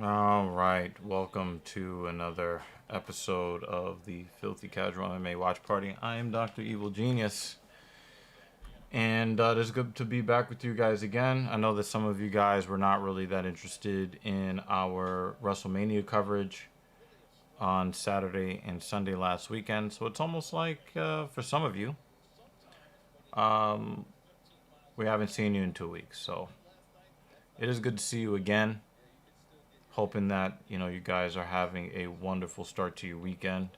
All right, welcome to another episode of the Filthy Casual MMA Watch Party. I am Dr. Evil Genius, and it's good to be back with you guys again. I know that some of you guys were not really that interested in our WrestleMania coverage on Saturday and Sunday last weekend, so it's almost like for some of you, we haven't seen you in 2 weeks. So it is good to see you again. Hoping that, you guys are having a wonderful start to your weekend.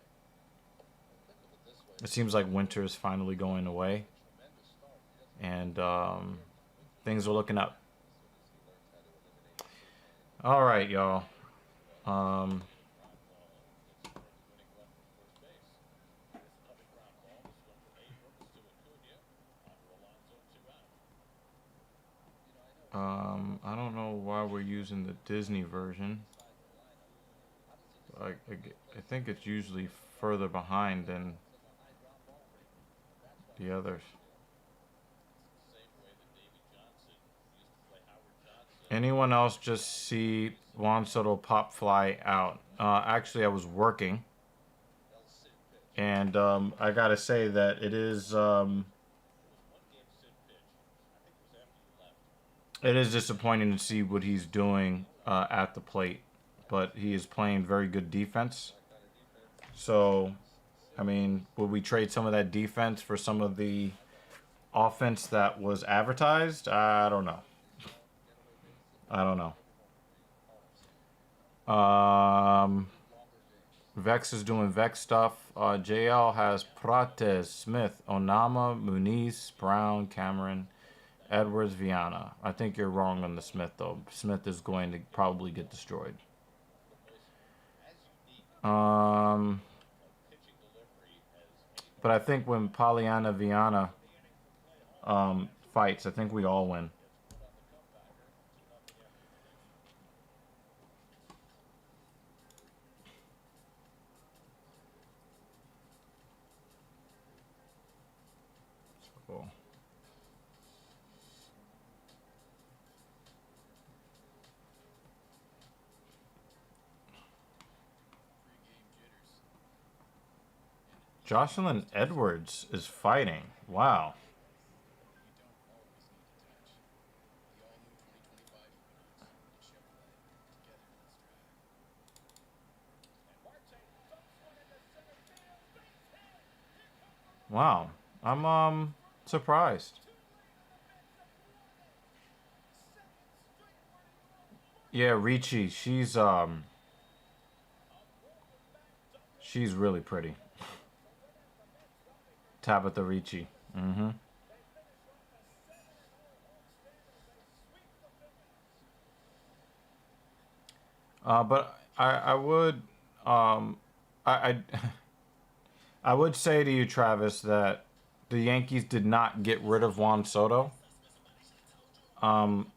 It seems like winter is finally going away. And things are looking up. All right, y'all. I don't know why we're using the Disney version. I think it's usually further behind than the others. Anyone else just see Juan Soto pop fly out? Actually, I was working, and I gotta say that it is disappointing to see what he's doing at the plate, but he is playing very good defense. So, I mean, would we trade some of that defense for some of the offense that was advertised? I don't know. Vex is doing Vex stuff. JL has Prates, Smith, Onama, Muniz, Brown, Cameron, Edwards, Viana. I think you're wrong on the Smith, though. Smith is going to probably get destroyed. But I think when Pollyanna Viana fights, I think we all win. So, Jocelyn Edwards is fighting. Wow. Wow. I'm surprised. Yeah, Ricci, she's really pretty. Tabitha Ricci. Mm-hmm. But I would I I would say to you, Travis, that the Yankees did not get rid of Juan Soto. Um,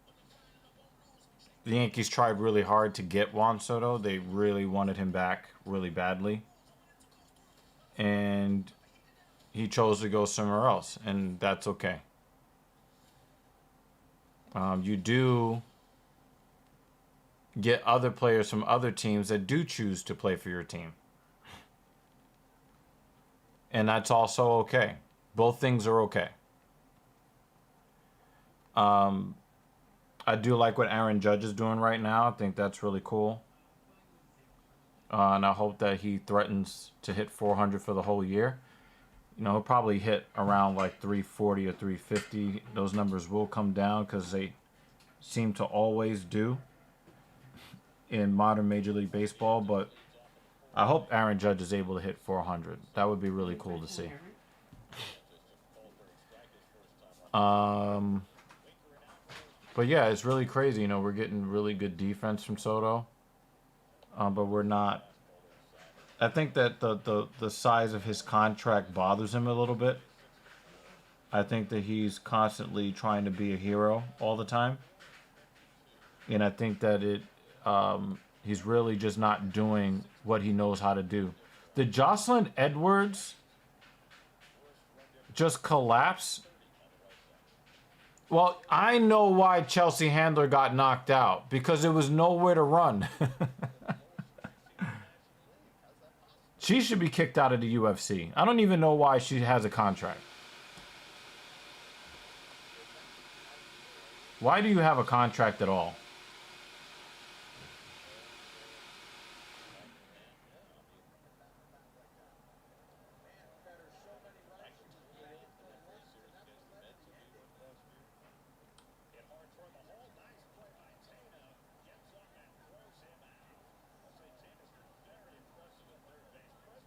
the Yankees tried really hard to get Juan Soto. They really wanted him back really badly. And he chose to go somewhere else, and that's okay. You do get other players from other teams that do choose to play for your team. And that's also okay. Both things are okay. I do like what Aaron Judge is doing right now. I think that's really cool. And I hope that he threatens to hit 400 for the whole year. He'll probably hit around like 340 or 350. Those numbers will come down because they seem to always do in modern Major League Baseball. But I hope Aaron Judge is able to hit 400. That would be really cool to see. But yeah, it's really crazy. We're getting really good defense from Soto, but we're not. I think that the size of his contract bothers him a little bit. I think that he's constantly trying to be a hero all the time, and I think that he's really just not doing what he knows how to do. Did Jocelyn Edwards just collapse Well, I know why Chelsea Handler got knocked out. Because there was nowhere to run. She should be kicked out of the UFC. I don't even know why she has a contract. Why do you have a contract at all?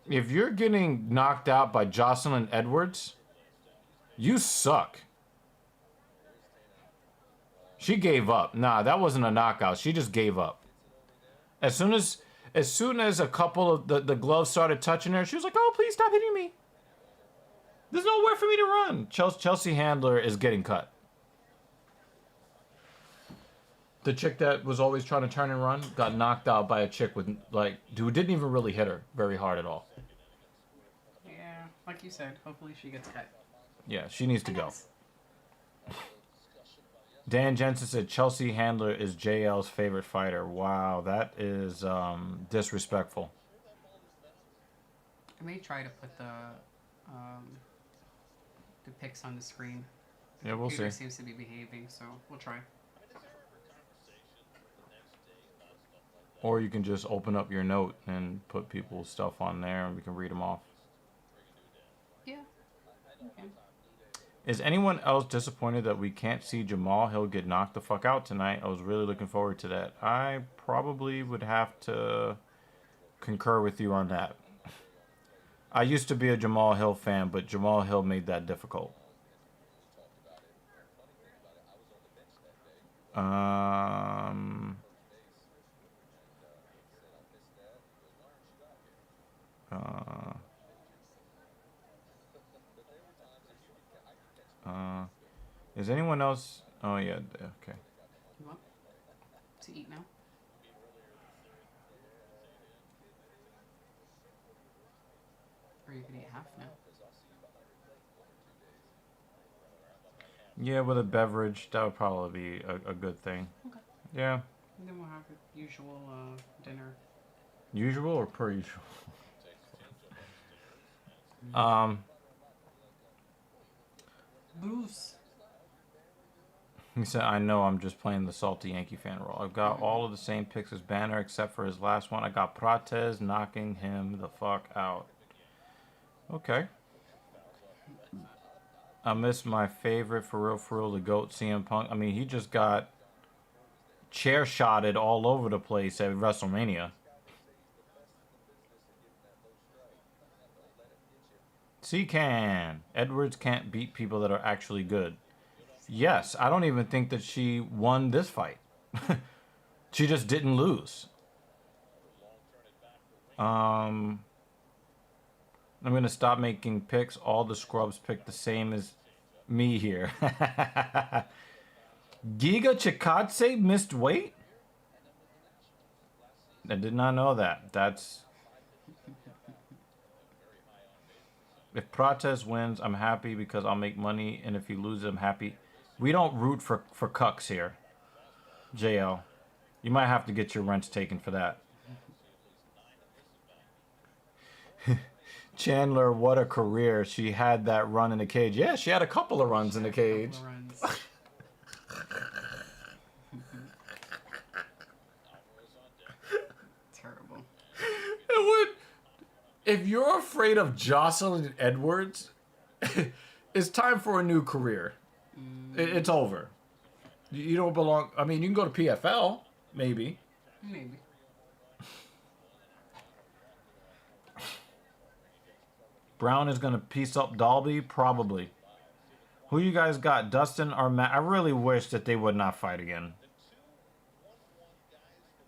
If you're getting knocked out by Jocelyn Edwards, you suck. She gave up. Nah, that wasn't a knockout. She just gave up. As soon as a couple of the gloves started touching her, she was like, "Oh, please stop hitting me. There's nowhere for me to run." Chelsea Handler is getting cut. The chick that was always trying to turn and run got knocked out by a chick with who didn't even really hit her very hard at all. Yeah, like you said, hopefully she gets cut. Yeah, she needs to go. Dan Jensen said Chelsea Handler is JL's favorite fighter. Wow, that is disrespectful. I may try to put the pics on the screen. Yeah, we'll see. Seems to be behaving, so we'll try. Or you can just open up your note and put people's stuff on there and we can read them off. Yeah. Okay. Is anyone else disappointed that we can't see Jamal Hill get knocked the fuck out tonight? I was really looking forward to that. I probably would have to concur with you on that. I used to be a Jamal Hill fan, but Jamal Hill made that difficult. Is anyone else? Oh yeah, okay. You want to eat now? Or you can eat half now. Yeah, with a beverage, that would probably be a good thing. Okay. Yeah. And then we'll have a usual dinner. Usual or per usual? Bruce. He said, I know I'm just playing the salty Yankee fan role. I've got all of the same picks as Banner except for his last one. I got Prates knocking him the fuck out. Okay. I miss my favorite for real, the GOAT CM Punk. I mean, he just got chair shotted all over the place at WrestleMania. C-Can. Edwards can't beat people that are actually good. Yes, I don't even think that she won this fight. She just didn't lose. I'm going to stop making picks. All the scrubs pick the same as me here. Giga Chikadze missed weight? I did not know that. That's... If Prates wins, I'm happy because I'll make money. And if he loses, I'm happy. We don't root for cucks here. JL. You might have to get your rents taken for that. Chandler, what a career. She had that run in the cage. Yeah, she had a couple of runs in the cage. Terrible. It would... If you're afraid of Jocelyn Edwards, it's time for a new career. It's over. You don't belong... I mean, you can go to PFL, maybe. Maybe. Brown is going to piece up Dalby? Probably. Who you guys got? Dustin or Matt? I really wish that they would not fight again.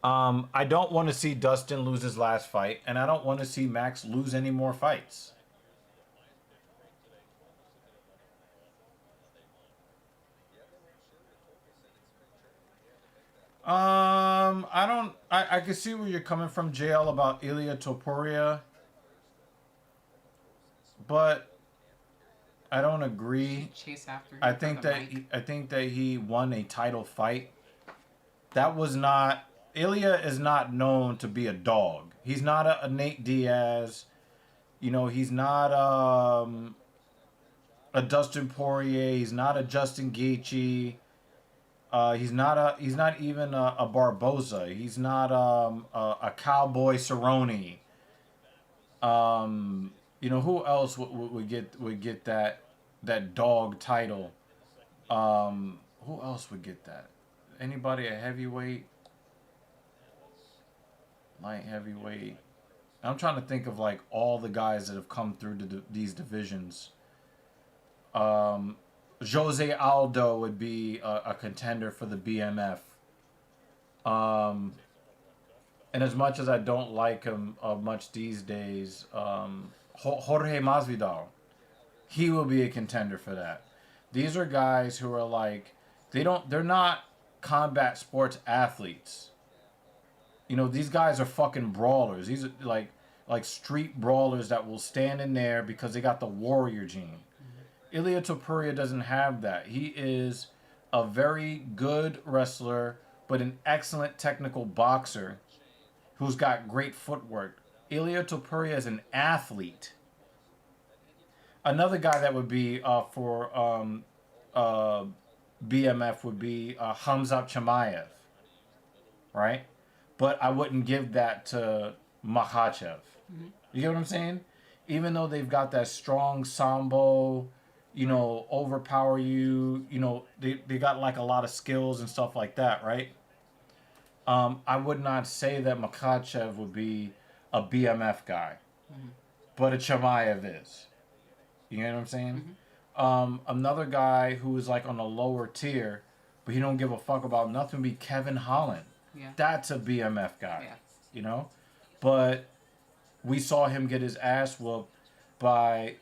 I don't want to see Dustin lose his last fight, and I don't want to see Max lose any more fights. I can see where you're coming from, JL, about Ilia Topuria. But I don't agree. Chase after him. I think that he won a title fight. That was not. Ilya is not known to be a dog. He's not a Nate Diaz. You know, he's not a Dustin Poirier. He's not a Justin Gaethje. He's not even a Barboza. He's not a Cowboy Cerrone. You know, who else would get that dog title? Who else would get that? Anybody a heavyweight? Light heavyweight. I'm trying to think of like all the guys that have come through these divisions. Jose Aldo would be a contender for the BMF. And as much as I don't like him much these days, Jorge Masvidal, he will be a contender for that. These are guys who are like, they're not combat sports athletes. You know, these guys are fucking brawlers. These are like street brawlers that will stand in there because they got the warrior gene. Ilia Topuria doesn't have that. He is a very good wrestler, but an excellent technical boxer who's got great footwork. Ilia Topuria is an athlete. Another guy that would be for BMF would be Hamzat Chimaev, right? But I wouldn't give that to Makhachev. Mm-hmm. You get what I'm saying? Even though they've got that strong sambo, you know, overpower you, you know, they got like a lot of skills and stuff like that, right? I would not say that Makhachev would be a BMF guy, but a Chimaev is. You know what I'm saying? Another guy who is like on a lower tier, but he don't give a fuck about nothing would be Kevin Holland. Yeah. That's a BMF guy, yeah. You know? But we saw him get his ass whooped by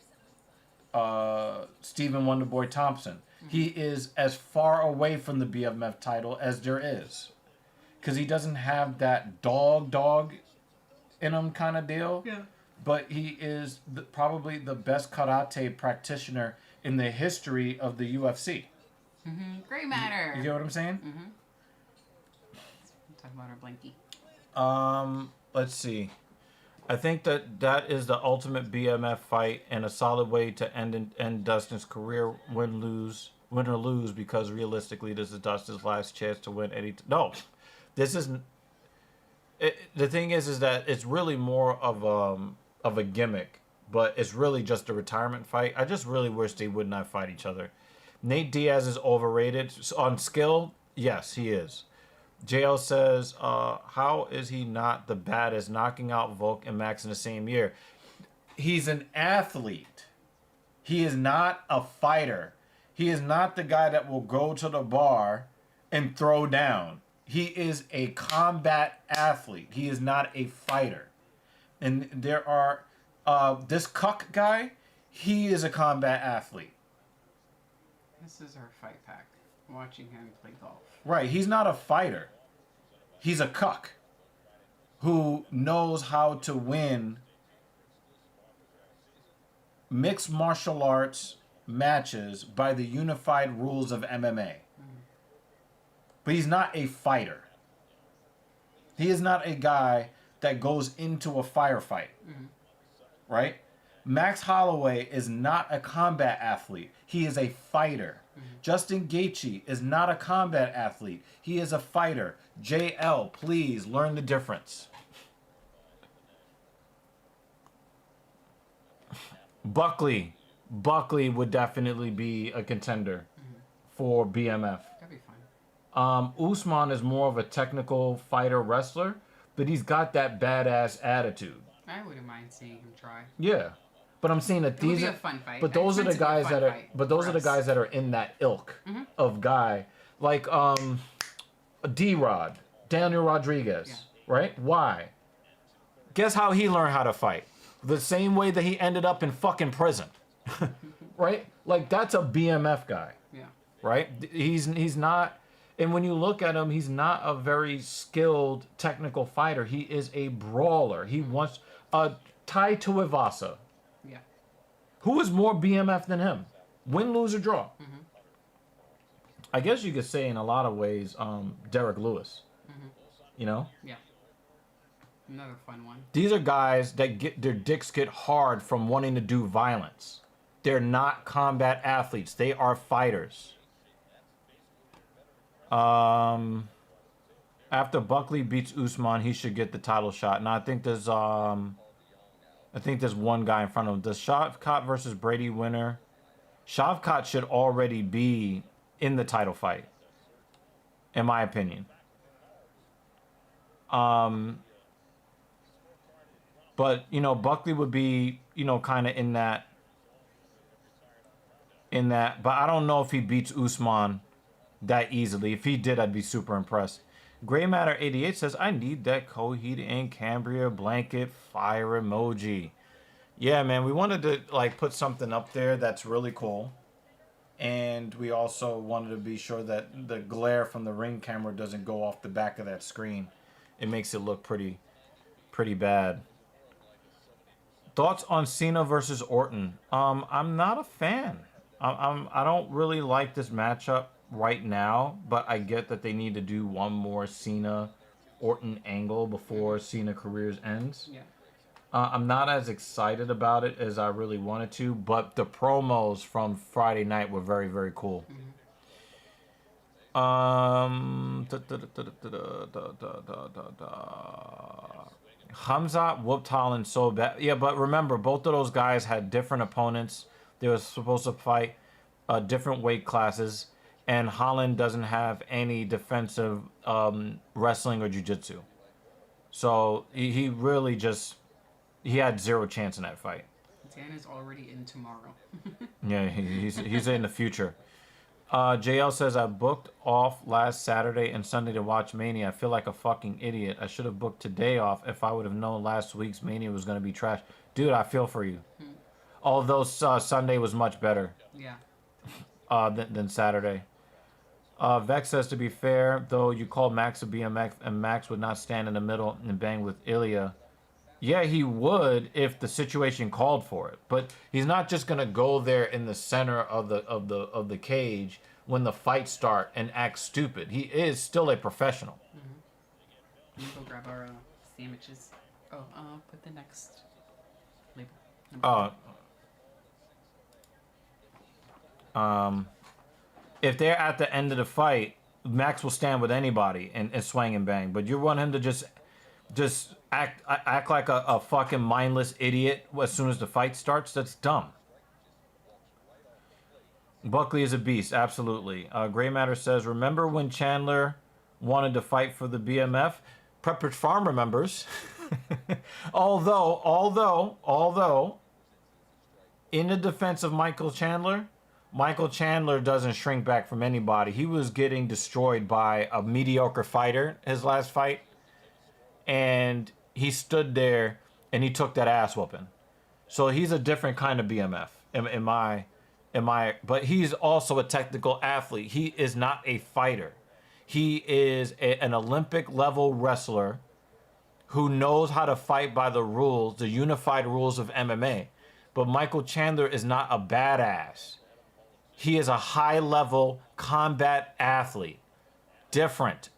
Stephen Wonderboy Thompson. He is as far away from the BMF title as there is. Because he doesn't have that dog in him kind of deal. Yeah. But he is probably the best karate practitioner in the history of the UFC. Great matter. You get what I'm saying? Talk about our blankie. Let's see. I think that is the ultimate BMF fight and a solid way to end Dustin's career, win or lose, because realistically, this is Dustin's last chance to win any. No, this isn't. The thing is that it's really more of a gimmick, but it's really just a retirement fight. I just really wish they would not fight each other. Nate Diaz is overrated on skill. Yes, he is. JL says, how is he not the baddest, knocking out Volk and Max in the same year? He's an athlete. He is not a fighter. He is not the guy that will go to the bar and throw down. He is a combat athlete. He is not a fighter. And there are, this Cuck guy, he is a combat athlete. This is our fight pack. Watching him play golf. Right, he's not a fighter. He's a cuck who knows how to win mixed martial arts matches by the unified rules of MMA. But he's not a fighter. He is not a guy that goes into a firefight. Right? Max Holloway is not a combat athlete. He is a fighter. Justin Gaethje is not a combat athlete. He is a fighter. JL, please learn the difference. Buckley would definitely be a contender for BMF. That'd be fine. Usman is more of a technical fighter wrestler, but he's got that badass attitude. I wouldn't mind seeing him try. Yeah. But I'm saying that It would these be are a fun fight. But those are the guys that are guys that are in that ilk of guy. Like D-Rod, Daniel Rodriguez, right? Why? Guess how he learned how to fight? The same way that he ended up in fucking prison. Right? Like that's a BMF guy. Yeah. Right? He's not, and when you look at him, he's not a very skilled technical fighter. He is a brawler. He wants Tai Tuivasa. Yeah. Who is more BMF than him? Win, lose, or draw. Mm-hmm. I guess you could say in a lot of ways, Derek Lewis. Mm-hmm. You know? Yeah. Another fun one. These are guys that get their dicks get hard from wanting to do violence. They're not combat athletes. They are fighters. After Buckley beats Usman, he should get the title shot. Now I think there's one guy in front of him. The Shavkat versus Brady winner. Shavkat should already be in the title fight, in my opinion. But you know, Buckley would be, you know, kind of in that. But I don't know if he beats Usman that easily. If he did, I'd be super impressed. Gray Matter 88 says, I need that Coheed and Cambria blanket fire emoji. Yeah, man, we wanted to like put something up there that's really cool. And we also wanted to be sure that the glare from the Ring camera doesn't go off the back of that screen. It makes it look pretty bad. Thoughts on Cena versus Orton? I'm not a fan. I don't really like this matchup right now, but I get that they need to do one more Cena Orton angle before Cena careers ends. Yeah. I'm not as excited about it as I really wanted to, but the promos from Friday night were very, very cool. Hamzat whooped Holland so bad. Yeah, but remember, both of those guys had different opponents. They were supposed to fight different weight classes, and Holland doesn't have any defensive wrestling or jiu-jitsu. So he really just... He had zero chance in that fight. Dan is already in tomorrow. Yeah, he's in the future. JL says, I booked off last Saturday and Sunday to watch Mania. I feel like a fucking idiot. I should have booked today off if I would have known last week's Mania was going to be trash. Dude, I feel for you. Although Sunday was much better. Yeah. Than Saturday. Vex says, to be fair, though you called Max a BMX and Max would not stand in the middle and bang with Ilya. Yeah, he would if the situation called for it, but he's not just gonna go there in the center of the cage when the fights start and act stupid. He is still a professional. Let me go grab our sandwiches. Oh, put the next label. If they're at the end of the fight, Max will stand with anybody and swing and bang. But you want him to just act like a fucking mindless idiot as soon as the fight starts? That's dumb. Buckley is a beast, absolutely. Gray Matter says, remember when Chandler wanted to fight for the BMF? Pepperidge Farm remembers. although, in the defense of Michael Chandler doesn't shrink back from anybody. He was getting destroyed by a mediocre fighter his last fight. And he stood there and he took that ass whooping. So he's a different kind of BMF but he's also a technical athlete. He is not a fighter. He is an Olympic level wrestler who knows how to fight by the rules, the unified rules of MMA. But Michael Chandler is not a badass. He is a high level combat athlete. Different.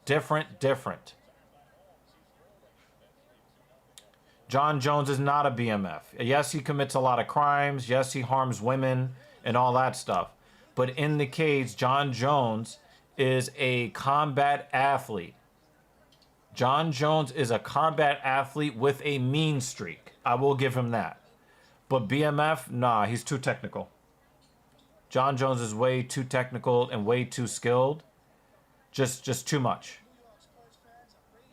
John Jones is not a BMF. Yes, he commits a lot of crimes. Yes, he harms women and all that stuff. But in the cage, John Jones is a combat athlete. John Jones is a combat athlete with a mean streak. I will give him that. But BMF, nah, he's too technical. John Jones is way too technical and way too skilled. Just too much.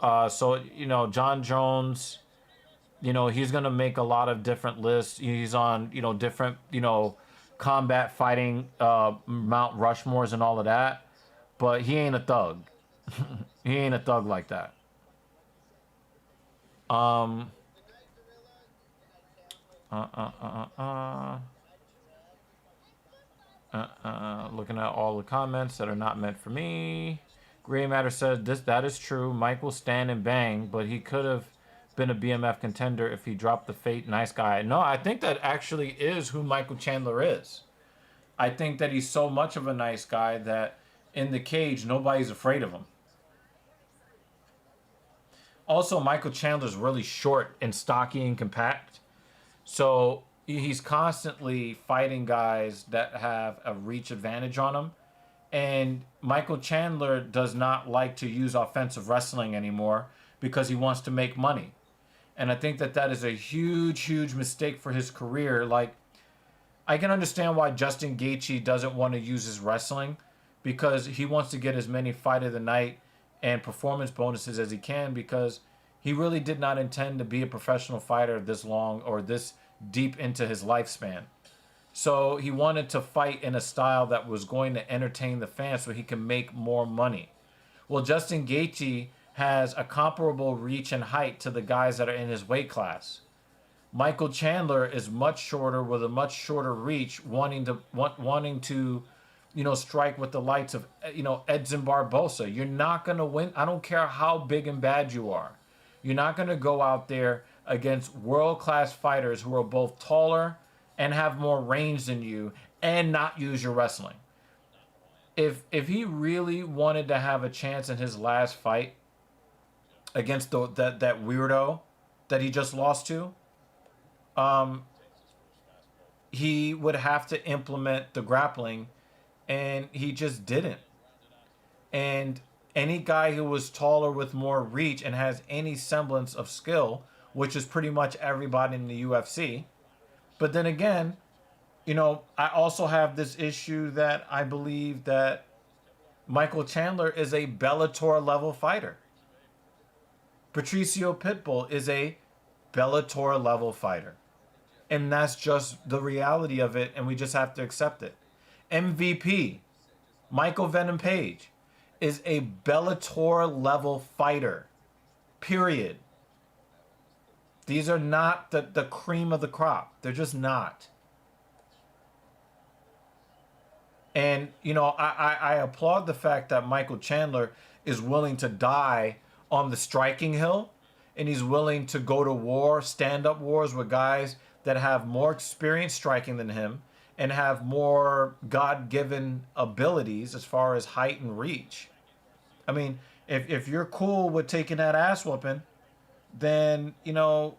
So, you know, John Jones... You know, he's going to make a lot of different lists. He's on, you know, different, you know, combat fighting, Mount Rushmores and all of that. But he ain't a thug. He ain't a thug like that. Looking at all the comments that are not meant for me. Gray Matter said, that is true. Mike will stand and bang, but he could have been a BMF contender if he dropped the Fate nice guy. No, I think that actually is who Michael Chandler is. I think that he's so much of a nice guy that in the cage, nobody's afraid of him. Also, Michael Chandler's really short and stocky and compact. So he's constantly fighting guys that have a reach advantage on him. And Michael Chandler does not like to use offensive wrestling anymore because he wants to make money. And I think that that is a huge, huge mistake for his career. Like, I can understand why Justin Gaethje doesn't want to use his wrestling because he wants to get as many fight of the night and performance bonuses as he can because he really did not intend to be a professional fighter this long or this deep into his lifespan. So he wanted to fight in a style that was going to entertain the fans so he can make more money. Well, Justin Gaethje has a comparable reach and height to the guys that are in his weight class. Michael Chandler is much shorter with a much shorter reach, wanting to, strike with the lights of, Edson Barbosa. You're not gonna win. I don't care how big and bad you are. You're not gonna go out there against world class fighters who are both taller and have more range than you and not use your wrestling. If he really wanted to have a chance in his last fight against that weirdo that he just lost to, he would have to implement the grappling, and he just didn't. And any guy who was taller with more reach and has any semblance of skill, which is pretty much everybody in the UFC. But then again, I also have this issue that I believe that Michael Chandler is a Bellator level fighter. Patricio Pitbull is a Bellator level fighter. And that's just the reality of it, and we just have to accept it. MVP, Michael Venom Page, is a Bellator level fighter. Period. These are not the cream of the crop. They're just not. And, I applaud the fact that Michael Chandler is willing to die on the striking hill, and he's willing to go to war, stand-up wars with guys that have more experience striking than him and have more God-given abilities as far as height and reach. I mean, if you're cool with taking that ass whooping, then, all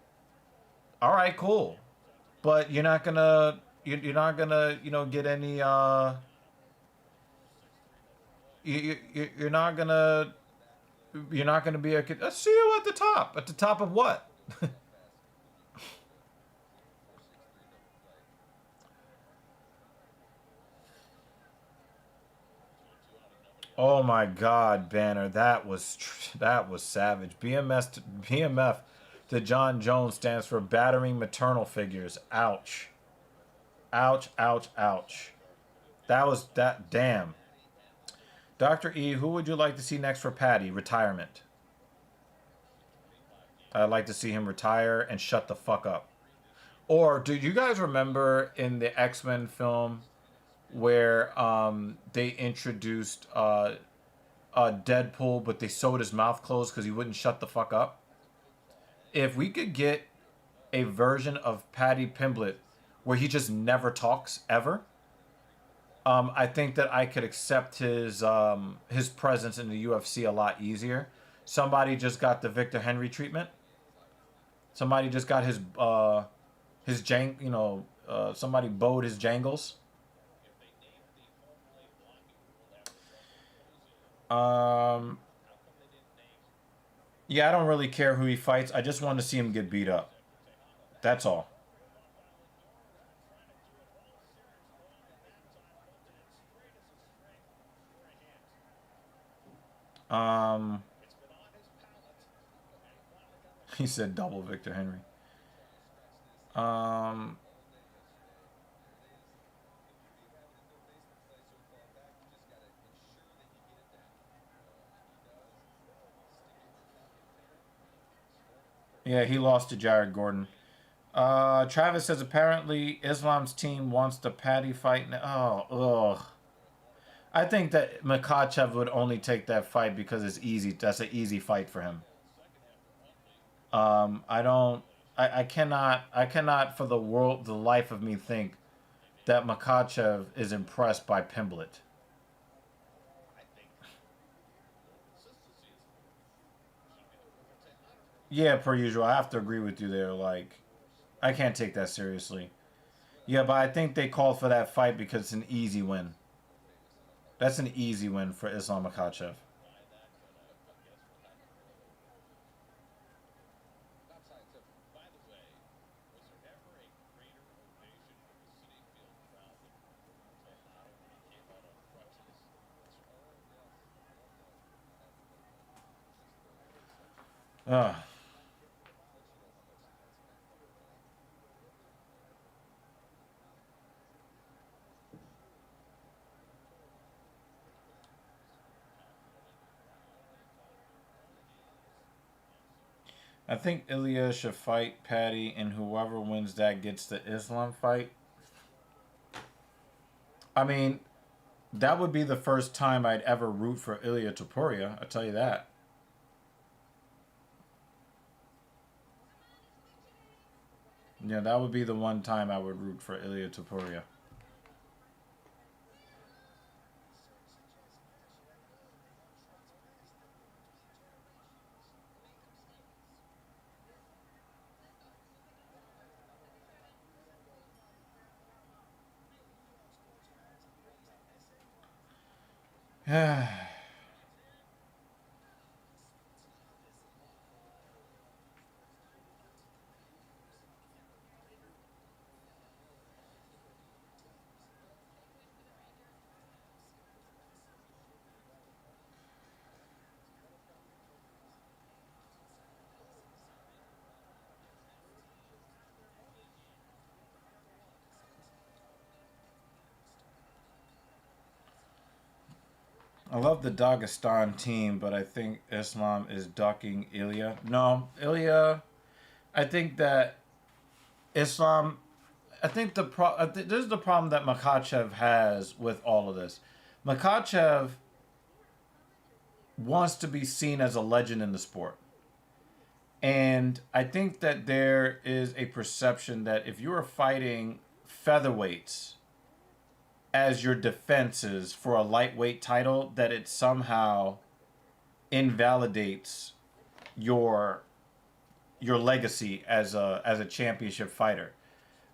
right, cool. But you're not gonna get any you're not gonna be a kid. Let's see you at the top. At the top of what? Oh my God, Banner, that was savage. BMF to John Jones stands for battering maternal figures. Ouch. Ouch, ouch, ouch. Damn. Dr. E, who would you like to see next for Patty? Retirement. I'd like to see him retire and shut the fuck up. Or do you guys remember in the X-Men film where they introduced Deadpool, but they sewed his mouth closed because he wouldn't shut the fuck up? If we could get a version of Paddy Pimblett where he just never talks ever, I think that I could accept his presence in the UFC a lot easier. Somebody just got the Victor Henry treatment. Somebody just got somebody bowed his jangles. Yeah, I don't really care who he fights. I just want to see him get beat up. That's all. He said double Victor Henry. Yeah, he lost to Jared Gordon. Travis says apparently Islam's team wants the Paddy fight. Oh, ugh. I think that Makachev would only take that fight because it's easy. That's an easy fight for him. I cannot for the life of me think that Makhachev is impressed by Pimblett. Yeah, per usual. I have to agree with you there. Like, I can't take that seriously. Yeah, but I think they called for that fight because it's an easy win. That's an easy win for Islam Makhachev. Ugh. I think Ilya should fight Patty, and whoever wins that gets the Islam fight. I mean, that would be the first time I'd ever root for Ilya Topuria. I'll tell you that. Yeah, that would be the one time I would root for Ilya Topuria. I love the Dagestan team, but I think Islam is ducking Ilya. No, Ilya. I think that Islam. I think this is the problem that Makhachev has with all of this. Makhachev wants to be seen as a legend in the sport. And I think that there is a perception that if you are fighting featherweights as your defenses for a lightweight title, that it somehow invalidates your legacy as a championship fighter.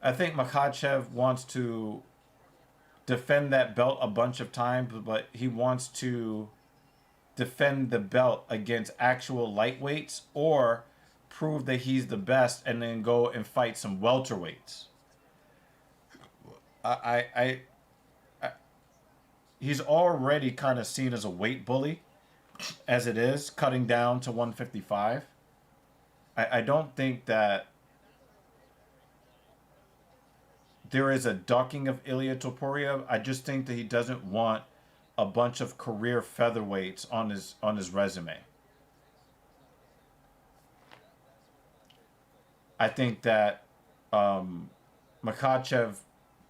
I think Makhachev wants to defend that belt a bunch of times, but he wants to defend the belt against actual lightweights or prove that he's the best and then go and fight some welterweights. I he's already kind of seen as a weight bully as it is, cutting down to 155. I don't think that there is a ducking of Ilya Topuria. I just think that he doesn't want a bunch of career featherweights on his resume. I think that Makhachev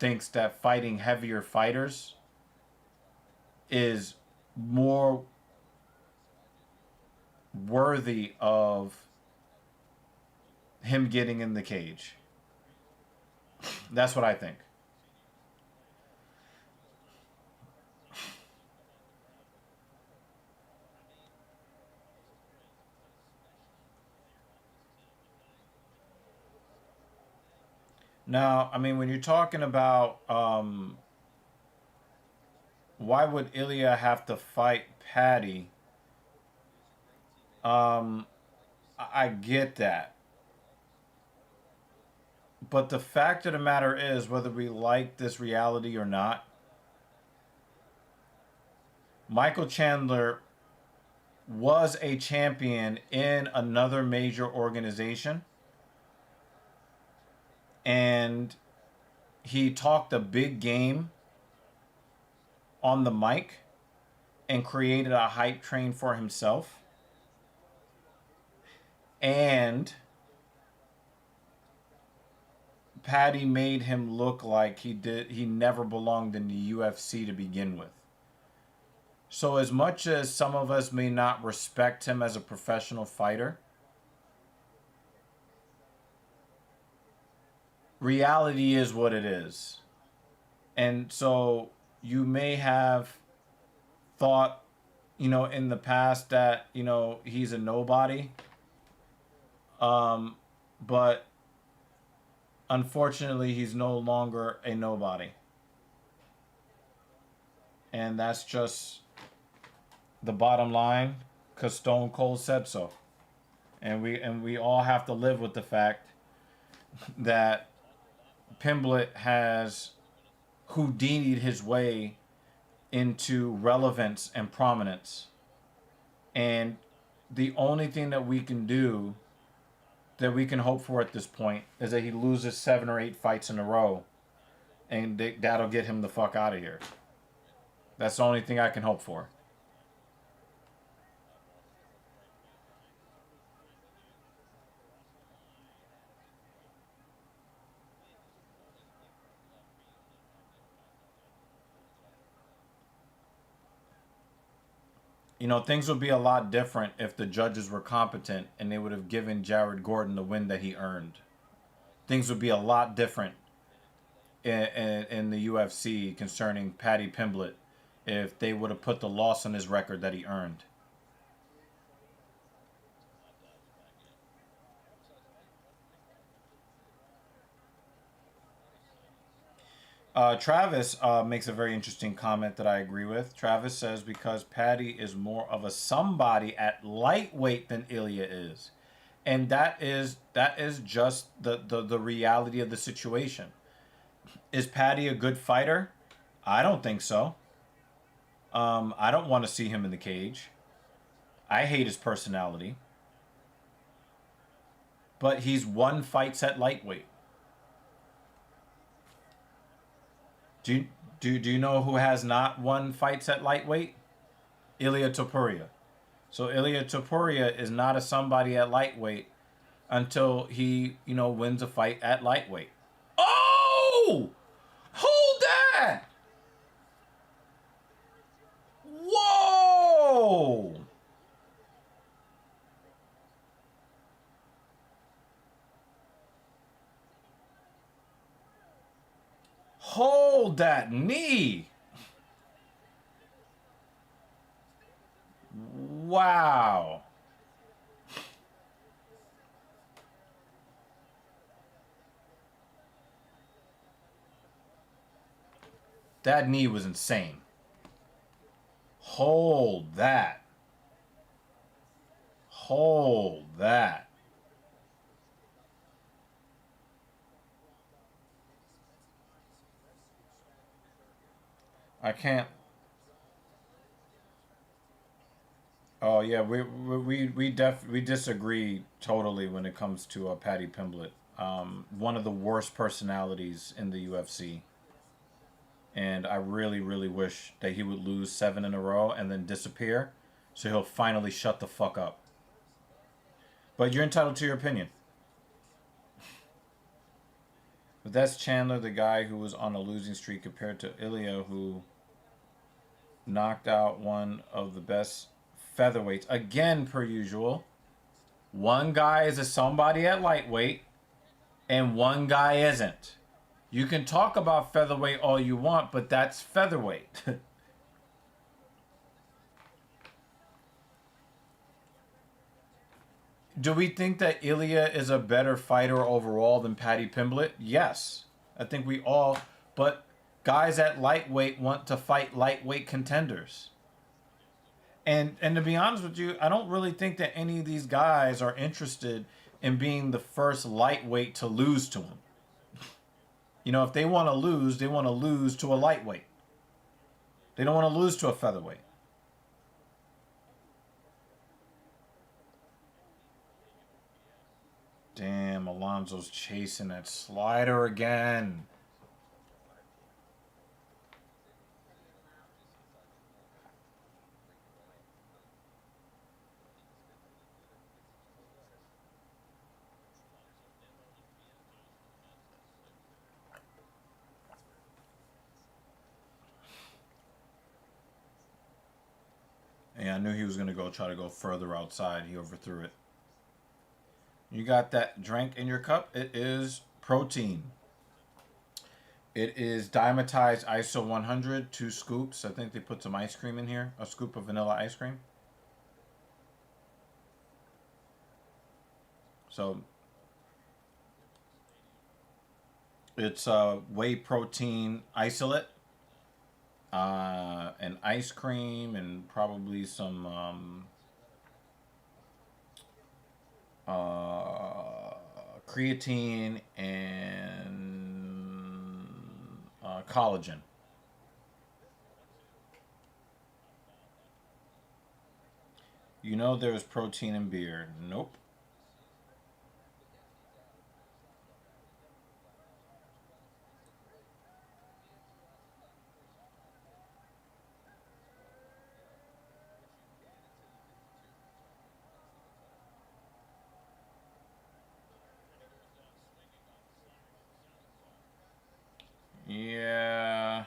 thinks that fighting heavier fighters is more worthy of him getting in the cage. That's what I think. Now, I mean, when you're talking about why would Ilya have to fight Patty? I get that. But the fact of the matter is, whether we like this reality or not, Michael Chandler was a champion in another major organization. And he talked a big game on the mic and created a hype train for himself. And Patty made him look like he never belonged in the UFC to begin with. So as much as some of us may not respect him as a professional fighter, reality is what it is. And so you may have thought, in the past that, he's a nobody. But unfortunately, he's no longer a nobody. And that's just the bottom line, because Stone Cold said so. And we all have to live with the fact that Pimblett has Houdini'd his way into relevance and prominence. And the only thing that we can do, that we can hope for at this point, is that he loses 7 or 8 fights in a row, and that'll get him the fuck out of here. That's the only thing I can hope for. Things would be a lot different if the judges were competent and they would have given Jared Gordon the win that he earned. Things would be a lot different in the UFC concerning Paddy Pimblett if they would have put the loss on his record that he earned. Travis makes a very interesting comment that I agree with. Travis says because Paddy is more of a somebody at lightweight than Ilya is. And that is just the reality of the situation. Is Paddy a good fighter? I don't think so. I don't want to see him in the cage. I hate his personality. But he's won fights at lightweight. Do you know who has not won fights at lightweight? Ilia Topuria. So Ilia Topuria is not a somebody at lightweight until he, wins a fight at lightweight. Oh! Hold that! Whoa! Hold that knee! Wow. That knee was insane. Hold that. Hold that. I can't. Oh yeah, we disagree totally when it comes to Paddy Pimblett. One of the worst personalities in the UFC, and I really really wish that he would lose 7 in a row and then disappear, so he'll finally shut the fuck up. But you're entitled to your opinion. But that's Chandler, the guy who was on a losing streak, compared to Ilya, who knocked out one of the best featherweights. Again, per usual, one guy is a somebody at lightweight, and one guy isn't. You can talk about featherweight all you want, but that's featherweight. Do we think that Ilya is a better fighter overall than Paddy Pimblett? Yes. I think we all, but guys at lightweight want to fight lightweight contenders. And to be honest with you, I don't really think that any of these guys are interested in being the first lightweight to lose to him. If they want to lose to a lightweight. They don't want to lose to a featherweight. Damn, Alonzo's chasing that slider again. Yeah, I knew he was going to try to go further outside. He overthrew it. You got that drink in your cup? It is protein. It is diamatized ISO 100, 2 scoops. I think they put some ice cream in here. A scoop of vanilla ice cream. So it's whey protein isolate, and ice cream, and probably some creatine and collagen. You know there's protein in beer. Nope. Yeah.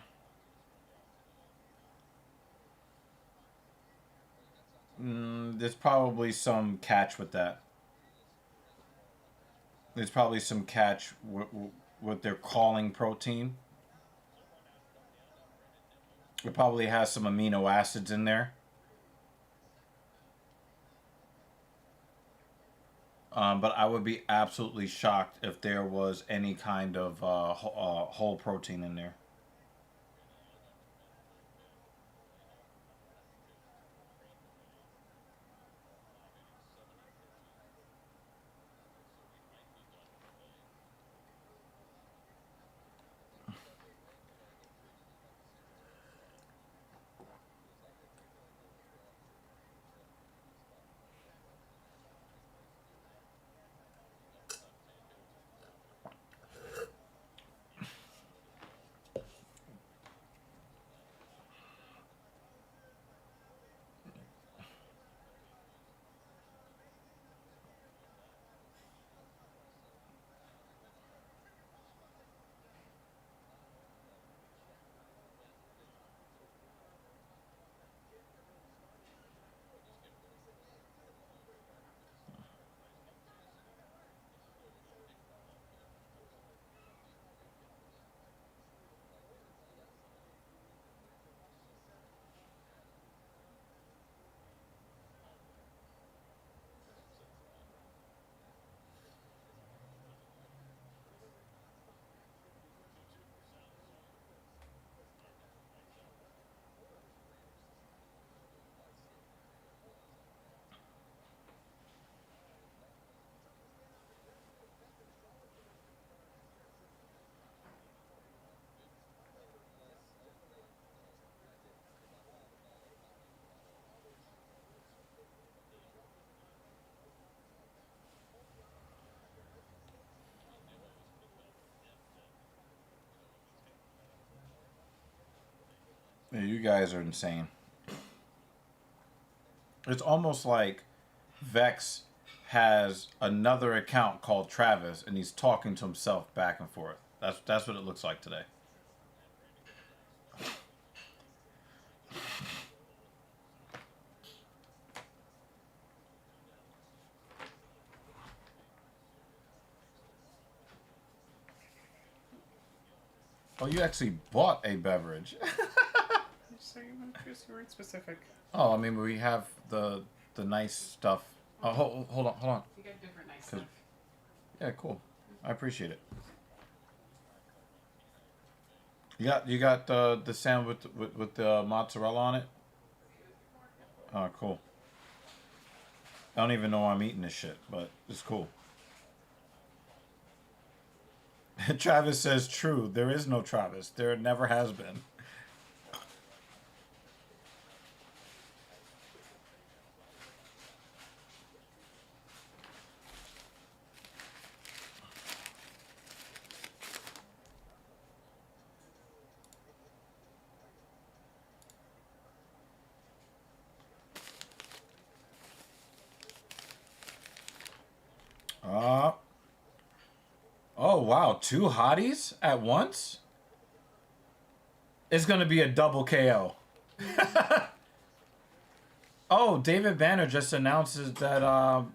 There's probably some catch with that. There's probably some catch with what they're calling protein. It probably has some amino acids in there. But I would be absolutely shocked if there was any kind of whole protein in there. Yeah, you guys are insane. It's almost like Vex has another account called Travis, and he's talking to himself back and forth. That's what it looks like today. Oh, you actually bought a beverage. So you want to be specific. Oh, I mean, we have the nice stuff. Oh, hold on, hold on. You got different nice stuff. Yeah, cool. I appreciate it. You got the sandwich with the mozzarella on it. Oh, cool. I don't even know why I'm eating this shit, but it's cool. Travis says true. There is no Travis. There never has been. Uh oh wow, two hotties at once? It's gonna be a double KO. Oh, David Banner just announces that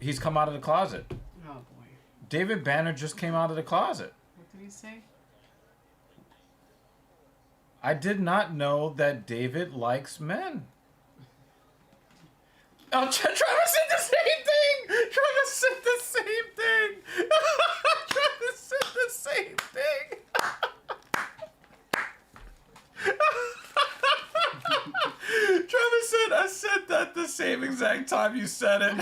he's come out of the closet. Oh boy. David Banner just came out of the closet. What did he say? I did not know that David likes men. Oh, Travis said the same thing. Travis said the same thing. Travis said the same thing. Travis said, I said that the same exact time you said it.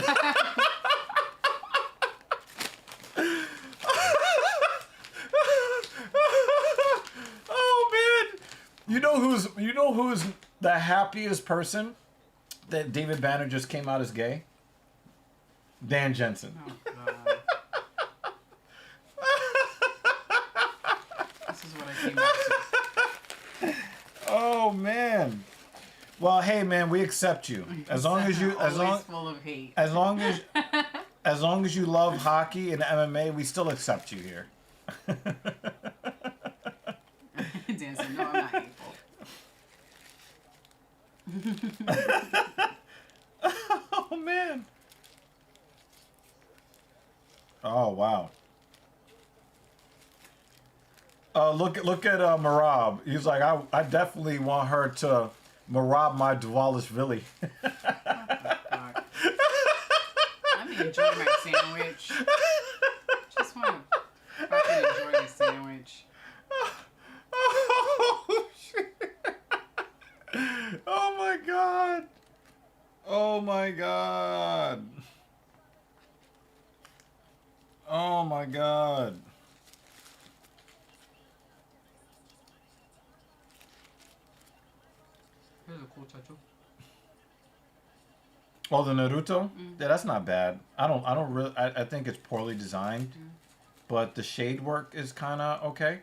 Oh man. You know who's the happiest person that David Banner just came out as gay? Dan Jensen. Oh, God. This is what I came out to. Oh man. Well, hey man, we accept you. As long as you full of hate. as long as you love hockey and MMA, we still accept you here. Dan said, no, I'm not hateful. Oh man. Oh wow. Look at Marab. He's like, I definitely want her to Marab my Dvalishvili. God. I'm enjoying my sandwich. Just want to fucking enjoy the sandwich. Oh shit. Oh my god. Oh my god. Oh my god. Here's a cool tattoo. Oh, the Naruto? Yeah, that's not bad. I don't really. I think it's poorly designed, but the shade work is kind of okay.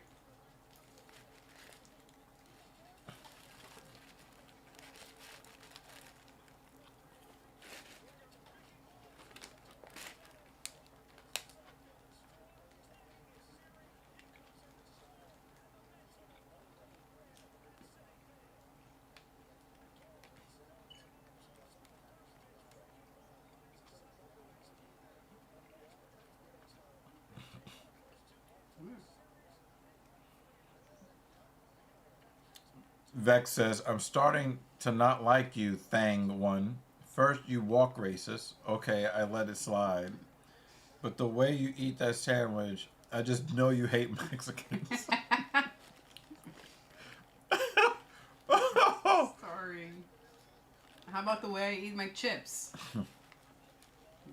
Vex says, I'm starting to not like you, Thang one. First, you walk racist. Okay, I let it slide. But the way you eat that sandwich, I just know you hate Mexicans. Sorry. How about the way I eat my chips? You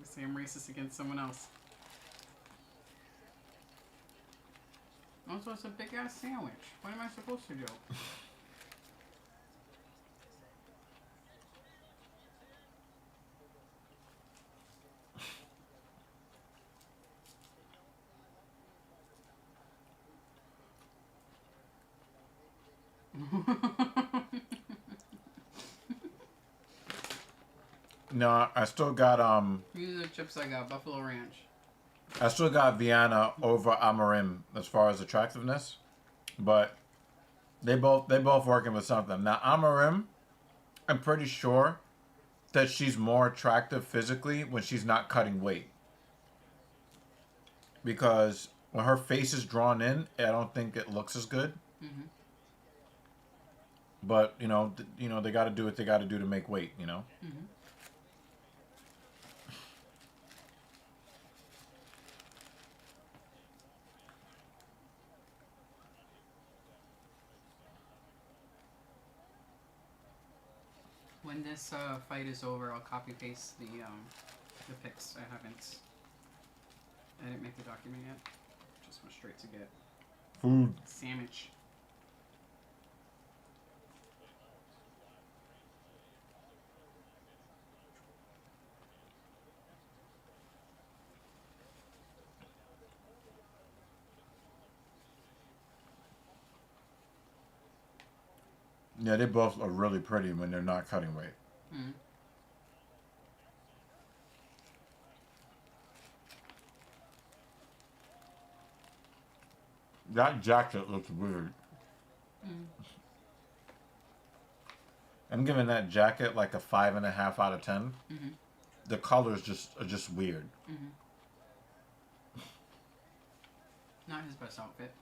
say I'm racist against someone else. Also, it's a big ass sandwich. What am I supposed to do? No, I still got These are the chips I got, Buffalo Ranch. I still got Vienna over Amarim as far as attractiveness, but they both working with something. Now Amarim, I'm pretty sure that she's more attractive physically when she's not cutting weight, because when her face is drawn in, I don't think it looks as good. Mm-hmm. But they got to do what they got to do to make weight. Mm-hmm. When this fight is over, I'll copy paste the pics. I didn't make the document yet. Just went straight to get Food. sandwich. Yeah, they both are really pretty when they're not cutting weight. Mm. That jacket looks weird. Mm. I'm giving that jacket like a 5.5 out of 10. Mm-hmm. The colors are just weird. Mm-hmm. Not his best outfit.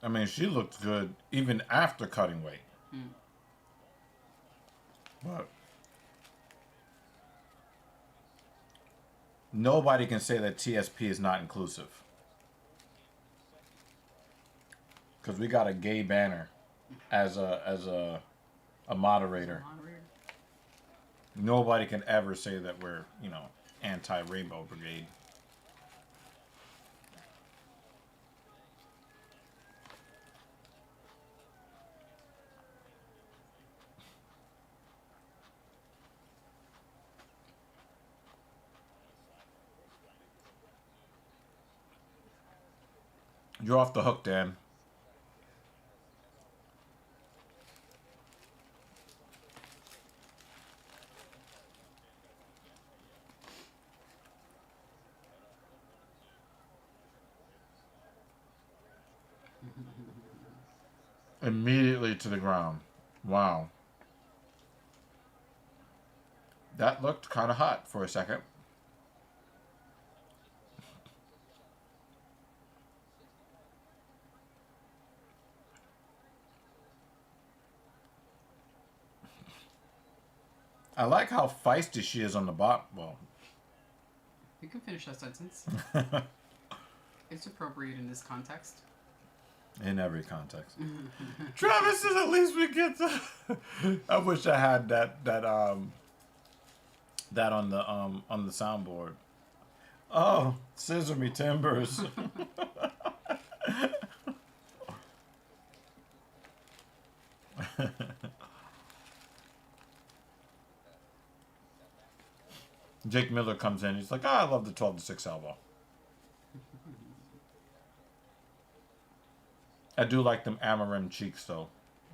I mean, she looked good even after cutting weight. Mm. But nobody can say that TSP is not inclusive. Because we got a gay banner as a moderator. Nobody can ever say that we're, anti-Rainbow Brigade. You're off the hook, Dan. Immediately to the ground. Wow. That looked kind of hot for a second. I like how feisty she is on the bottom. Well, You can finish that sentence. It's appropriate in this context. in every context. Travis says at least we get to. I wish I had that on the soundboard. Oh, scissor me timbers. Jake Miller comes in. He's like, I love the 12-6 elbow. I do like them Amarim cheeks, though.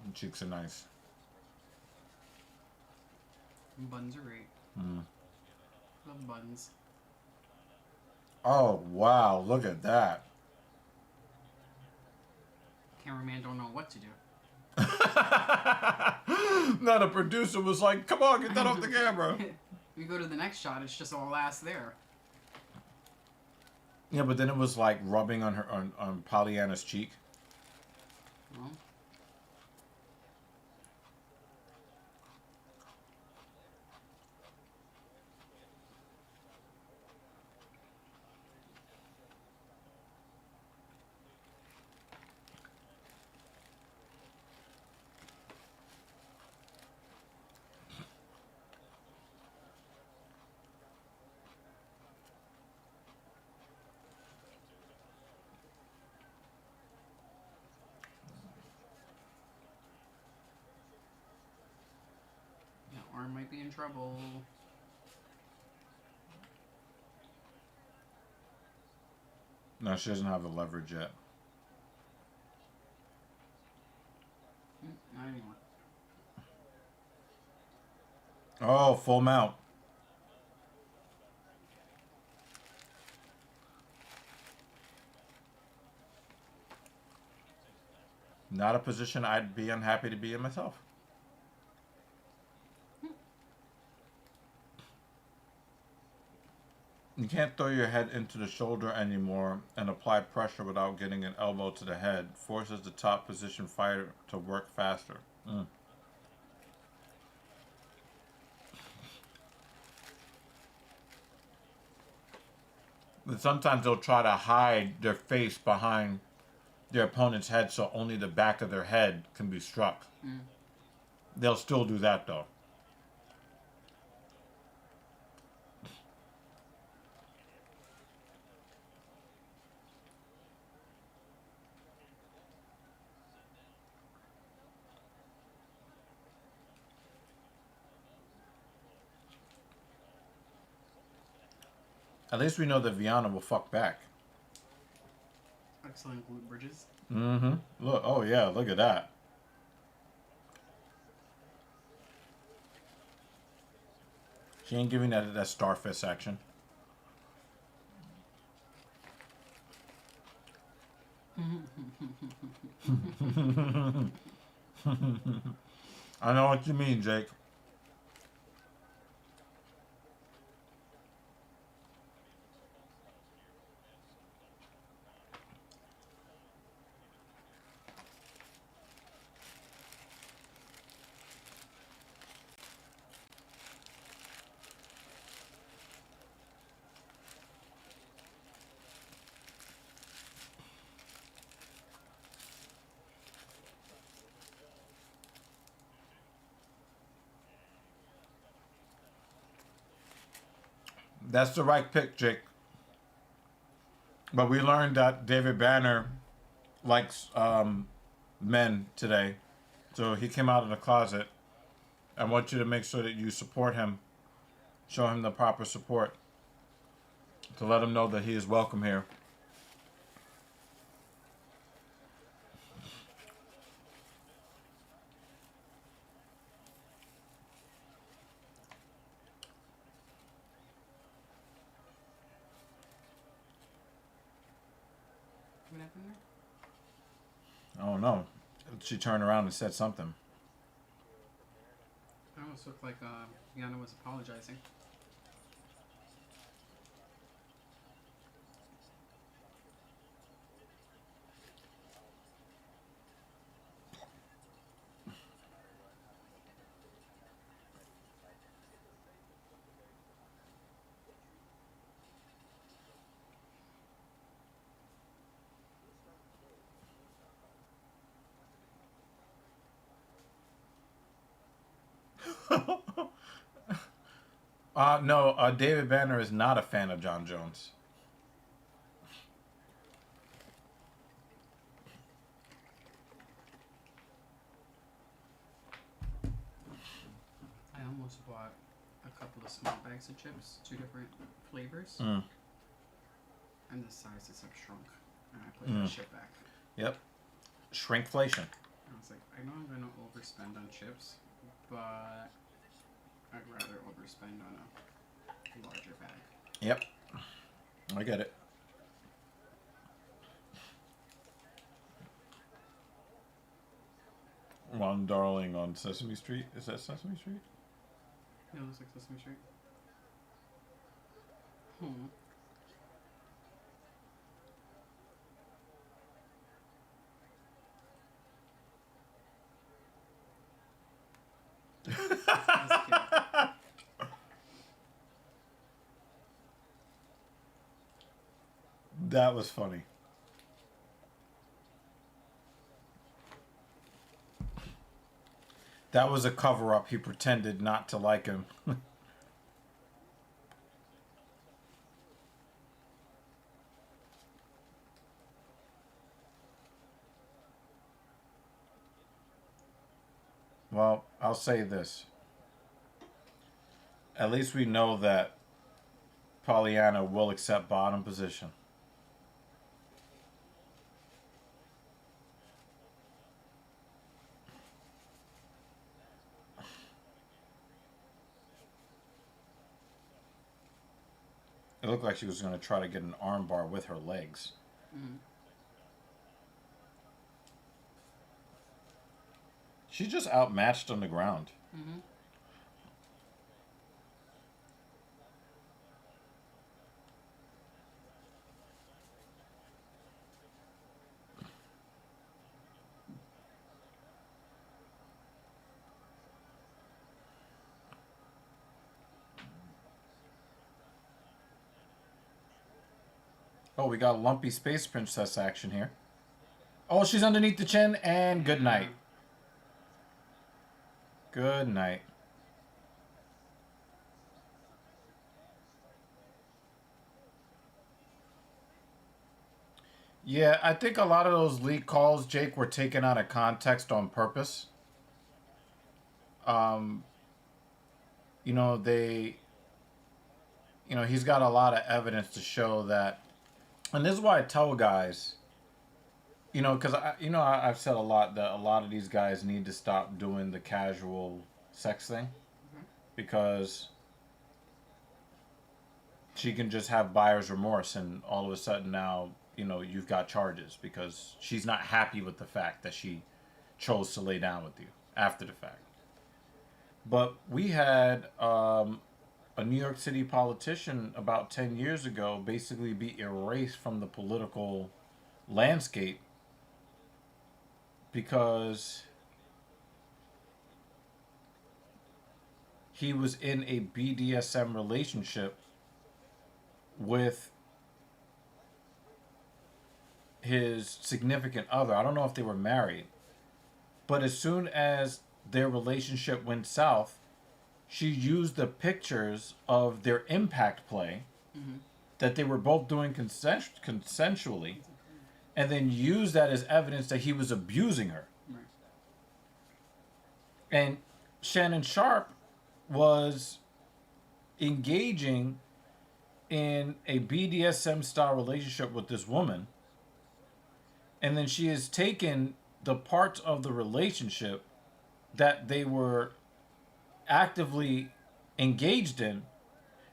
The cheeks are nice. Buns are great. Mm. Love buns. Oh, wow. Look at that. Cameraman don't know what to do. Not a producer was like, come on, get that off the camera. We go to the next shot, it's just all ass there. Yeah, but then it was like rubbing on her on Pollyanna's cheek. Well, that arm might be in trouble. No, she doesn't have the leverage yet. Not anymore. Oh, full mount. Not a position I'd be unhappy to be in myself. You can't throw your head into the shoulder anymore and apply pressure without getting an elbow to the head. Forces the top position fighter to work faster. Mm. But sometimes they'll try to hide their face behind their opponent's head so only the back of their head can be struck. Mm. They'll still do that though. At least we know that Viana will fuck back. Excellent glute bridges. Mm-hmm. Look, oh yeah, look at that. She ain't giving that Starfist action. I know what you mean, Jake. That's the right pick, Jake. But we learned that David Banner likes men today. So he came out of the closet. I want you to make sure that you support him, show him the proper support, to let him know that he is welcome here. What happened there? I don't know. She turned around and said something. It almost looked like Yana was apologizing. No, David Banner is not a fan of John Jones. I almost bought a couple of small bags of chips, 2 different flavors, Mm. and the sizes have shrunk. And I put that shit back. Yep. Shrinkflation. I was like, I know I'm gonna overspend on chips, but I'd rather overspend on a larger bag. Yep. I get it. Ron Darling on Sesame Street. Is that Sesame Street? Yeah, it looks like Sesame Street. That's cute. That was funny. That was a cover up. He pretended not to like him. Well, I'll say this. At least we know that Pollyanna will accept bottom position. It looked like she was going to try to get an armbar with her legs. Mm-hmm. She just outmatched on the ground. Mm-hmm. Oh, we got lumpy space princess action here. Oh, she's underneath the chin, and good night. Good night. Yeah, I think a lot of those leak calls, Jake, were taken out of context on purpose. Um, you know, they, he's got a lot of evidence to show that, and this is why I tell guys, because I've said a lot that a lot of these guys need to stop doing the casual sex thing, because she can just have buyer's remorse, and all of a sudden now, you've got charges because she's not happy with the fact that she chose to lay down with you after the fact. But we had a New York City politician about 10 years ago basically be erased from the political landscape because he was in a BDSM relationship with his significant other. I don't know if they were married, but as soon as their relationship went south, she used the pictures of their impact play that they were both doing consensually, and then used that as evidence that he was abusing her. Right. And Shannon Sharp was engaging in a BDSM style relationship with this woman, and then she has taken the parts of the relationship that they were actively engaged in,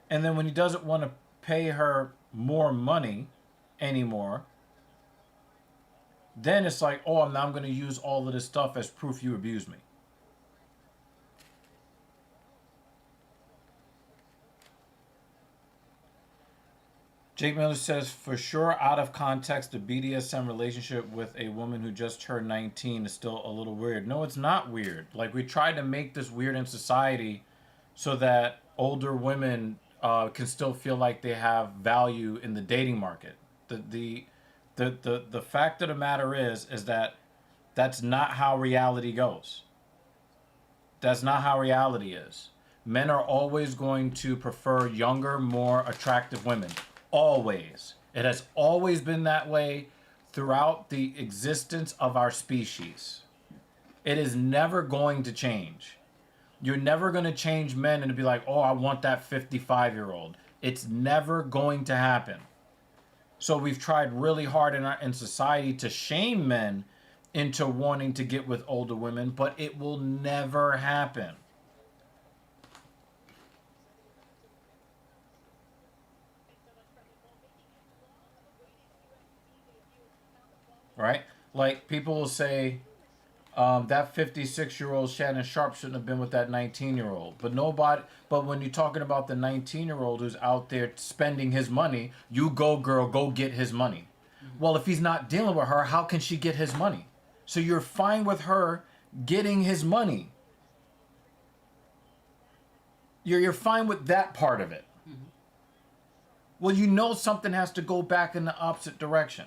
and then when he doesn't want to pay her more money anymore, then it's like, oh, I'm going to use all of this stuff as proof you abused me. Jake Miller says, for sure, out of context, the BDSM relationship with a woman who just turned 19 is still a little weird. No, it's not weird. Like, we tried to make this weird in society so that older women can still feel like they have value in the dating market. The fact of the matter is that that's not how reality goes. That's not how reality is. Men are always going to prefer younger, more attractive women. Always. It has always been that way throughout the existence of our species. It is never going to change. You're never going to change men and be like, oh, I want that 55-year-old. It's never going to happen. So we've tried really hard in society to shame men into wanting to get with older women, but it will never happen. Right? Like, people will say, that 56-year-old Shannon Sharp shouldn't have been with that 19-year-old. But when you're talking about the 19-year-old who's out there spending his money, you go, girl, go get his money. Well, if he's not dealing with her, how can she get his money? So you're fine with her getting his money. You're fine with that part of it. Well, you know something has to go back in the opposite direction.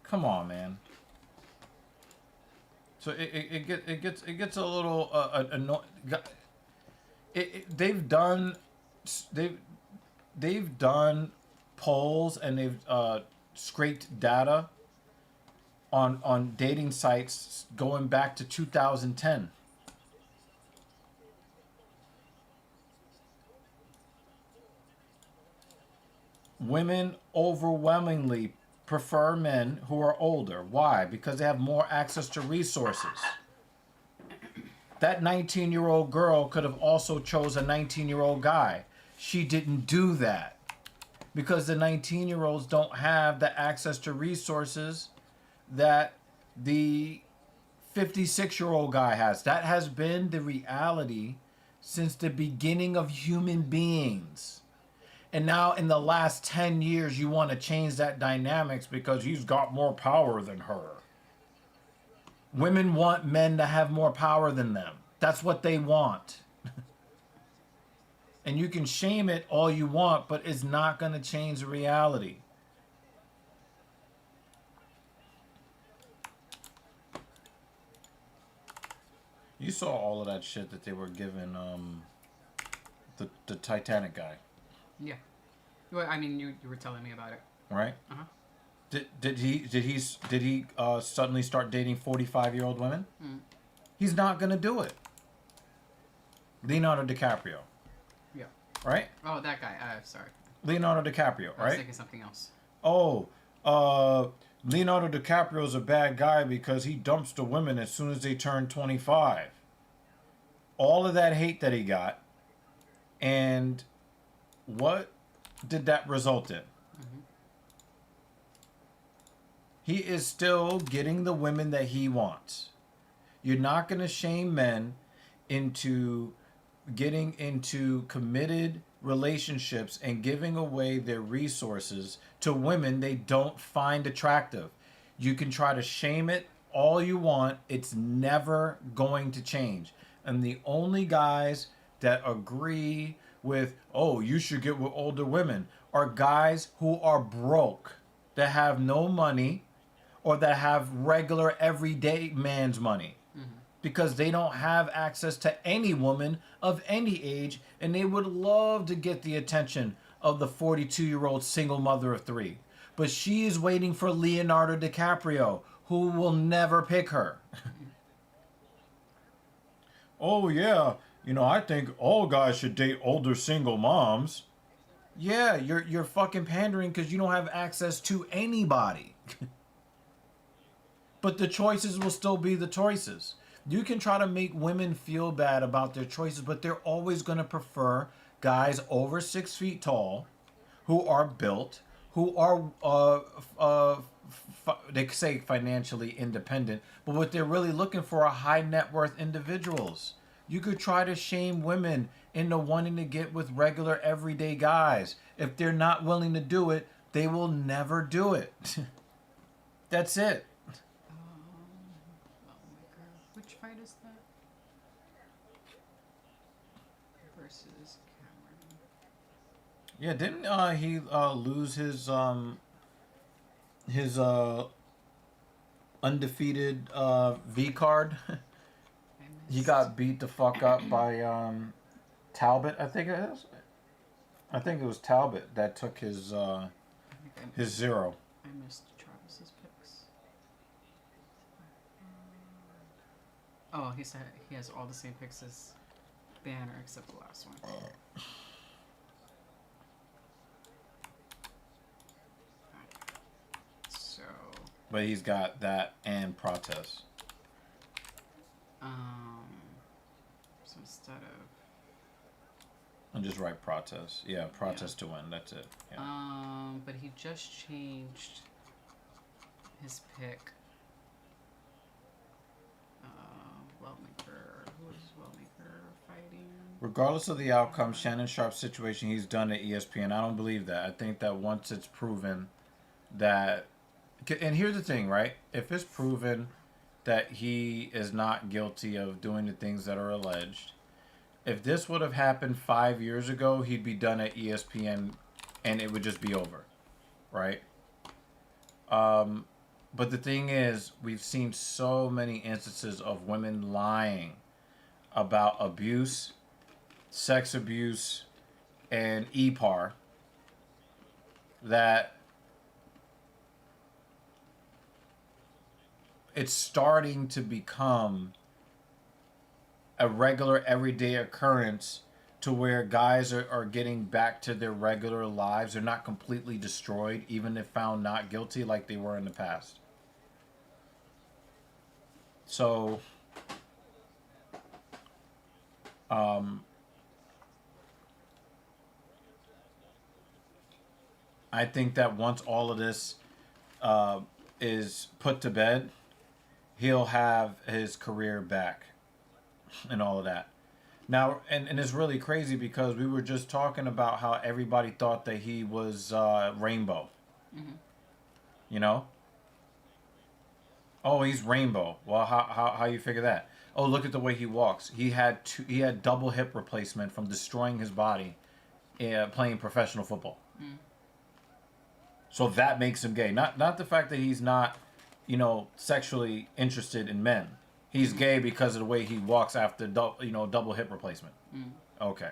Come on, man. So it gets a little annoying. They've done polls and they've scraped data on dating sites going back to 2010. Women overwhelmingly prefer men who are older. Why? Because they have more access to resources. That 19-year-old girl could have also chose a 19-year-old guy. She didn't do that because the 19-year-olds don't have the access to resources that the 56-year-old guy has. That has been the reality since the beginning of human beings. And now in the last 10 years, you want to change that dynamics because he's got more power than her. Women want men to have more power than them. That's what they want. And you can shame it all you want, but it's not going to change the reality. You saw all of that shit that they were giving the Titanic guy. Yeah. Well, I mean, you were telling me about it. Right? Uh-huh. Did he suddenly start dating 45-year-old women? He's not gonna do it. Leonardo DiCaprio. Yeah. Right? Oh, that guy. Sorry. Leonardo DiCaprio, right? I was thinking something else. Oh, Leonardo DiCaprio is a bad guy because he dumps the women as soon as they turn 25. All of that hate that he got, and what did that result in? He is still getting the women that he wants. You're not going to shame men into getting into committed relationships and giving away their resources to women they don't find attractive. You can try to shame it all you want. It's never going to change. And the only guys that agree with, oh, you should get with older women, are guys who are broke, that have no money, or that have regular everyday man's money. because they don't have access to any woman of any age, and they would love to get the attention of the 42-year-old single mother of three. But she is waiting for Leonardo DiCaprio, who will never pick her. Oh, yeah, I think all guys should date older single moms. Yeah, you're fucking pandering because you don't have access to anybody. But the choices will still be the choices. You can try to make women feel bad about their choices, but they're always going to prefer guys over 6 feet tall, who are built, who are they say financially independent, but what they're really looking for are high net worth individuals. You could try to shame women into wanting to get with regular everyday guys. If they're not willing to do it, they will never do it. That's it. Oh my god. Which fight is that? Versus Cameron. Yeah, didn't he lose his undefeated V card? He got beat the fuck up by Talbot, I think it is. I think it was Talbot that took his zero. I missed Travis's picks. Oh, he said he has all the same picks as Banner except the last one. So. But he's got that and Prates. So instead of. And just write Prates. Yeah, Prates to win. That's it. Yeah. But he just changed his pick. Wellmaker. Who is Wellmaker fighting? Regardless of the outcome, Shannon Sharp's situation, he's done at ESPN. I don't believe that. I think that once it's proven that... And here's the thing, right? If it's proven that he is not guilty of doing the things that are alleged, if this would have happened 5 years ago, he'd be done at ESPN and it would just be over, right? But the thing is, we've seen so many instances of women lying about abuse, sex abuse, and EPAR that it's starting to become a regular everyday occurrence to where guys are getting back to their regular lives. They're not completely destroyed, even if found not guilty like they were in the past. So, I think that once all of this is put to bed, he'll have his career back and all of that. Now, and it's really crazy because we were just talking about how everybody thought that he was Rainbow. Mm-hmm. You know? Oh, he's Rainbow. Well, how you figure that? Oh, look at the way he walks. He had double hip replacement from destroying his body playing professional football. Mm. So that makes him gay. Not the fact that he's not, sexually interested in men. He's gay because of the way he walks after double hip replacement. Mm. Okay.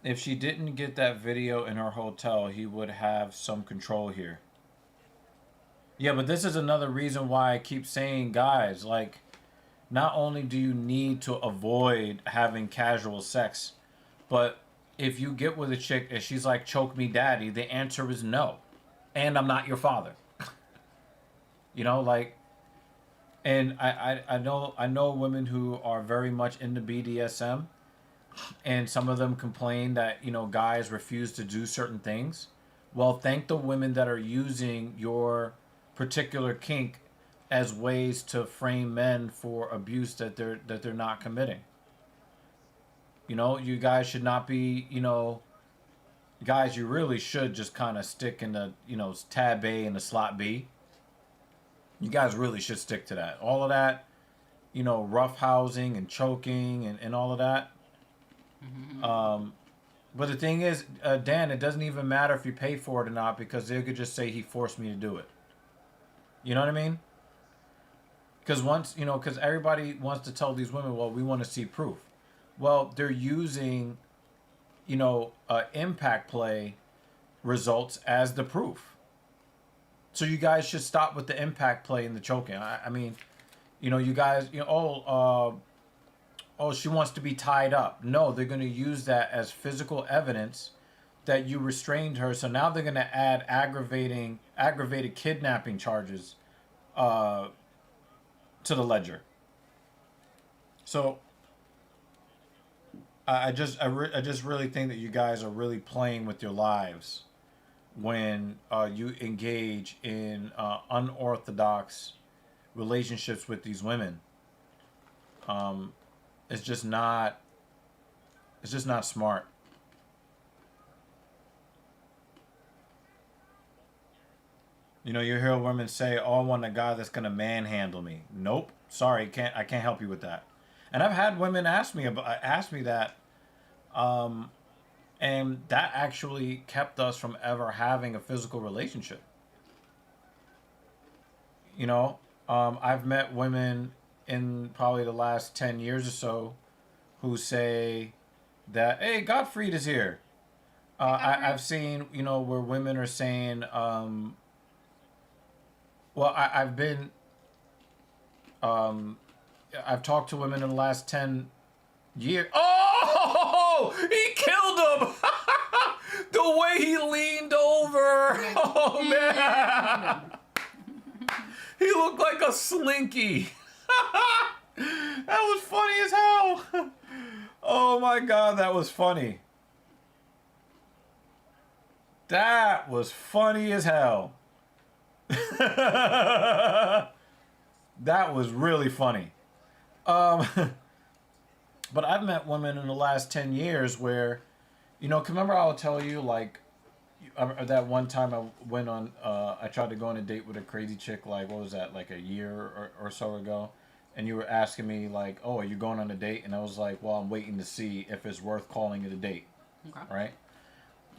If she didn't get that video in her hotel, he would have some control here. Yeah, but this is another reason why I keep saying, guys, like, not only do you need to avoid having casual sex, but if you get with a chick and she's like, choke me daddy, the answer is no. And I'm not your father. And I know women who are very much into BDSM, and some of them complain that, guys refuse to do certain things. Well, thank the women that are using your particular kink as ways to frame men for abuse that they're not committing. You guys should not be, guys, you really should just kind of stick in the, tab A and the slot B. You guys really should stick to that. All of that, rough housing and choking and all of that. Mm-hmm. But the thing is, Dan, it doesn't even matter if you pay for it or not, because they could just say he forced me to do it. You know what I mean? Because because everybody wants to tell these women, well, we want to see proof. Well, they're using, impact play results as the proof. So you guys should stop with the impact play and the choking. I mean, you guys, oh, she wants to be tied up. No, they're going to use that as physical evidence that you restrained her. So now they're going to add aggravated kidnapping charges uh, to the ledger. So I just really think that you guys are really playing with your lives when you engage in unorthodox relationships with these women. Um, it's just not. It's just not smart. You hear women say, "Oh, I want a guy that's gonna manhandle me." Nope, sorry, I can't help you with that. And I've had women ask me that, um, and that actually kept us from ever having a physical relationship. I've met women in probably the last 10 years or so who say that, "Hey, Gottfried is here." I've seen, where women are saying, well, I've been, um, I've talked to women in the last 10 years. Oh, he killed him! The way he leaned over. Oh, man. He looked like a slinky. That was funny as hell. Oh, my God, that was funny. That was funny as hell. That was really funny. Um, but I've met women in the last 10 years where, remember I'll tell you, like, that one time I went on, I tried to go on a date with a crazy chick, like, what was that, like a year or so ago? And you were asking me, like, oh, are you going on a date? And I was like, well, I'm waiting to see if it's worth calling it a date. Okay. Right?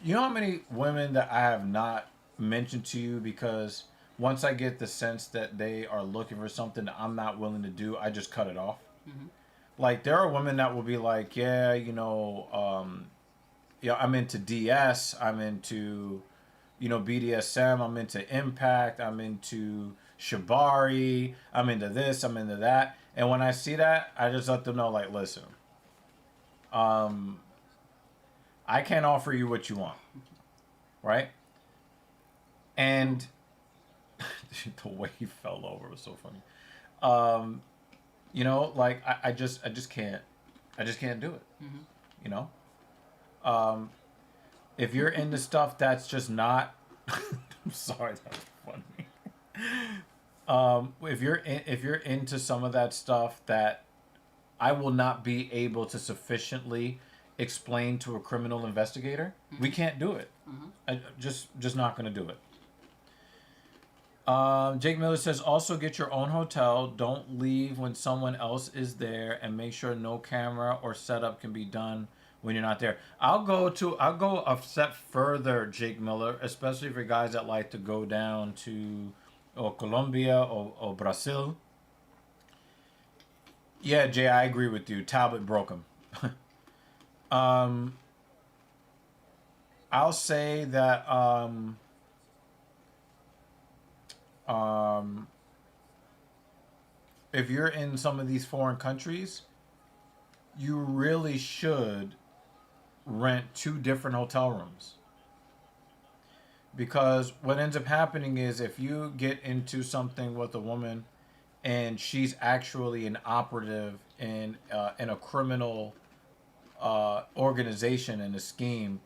You know how many women that I have not mentioned to you because once I get the sense that they are looking for something that I'm not willing to do, I just cut it off. Mm-hmm. Like, there are women that will be like, yeah, I'm into DS, I'm into, BDSM, I'm into Impact, I'm into Shibari, I'm into this, I'm into that. And when I see that, I just let them know, like, listen, I can't offer you what you want, right? And the way he fell over was so funny. Like I just can't, do it. Mm-hmm. You know, um, if you're into stuff that's just not, I'm sorry, that was funny. If you're into some of that stuff that I will not be able to sufficiently explain to a criminal investigator, Mm-hmm. we can't do it. Mm-hmm. I just not going to do it. Jake Miller says, also get your own hotel. Don't leave when someone else is there, and make sure no camera or setup can be done when you're not there. I'll go a step further, Jake Miller, especially for guys that like to go down to Colombia or Brazil. Yeah, Jay, I agree with you. Talbot broke him. I'll say that if you're in some of these foreign countries, you really should rent 2 different hotel rooms. Because what ends up happening is if you get into something with a woman and she's actually an operative in a criminal organization and a scheme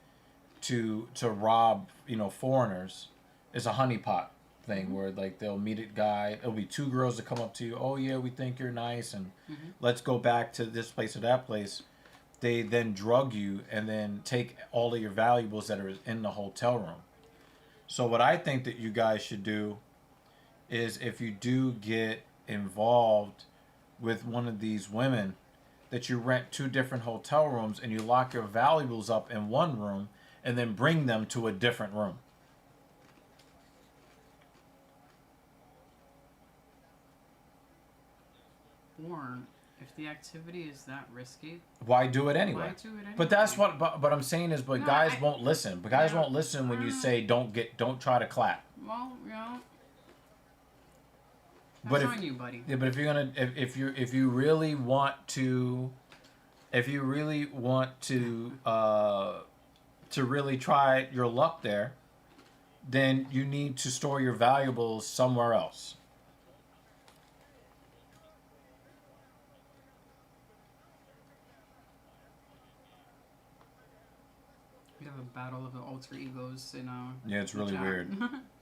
to rob foreigners, it's a honeypot thing. Mm-hmm. Where like they'll meet a guy, it'll be 2 girls that come up to you, oh yeah, we think you're nice and Mm-hmm. let's go back to this place or that place. They then drug you and then take all of your valuables that are in the hotel room. So what I think that you guys should do is, if you do get involved with one of these women, that you rent 2 different hotel rooms and you lock your valuables up in one room and then bring them to a different room. porn, if the activity is that risky, Why do it anyway? why do it anyway? But that's what. But I'm saying is, but No, guys won't listen. But guys won't listen when you say don't try to clap. Well, you know. But That's on you, buddy. Yeah, but if you're gonna, if you really want to, to really try your luck there, then you need to store your valuables somewhere else. We have a battle of the alter egos in Yeah, it's really chat. weird.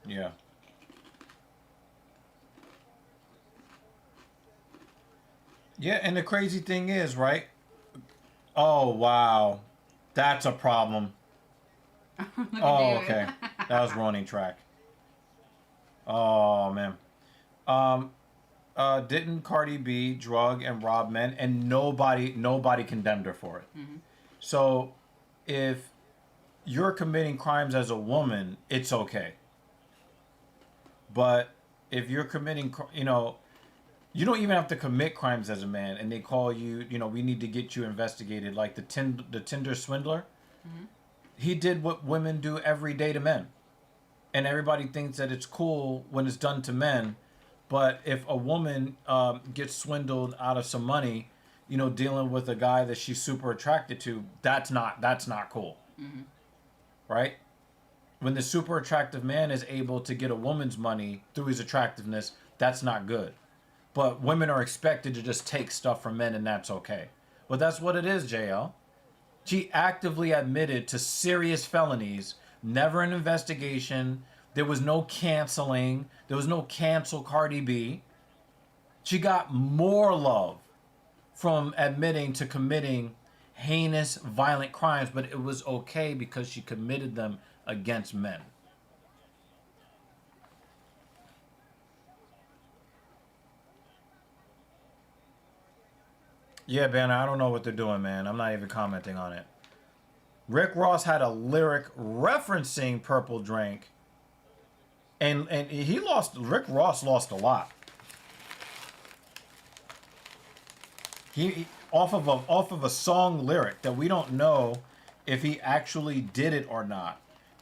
Yeah. Yeah, and the crazy thing is, right? Oh wow, that's a problem. Oh, okay. That was running track. Oh man. Um, didn't Cardi B drug and rob men, and nobody condemned her for it. Mm-hmm. So, if you're committing crimes as a woman, it's okay. But if you're committing, you don't even have to commit crimes as a man, and they call you, we need to get you investigated, like the Tinder swindler. Mm-hmm. He did what women do every day to men. And everybody thinks that it's cool when it's done to men. But if a woman gets swindled out of some money, dealing with a guy that she's super attracted to, that's not cool. Mm-hmm. Right? When the super attractive man is able to get a woman's money through his attractiveness, that's not good. But women are expected to just take stuff from men, and that's okay. Well, that's what it is, JL. She actively admitted to serious felonies, never an investigation. There was no canceling. There was no cancel Cardi B. She got more love from admitting to committing heinous, violent crimes, but it was okay because she committed them against men. Yeah, Ben, I don't know what they're doing, man. I'm not even commenting on it. Rick Ross had a lyric referencing Purple Drink, and he lost. Rick Ross lost a lot. He off of a song lyric that we don't know if he actually did it or not.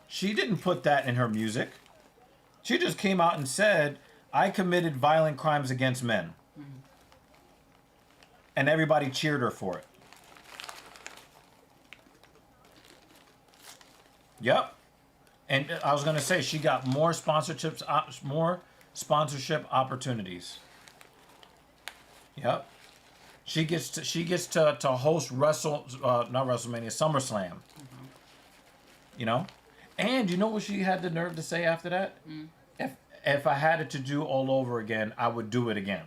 She didn't put that in her music. She just came out and said, "I committed violent crimes against men." Mm-hmm. And everybody cheered her for it. Yep. And I was gonna say she got more more sponsorship opportunities. Yep. She gets to host not WrestleMania, SummerSlam. Mm-hmm. And you know what she had the nerve to say after that? Mm. If I had it to do all over again, I would do it again.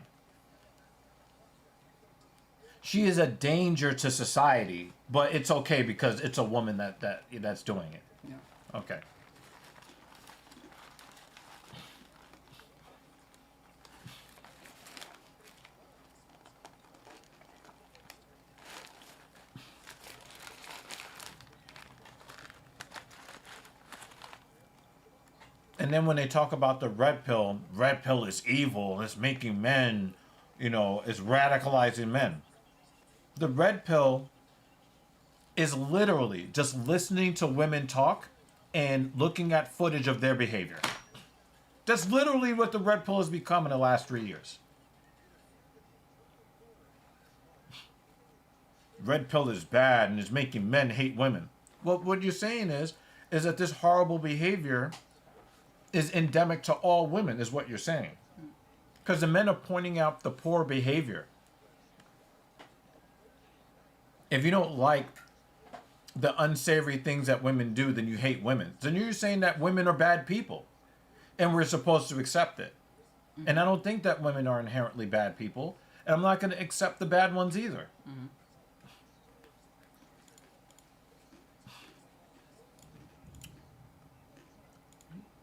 She is a danger to society, but it's okay because it's a woman that's doing it. Yeah. Okay. And then when they talk about the red pill is evil. It's making men, it's radicalizing men. The red pill is literally just listening to women talk and looking at footage of their behavior. That's literally what the red pill has become in the last 3 years. Red pill is bad and is making men hate women. Well, what you're saying is that this horrible behavior is endemic to all women, is what you're saying. Because the men are pointing out the poor behavior. If you don't like the unsavory things that women do, then you hate women. Then you're saying that women are bad people. And we're supposed to accept it. Mm-hmm. And I don't think that women are inherently bad people. And I'm not going to accept the bad ones either. Mm-hmm.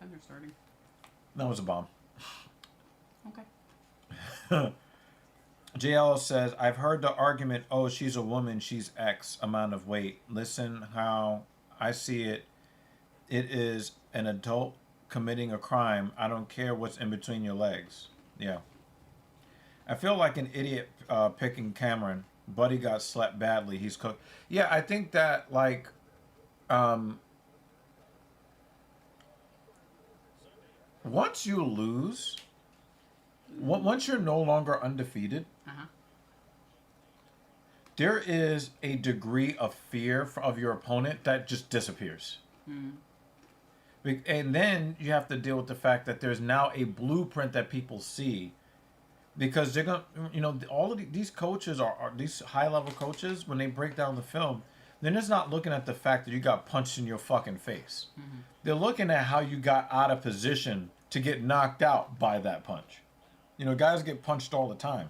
And they're starting. That was a bomb. Okay. JL says, I've heard the argument, oh, she's a woman, she's X amount of weight. Listen how I see it. It is an adult committing a crime. I don't care what's in between your legs. Yeah. I feel like an idiot picking Cameron. Buddy got slept badly. He's cooked. Yeah, I think that like um, once you lose, once you're no longer undefeated, Uh-huh. there is a degree of fear of your opponent that just disappears. Mm. And then you have to deal with the fact that there's now a blueprint that people see because they're going to, all of these coaches are these high level coaches, when they break down the film, they're just not looking at the fact that you got punched in your fucking face. Mm-hmm. They're looking at how you got out of position to get knocked out by that punch. Guys get punched all the time.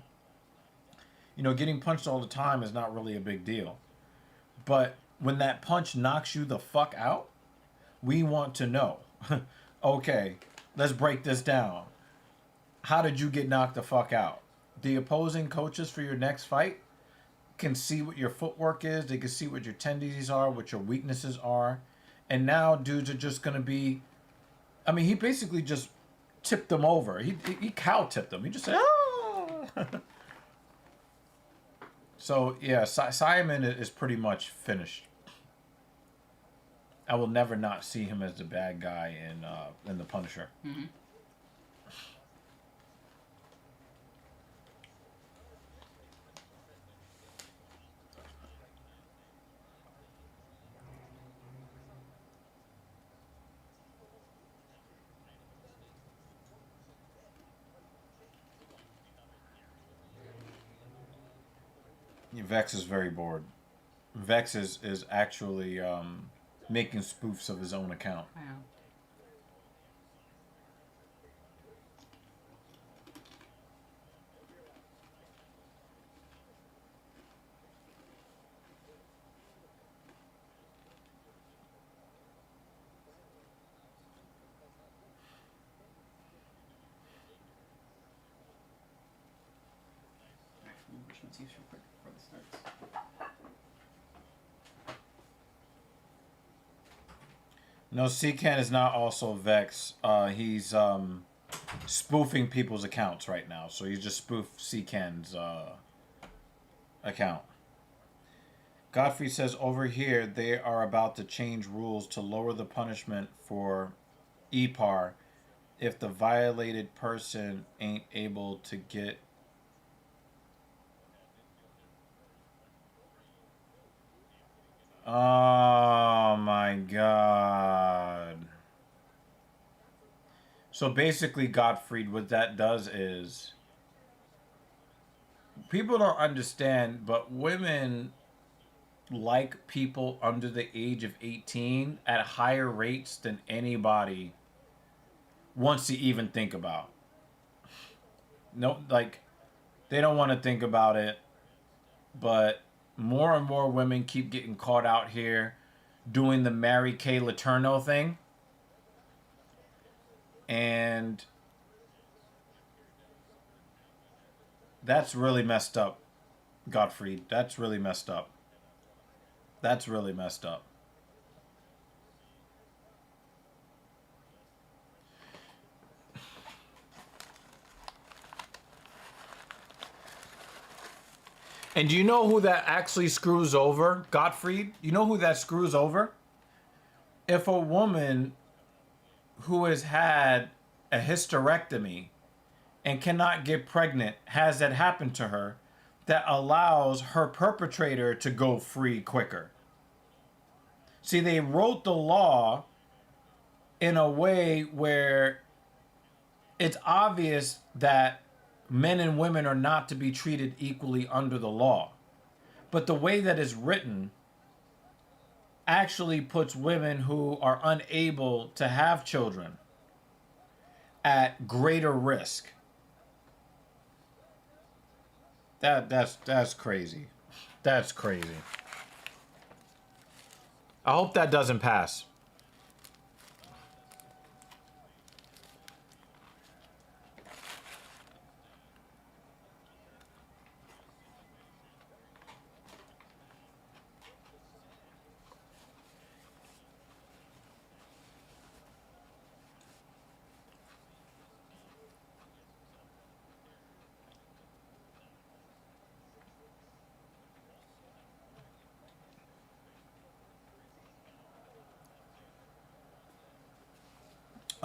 Getting punched all the time is not really a big deal. But when that punch knocks you the fuck out, we want to know. Okay, let's break this down. How did you get knocked the fuck out? The opposing coaches for your next fight can see what your footwork is. They can see what your tendencies are, what your weaknesses are. And now dudes are just going to be... I mean, he basically just tipped them over. He cow tipped them. He just said, ah! So, yeah, Simon is pretty much finished. I will never not see him as the bad guy in The Punisher. Mm-hmm. Vex is very bored. Vex is actually making spoofs of his own account. I know. Actually, brush my teeth real quick before this starts. No, Secan is not also Vex. He's spoofing people's accounts right now. So he just spoofed Secan's account. Godfrey says over here they are about to change rules to lower the punishment for EPAR if the violated person ain't able to get... Oh my god. So basically, Gottfried, what that does is... People don't understand, but women like people under the age of 18 at higher rates than anybody wants to even think about. No, like, they don't want to think about it, but more and more women keep getting caught out here doing the Mary Kay Letourneau thing. And that's really messed up, Gottfried. That's really messed up. That's really messed up. And do you know who that actually screws over, Gottfried? You know who that screws over? If a woman who has had a hysterectomy and cannot get pregnant has that happen to her, that allows her perpetrator to go free quicker. See, they wrote the law in a way where it's obvious that men and women are not to be treated equally under the law. But the way that it's written actually puts women who are unable to have children at greater risk. That's crazy. That's crazy. I hope that doesn't pass.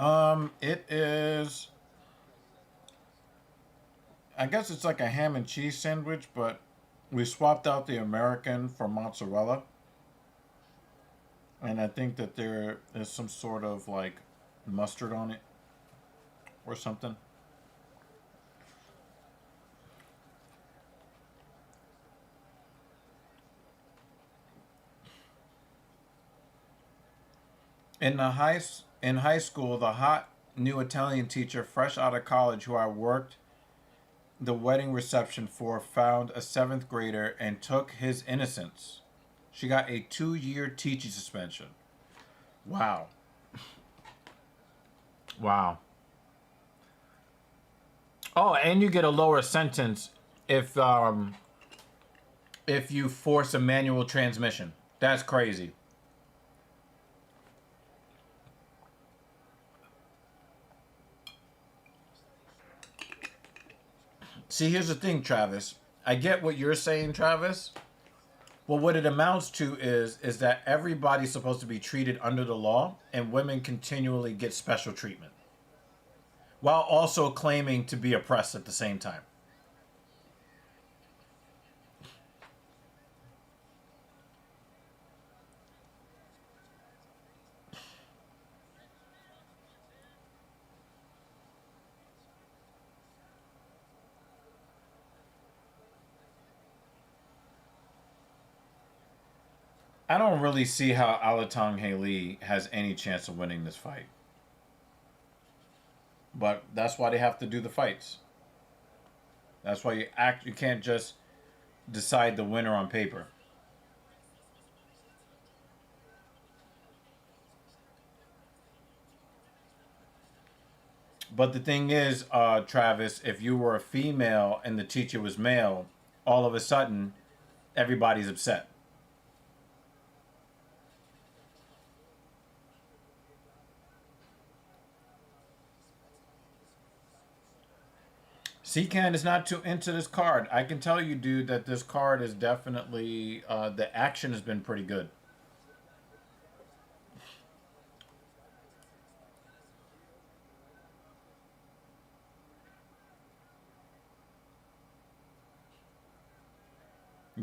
It is. I guess it's like a ham and cheese sandwich, but we swapped out the American for mozzarella, and I think that there is some sort of like mustard on it or something. In high school, the hot new Italian teacher fresh out of college who I worked the wedding reception for found a seventh grader and took his innocence. She got a 2 year teaching suspension. Wow. Wow. Oh, and you get a lower sentence if if you force a manual transmission. That's crazy. See, here's the thing, Travis. I get what you're saying, Travis. Well, what it amounts to is that everybody's supposed to be treated under the law, and women continually get special treatment, while also claiming to be oppressed at the same time. I don't really see how Alatong Haley has any chance of winning this fight. But that's why they have to do the fights. That's why you can't just decide the winner on paper. But the thing is, Travis, if you were a female and the teacher was male, all of a sudden everybody's upset. Secan is not too into this card. I can tell you, dude, that this card is definitely the action has been pretty good.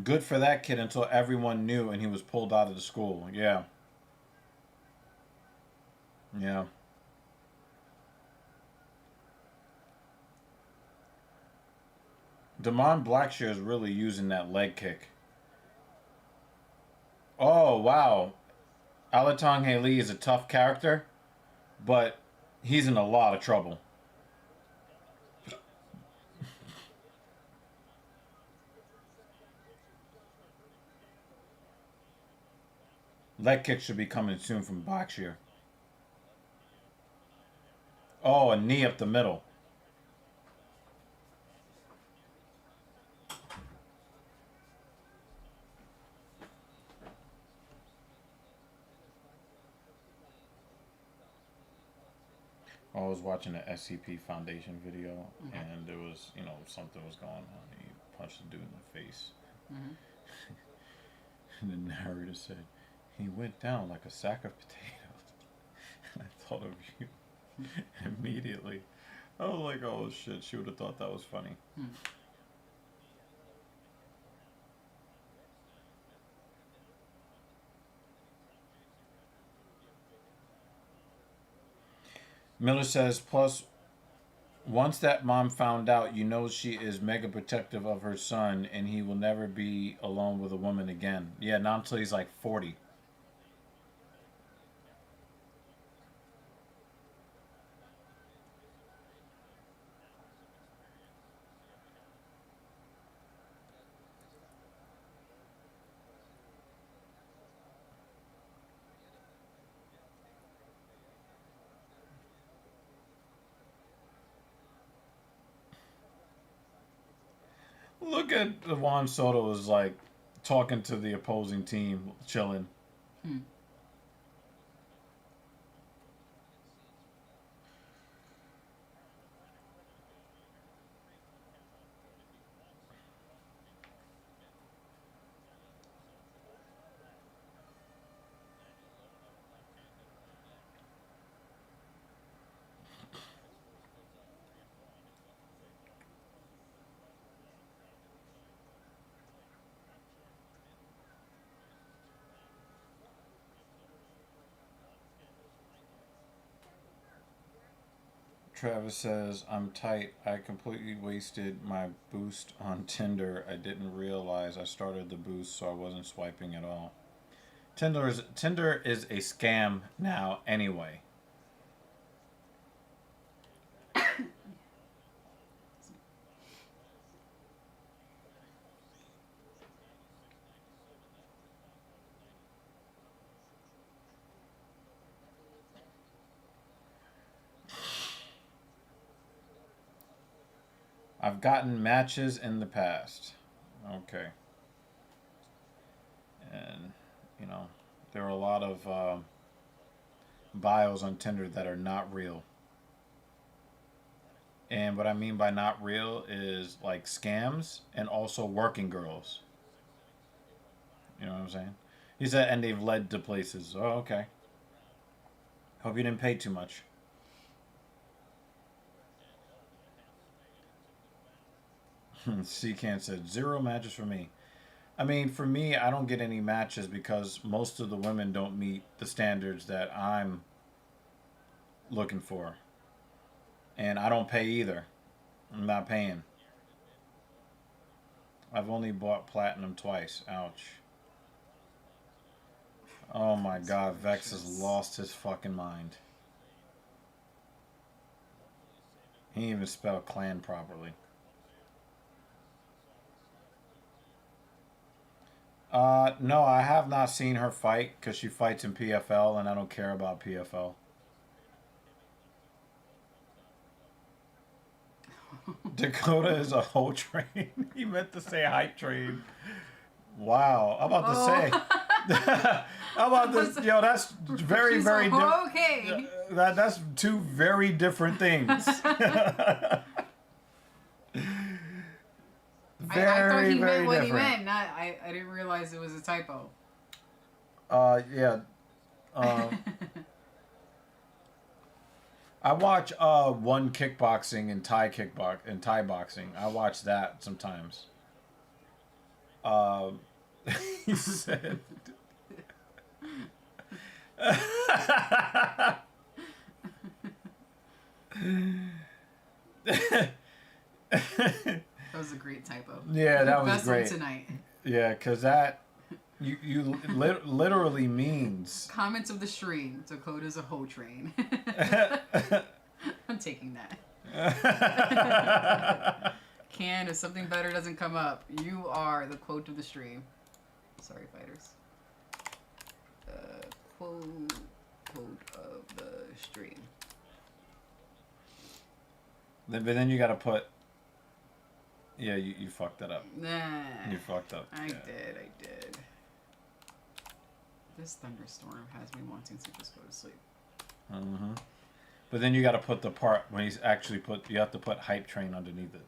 Good for that kid until everyone knew and he was pulled out of the school. Yeah, yeah. Damon Blackshear is really using that leg kick. Oh wow, Alatong Haley is a tough character, but he's in a lot of trouble. Leg kick should be coming soon from Blackshear. Oh, a knee up the middle. I was watching an SCP Foundation video, and there was, something was going on. He punched the dude in the face, Mm-hmm. and the narrator said, "He went down like a sack of potatoes." And I thought of you immediately. I was like, "Oh shit!" She would have thought that was funny. Mm. Miller says, plus, once that mom found out, she is mega protective of her son, and he will never be alone with a woman again. Yeah, not until he's like 40. Look at Juan Soto is like talking to the opposing team, chilling. Mm. Travis says, I'm tight. I completely wasted my boost on Tinder. I didn't realize I started the boost, so I wasn't swiping at all. Tinder is a scam now anyway. I've gotten matches in the past. Okay. And, you know, there are a lot of bios on Tinder that are not real. And what I mean by not real is like scams and also working girls. You know what I'm saying? He said, and they've led to places. Oh, okay. Hope you didn't pay too much. C-Can said, 0 matches for me. I mean, for me, I don't get any matches because most of the women don't meet the standards that I'm looking for. And I don't pay either. I'm not paying. I've only bought platinum twice. Ouch. Oh my god, Vex has lost his fucking mind. He didn't even spell clan properly. No, I have not seen her fight because she fights in PFL and I don't care about PFL. Dakota is a whole train. He meant to say hype train. Wow. I'm about to say. I'm about to. Yo, that's very, very different. Okay. That's two very different things. I thought he meant what he meant. Not, I didn't realize it was a typo. Yeah. I watch one kickboxing and Thai boxing. I watch that sometimes. He said. That was a great typo. Yeah, that was Best great. One tonight. Yeah, because that you literally means Comments of the stream. Dakota's a hoe train. I'm taking that. If something better doesn't come up, you are the quote of the stream. Sorry, fighters. Quote of the stream. But then you got to put. Yeah, you fucked that up. Nah. You fucked up. I did. This thunderstorm has me wanting to just go to sleep. Mm-hmm. But then you got to put the part when he's actually put. You have to put hype train underneath it.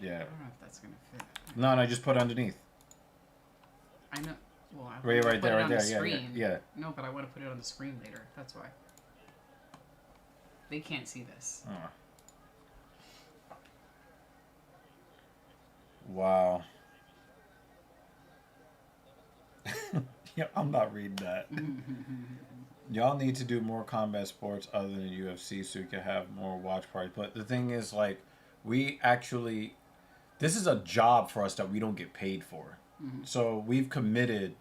Yeah. I don't know if that's gonna fit. No, just put it underneath. I know. Well, I Right put it there, on the screen. Yeah. No, but I want to put it on the screen later. That's why. They can't see this. Oh. Wow. Yeah, I'm not reading that. Y'all need to do more combat sports other than UFC so you can have more watch parties. But the thing is, like, we actually, this is a job for us that we don't get paid for. Mm-hmm. So we've committed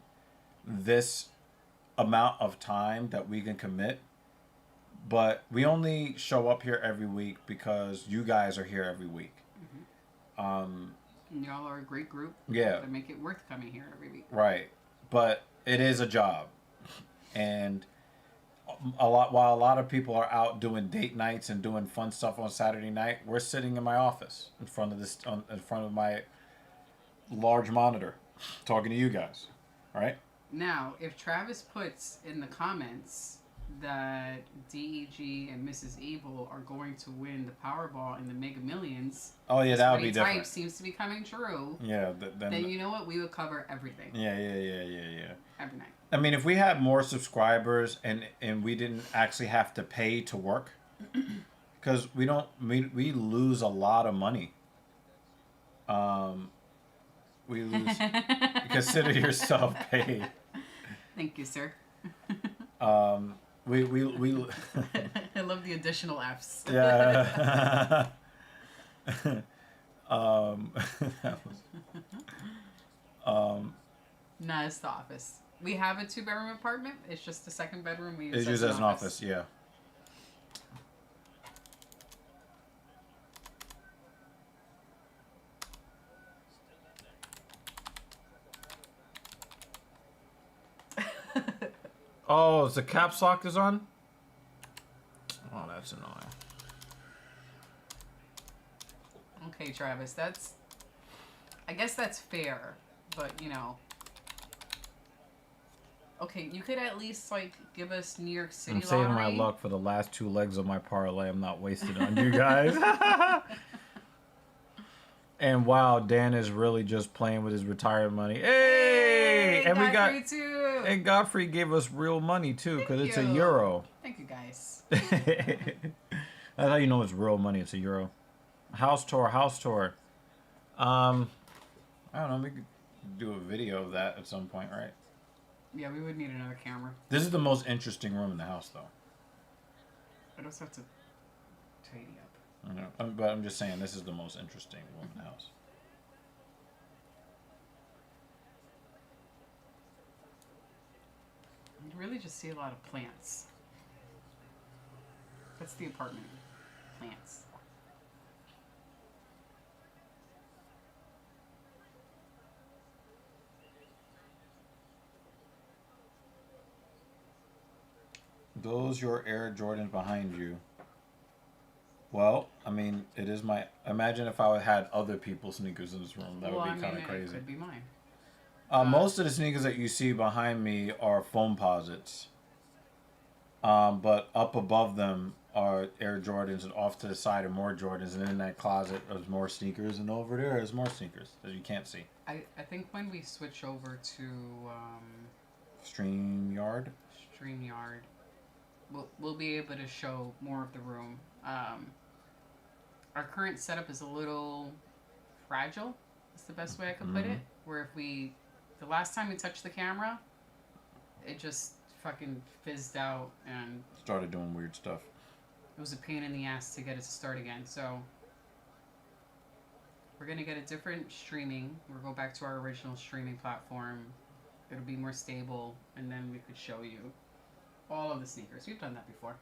this amount of time that we can commit. But we only show up here every week because you guys are here every week. Mm-hmm. Y'all are a great group. Yeah. To make it worth coming here every week. Right. But it is a job. And while a lot of people are out doing date nights and doing fun stuff on Saturday night, we're sitting in my office in front of my large monitor talking to you guys. All right? Now, if Travis puts in the comments that DEG and Mrs. Evil are going to win the Powerball in the Mega Millions. Oh yeah, that would be different. Type seems to be coming true. Yeah, then you know what? We would cover everything. Yeah. Every night. I mean, if we had more subscribers and we didn't actually have to pay to work, because we lose a lot of money. We lose. Consider yourself paid. Thank you, sir. we I love the additional Fs. yeah. um, Nah, it's the office. We have a 2-bedroom apartment. It's just the second bedroom we use it's used as an office. Yeah. Oh, the caps lock is on? Oh, that's annoying. Okay, Travis, that's... I guess that's fair, but, you know... Okay, you could at least, like, give us New York City I'm saving my lottery. luck for the last 2 legs of my parlay. I'm not wasted on you guys. And wow, Dan is really just playing with his retirement money. Hey! And we got... too. And Godfrey gave us real money, too, because it's a you. euro. Thank you, guys. That's how you know it's real money. It's a euro. House tour. I don't know. We could do a video of that at some point, right? Yeah, we would need another camera. This is the most interesting room in the house, though. I just have to tidy up. I know. But I'm just saying, this is the most interesting room in the house. You really just see a lot of plants. That's the apartment. Plants. Those your Air Jordans behind you. Well, I mean, it is my... Imagine if I had other people's sneakers in this room. That would be kind of crazy. It could be mine. Most of the sneakers that you see behind me are Foamposites. But up above them are Air Jordans, and off to the side are more Jordans, and in that closet there's more sneakers, and over there is more sneakers that you can't see. I think when we switch over to StreamYard, we'll be able to show more of the room. Our current setup is a little fragile. That's the best way I could put it. Where the last time we touched the camera, it just fucking fizzed out and started doing weird stuff. It was a pain in the ass to get it to start again. So we're gonna get a different streaming. We'll go back to our original streaming platform. It'll be more stable, and then we could show you all of the sneakers. We've done that before.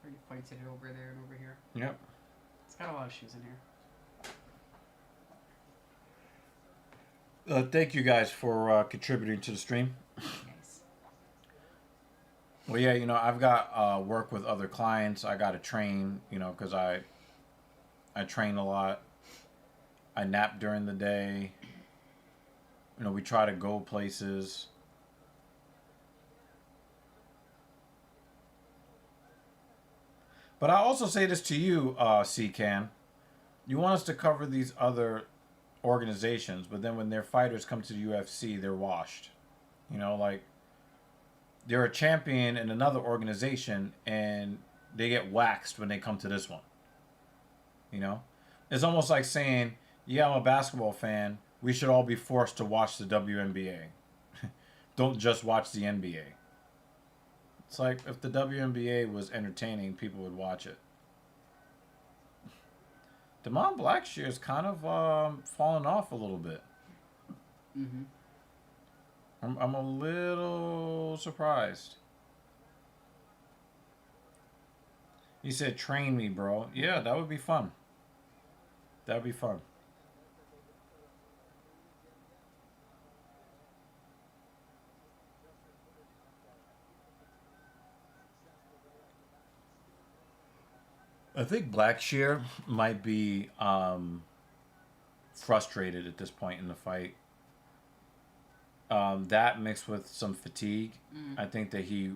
Where you pointed it over there and over here. Yep. It's got a lot of shoes in here. Thank you guys for contributing to the stream. Nice. Well, yeah, I've got work with other clients. I got to train, because I train a lot. I nap during the day. We try to go places. But I also say this to you, C-Can. You want us to cover these other organizations, but then when their fighters come to the UFC, they're washed. They're a champion in another organization, and they get waxed when they come to this one. It's almost like saying, yeah, I'm a basketball fan. We should all be forced to watch the WNBA. Don't just watch the NBA. It's like if the WNBA was entertaining, people would watch it. Damon Blackshear's kind of fallen off a little bit. Mm-hmm. I'm a little surprised. He said, train me, bro. Yeah, that would be fun. That would be fun. I think Blackshear might be frustrated at this point in the fight. That mixed with some fatigue, I think that he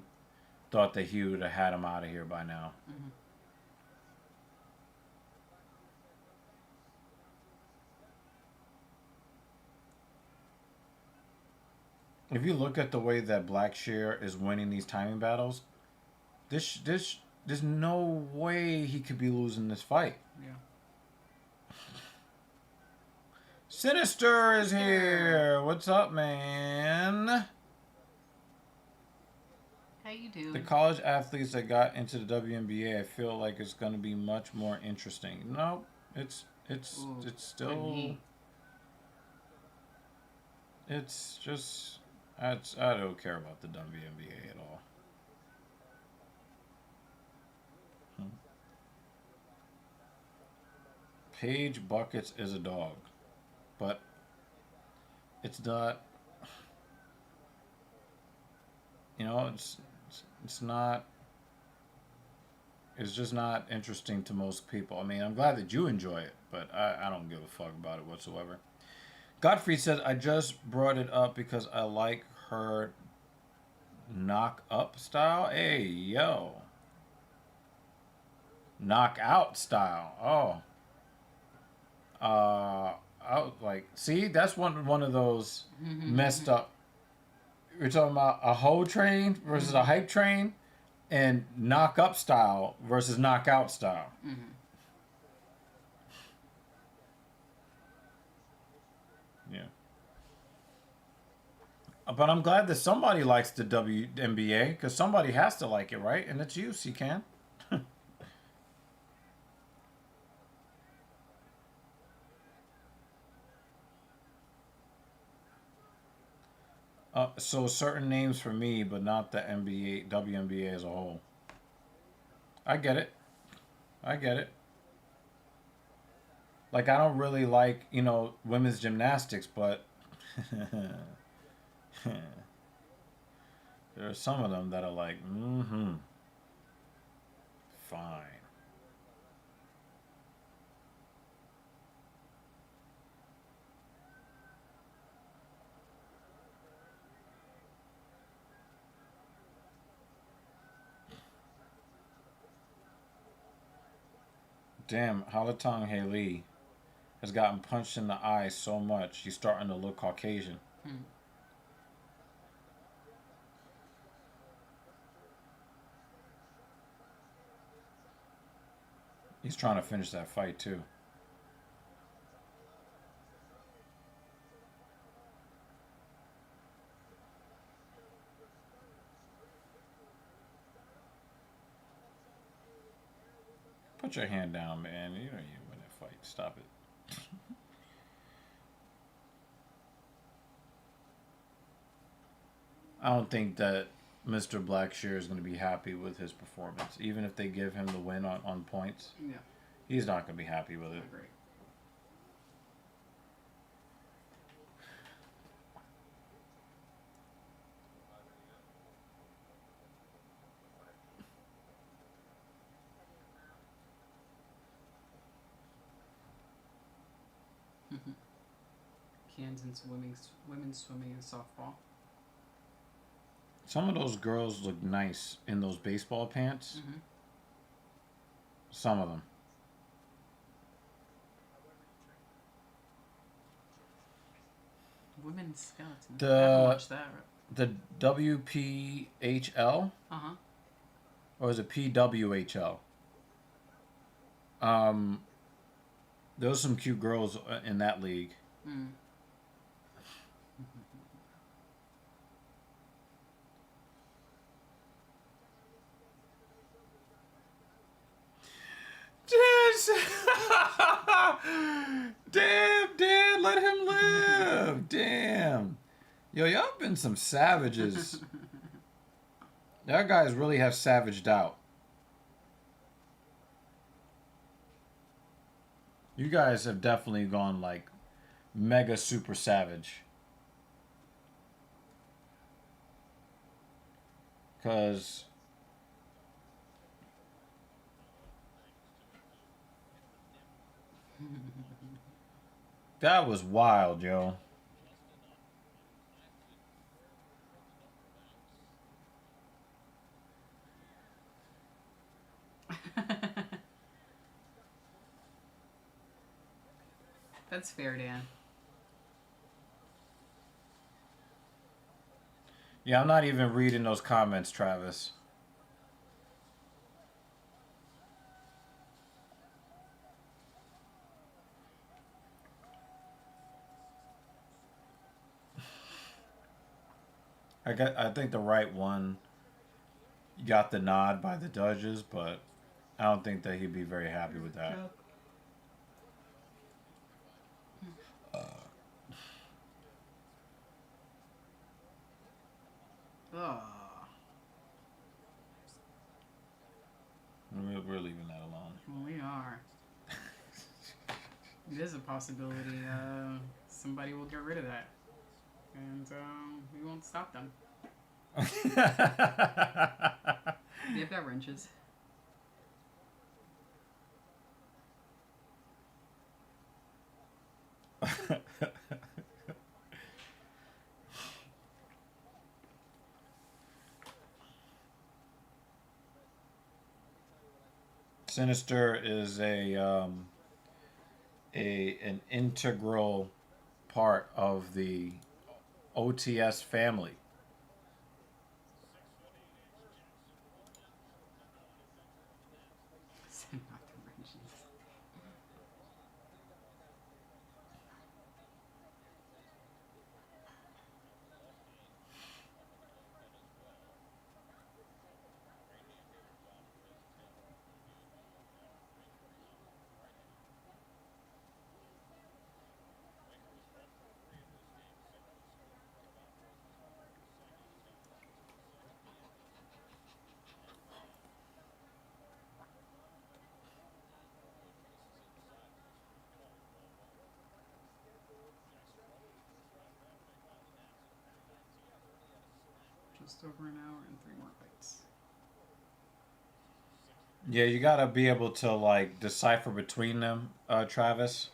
thought that he would have had him out of here by now. Mm-hmm. If you look at the way that Blackshear is winning these timing battles, there's no way he could be losing this fight. Yeah. Sinister is here. What's up, man? How you do. The college athletes that got into the WNBA, I feel like it's going to be much more interesting. No, Ooh, it's good still knee. it's just I don't care about the WNBA at all. Hmm. Paige Buckets is a dog, but it's not. You know, it's not. It's just not interesting to most people. I mean, I'm glad that you enjoy it, but I don't give a fuck about it whatsoever. Godfrey says, I just brought it up because I like her knock up style. Hey, yo. Knockout style. Oh. I was like, see, that's one of those messed up. You're talking about a hoe train versus a hype train, and knock up style versus knockout style. Yeah. But I'm glad that somebody likes the WNBA because somebody has to like it, right? And it's you, can. So certain names for me, but not the NBA, WNBA as a whole. I get it. I get it. Like I don't really like women's gymnastics, but there are some of them that are like, fine. Damn, Halatong Haley has gotten punched in the eye so much he's starting to look Caucasian. He's trying to finish that fight too. Put your hand down, man. You know you win that fight. Stop it. I don't think that Mr. Blackshear is going to be happy with his performance. Even if they give him the win on points, Yeah, he's not going to be happy with I it. agree. Kansas women's swimming and softball. Some of those girls look nice in those baseball pants. Some of them. Women's skeleton. I haven't The watched that. the WPHL Uh-huh. or is it PWHL? Um, there's some cute girls in that league. Mm. Damn, Dad, let him live. Damn. Yo, y'all been some savages. Y'all guys really have savaged out. You guys have definitely gone like mega super savage. Cause that was wild, yo. That's fair, Dan. Yeah, I'm not even reading those comments, Travis. I think the right one got the nod by the judges, but I don't think that he'd be very happy with that. Oh. We're leaving that alone. Well, we are. It is a possibility. Somebody will get rid of that, and we won't stop them. They've got wrenches. Sinister is an integral part of the OTS family. Not the wrenches. Just over an hour and 3 more fights. Yeah, you gotta be able to like decipher between them, Travis,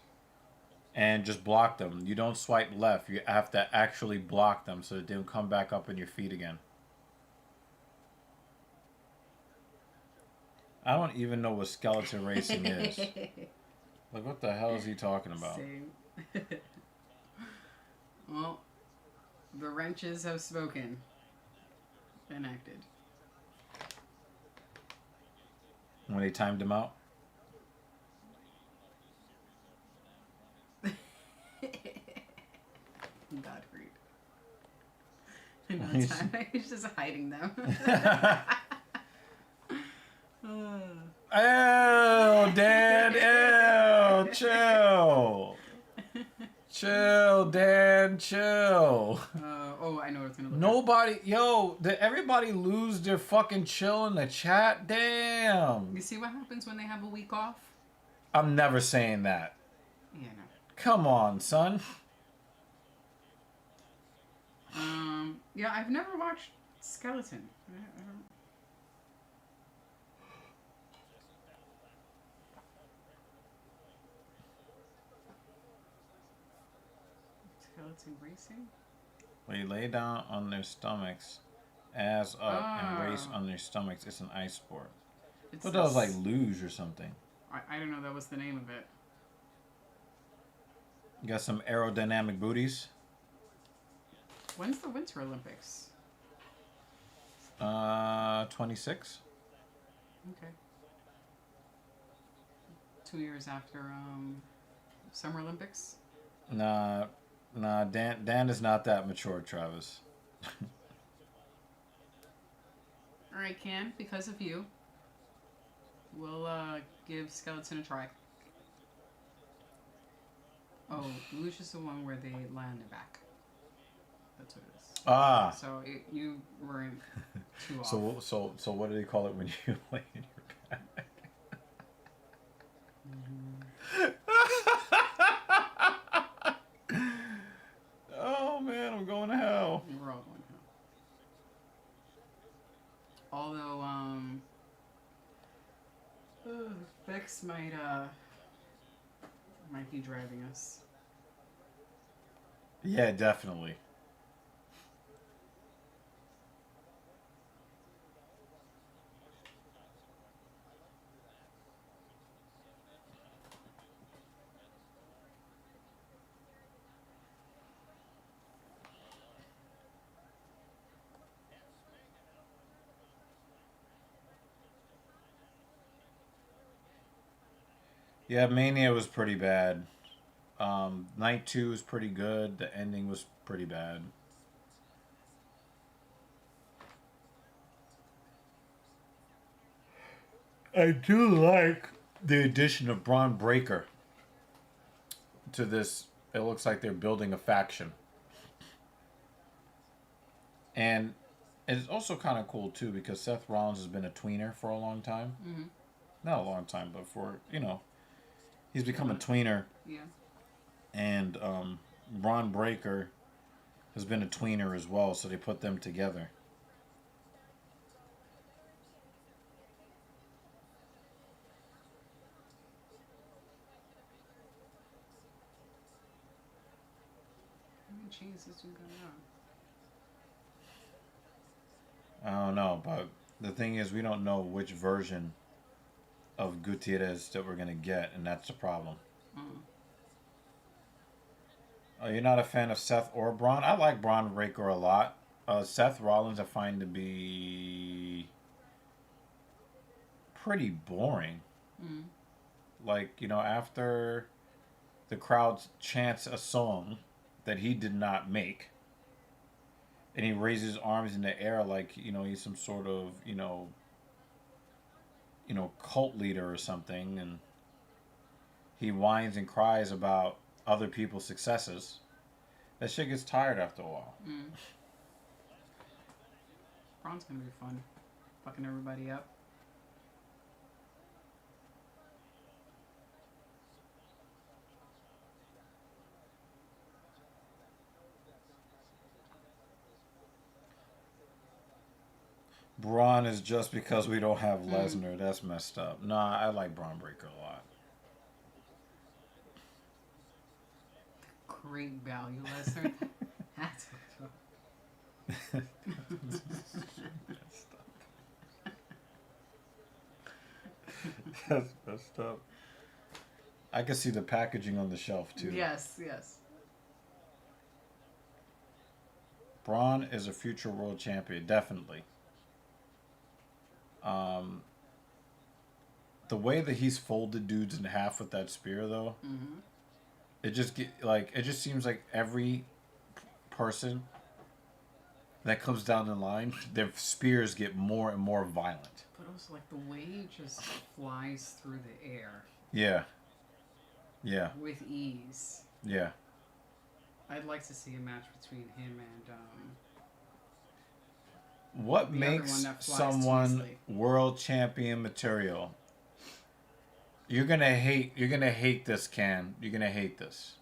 and just block them. You don't swipe left. You have to actually block them so that they don't come back up on your feet again. I don't even know what skeleton racing is. Like, what the hell is he talking about? Same. Well, the wrenches have spoken. Enacted. When they timed him out? Godfrey. No time. He's just hiding them. Ew, Dan, ew, chill. Chill, Dan, chill. Oh, I know what it's gonna look Nobody, yo, did everybody lose their fucking chill in the chat? Damn. like. You see what happens when they have a week off? I'm never saying that. Yeah, no. Come on, son. Yeah, I've never watched Skeleton. I don't... Skeleton racing? When you lay down on their stomachs, ass up, and race on their stomachs, it's an ice sport. I thought that was like luge or something. I don't know, that was the name of it. You got some aerodynamic booties. When's the Winter Olympics? 26. Okay. 2 years after Summer Olympics? Nah, Dan is not that mature, Travis. Alright, Can, because of you, we'll give Skeleton a try. Oh, luge is the one where they lie on their back. That's what it is. Ah. So you weren't too off. So what do they call it when you lay in your back? Oh man, I'm going to hell. We're all going to hell. Although, Bex might be driving us. Yeah, definitely. Yeah, Mania was pretty bad. Night 2 was pretty good. The ending was pretty bad. I do like the addition of Braun Breaker to this. It looks like they're building a faction. And it's also kind of cool, too, because Seth Rollins has been a tweener for a long time. Mm-hmm. Not a long time, but he's become a tweener. Yeah. And Braun Breaker has been a tweener as well, so they put them together. How many chains this one going on? I don't know, but the thing is, we don't know which version of Gutierrez that we're going to get, and that's the problem. Oh, you're not a fan of Seth or Braun? I like Braun Breaker a lot. Seth Rollins I find to be pretty boring. Mm. Like, after the crowd chants a song that he did not make, and he raises his arms in the air like, he's some sort of, cult leader or something, and he whines and cries about other people's successes. That shit gets tired after a while. Mm. Braun's gonna be fun. Fucking everybody up. Braun is just because we don't have Lesnar. That's messed up. Nah, I like Braun Breaker a lot. Great value, Lesnar. That's That's messed up. I can see the packaging on the shelf too. yes. Braun is a future world champion, definitely. The way that he's folded dudes in half with that spear, though, it just seems like every person that comes down the line, their spears get more and more violent. But also, like, the way he just flies through the air. Yeah. With ease. Yeah. I'd like to see a match between him and What the makes other one that flies someone easily. world champion material? You're gonna hate this, Can. You're gonna hate this.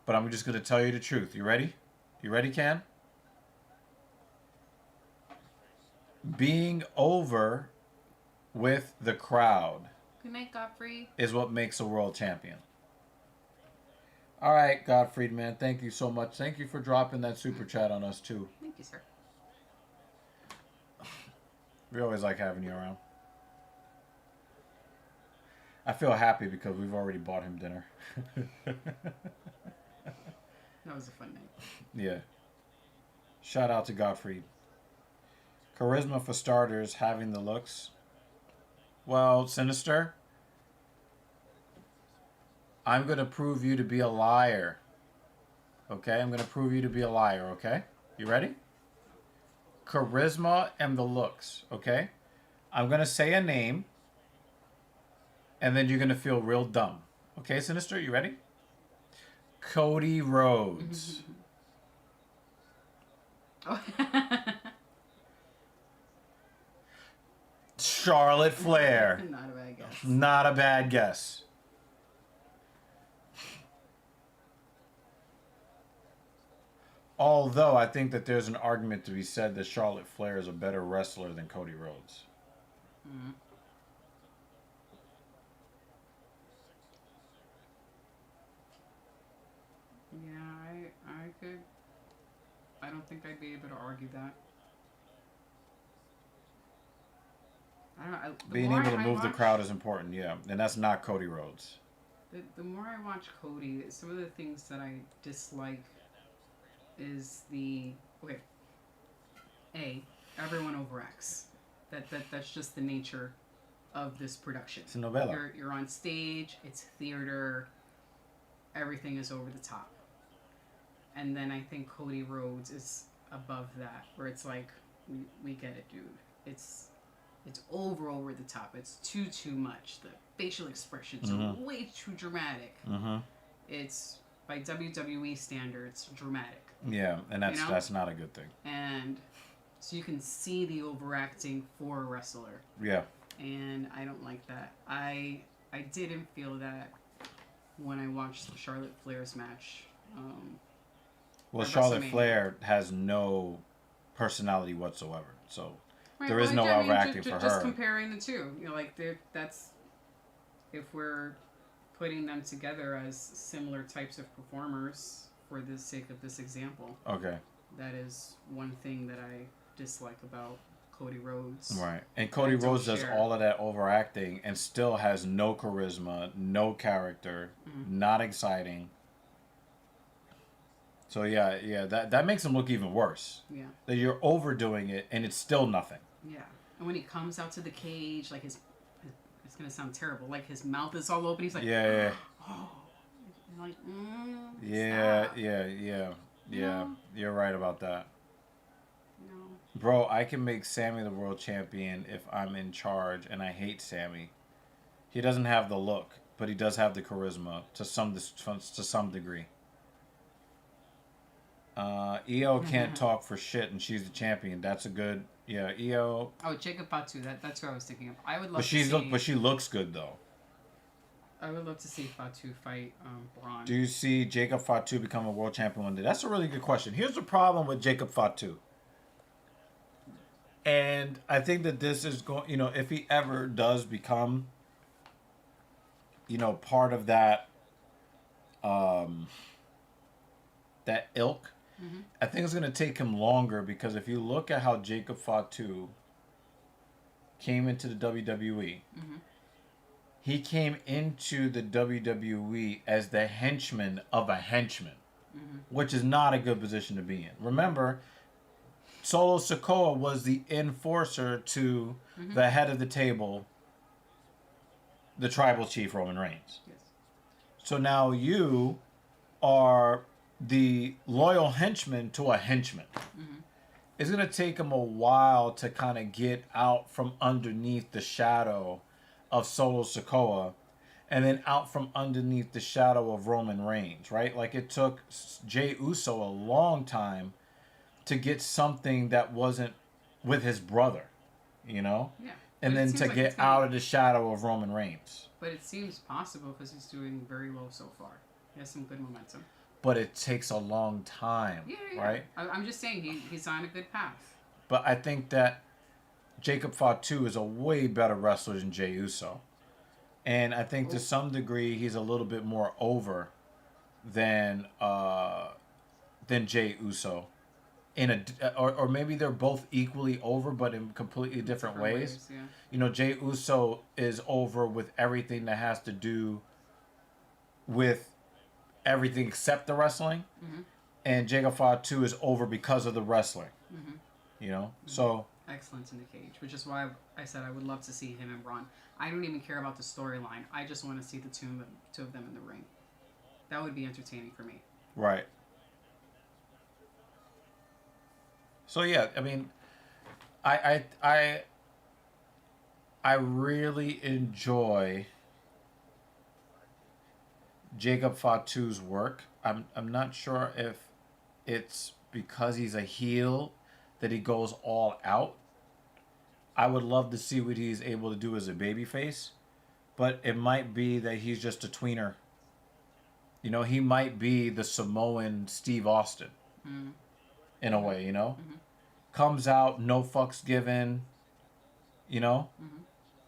But I'm just gonna tell you the truth. You ready? You ready, Can? Being over with the crowd Good night, Godfrey. is what makes a world champion. All right, Gottfried, man. Thank you so much. Thank you for dropping that super chat on us, too. Thank you, sir. We always like having you around. I feel happy because we've already bought him dinner. That was a fun night. Yeah. Shout out to Gottfried. Charisma for starters, having the looks. Well, Sinister, I'm going to prove you to be a liar. Okay? I'm going to prove you to be a liar, okay? You ready? Charisma and the looks, okay? I'm going to say a name, and then you're going to feel real dumb. Okay, Sinister, you ready? Cody Rhodes. Oh. Charlotte Flair. Not a bad guess. Not a bad guess. Although I think that there's an argument to be said that Charlotte Flair is a better wrestler than Cody Rhodes. Mm-hmm. Yeah, I could. I don't think I'd be able to argue that. I don't know. Being able to move the crowd is important, yeah. And that's not Cody Rhodes. The more I watch Cody, some of the things that I dislike is everyone overacts. That's just the nature of this production. It's a novella. You're on stage, it's theater, everything is over the top. And then I think Cody Rhodes is above that, where it's like, we get it, dude. It's It's over the top. It's too much. The facial expressions Mm-hmm. are way too dramatic. Mm-hmm. It's by WWE standards dramatic. Yeah, and You know? that's not a good thing. And so you can see the overacting for a wrestler. Yeah. And I don't like that. I didn't feel that when I watched Charlotte Flair's match. Well, at Charlotte WrestleMania. Flair has no personality whatsoever, so Right, there is no overacting for just her. comparing the two, you know, like that's if we're putting them together as similar types of performers for the sake of this example. Okay. That is one thing that I dislike about Cody Rhodes. Right. And Cody Rhodes does all of that overacting and still has no charisma, no character, not exciting. So yeah, that makes him look even worse. Yeah. That you're overdoing it and it's still nothing. Yeah. And when he comes out to the cage, like it's gonna sound terrible. Like his mouth is all open. He's like, Yeah. oh, like, Yeah. stop. Yeah. You're right about that. No. Bro, I can make Sammy the world champion if I'm in charge, and I hate Sammy. He doesn't have the look, but he does have the charisma to some degree. EO can't talk for shit, and she's the champion. That's a good, EO. Oh, Jacob Fatu. That's who I was thinking of. I would love to see. But she looks good though. I would love to see Fatu fight Braun. Do you see Jacob Fatu become a world champion one day? That's a really good question. Here's the problem with Jacob Fatu. And I think that this is going, if he ever does become, part of that, that ilk, I think it's going to take him longer because if you look at how Jacob Fatu came into the WWE, he came into the WWE as the henchman of a henchman, which is not a good position to be in. Remember, Solo Sikoa was the enforcer to the head of the table, the tribal chief Roman Reigns. Yes. So now you are the loyal henchman to a henchman. It's going to take him a while to kind of get out from underneath the shadow of Solo Sikoa and then out from underneath the shadow of Roman Reigns, right? Like it took Jey Uso a long time to get something that wasn't with his brother, Yeah. And then to get out of the shadow of Roman Reigns. But it seems possible because he's doing very well so far. He has some good momentum. But it takes a long time, right? I'm just saying he's on a good path. But I think that Jacob Fatu is a way better wrestler than Jey Uso. And I think to some degree he's a little bit more over than Jey Uso. Or maybe they're both equally over, but in completely different ways. Yeah. Jey Uso is over with everything that has to do with everything except the wrestling, and Jacob Fatu is over because of the wrestling. So excellence in the cage, which is why I said I would love to see him and Braun. I don't even care about the storyline. I just want to see the two of them in the ring. That would be entertaining for me. Right. So yeah, I mean, I really enjoy Jacob Fatu's work. I'm not sure if it's because he's a heel that he goes all out. I would love to see what he's able to do as a babyface, but it might be that he's just a tweener. He might be the Samoan Steve Austin in a way, Comes out, no fucks given,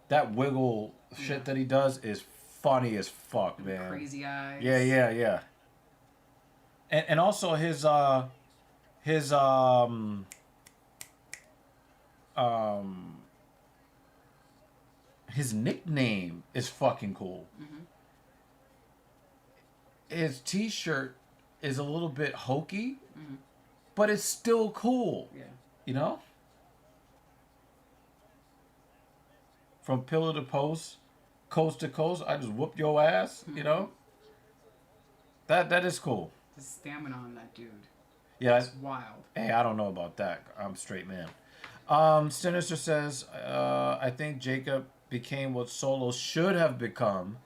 That wiggle shit that he does is funny as fuck, and man. Crazy eyes. Yeah. And also his nickname is fucking cool. His t-shirt is a little bit hokey, but it's still cool. Yeah. From pillar to post, coast to coast, I just whoop your ass, That is cool. The stamina on that dude. Yeah. It's wild. Hey, I don't know about that. I'm a straight man. Sinister says, I think Jacob became what Solo should have become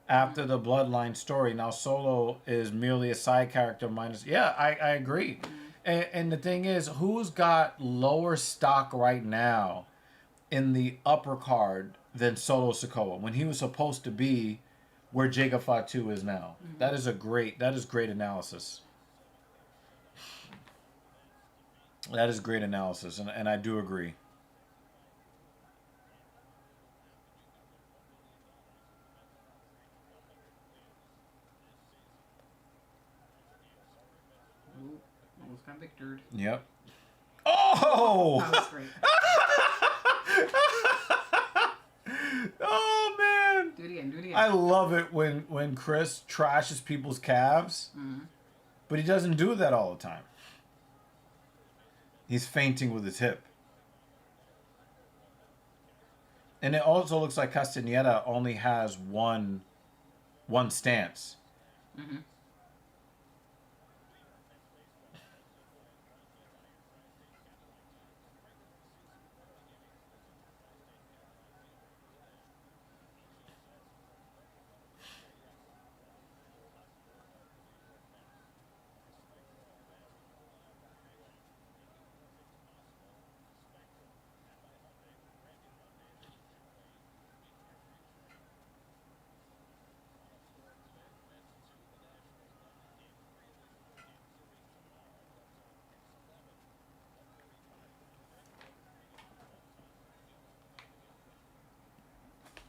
after the Bloodline story. Now Solo is merely a side character minus. Yeah, I agree. And the thing is, who's got lower stock right now in the upper card than Solo Sikoa when he was supposed to be where Jacob Fatu is now? That is great analysis. That is great analysis, and I do agree. Ooh, almost got victored. Yep. That was Oh! great. Oh man! Do it again. Do it again. I love it when Chris trashes people's calves, but he doesn't do that all the time. He's feinting with his hip. And it also looks like Castaneda only has one stance. Mm-hmm.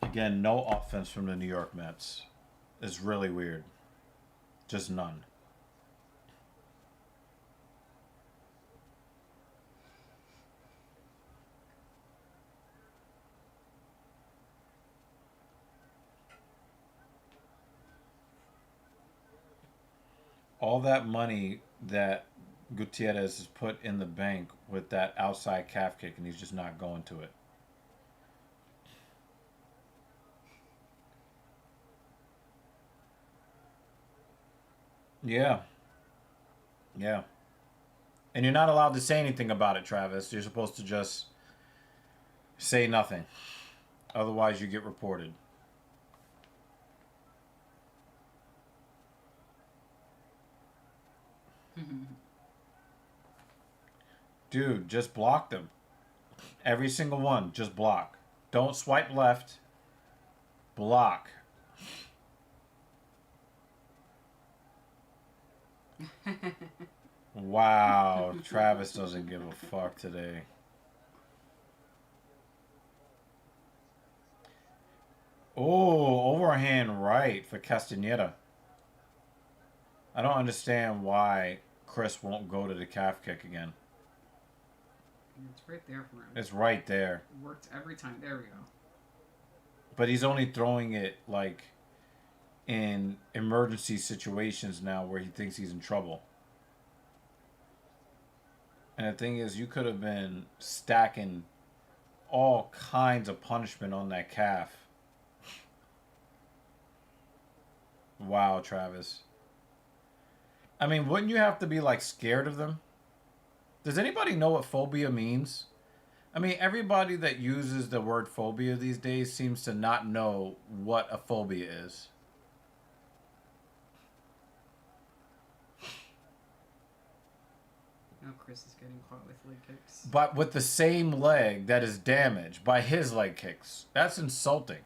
Again, no offense from the New York Mets. It's really weird. Just none. All that money that Gutierrez has put in the bank with that outside calf kick, and he's just not going to it. Yeah. Yeah. And you're not allowed to say anything about it, Travis. You're supposed to just say nothing. Otherwise, you get reported. Dude, just block them. Every single one, just block. Don't swipe left. Block. Wow, Travis doesn't give a fuck today. Oh, overhand right for Castaneda. I don't understand why Chris won't go to the calf kick again. It's right there for him. It's right there. It works every time. There we go. But he's only throwing it like in emergency situations now where he thinks he's in trouble. And the thing is, you could have been stacking all kinds of punishment on that calf. Wow, Travis. I mean, wouldn't you have to be like scared of them? Does anybody know what phobia means? I mean, everybody that uses the word phobia these days seems to not know what a phobia is. Now Chris is getting caught with leg kicks. But with the same leg that is damaged by his leg kicks. That's insulting.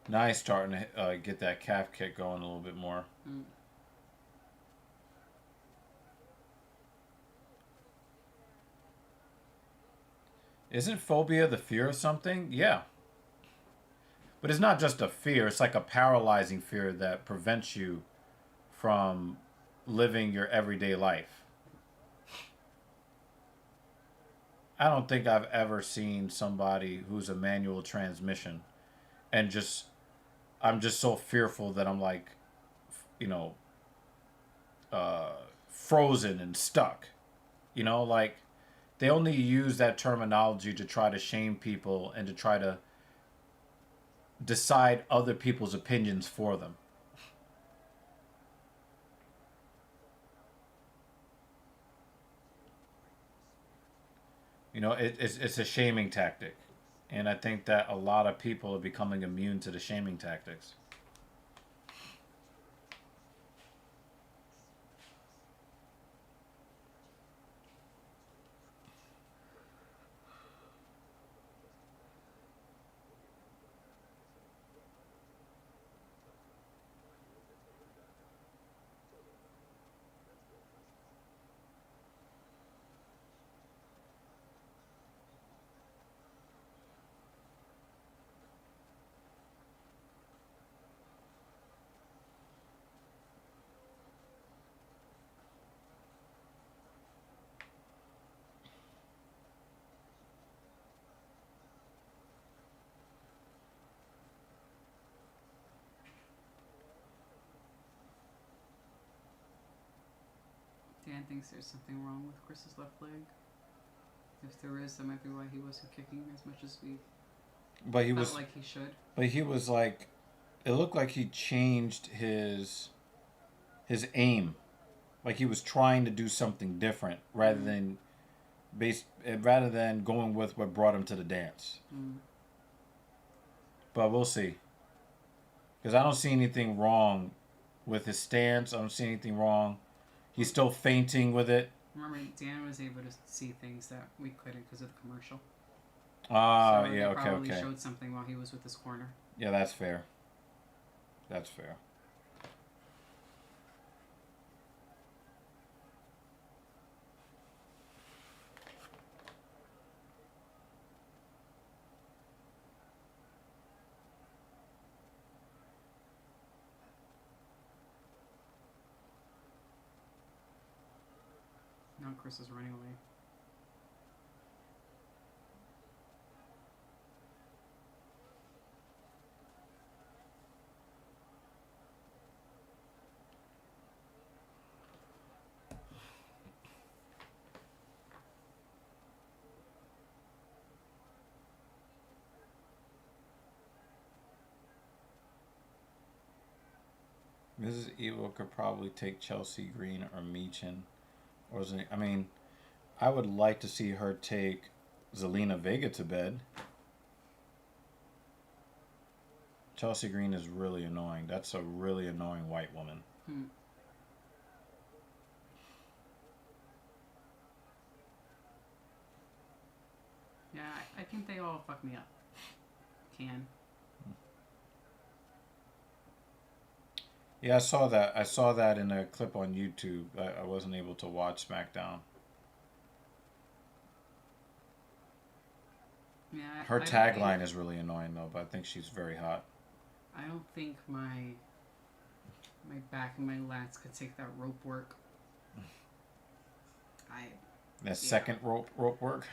Nice starting to get that calf kick going a little bit more. Mm. Isn't phobia the fear of something? Yeah. But it's not just a fear, it's like a paralyzing fear that prevents you from living your everyday life. I don't think I've ever seen somebody who's a manual transmission and I'm just so fearful that I'm like, you know, frozen and stuck. You know, like they only use that terminology to try to shame people and to try to decide other people's opinions for them. You know, it's a shaming tactic. And I think that a lot of people are becoming immune to the shaming tactics. Dan thinks there's something wrong with Chris's left leg. If there is, that might be why he wasn't kicking as much as we But he felt was like he should. But he was like, it looked like he changed his aim, like he was trying to do something different rather than rather than going with what brought him to the dance. But we'll see, because I don't see anything wrong with his stance. I don't see anything wrong. He's still feinting with it. Remember, Dan was able to see things that we couldn't because of the commercial. Ah, So yeah, they okay, probably okay. showed something while he was with his corner. Yeah, that's fair. That's fair. Now Chris is running away. Mrs. Evil could probably take Chelsea Green or Meechin. Or I mean, I would like to see her take Zelina Vega to bed. Chelsea Green is really annoying. That's a really annoying white woman. Yeah, I think they all fuck me up. Yeah, I saw that. I saw that in a clip on YouTube. I wasn't able to watch SmackDown. Yeah, Her tagline is really annoying though, but I think she's very hot. I don't think my back and my lats could take that rope work. Second rope work.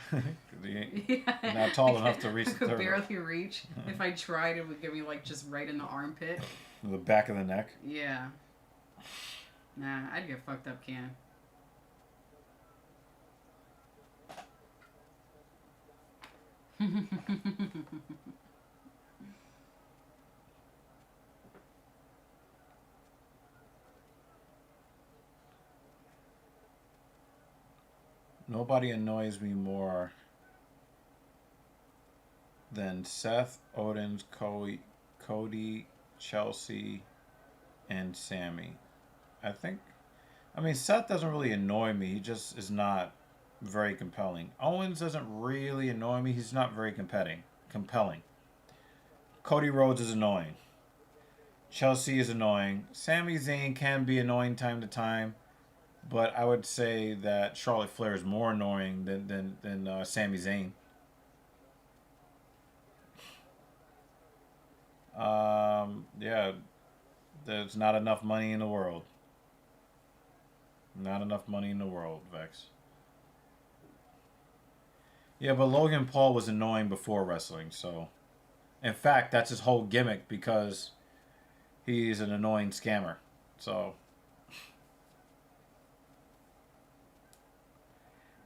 You're Yeah. not tall enough to reach I the could third. barely reach. If I tried, it would get me like just right in the armpit. The back of the neck. Yeah. Nah, I'd get fucked up, Can. Nobody annoys me more than Seth, Odin's, Cody, Chelsea, and Sammy. I mean, Seth doesn't really annoy me. He just is not very compelling. Owens doesn't really annoy me. He's not very compelling. Cody Rhodes is annoying. Chelsea is annoying. Sami Zayn can be annoying time to time. But I would say that Charlotte Flair is more annoying than Sami Zayn. Yeah, there's not enough money in the world. Not enough money in the world, Vex. Yeah, but Logan Paul was annoying before wrestling, so... In fact, that's his whole gimmick because he's an annoying scammer. So...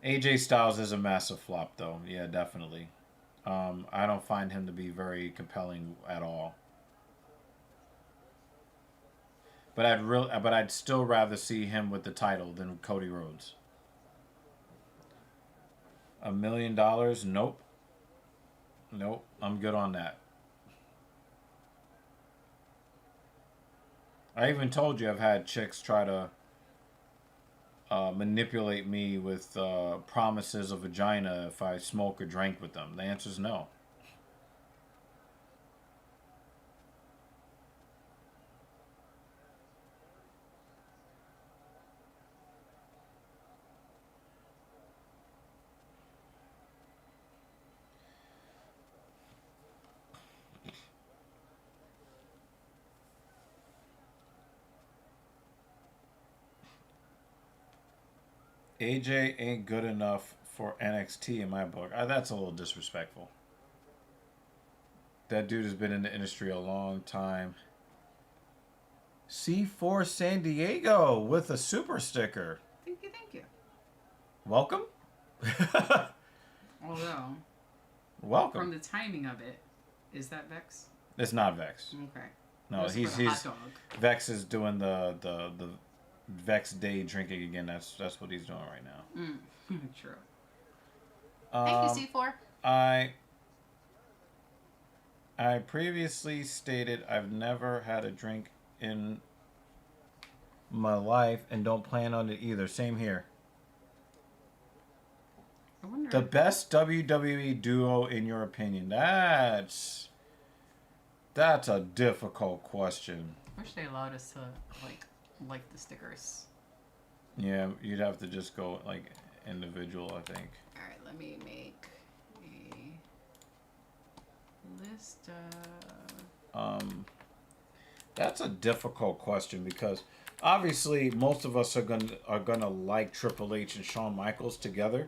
AJ Styles is a massive flop, though. Yeah, definitely. I don't find him to be very compelling at all. But I'd still rather see him with the title than Cody Rhodes. $1 million? Nope. Nope. I'm good on that. I even told you I've had chicks try to manipulate me with promises of vagina if I smoke or drink with them. The answer is no. AJ ain't good enough for NXT in my book. That's a little disrespectful. That dude has been in the industry a long time. C4 San Diego with a super sticker. Thank you, thank you. Welcome. Although, Welcome. from the timing of it, is that Vex? It's not Vex. Okay. No, Just he's for the hot dog. Vex is doing the Vex Day drinking again. That's what he's doing right now. True. Thank you, C4. I previously stated I've never had a drink in my life and don't plan on it either. Same here. I wonder. The best WWE duo in your opinion? That's a difficult question. I wish they allowed us to like the stickers. Yeah, you'd have to just go like individual, I think. All right, let me make a list of. That's a difficult question because obviously most of us are gonna like Triple H and Shawn Michaels together.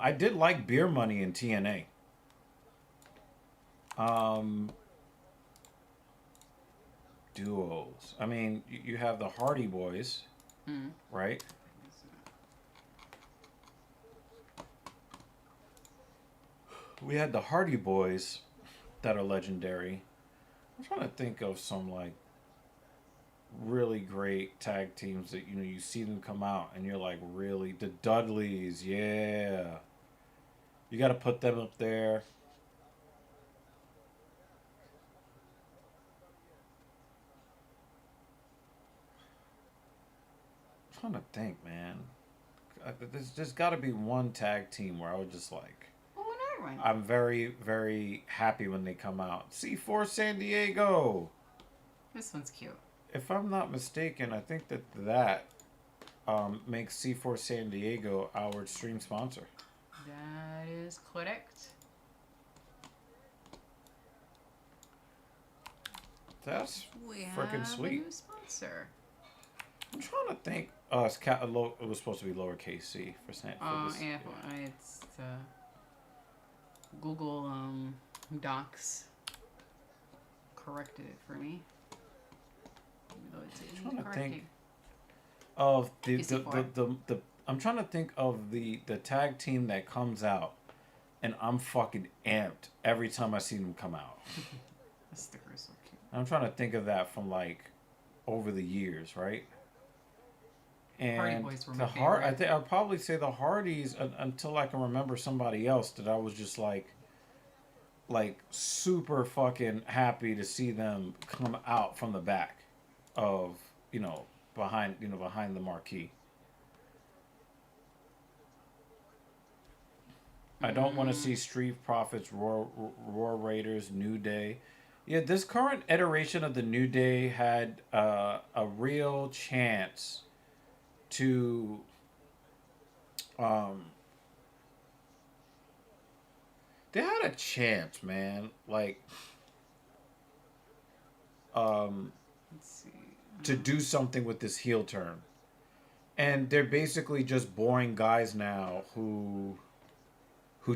I did like Beer Money in TNA. Duos. I mean, you have the Hardy Boys, right? We had the Hardy Boys that are legendary. I'm trying to think of some like really great tag teams that you see them come out and you're like, really, the Dudleys, yeah. You got to put them up there. I'm trying to think, man. There's got to be one tag team where I would just like. I'm very, very happy when they come out. C4 San Diego. This one's cute. If I'm not mistaken, I think that makes C4 San Diego our stream sponsor. That is correct. That's freaking sweet. A new sponsor. I'm trying to think. It was supposed to be lowercase c for San. Yeah. It's Google Docs corrected it for me. Even though it's I'm trying to correcting. think of the I'm trying to think of the tag team that comes out, and I'm fucking amped every time I see them come out. The sticker is so cute. I'm trying to think of that from like over the years, right? And Hardy Boys were my favorite. I think I'd probably say the Hardys until I can remember somebody else that I was just like super fucking happy to see them come out from the back of behind the marquee. I don't want to see Street Profits, Roar Raiders, New Day. Yeah, this current iteration of the New Day had a real chance to they had a chance, man. Like Let's see. to do something with this heel turn. And they're basically just boring guys now who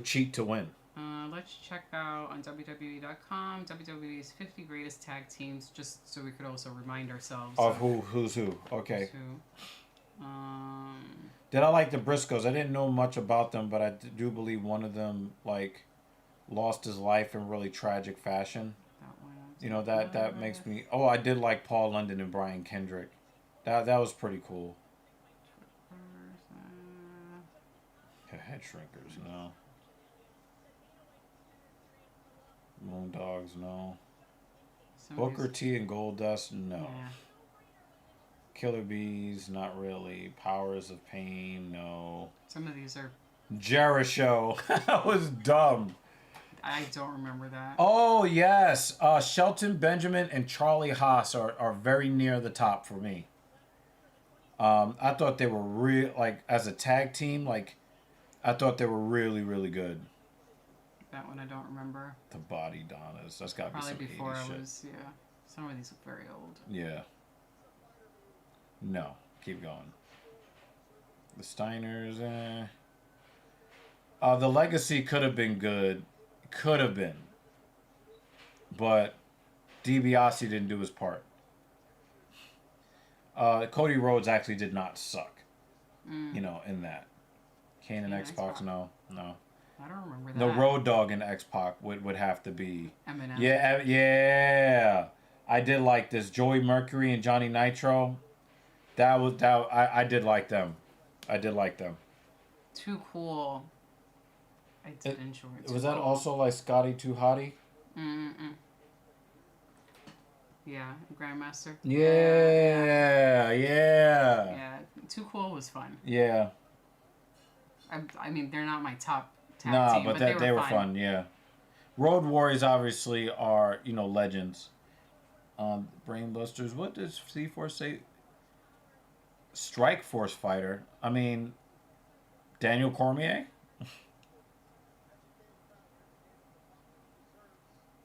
cheat to win. Let's let's check out on WWE.com WWE's 50 greatest tag teams, just so we could also remind ourselves Of who's who. Okay. who. Did I like the Briscoes? I didn't know much about them, but I do believe one of them like lost his life in really tragic fashion. That one. That makes me. Oh, I did like Paul London and Brian Kendrick. That was pretty cool. Head shrinkers, no. Moondogs, no. Booker T and Goldust, no. Yeah. Killer Bees, not really. Powers of Pain, no. Some of these are. Jericho, that was dumb. I don't remember that. Oh yes, Shelton Benjamin and Charlie Haas are very near the top for me. I thought they were real, like as a tag team, like I thought they were really, really good. That one I don't remember. The Body Donnas. That's got to be some Probably before 80s I shit. was, yeah. Some of these look very old. Yeah. No. Keep going. The Steiners, the Legacy could have been good. Could have been. But DiBiase didn't do his part. Cody Rhodes actually did not suck. In that. Kane and X-Pac, no. I don't remember that. The Road Dogg and X-Pac would have to be. Eminem. Yeah. I did like this. Joey Mercury and Johnny Nitro. I did like them. Too Cool. I did enjoy it. Was that also like Scotty Too Hottie? Yeah, Grandmaster. Yeah. Yeah, Too Cool was fun. Yeah. I mean, they're not my top tag team, but they were fun. Yeah. Road Warriors obviously are legends. Brainbusters. What does C4 say? Strike Force fighter. I mean, Daniel Cormier.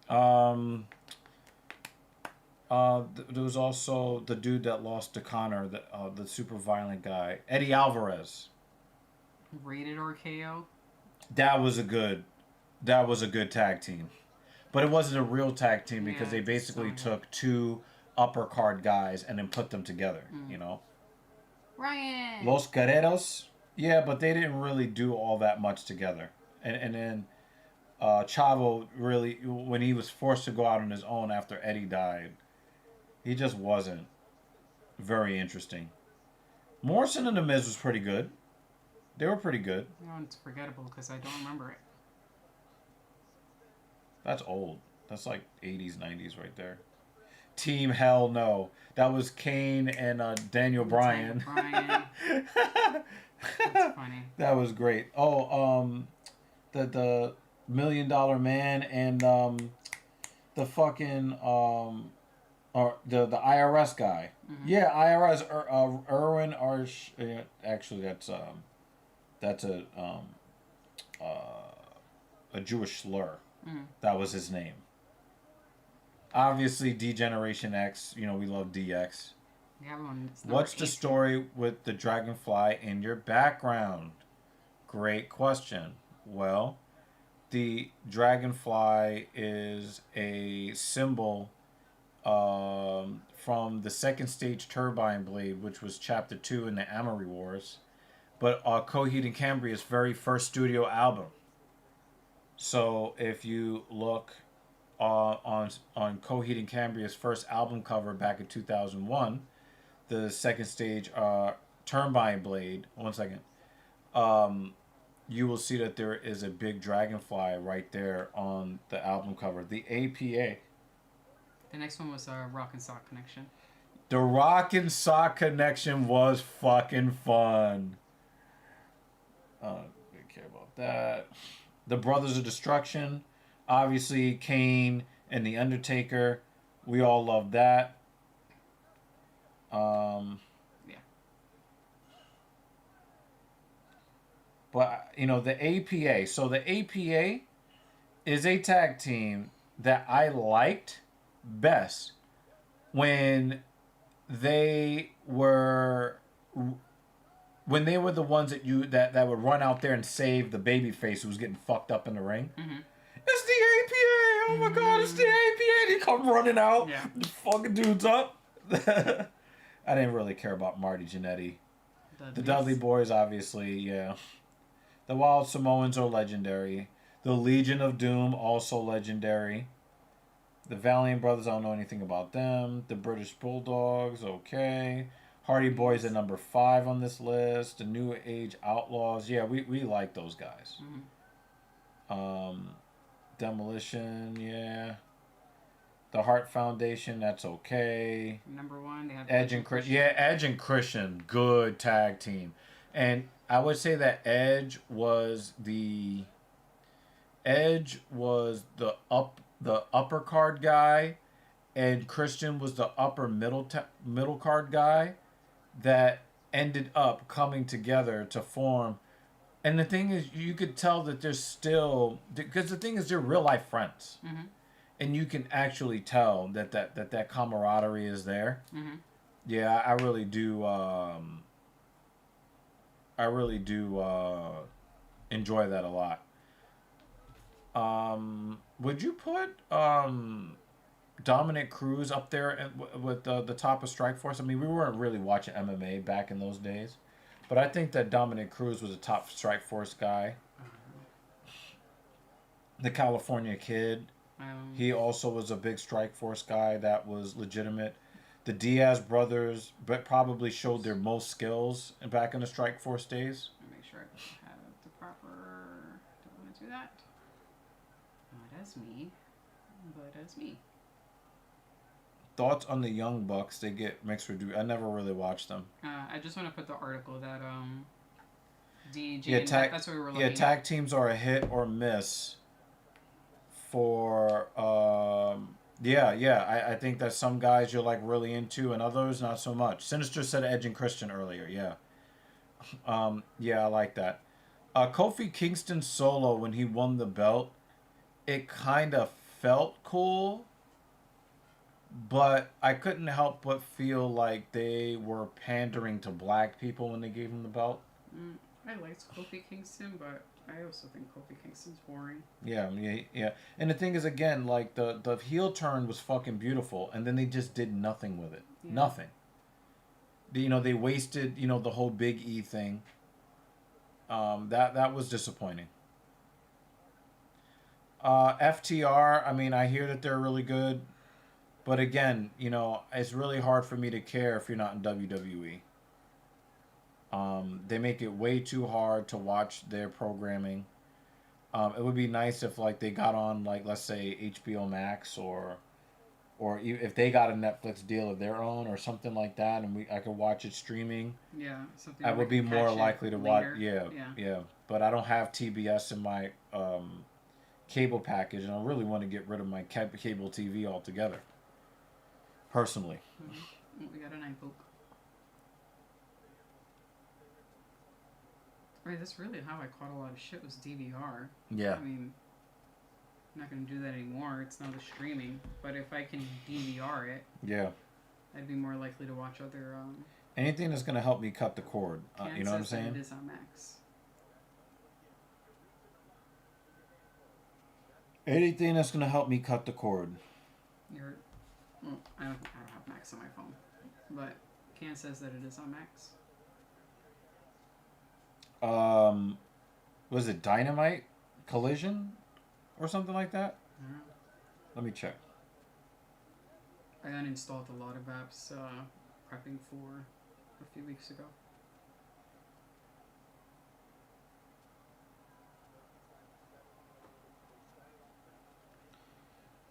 There was also the dude that lost to Connor, the super violent guy, Eddie Alvarez. Rated RKO. That was a good tag team, but it wasn't a real tag team because they basically took two upper card guys and then put them together. Ryan. Los Guerreros. Yeah, but they didn't really do all that much together, and then Chavo really, when he was forced to go out on his own after Eddie died, he just wasn't very interesting. Morrison and The Miz was pretty good. They were pretty good. No, it's forgettable because I don't remember it. That's old. That's like 80s, 90s right there. Team Hell No. That was Kane and Daniel Bryan. That's funny. That was great. Oh, the $1 Million Man and the fucking or the IRS guy. Mm-hmm. Yeah, IRS Erwin Arsh. Actually, that's a Jewish slur. Mm. That was his name. Obviously, D-Generation X. We love DX. Yeah, What's the story with the dragonfly in your background? Great question. Well, the dragonfly is a symbol from the second stage Turbine Blade, which was Chapter 2 in the Amory Wars, but Coheed and Cambria's very first studio album. So if you look on Coheed and Cambria's first album cover back in 2001, the second stage Turbine Blade, one second, you will see that there is a big dragonfly right there on the album cover. The APA. The next one was Rock and Sock Connection. The Rock and Sock Connection was fucking fun. I don't care about that. The Brothers of Destruction. Obviously, Kane and The Undertaker. We all love that. Yeah. But, the APA. So the APA is a tag team that I liked best when they were the ones that would run out there and save the babyface who was getting fucked up in the ring. Mm-hmm. It's the APA! Oh my god, it's the APA! They come running out, Yeah. the fucking dude's up. I didn't really care about Marty Jannetty. The Dudley Boys, obviously, yeah. The Wild Samoans are legendary. The Legion of Doom, also legendary. The Valiant Brothers, I don't know anything about them. The British Bulldogs, okay. Hardy Boys at number 5 on this list. The New Age Outlaws, yeah, we like those guys. Demolition, yeah. The Heart Foundation, that's okay. Number 1, they have Edge and Christian. Yeah, Edge and Christian, good tag team. And I would say that Edge was the upper card guy, and Christian was the upper middle card guy that ended up coming together to form. And the thing is, you could tell that there's still, because the thing is, they're real life friends, and you can actually tell that camaraderie is there. Yeah, I really do. I really do enjoy that a lot. Would you put Dominic Cruz up there with the top of Strikeforce? I mean, we weren't really watching MMA back in those days, but I think that Dominic Cruz was a top Strikeforce guy. The California Kid, he also was a big Strikeforce guy that was legitimate. The Diaz brothers probably showed their most skills back in the Strikeforce days. Let me make sure I have the proper. Don't want to do that. Not as me, but as me. Thoughts on the Young Bucks? They get mixed reviews. I never really watched them. I just want to put the article that DG. Yeah, that's what we were looking at. tag teams are a hit or miss. For I think that some guys you're like really into and others not so much. Sinister said Edge and Christian earlier. Yeah, I like that. Kofi Kingston solo when he won the belt, it kind of felt cool, but I couldn't help but feel like they were pandering to black people when they gave him the belt. I liked Kofi Kingston, but I also think Kofi Kingston's boring. Yeah. And the thing is, again, like the heel turn was fucking beautiful, and then they just did nothing with it. Yeah. Nothing. They wasted, the whole Big E thing. That was disappointing. FTR, I mean, I hear that they're really good, but again, it's really hard for me to care if you're not in WWE. They make it way too hard to watch their programming. It would be nice if like they got on like, let's say HBO Max or if they got a Netflix deal of their own or something like that, and I could watch it streaming. Yeah, something. I would be more likely to watch. Yeah. But I don't have TBS in my cable package, and I really want to get rid of my cable TV altogether. Personally. We got a night book. I mean, that's really how I caught a lot of shit was DVR. Yeah. I mean, I'm not going to do that anymore. It's now the streaming. But if I can DVR it, yeah, I'd be more likely to watch other... anything that's going to help me cut the cord. You know what I'm saying? It is on Max. Anything that's going to help me cut the cord. I don't have Max on my phone. But Can says that it is on Max. Was it Dynamite Collision or something like that? Let me check. I uninstalled a lot of apps prepping for a few weeks ago.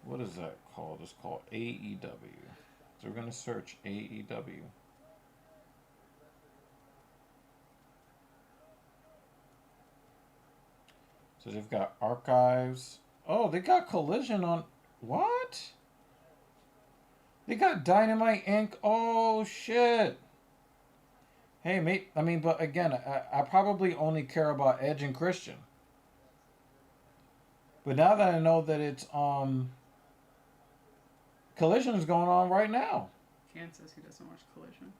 What is that called? It's called AEW. So we're going to search AEW. So they've got archives. Oh, they got Collision on... What? They got Dynamite Inc. Oh, shit. Hey, mate. I mean, but again, I probably only care about Edge and Christian. But now that I know that it's... Collision is going on right now. Ken says he doesn't watch Collision.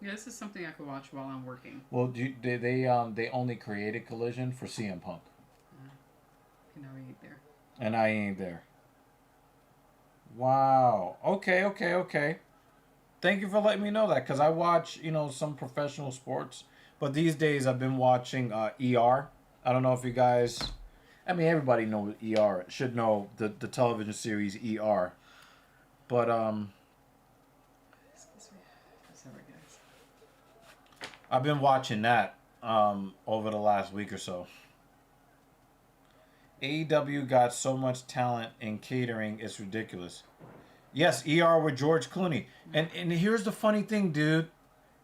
Yeah, this is something I could watch while I'm working. Well, they only created Collision for CM Punk. And now we ain't there. And I ain't there. Wow. Okay. Thank you for letting me know that, because I watch, some professional sports, but these days I've been watching ER. I don't know if you guys, I mean, everybody knows ER, should know the television series ER, but Excuse me. Sorry, guys. I've been watching that over the last week or so. AEW got so much talent in catering, it's ridiculous. Yes, ER with George Clooney. And here's the funny thing, dude.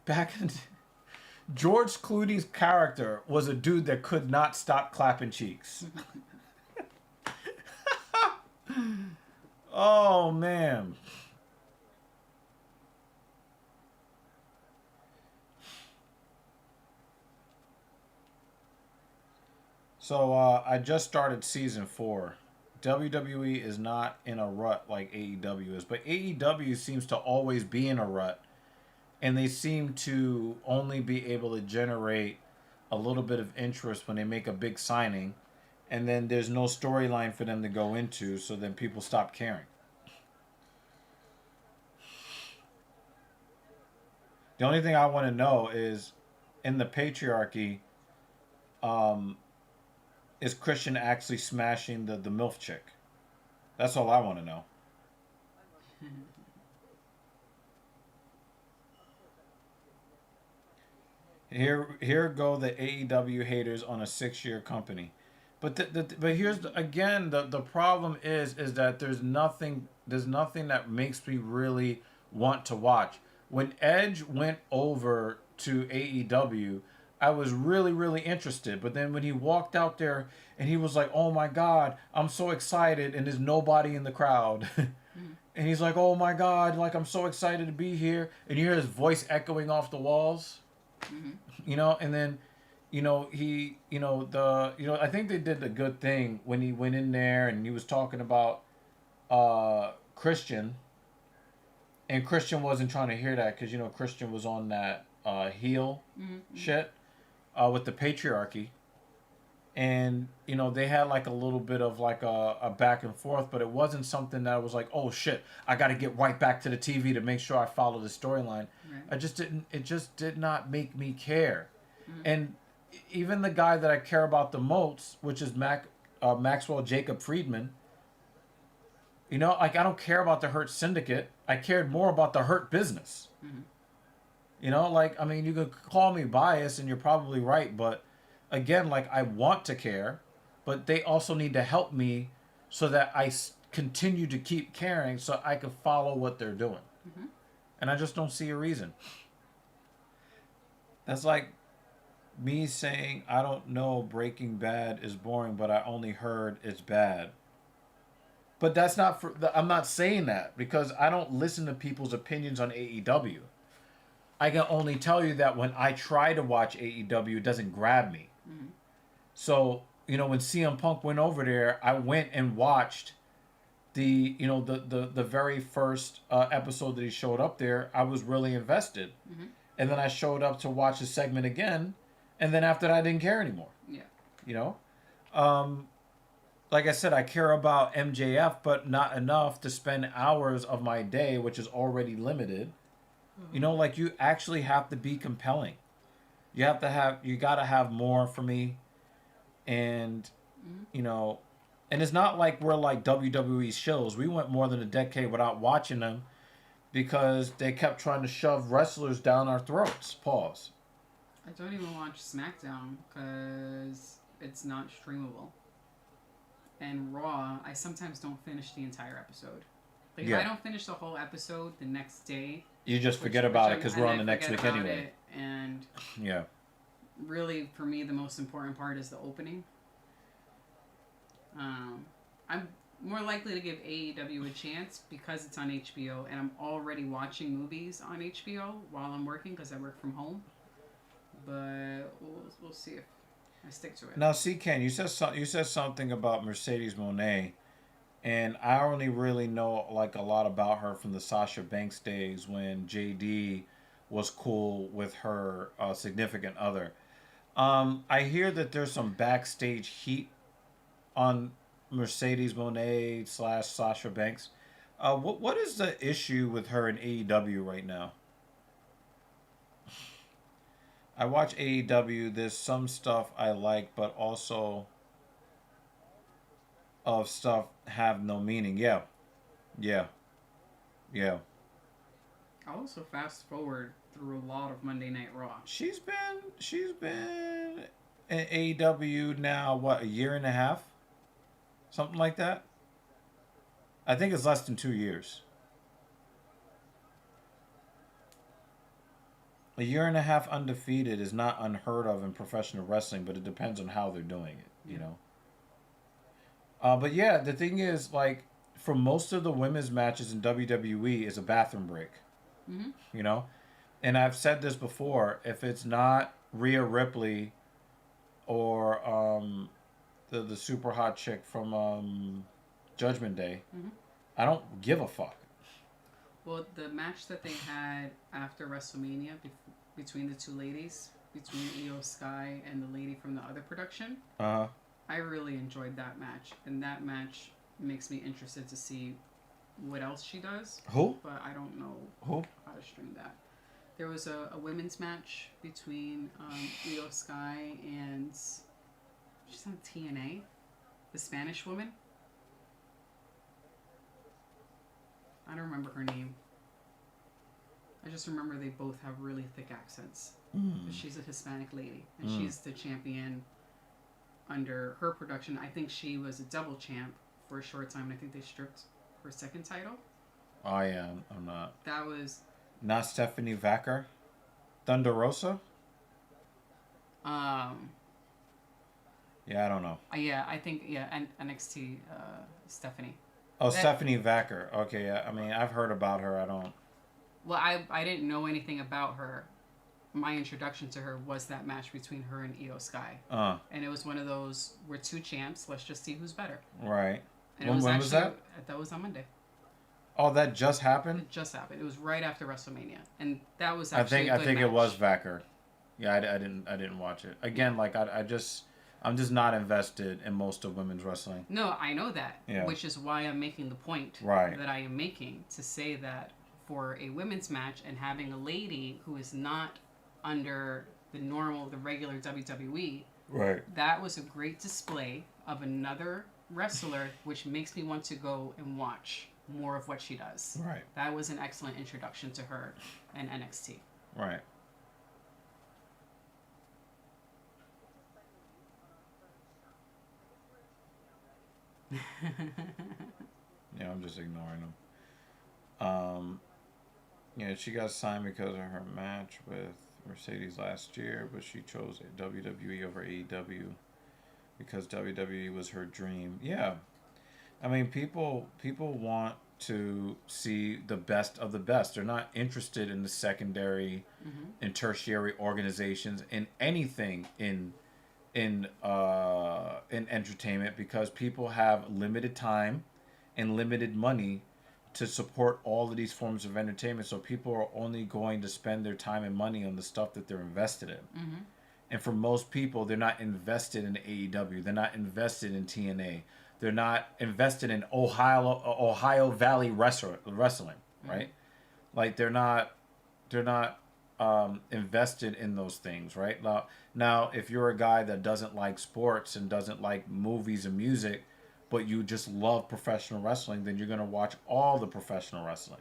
Back in George Clooney's character was a dude that could not stop clapping cheeks. Oh man. So I just started season 4. WWE is not in a rut like AEW is, but AEW seems to always be in a rut, and they seem to only be able to generate a little bit of interest when they make a big signing, and then there's no storyline for them to go into, so then people stop caring. The only thing I want to know is, in the patriarchy, um, is Christian actually smashing the MILF chick? That's all I want to know. Here go the AEW haters on a 6-year company. But here's again the problem is that there's nothing that makes me really want to watch. When Edge went over to AEW, I was really interested. But then when he walked out there and he was like, "Oh my God, I'm so excited," and there's nobody in the crowd. And he's like, "Oh my God, like I'm so excited to be here," and you hear his voice echoing off the walls. And then, I think they did a good thing when he went in there and he was talking about Christian, and Christian wasn't trying to hear that because Christian was on that heel shit with the patriarchy, and they had like a little bit of like a back and forth, but it wasn't something that was like, oh shit, I got to get right back to the TV to make sure I follow the storyline. Right. It just did not make me care. And even the guy that I care about the most, which is Maxwell Jacob Friedman, like I don't care about the Hurt Syndicate. I cared more about the Hurt Business. Like, I mean, you could call me biased and you're probably right, but again, like I want to care, but they also need to help me so that I continue to keep caring so I can follow what they're doing. And I just don't see a reason. That's like me saying, I don't know, Breaking Bad is boring, but I only heard it's bad. But that's not I'm not saying that because I don't listen to people's opinions on AEW. I can only tell you that when I try to watch AEW, it doesn't grab me. So, when CM Punk went over there, I went and watched the very first episode that he showed up there. I was really invested. And then I showed up to watch the segment again. And then after that, I didn't care anymore. Yeah. Like I said, I care about MJF, but not enough to spend hours of my day, which is already limited. Like you actually have to be compelling. You gotta have more for me. And, and it's not like we're like WWE shows. We went more than a decade without watching them because they kept trying to shove wrestlers down our throats. Pause. I don't even watch SmackDown because it's not streamable. And Raw, I sometimes don't finish the entire episode. Like, if I don't finish the whole episode the next day... You just forget about it because we're on the next week anyway. And yeah. Really, for me, the most important part is the opening. I'm more likely to give AEW a chance because it's on HBO, and I'm already watching movies on HBO while I'm working because I work from home. But we'll see if I stick to it. Now, see, Ken, you said something about Mercedes Moné, and I only really know like a lot about her from the Sasha Banks days when JD was cool with her significant other. I hear that there's some backstage heat on Mercedes Moné / Sasha Banks. What is the issue with her in AEW right now? I watch AEW. There's some stuff I like, but also of stuff have no meaning. Yeah, yeah, yeah. I'll also fast forward through a lot of Monday Night Raw. She's been in AEW now what, a year and a half, something like that. I think it's less than 2 years. A year and a half undefeated is not unheard of in professional wrestling, but it depends on how they're doing it, you know. But yeah, the thing is, like, for most of the women's matches in WWE is a bathroom break, Mm-hmm. you know. And I've said this before: if it's not Rhea Ripley or the super hot chick from Judgment Day, Mm-hmm. I don't give a fuck. Well, the match that they had after WrestleMania between the two ladies, between Io Sky and the lady from the other production, Uh I really enjoyed that match. And that match makes me interested to see what else she does. Who? But I don't know Who? how to stream that. There was a women's match between Io Sky and she's on TNA, the Spanish woman. I don't remember her name. I just remember they both have really thick accents. She's a Hispanic lady, and she's the champion under her production. I think she was a double champ for a short time, and I think they stripped her second title. I am. I'm not. That was Not Stephanie Vacker. Thunder Rosa. Yeah, I don't know. Yeah, I think NXT Stephanie. Oh, Stephanie Vacker. Okay, yeah. I mean, I've heard about her. I don't. Well, I didn't know anything about her. My introduction to her was that match between her and Io Sky. And it was one of those, we're two champs, let's just see who's better. Right. And when was that? That was on Monday. Oh, that just happened? It just happened. It was right after WrestleMania. And that was actually I think it was Vacker. Yeah, I didn't watch it. Again, like I'm just not invested in most of women's wrestling. No, I know that. Yeah. Which is why I'm making the point that I am making, to say that for a women's match and having a lady who is not under the regular WWE, right, that was a great display of another wrestler, which makes me want to go and watch more of what she does. Right. That was an excellent introduction to her in NXT. Right. Yeah, I'm just ignoring them. Yeah, she got signed because of her match with Mercedes last year, but she chose WWE over AEW because WWE was her dream. Yeah. I mean, people want to see the best of the best. They're not interested in the secondary and tertiary organizations in anything in entertainment, because people have limited time and limited money to support all of these forms of entertainment. So people are only going to spend their time and money on the stuff that they're invested in. And for most people, they're not invested in AEW. They're not invested in TNA. They're not invested in Ohio Valley wrestling, right? Like they're not invested in those things, right? Now, if you're a guy that doesn't like sports and doesn't like movies and music, but you just love professional wrestling, then you're going to watch all the professional wrestling.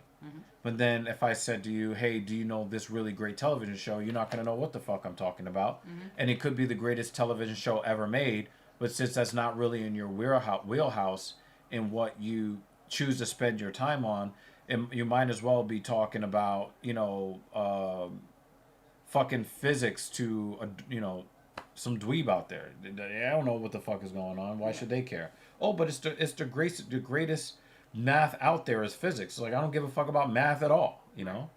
But then if I said to you, hey, do you know this really great television show? You're not going to know what the fuck I'm talking about. And it could be the greatest television show ever made, but since that's not really in your wheelhouse and what you choose to spend your time on, you might as well be talking about, fucking physics to, some dweeb out there. I don't know what the fuck is going on. Why should they care? Oh, but it's the greatest math out there is physics. Like, I don't give a fuck about math at all, you know?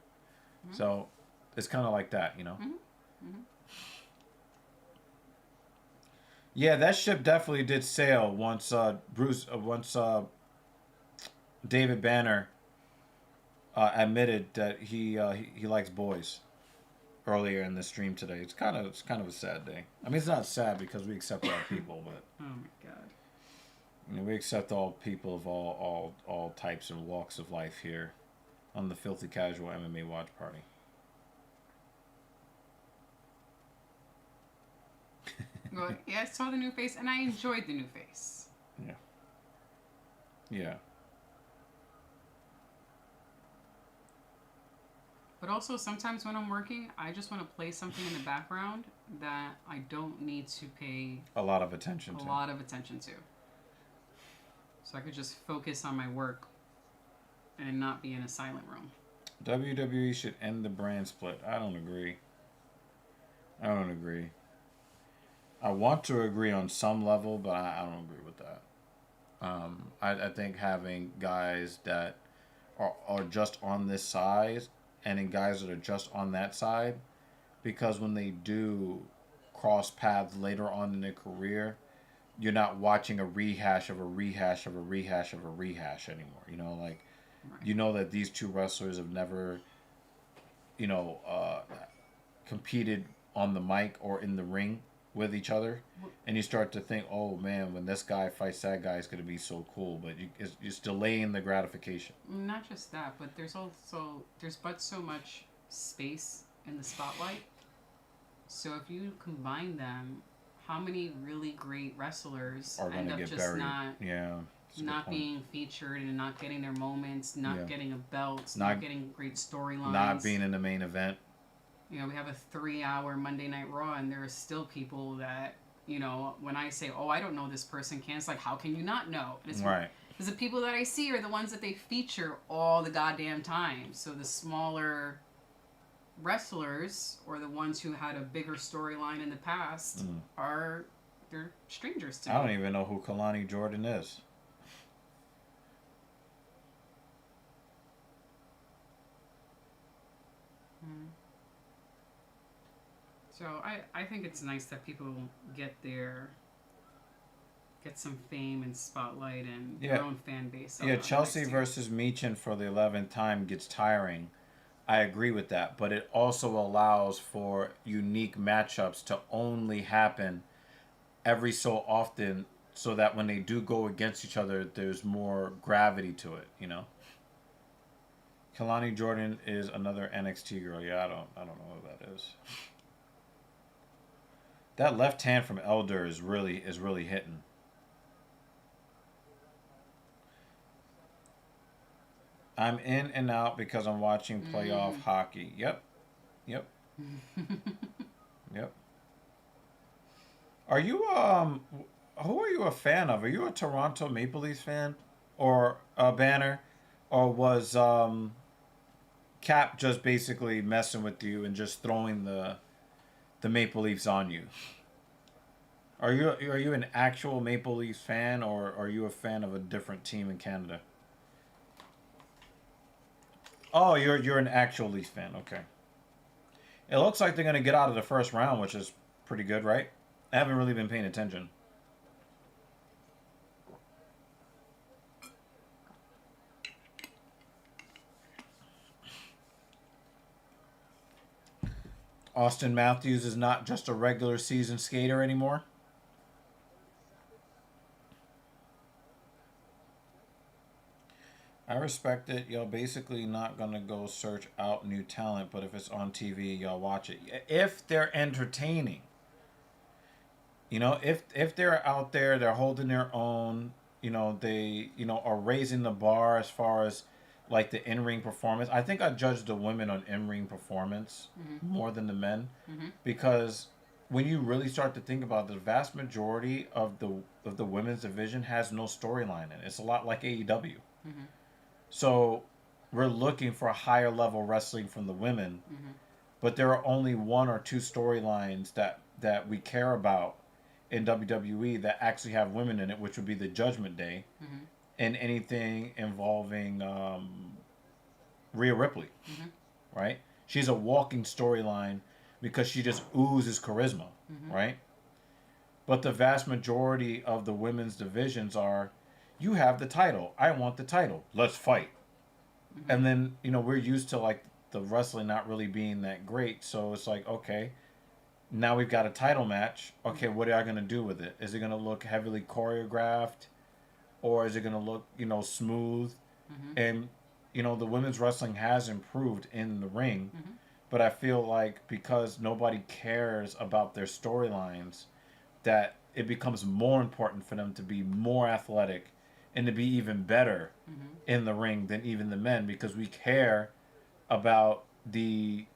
So it's kind of like that, you know? Yeah, that ship definitely did sail once David Banner admitted that he likes boys earlier in the stream today. It's kind of a sad day. I mean, it's not sad because we accept our people, but Oh my god. You know, we accept all people of all types and walks of life here on the Filthy Casual MMA Watch Party. Well, yeah, I saw the new face and I enjoyed the new face. Yeah. Yeah. But also, sometimes when I'm working, I just want to play something in the background that I don't need to pay A lot of attention a to. lot of attention to. So I could just focus on my work and not be in a silent room. WWE should end the brand split. I don't agree. I don't agree. I want to agree on some level, but I don't agree with that. I think having guys that are just on this side and then guys that are just on that side, because when they do cross paths later on in their career, you're not watching a rehash of a rehash of a rehash of a rehash anymore. You know, like, Right. you know that these two wrestlers have never, you know, competed on the mic or in the ring with each other, and you start to think, oh man, when this guy fights that guy, it's going to be so cool, but it's delaying the gratification. Not just that, but there's but so much space in the spotlight. So if you combine them, how many really great wrestlers Are going end to up get just buried. not Yeah. not being featured and not getting their moments, not Yeah. getting a belt, Not- not getting great storylines, Not being in the main event. You know, we have a 3-hour Monday Night Raw, and there are still people that, you know, when I say, oh, I don't know this person, it's like, how can you not know? And it's Right. Because the people that I see are the ones that they feature all the goddamn time. So the smaller wrestlers, or the ones who had a bigger storyline in the past, they're strangers to me. I don't even know who Kalani Jordan is. So I think it's nice that people get some fame and spotlight and their own fan base. Yeah, Chelsea versus Meechin for the 11th time gets tiring. I agree with that, but it also allows for unique matchups to only happen every so often, so that when they do go against each other, there's more gravity to it, you know. Kalani Jordan is another NXT girl. Yeah, I don't know who that is. That left hand from Elder is really hitting. I'm in and out because I'm watching playoff hockey. Yep. Yep. Are you who are you a fan of? Are you a Toronto Maple Leafs fan or a Banner, or was Cap just basically messing with you and just throwing the Maple Leafs on you? Are you an actual Maple Leafs fan, or are you a fan of a different team in Canada? Oh, you're an actual Leafs fan. Okay. It looks like they're gonna get out of the first round, which is pretty good, right? I haven't really been paying attention. Austin Matthews is not just a regular season skater anymore. I respect it. Y'all basically not gonna go search out new talent, but if it's on TV, y'all watch it. If they're entertaining. You know, if they're out there, they're holding their own, you know, they, you know, are raising the bar as far as like the in-ring performance. I think I judge the women on in-ring performance more than the men, because when you really start to think about it, the vast majority of the women's division has no storyline in it. It's a lot like AEW. So we're looking for a higher level wrestling from the women, but there are only one or two storylines that we care about in WWE that actually have women in it, which would be the Judgment Day and anything involving Rhea Ripley, right? She's a walking storyline because she just oozes charisma, right? But the vast majority of the women's divisions are, you have the title. I want the title. Let's fight. And then, you know, we're used to like the wrestling not really being that great. So it's like, okay, now we've got a title match. Okay, what are I going to do with it? Is it going to look heavily choreographed? or is it going to look, smooth? And, the women's wrestling has improved in the ring, but I feel like because nobody cares about their storylines, that it becomes more important for them to be more athletic and to be even better in the ring than even the men, because we care about the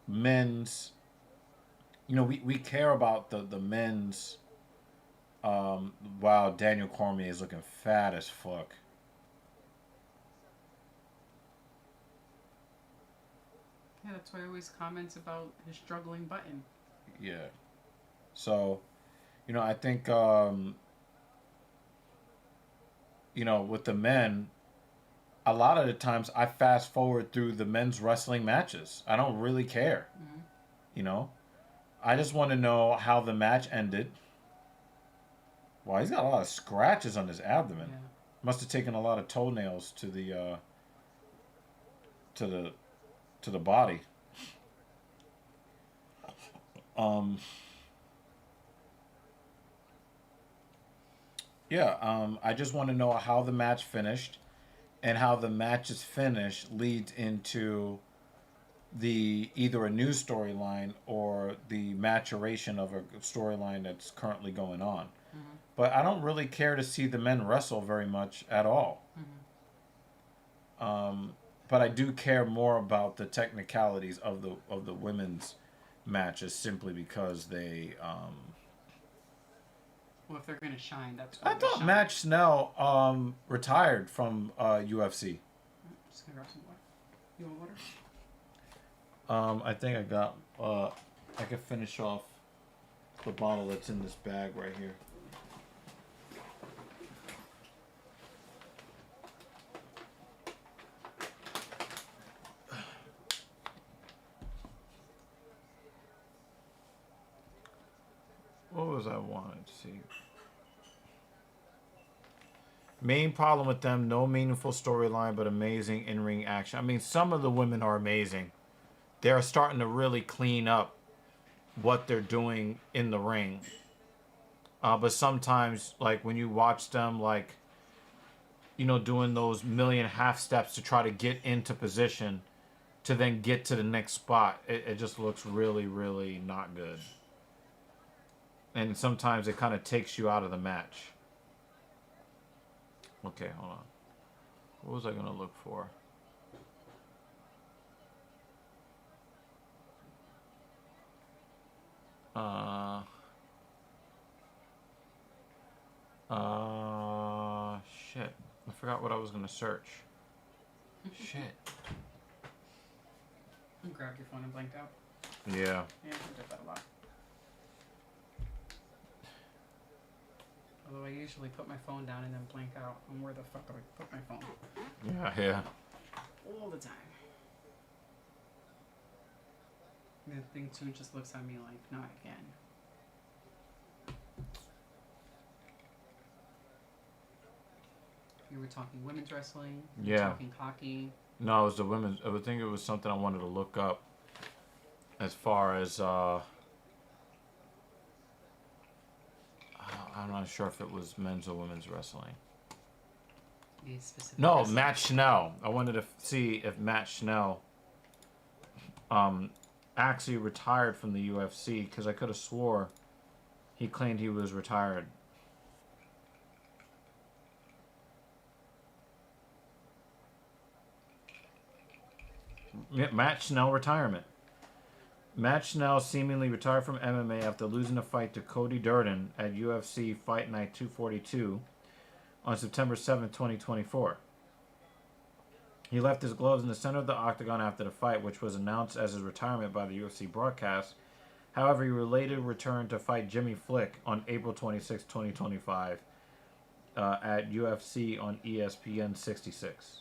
men's, we care about the men's. Wow, Daniel Cormier is looking fat as fuck. Yeah, that's why he always comments about his struggling button. Yeah. So, I think, with the men, a lot of the times I fast forward through the men's wrestling matches. I don't really care. You know, I just want to know how the match ended. Wow, he's got a lot of scratches on his abdomen. Yeah. Must have taken a lot of toenails to the to the to the body. I just want to know how the match finished, and how the match's finish leads into the either a new storyline or the maturation of a storyline that's currently going on. But I don't really care to see the men wrestle very much at all. But I do care more about the technicalities of the women's matches, simply because they. Well, if they're gonna shine, that's I when they thought shine. Matt Snell retired from UFC. Just gonna grab some water. You want water? I think I got. I can finish off the bottle that's in this bag right here. What was I wanting to see? Main problem with them: no meaningful storyline, but amazing in-ring action. I mean, some of the women are amazing. They're starting to really clean up what they're doing in the ring. But sometimes, like when you watch them, like doing those million half steps to try to get into position, to then get to the next spot, it just looks really, really not good. And sometimes it kind of takes you out of the match. Okay, hold on. What was I going to look for? Shit. I forgot what I was going to search. Shit. You grabbed your phone and blanked out. Yeah. Yeah, I did that a lot. Although I usually put my phone down and then blank out on where the fuck do I put my phone. Yeah. All the time. And the thing too just looks at me like, not again. You were talking women's wrestling. You were talking hockey. No, it was the women's. I would think it was something I wanted to look up. As far as I'm not sure if it was men's or women's wrestling. No, wrestling. Matt Schnell. I wanted to see if Matt Schnell actually retired from the UFC, because I could have swore he claimed he was retired. Matt Schnell retirement. Matt Schnell seemingly retired from MMA after losing a fight to Cody Durden at UFC Fight Night 242 on September 7, 2024. He left his gloves in the center of the octagon after the fight, which was announced as his retirement by the UFC broadcast. However, he later returned to fight Jimmy Flick on April 26, 2025 at UFC on ESPN 66.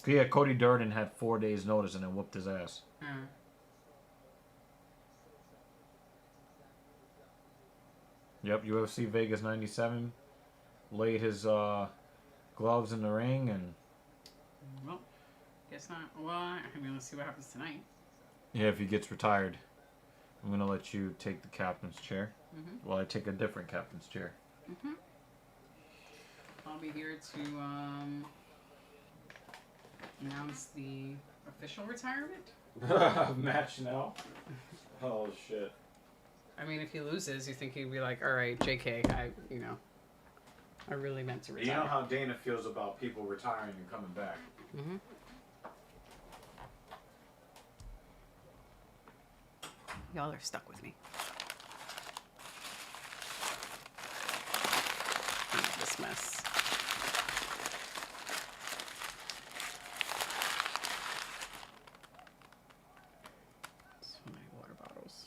Yeah, Cody Durden had 4 days' notice and then whooped his ass. Yep, UFC Vegas 97 laid his gloves in the ring and... Well, guess not. Well, I mean, let's see what happens tonight. Yeah, if he gets retired. I'm going to let you take the captain's chair while I take a different captain's chair. Mm-hmm. I'll be here to announce the official retirement. Match now? Oh, shit. I mean, if he loses, you think he'd be like, all right, JK, I really meant to retire. You know how Dana feels about people retiring and coming back. Mm-hmm. Y'all are stuck with me. Look at this mess. So many water bottles.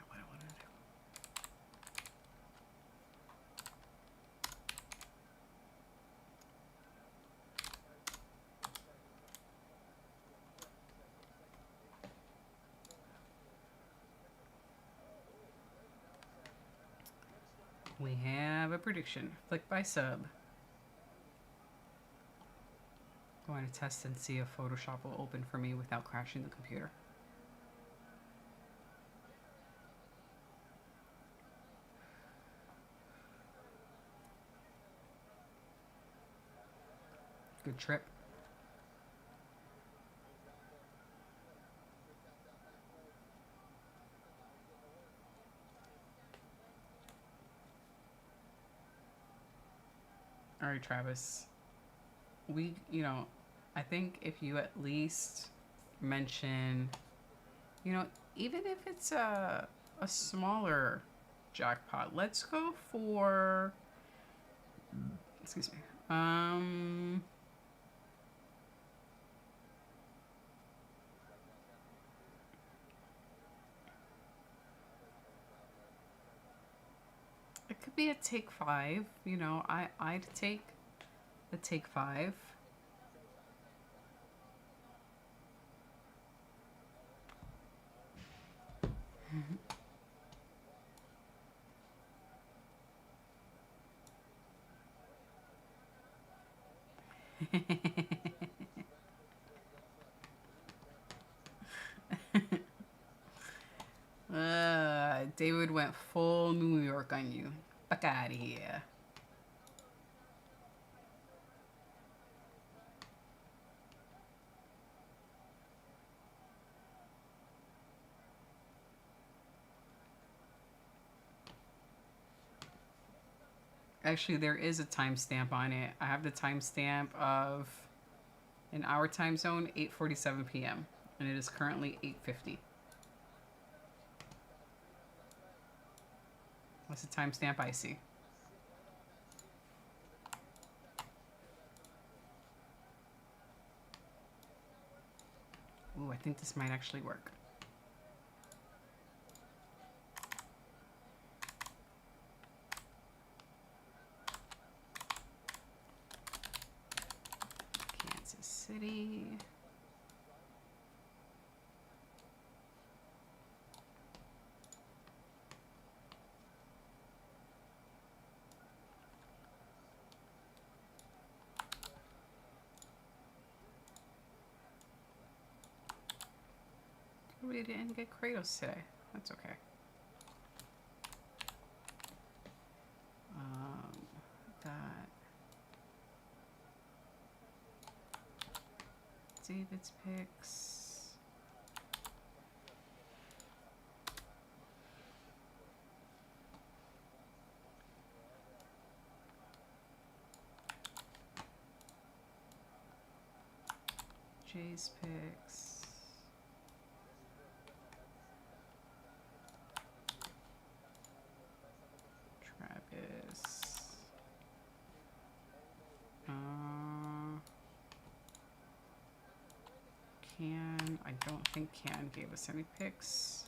What I want to do. We have a prediction. Flick by sub. Going to test and see if Photoshop will open for me without crashing the computer. Good trip. All right, Travis. I think if you at least mention, even if it's a smaller jackpot, let's go for, excuse me, it could be a take 5, I'd take the take 5. David went full New York on you. Fuck out of here. Actually, there is a timestamp on it. I have the timestamp of, in our time zone, 8:47 p.m. and it is currently 8:50. What's the timestamp I see? Ooh, I think this might actually work. Kansas City. We didn't get Kratos today. That's okay. That David's picks. Jay's picks. Travis. I don't think Can gave us any picks.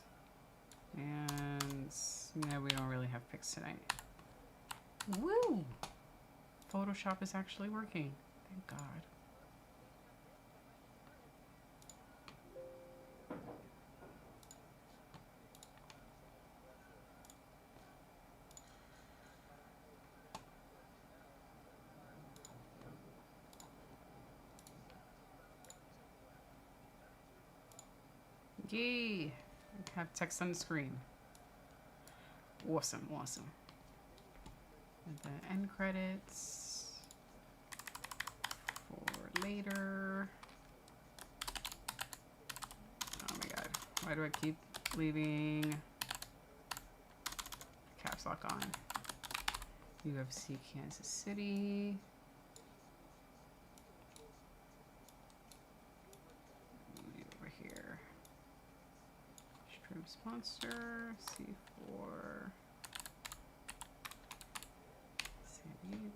And no, we don't really have picks tonight. Woo! Photoshop is actually working. Thank God. Yay! Have text on the screen. Awesome, awesome. And the end credits for later. Oh my God. Why do I keep leaving caps lock on? UFC Kansas City. Over here. Stream sponsor, C4. San Diego.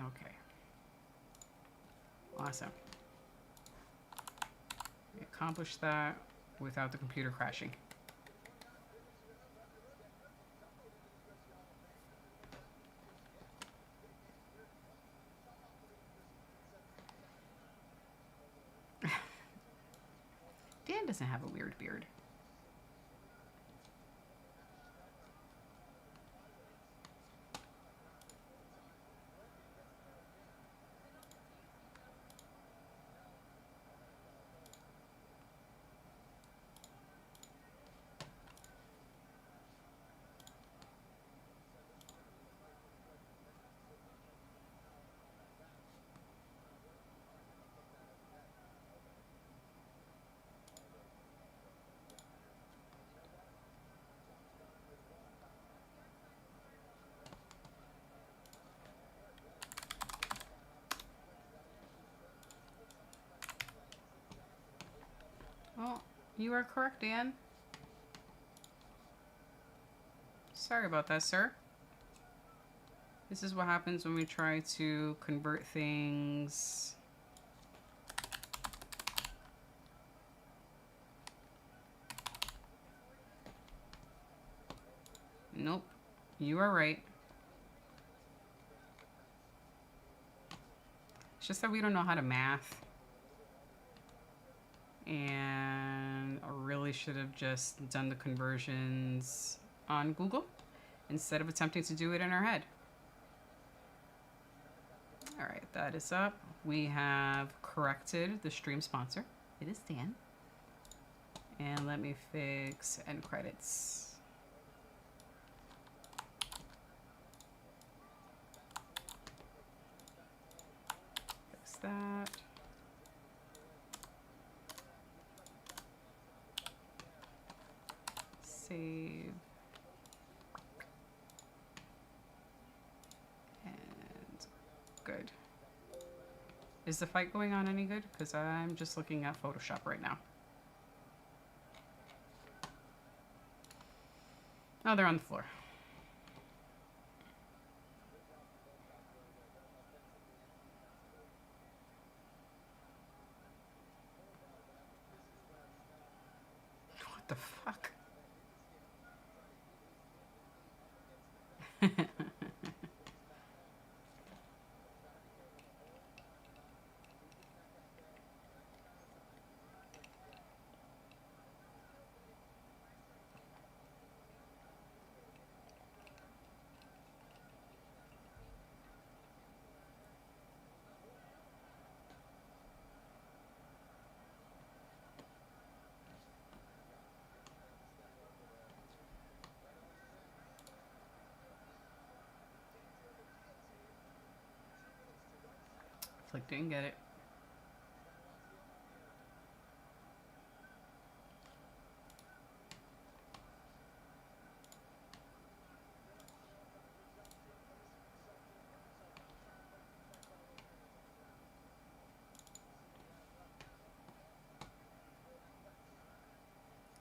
Okay. Awesome. We accomplished that without the computer crashing. Dan doesn't have a weird beard. Oh, you are correct, Dan. Sorry about that, sir. This is what happens when we try to convert things. Nope, you are right. It's just that we don't know how to math. And I really should have just done the conversions on Google instead of attempting to do it in our head. All right, that is up. We have corrected the stream sponsor. It is Dan. And let me fix end credits. good. Is the fight going on any good? Because I'm just looking at Photoshop right now. Oh, they're on the floor. What the fuck? Flick didn't get it.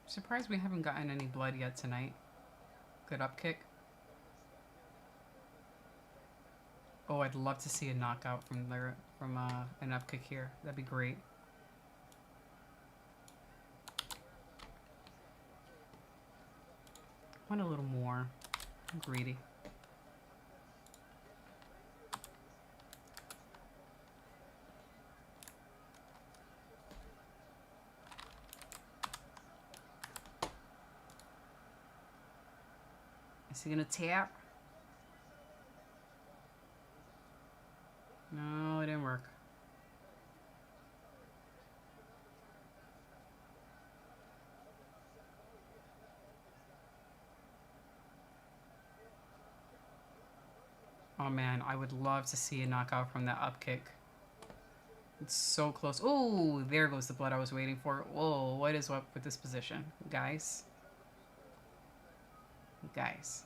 Surprised we haven't gotten any blood yet tonight. Good up kick. Oh, I'd love to see a knockout from there, from an up kick here. That'd be great. Want a little more. I'm greedy. Is he gonna tap? No, it didn't work. Oh man, I would love to see a knockout from that up kick. It's so close. Oh, there goes the blood I was waiting for. Whoa, what is up with this position? Guys. Guys.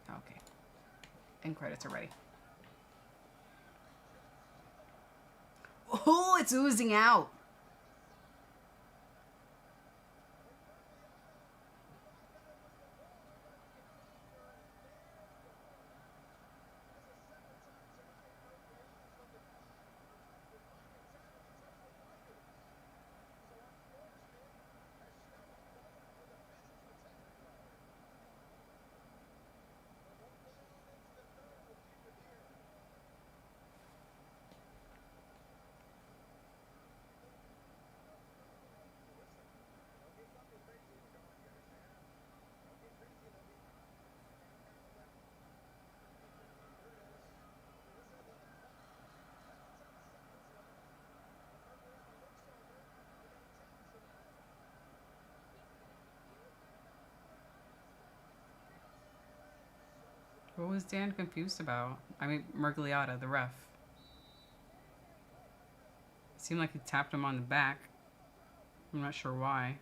Okay. And credits are ready. Oh, it's oozing out. What was Dan confused about? I mean, Mergliata, the ref. It seemed like he tapped him on the back. I'm not sure why.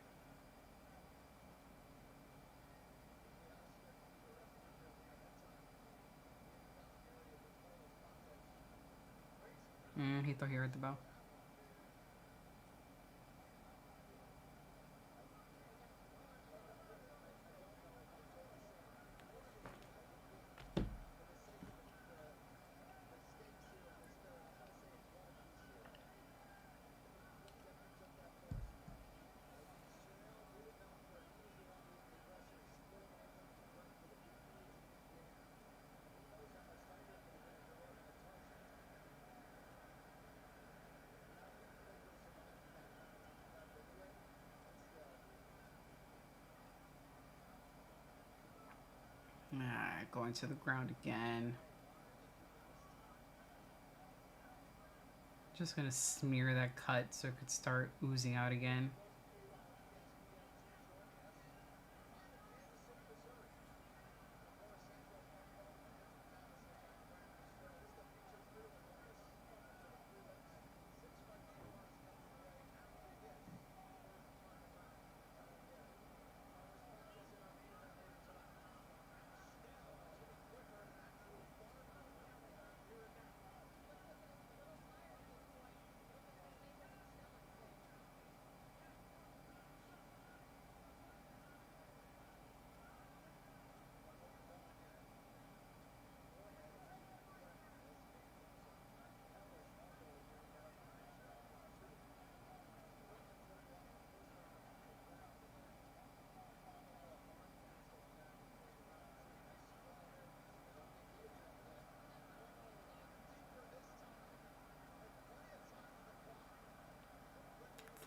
He thought he heard the bell. Going to the ground again. Just gonna smear that cut so it could start oozing out again.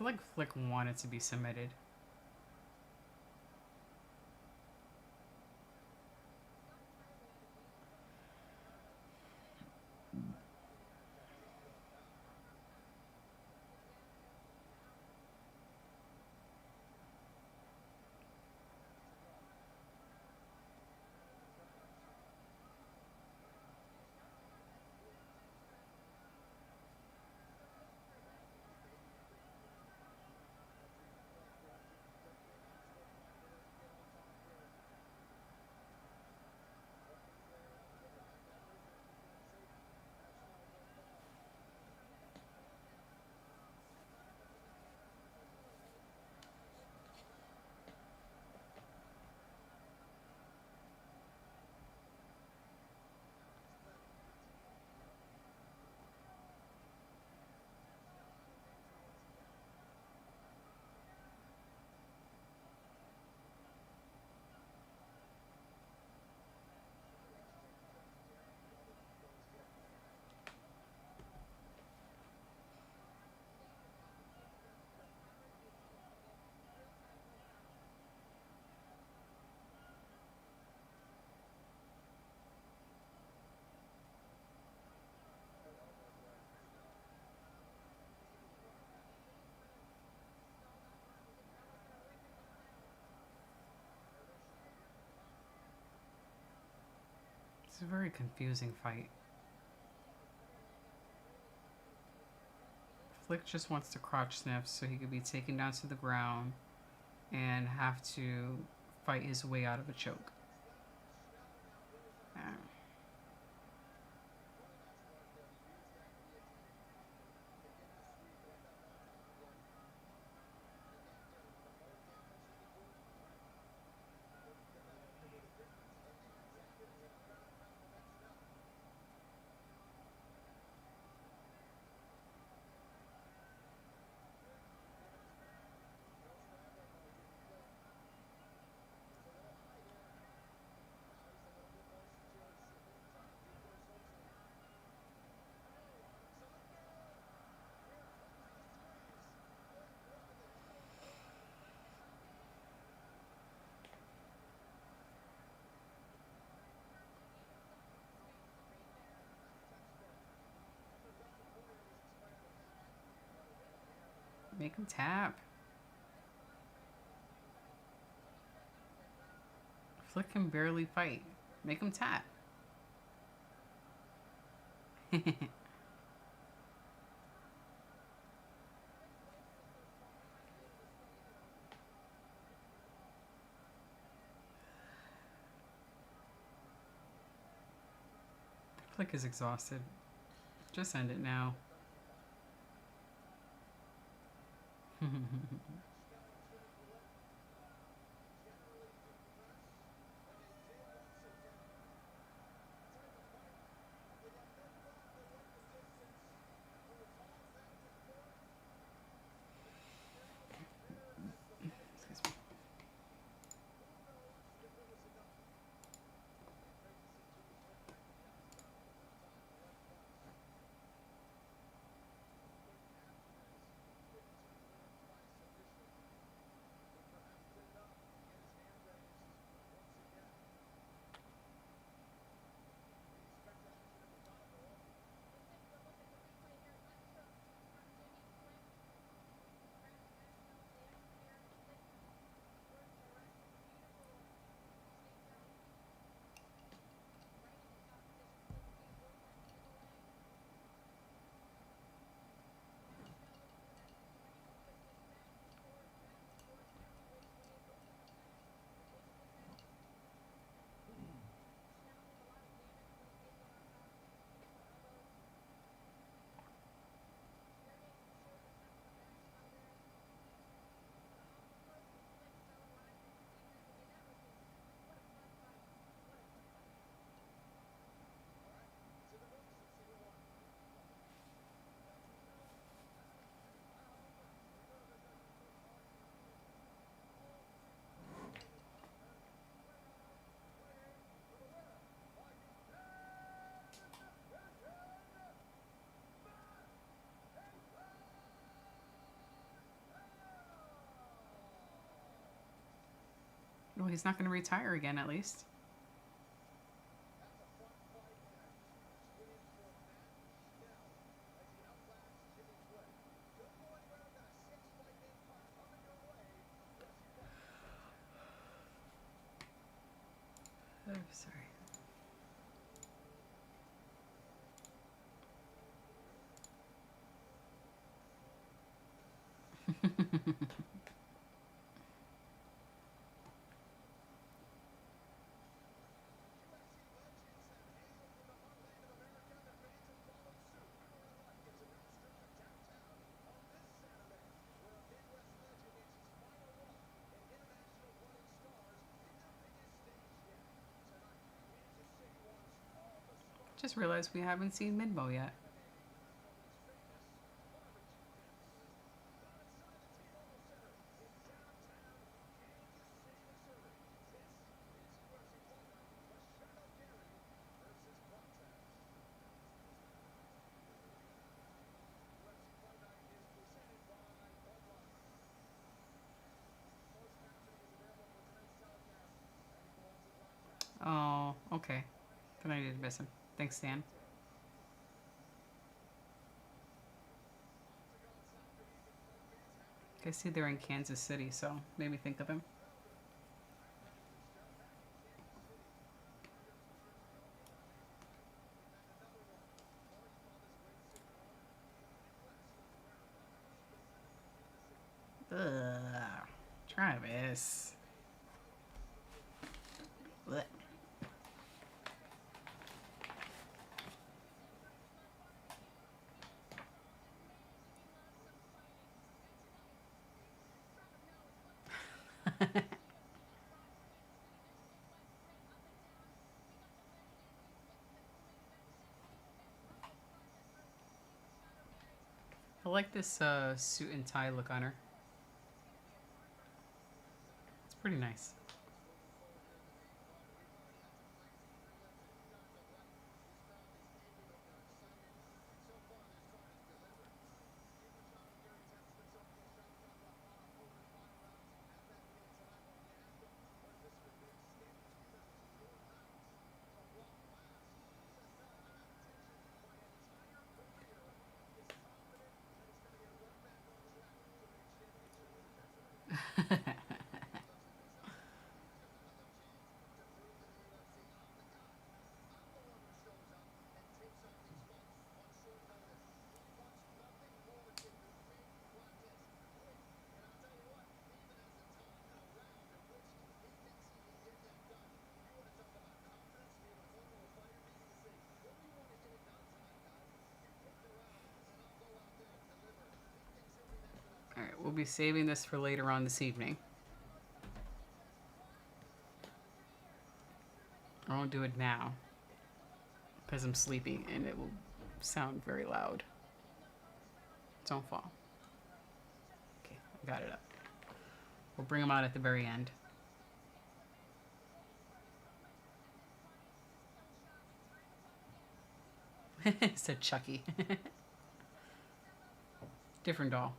feel like Flick wanted to be submitted. It's a very confusing fight. Flick just wants to crotch sniff so he could be taken down to the ground and have to fight his way out of a choke. Yeah. Make him tap. Flick can barely fight. Make him tap. Flick is exhausted. Just end it now. Excuse me. he's not going to retire again, at least. Oh, sorry. Just realized we haven't seen Midmo yet. Oh, okay. Then I did miss him. Thanks, Dan. I see they're in Kansas City, so made me think of him. Ugh. Travis. Blech. I like this suit and tie look on her. It's pretty nice. Alright, we'll be saving this for later on this evening. I won't do it now because I'm sleeping and it will sound very loud. Don't fall. Okay, I got it up. We'll bring them out at the very end. Said Chucky. Different doll.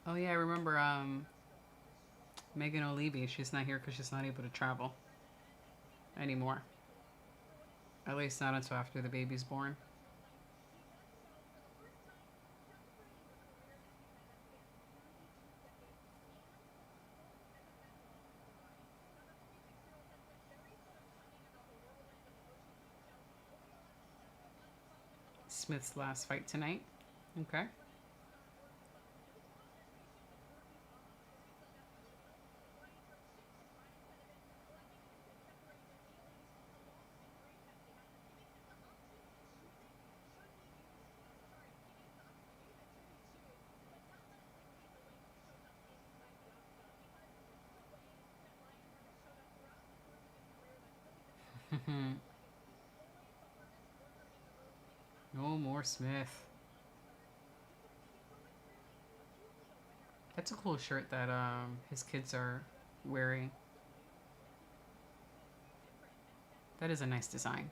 Oh yeah, I remember Megan O'Leary. She's not here because she's not able to travel anymore. At least not until after the baby's born. Smith's last fight tonight. Okay. more Smith. That's a cool shirt that his kids are wearing. That is a nice design.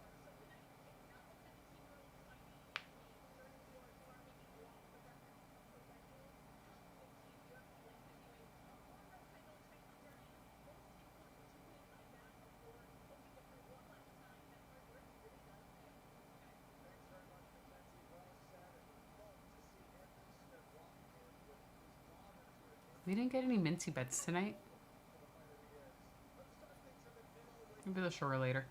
We didn't get any minty bets tonight. Maybe they'll show her later.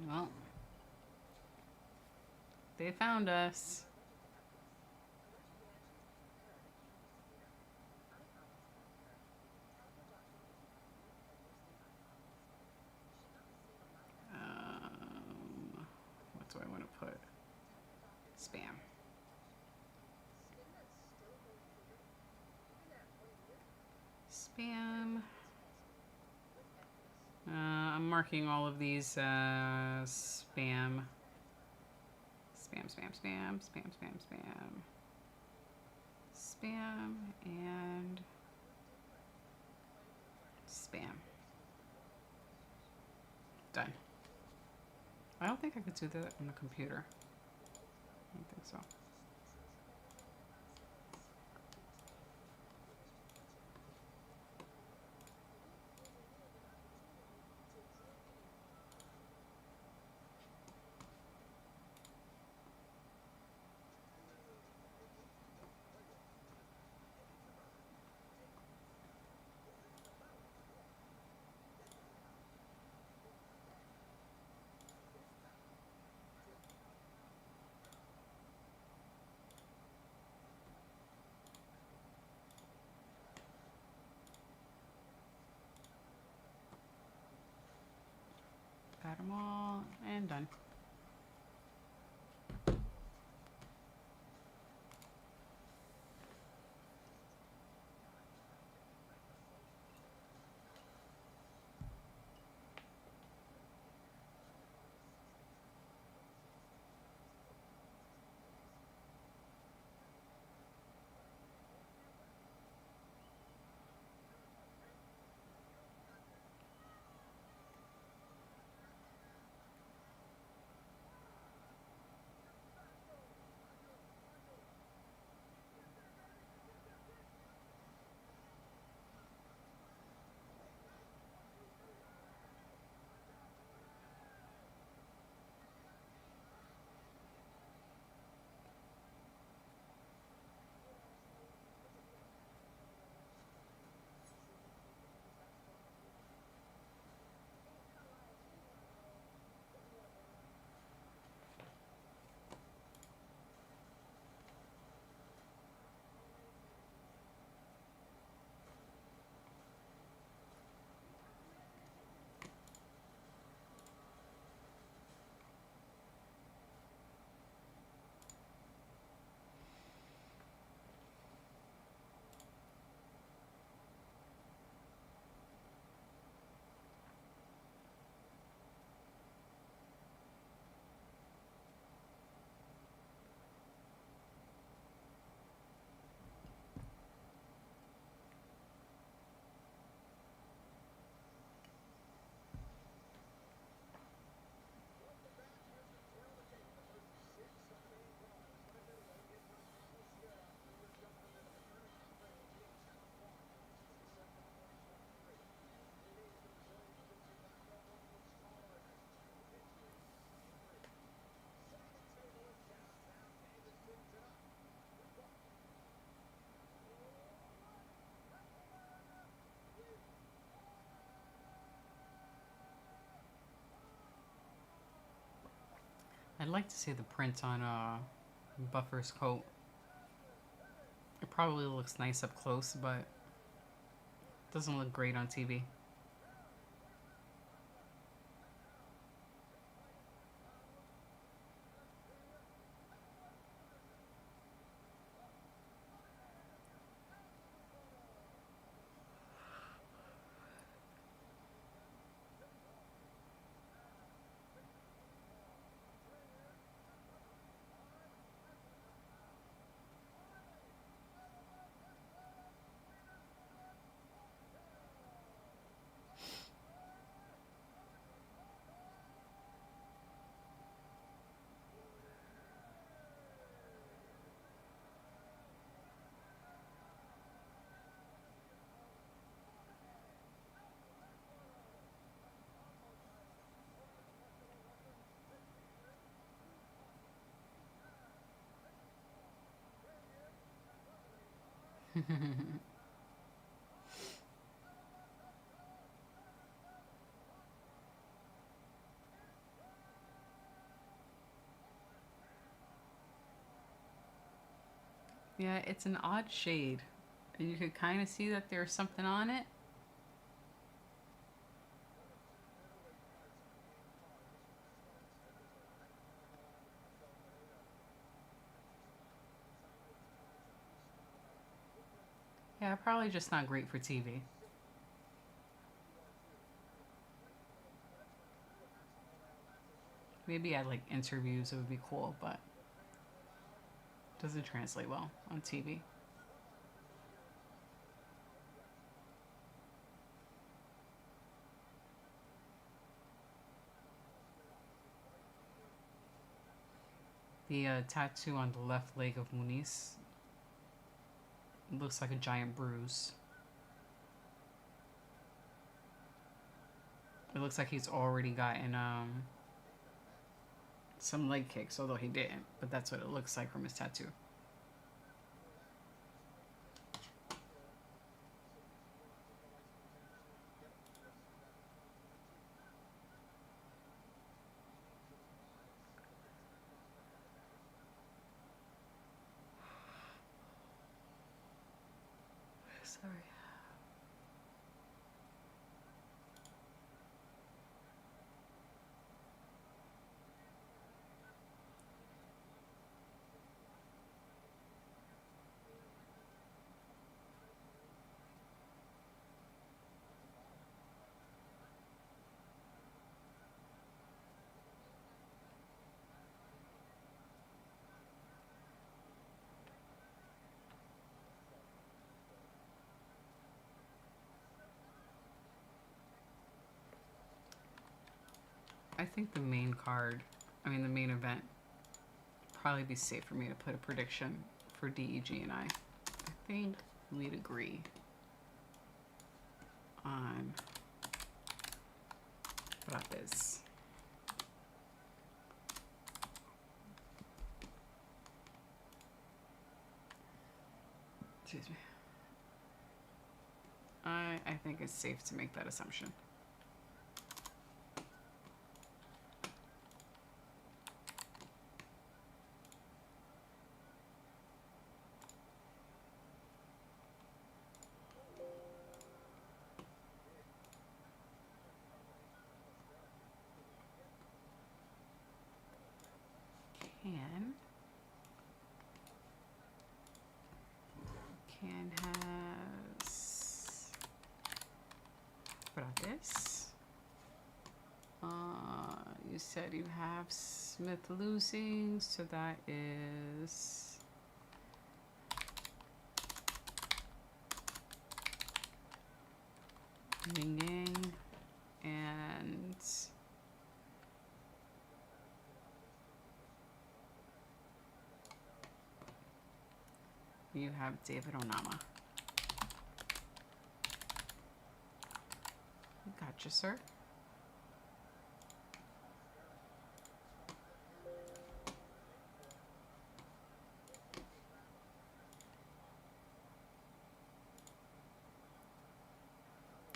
Well, they found us. What do I want to put? Spam. Spam. I'm marking all of these spam. Spam, spam, spam, spam, spam, spam. Spam and spam. Done. I don't think I could do that on the computer. I don't think so. Got them all and done. I'd like to see the print on Buffer's coat. It probably looks nice up close, but doesn't look great on TV. Yeah, it's an odd shade. And you could kind of see that there's something on it. Yeah, probably just not great for TV. Maybe at like interviews it would be cool, but doesn't translate well on TV. The tattoo on the left leg of Muniz looks like a giant bruise. It looks like he's already gotten some leg kicks, although he didn't. But that's what it looks like from his tattoo. Sorry. I think the main the main event, probably be safe for me to put a prediction for DEG and I think we'd agree on Prates. Excuse me. I think it's safe to make that assumption. Can has Prates. You said you have Smith losing, so that is Ming and you have David Onama. Gotcha, sir.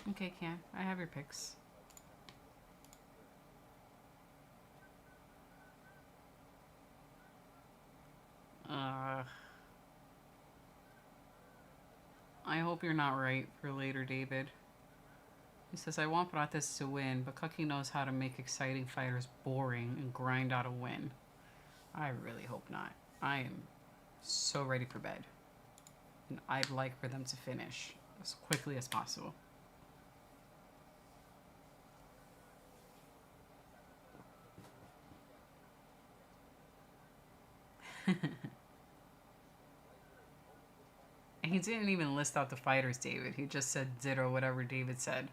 Okay, Can. I have your picks. I hope you're not right for later, David. He says, I want Prates to win, but Kaki knows how to make exciting fighters boring and grind out a win. I really hope not. I am so ready for bed. And I'd like for them to finish as quickly as possible. And he didn't even list out the fighters, David. He just said ditto whatever David said.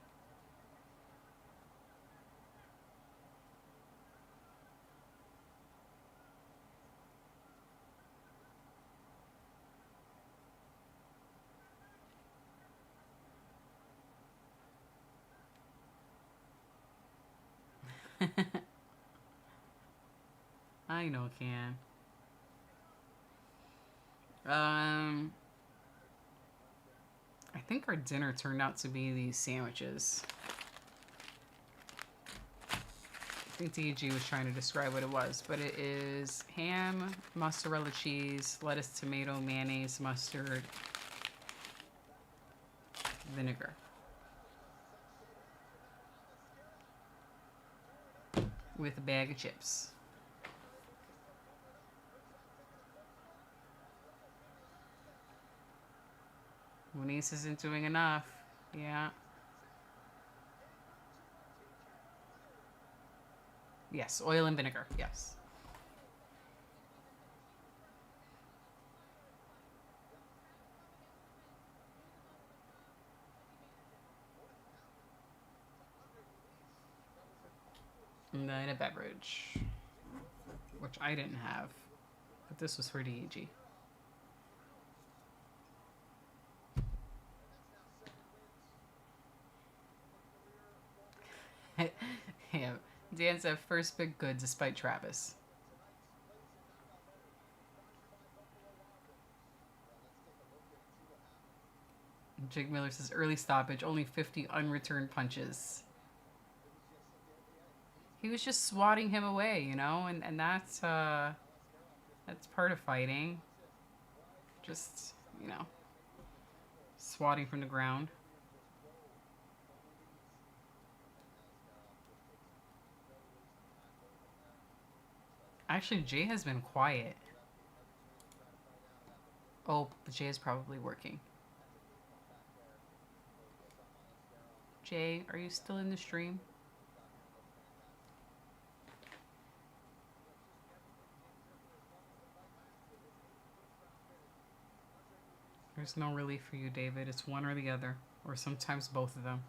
I know, Can. I think our dinner turned out to be these sandwiches. I think DG was trying to describe what it was, but it is ham, mozzarella cheese, lettuce, tomato, mayonnaise, mustard, vinegar. With a bag of chips. Muniz isn't doing enough. Yeah. Yes, oil and vinegar. Yes. And then a beverage, which I didn't have, but this was for DEG. Yeah, Dan's at first big good despite Travis. Jake Miller says early stoppage, only 50 unreturned punches. He was just swatting him away, you know, and that's part of fighting. Just, you know, swatting from the ground. Actually, Jay has been quiet. Oh, Jay is probably working. Jay, are you still in the stream? There's no relief for you, David. It's one or the other, or sometimes both of them.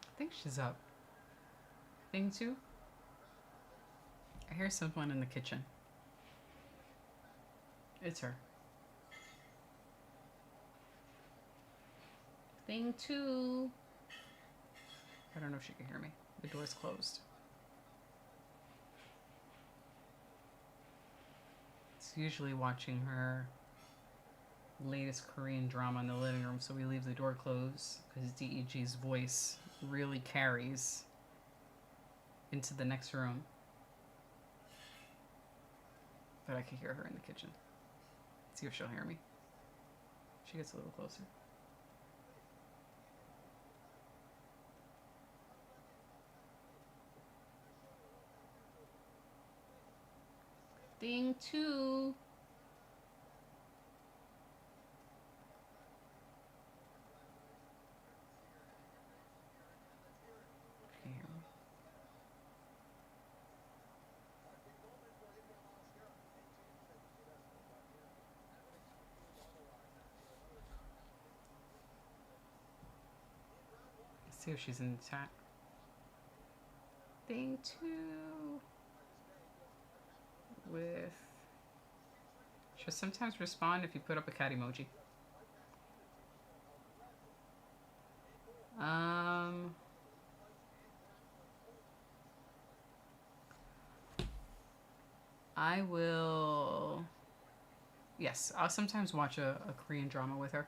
I think she's up. Thing two? I hear someone in the kitchen. It's her. Thing 2. I don't know if she can hear me. The door's closed. It's usually watching her latest Korean drama in the living room, so we leave the door closed because DEG's voice really carries into the next room. But I can hear her in the kitchen. Let's see if she'll hear me. She gets a little closer. Thing 2. See if she's in the chat. Thing 2 with. She'll sometimes respond if you put up a cat emoji. I will. Yes, I'll sometimes watch a Korean drama with her.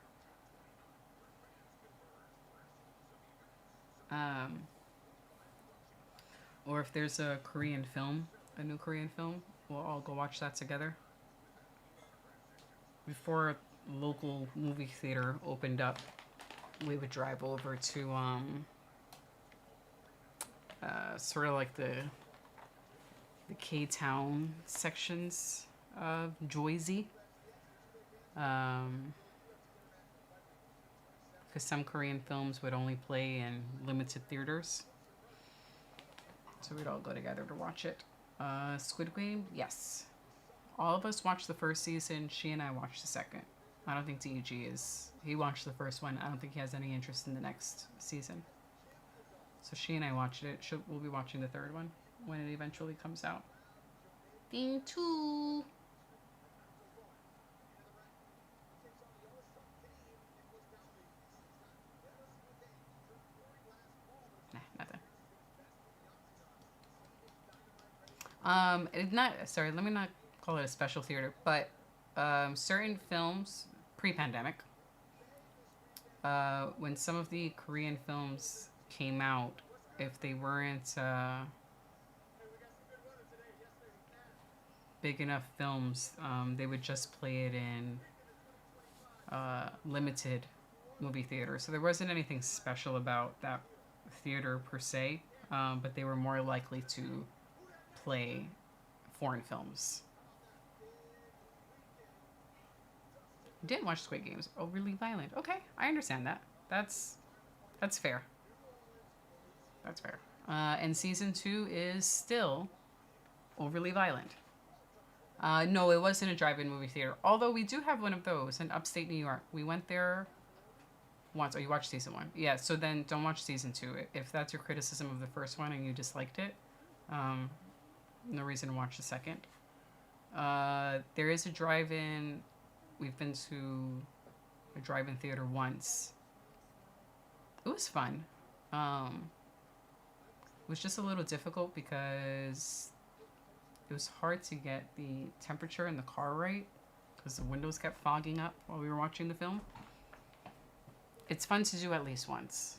Or if there's a Korean film, a new Korean film, we'll all go watch that together. Before local movie theater opened up, we would drive over to sort of like the K-Town sections of Jersey. Because some Korean films would only play in limited theaters. So we'd all go together to watch it. Squid Game, yes. All of us watched the first season. She and I watched the second. I don't think DEG is. He watched the first one. I don't think he has any interest in the next season. So she and I watched it. We'll be watching the third one when it eventually comes out. Thing 2. Nah, nothing. Let me not call it a special theater, but certain films pre-pandemic, when some of the Korean films came out, if they weren't big enough films, they would just play it in limited movie theaters. So there wasn't anything special about that theater per se, but they were more likely to play foreign films. Didn't watch Squid Games. Overly violent. Okay, I understand that. That's fair. That's fair. And season 2 is still overly violent. No, it wasn't a drive-in movie theater. Although we do have one of those in upstate New York. We went there once. Oh, you watched season 1. Yeah, so then don't watch season 2. If that's your criticism of the first one and you disliked it, no reason to watch the second. There is a drive-in. We've been to a drive-in theater once. It was fun. It was just a little difficult because it was hard to get the temperature in the car right because the windows kept fogging up while we were watching the film. It's fun to do at least once.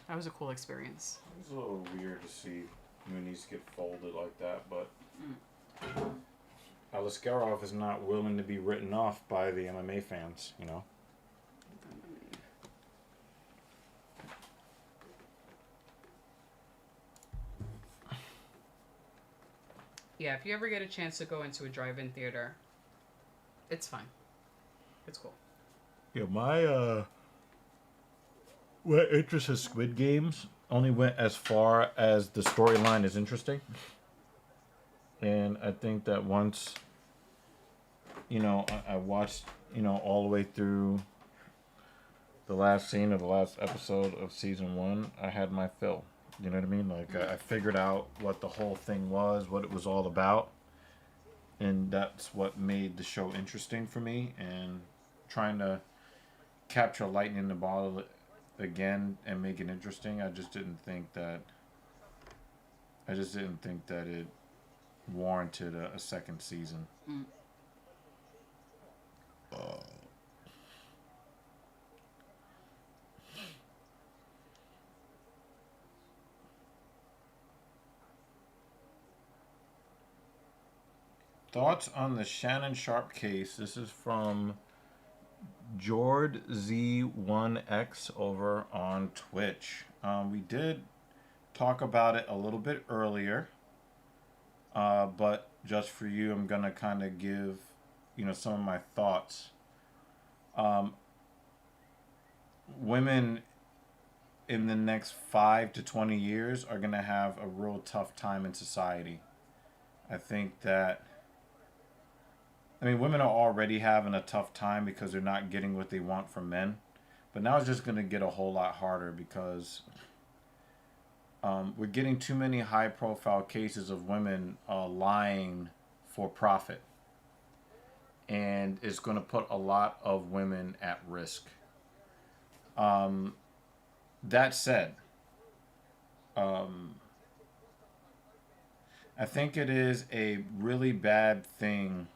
That was a cool experience. It was a little weird to see minis get folded like that, but Aliskerov is not willing to be written off by the MMA fans, you know? Yeah, if you ever get a chance to go into a drive-in theater, it's fun. It's cool. Yeah, my interest in Squid Games only went as far as the storyline is interesting. And I think that once, I watched, all the way through the last scene of the last episode of season 1, I had my fill. You know what I mean? Like I figured out what the whole thing was, what it was all about, and that's what made the show interesting for me. And trying to capture lightning in the bottle again and make it interesting, I just didn't think that it warranted a second season. Mm. Thoughts on the Shannon Sharp case? This is from Jord Z1X over on Twitch. We did talk about it a little bit earlier, but just for you, I'm gonna kind of give, some of my thoughts. Um, Women in the next 5 to 20 years are gonna have a real tough time in society. I think that women are already having a tough time because they're not getting what they want from men. But now it's just going to get a whole lot harder because we're getting too many high profile cases of women lying for profit. And it's going to put a lot of women at risk. That said, I think it is a really bad thing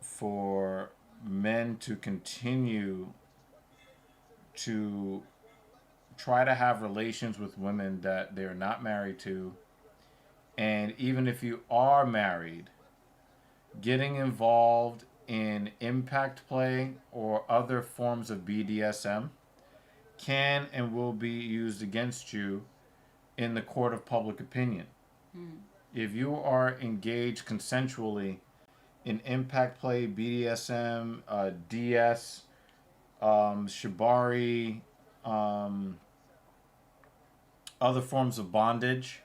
for men to continue to try to have relations with women that they're not married to. And even if you are married, getting involved in impact play or other forms of BDSM can and will be used against you in the court of public opinion. Mm. If you are engaged consensually in impact play, BDSM, DS, shibari, other forms of bondage,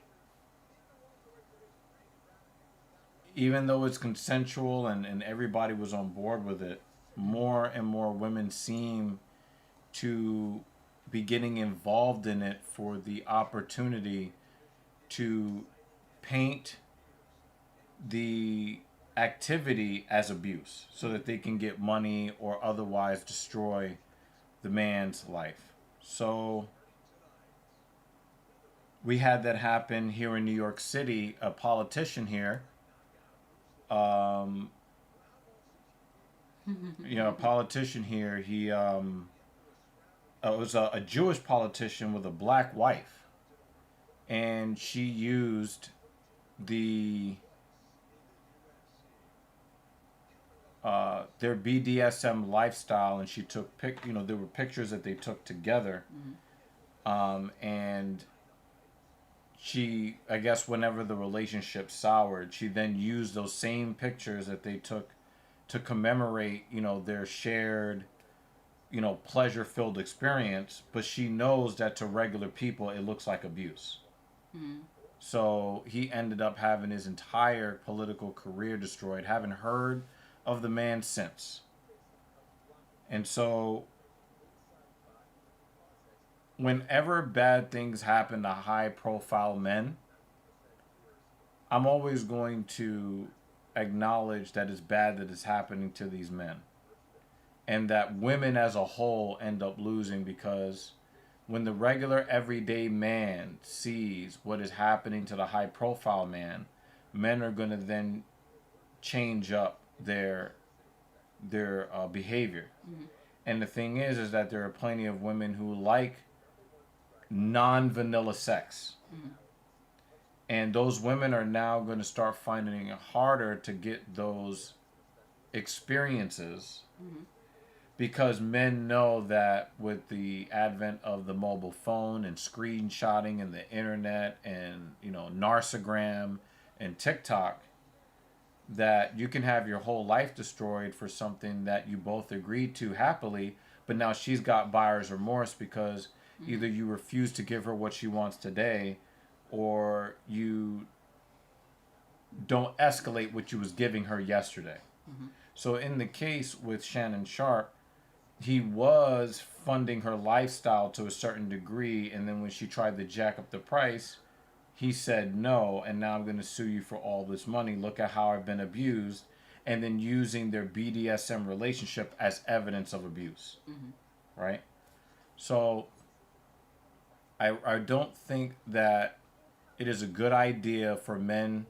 even though it's consensual and everybody was on board with it, more and more women seem to be getting involved in it for the opportunity to paint the activity as abuse so that they can get money or otherwise destroy the man's life. So we had that happen here in New York City. A politician here, a politician here, he was a Jewish politician with a black wife, and she used their BDSM lifestyle, and she took there were pictures that they took together, and she, I guess, whenever the relationship soured, she then used those same pictures that they took to commemorate, their shared, pleasure-filled experience. But she knows that to regular people, it looks like abuse. Mm. So he ended up having his entire political career destroyed. Haven't heard of the man since. And so whenever bad things happen to high profile men, I'm always going to acknowledge that it's bad that it's happening to these men. And that women as a whole end up losing, because when the regular everyday man sees what is happening to the high profile man, men are going to then change up their behavior. Mm-hmm. And the thing is that there are plenty of women who like non-vanilla sex. Mm-hmm. And those women are now going to start finding it harder to get those experiences, Mm-hmm. because men know that with the advent of the mobile phone and screenshotting and the internet and, Narcigram and TikTok, that you can have your whole life destroyed for something that you both agreed to happily, but now she's got buyer's remorse because either you refuse to give her what she wants today, or you don't escalate what you was giving her yesterday. Mm-hmm. So in the case with Shannon Sharp, he was funding her lifestyle to a certain degree, and then when she tried to jack up the price, he said no, and now I'm going to sue you for all this money. Look at how I've been abused, and then using their BDSM relationship as evidence of abuse, right? So I don't think that it is a good idea for men,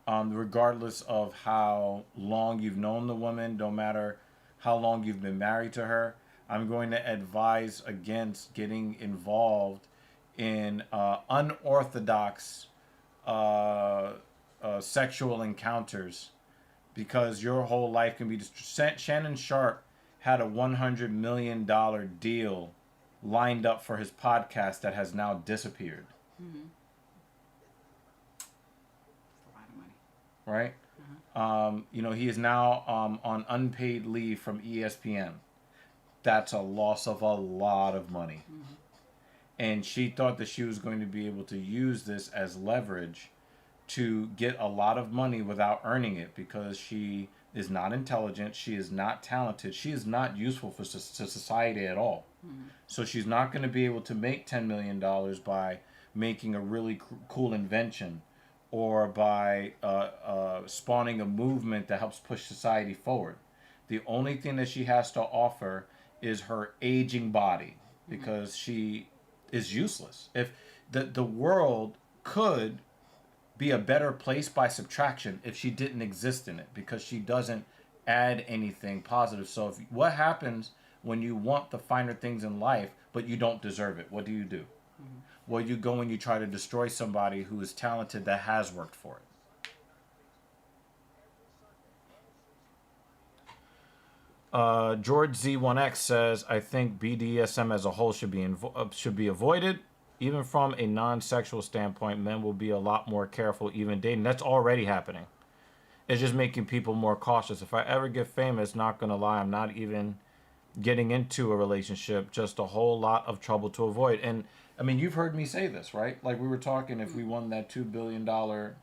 regardless of how long you've known the woman, no matter how long you've been married to her. I'm going to advise against getting involved in unorthodox sexual encounters, because your whole life can be Shannon Sharp had a $100 million deal lined up for his podcast that has now disappeared. That's a lot of money. Right? He is now on unpaid leave from ESPN. That's a loss of a lot of money. And she thought that she was going to be able to use this as leverage to get a lot of money without earning it, because she is not intelligent, she is not talented, she is not useful to society at all. So she's not going to be able to make $10 million by making a really cool invention, or by spawning a movement that helps push society forward. The only thing that she has to offer is her aging body, because she is useless. If the world could be a better place by subtraction if she didn't exist in it, because she doesn't add anything positive. So what happens when you want the finer things in life but you don't deserve it? What do? Well, you go and you try to destroy somebody who is talented that has worked for it. George Z1X says, I think BDSM as a whole should be avoided. Even from a non-sexual standpoint, men will be a lot more careful even dating. That's already happening. It's just making people more cautious. If I ever get famous, not going to lie, I'm not even getting into a relationship. Just a whole lot of trouble to avoid. And, I mean, you've heard me say this, right? Like we were talking, if we won that $2 billion, what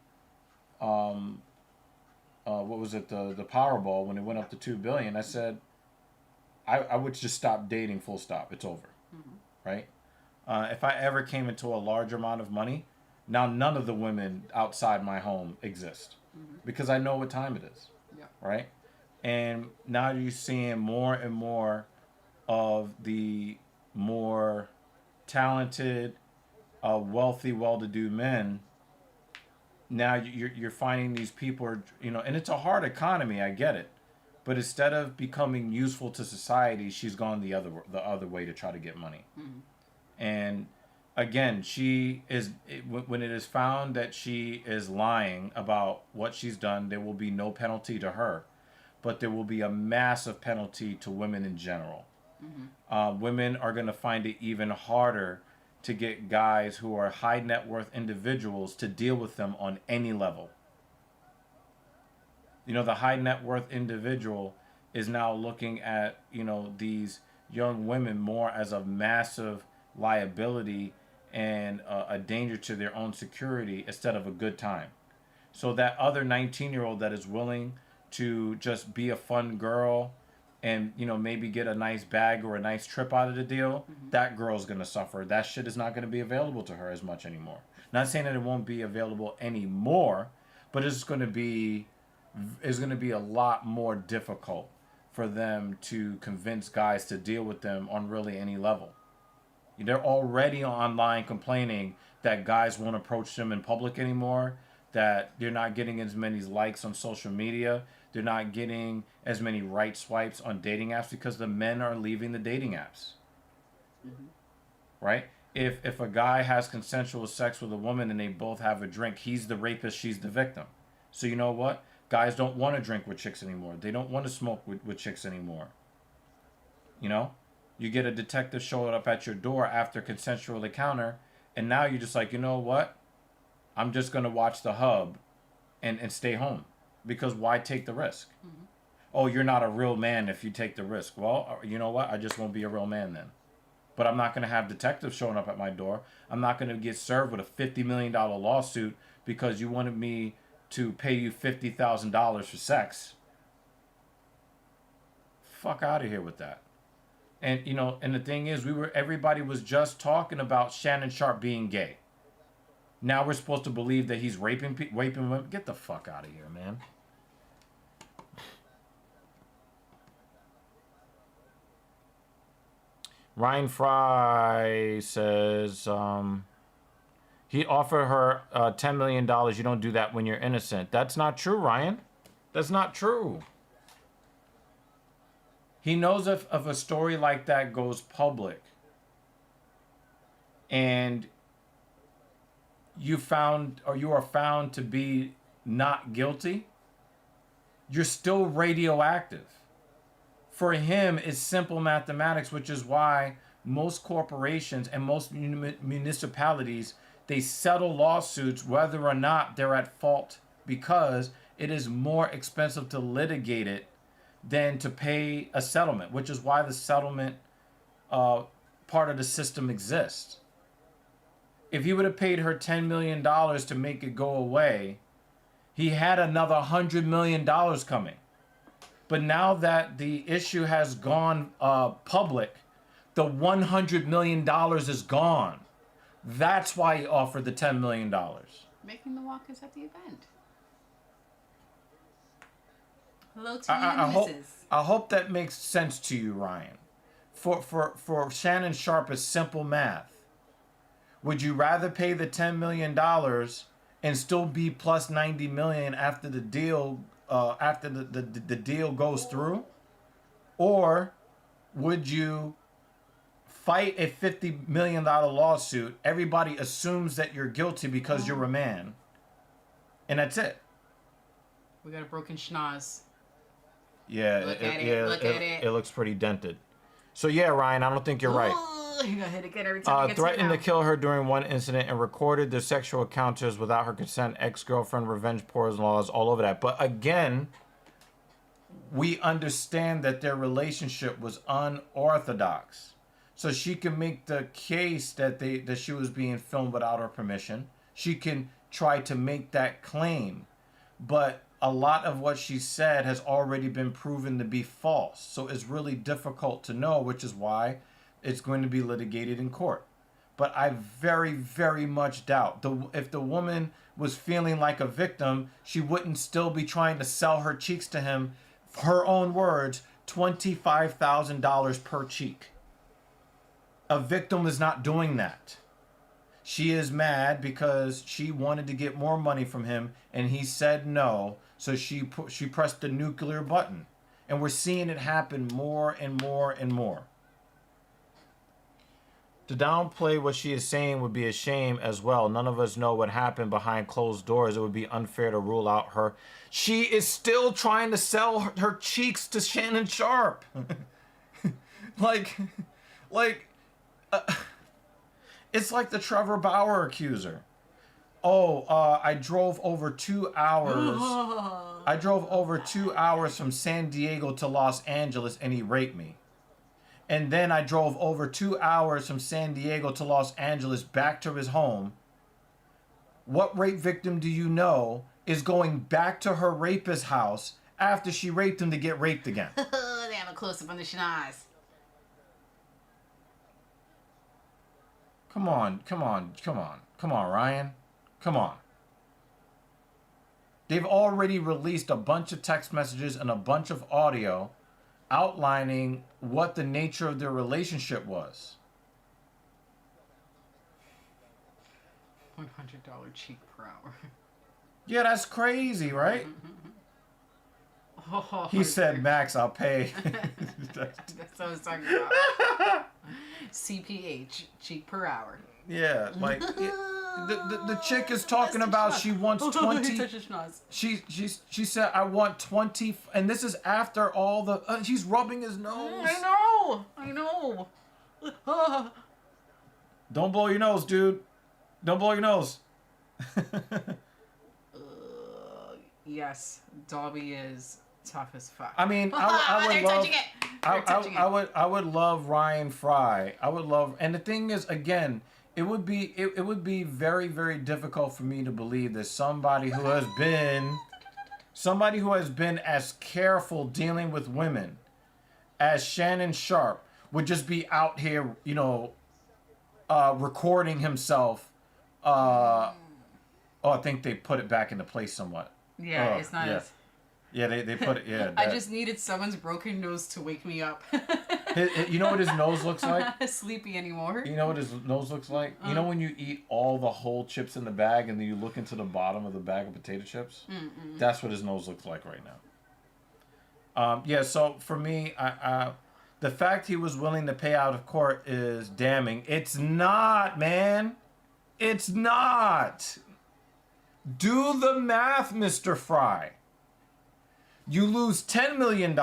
was it, the Powerball, when it went up to $2 billion, I said, I would just stop dating, full stop. It's over, right? If I ever came into a large amount of money, now none of the women outside my home exist, because I know what time it is, right? And now you're seeing more and more of the more talented, wealthy, well-to-do men. Now you're finding these people are, and it's a hard economy, I get it, but instead of becoming useful to society, she's gone the other way to try to get money. And again, when it is found that she is lying about what she's done, there will be no penalty to her, but there will be a massive penalty to women in general. Women are going to find it even harder to get guys who are high net worth individuals to deal with them on any level. The high net worth individual is now looking at, these young women more as a massive liability and a danger to their own security instead of a good time. So that other 19-year-old that is willing to just be a fun girl and maybe get a nice bag or a nice trip out of the deal, that girl's going to suffer. That shit is not going to be available to her as much anymore. Not saying that it won't be available anymore, but it's going to be a lot more difficult for them to convince guys to deal with them on really any level. They're already online complaining that guys won't approach them in public anymore, that they're not getting as many likes on social media, they're not getting as many right swipes on dating apps, because the men are leaving the dating apps. Right? If a guy has consensual sex with a woman and they both have a drink, he's the rapist, she's the victim. So you know what? Guys don't want to drink with chicks anymore. They don't want to smoke with chicks anymore. You get a detective showing up at your door after consensual encounter, and now you're just like, you know what? I'm just going to watch the hub and stay home, because why take the risk? Oh, you're not a real man if you take the risk. Well, you know what? I just won't be a real man then. But I'm not going to have detectives showing up at my door. I'm not going to get served with a $50 million lawsuit because you wanted me to pay you $50,000 for sex. Fuck out of here with that. And and the thing is, everybody was just talking about Shannon Sharp being gay. Now we're supposed to believe that he's raping women. Get the fuck out of here, man. Ryan Fry says he offered her $10 million. You don't do that when you're innocent. That's not true, Ryan. That's not true. He knows if a story like that goes public and you are found to be not guilty, you're still radioactive. For him, it's simple mathematics, which is why most corporations and most municipalities, they settle lawsuits whether or not they're at fault, because it is more expensive to litigate it than to pay a settlement, which is why the settlement part of the system exists. If he would have paid her $10 million to make it go away, he had another $100 million coming. But now that the issue has gone public, the $100 million is gone. That's why he offered the $10 million. Making the walkers at the event. Hello to you, Mrs. I hope that makes sense to you, Ryan. For Shannon Sharp, is simple math. Would you rather pay the $10 million and still be plus $90 million after the deal the deal goes through? Or would you fight a $50 million lawsuit? Everybody assumes that you're guilty because you're a man. And that's it. We got a broken schnoz. Yeah, Look at it. It looks pretty dented. So yeah, Ryan, I don't think you're right. You got hit again every time. Threatened to kill her during one incident and recorded their sexual encounters without her consent. Ex-girlfriend, revenge porn laws, all over that. But again, we understand that their relationship was unorthodox. So she can make the case that she was being filmed without her permission. She can try to make that claim. But a lot of what she said has already been proven to be false. So it's really difficult to know, which is why it's going to be litigated in court. But I very, very much doubt if the woman was feeling like a victim, she wouldn't still be trying to sell her cheeks to him. Her own words, $25,000 per cheek. A victim is not doing that. She is mad because she wanted to get more money from him and he said no. So she pressed the nuclear button. And we're seeing it happen more and more and more. To downplay what she is saying would be a shame as well. None of us know what happened behind closed doors. It would be unfair to rule out her. She is still trying to sell her cheeks to Shannon Sharp. It's like the Trevor Bauer accuser. I drove over 2 hours. I drove over 2 hours from San Diego to Los Angeles and he raped me. And then I drove over 2 hours from San Diego to Los Angeles back to his home. What rape victim do you know is going back to her rapist's house after she raped him to get raped again? They have a close-up on the schnoz. Come on, Ryan. Come on. They've already released a bunch of text messages and a bunch of audio outlining what the nature of their relationship was. $100 cheek per hour. Yeah, that's crazy, right? He said, Max, I'll pay. That's what I was talking about. CPH, cheek per hour. Yeah, like the chick is talking about she wants 20. She said I want 20, and this is after all the. She's rubbing his nose. I know. Don't blow your nose, dude. Don't blow your nose. Yes, Dobby is tough as fuck. I mean, I would love Ryan Fry. I would love, and the thing is, again, it would be very, very difficult for me to believe that somebody who has been as careful dealing with women as Shannon Sharp would just be out here, recording himself. I think they put it back into place somewhat. Yeah, it's not as... Yeah, they put it, yeah. I just needed someone's broken nose to wake me up. You know what his nose looks like? I'm not sleepy anymore. You know what his nose looks like? You know when you eat all the whole chips in the bag and then you look into the bottom of the bag of potato chips? Mm-mm. That's what his nose looks like right now. So for me, the fact he was willing to pay out of court is damning. It's not, man. It's not. Do the math, Mr. Fry. You lose $10 million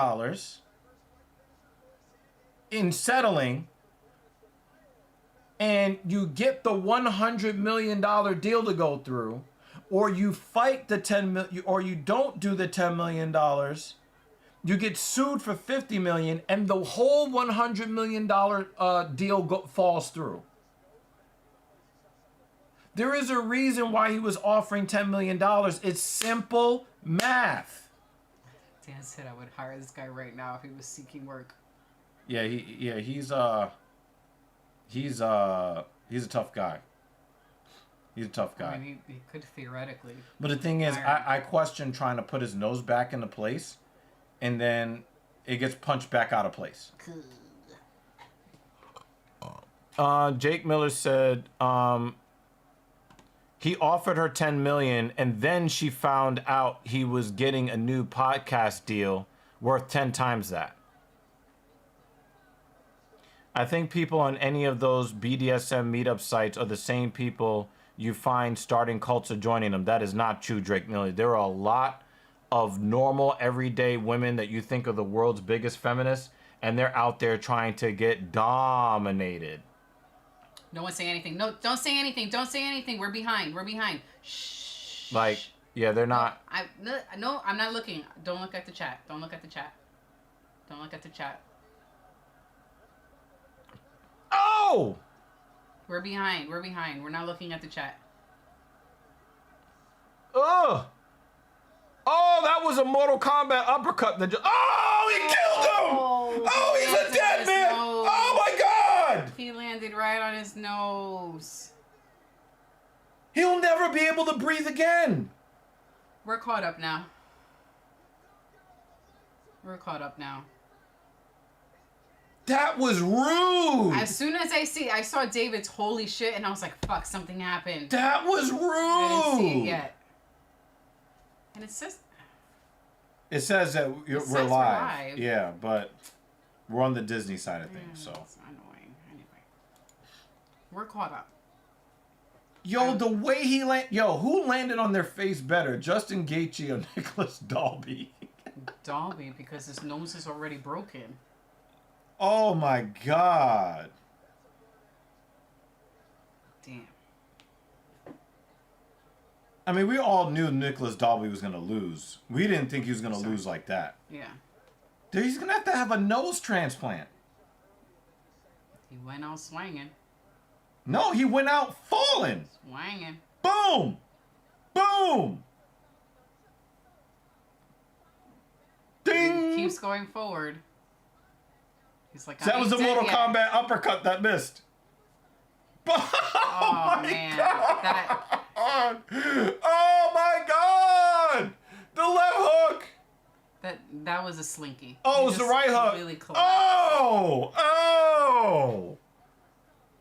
in settling, and you get the $100 million deal to go through, or you fight the $10 million, or you don't do the $10 million. You get sued for $50 million, and the whole $100 million deal falls through. There is a reason why he was offering $10 million. It's simple math. Dan said I would hire this guy right now if he was seeking work. Yeah, he's a tough guy. He's a tough guy. I mean, he could theoretically. But the thing is, I question trying to put his nose back into place, and then it gets punched back out of place. Jake Miller said he offered her $10 million, and then she found out he was getting a new podcast deal worth 10 times that. I think people on any of those BDSM meetup sites are the same people you find starting cults or joining them. That is not true, Drake Miller. There are a lot of normal, everyday women that you think are the world's biggest feminists, and they're out there trying to get dominated. No one say anything. No, don't say anything. Don't say anything. We're behind. Shh. Yeah, they're not. No, I'm not looking. Don't look at the chat. Don't look at the chat. Oh! We're behind. We're not looking at the chat. Ugh! Oh, that was a Mortal Kombat uppercut. He killed him! Oh, he's a dead man! Nose. Oh my God! He landed right on his nose. He'll never be able to breathe again. We're caught up now. That was rude. As soon as I saw David's holy shit, and I was like, fuck, something happened. That was rude. I didn't see it yet. And it says that we're live. Yeah, but we're on the Disney side of things, so. It's annoying. Anyway. We're caught up. Yo, the way he who landed on their face better, Justin Gaethje or Nicholas Dalby? Dalby, because his nose is already broken. Oh my God. Damn. I mean, we all knew Nicholas Dalby was going to lose. We didn't think he was going to lose like that. Yeah. Dude, he's going to have a nose transplant. He went out swinging. No, he went out falling. Swinging. Boom. Boom. Ding. He keeps going forward. He's like, that was the Mortal Kombat uppercut that missed. Oh man. Oh my God! The left hook! That was a slinky. Oh, it was the right hook. Really close. Oh!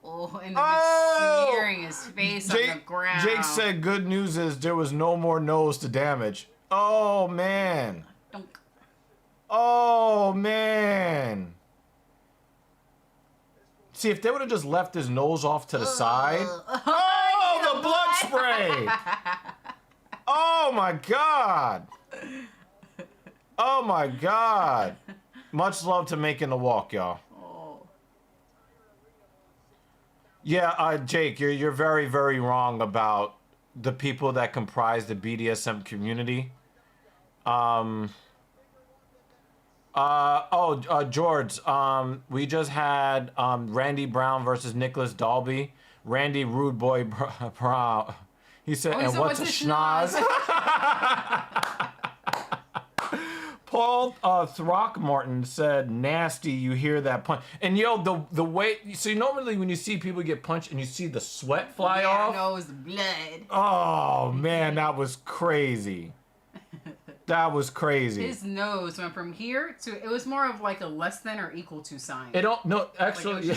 Oh, and he's smearing his face on the ground. Jake said good news is there was no more nose to damage. Oh man. Dunk. Oh man. See, if they would have just left his nose off to the side. Oh, the blood spray! Oh my God! Oh my God! Much love to Making the Walk, y'all. Oh. Yeah, Jake, you're very, very wrong about the people that comprise the BDSM community. George, we just had Randy Brown versus Nicholas Dalby. Randy Rude Boy Brown. He said, and what's a schnoz? Paul Throckmorton said, "Nasty, you hear that punch." And the way, so normally when you see people get punched and you see the sweat fly off. Yeah, no, it was the blood. Oh man, that was crazy. That was crazy. His nose went from here to, it was more of like a less than or equal to sign. Actually,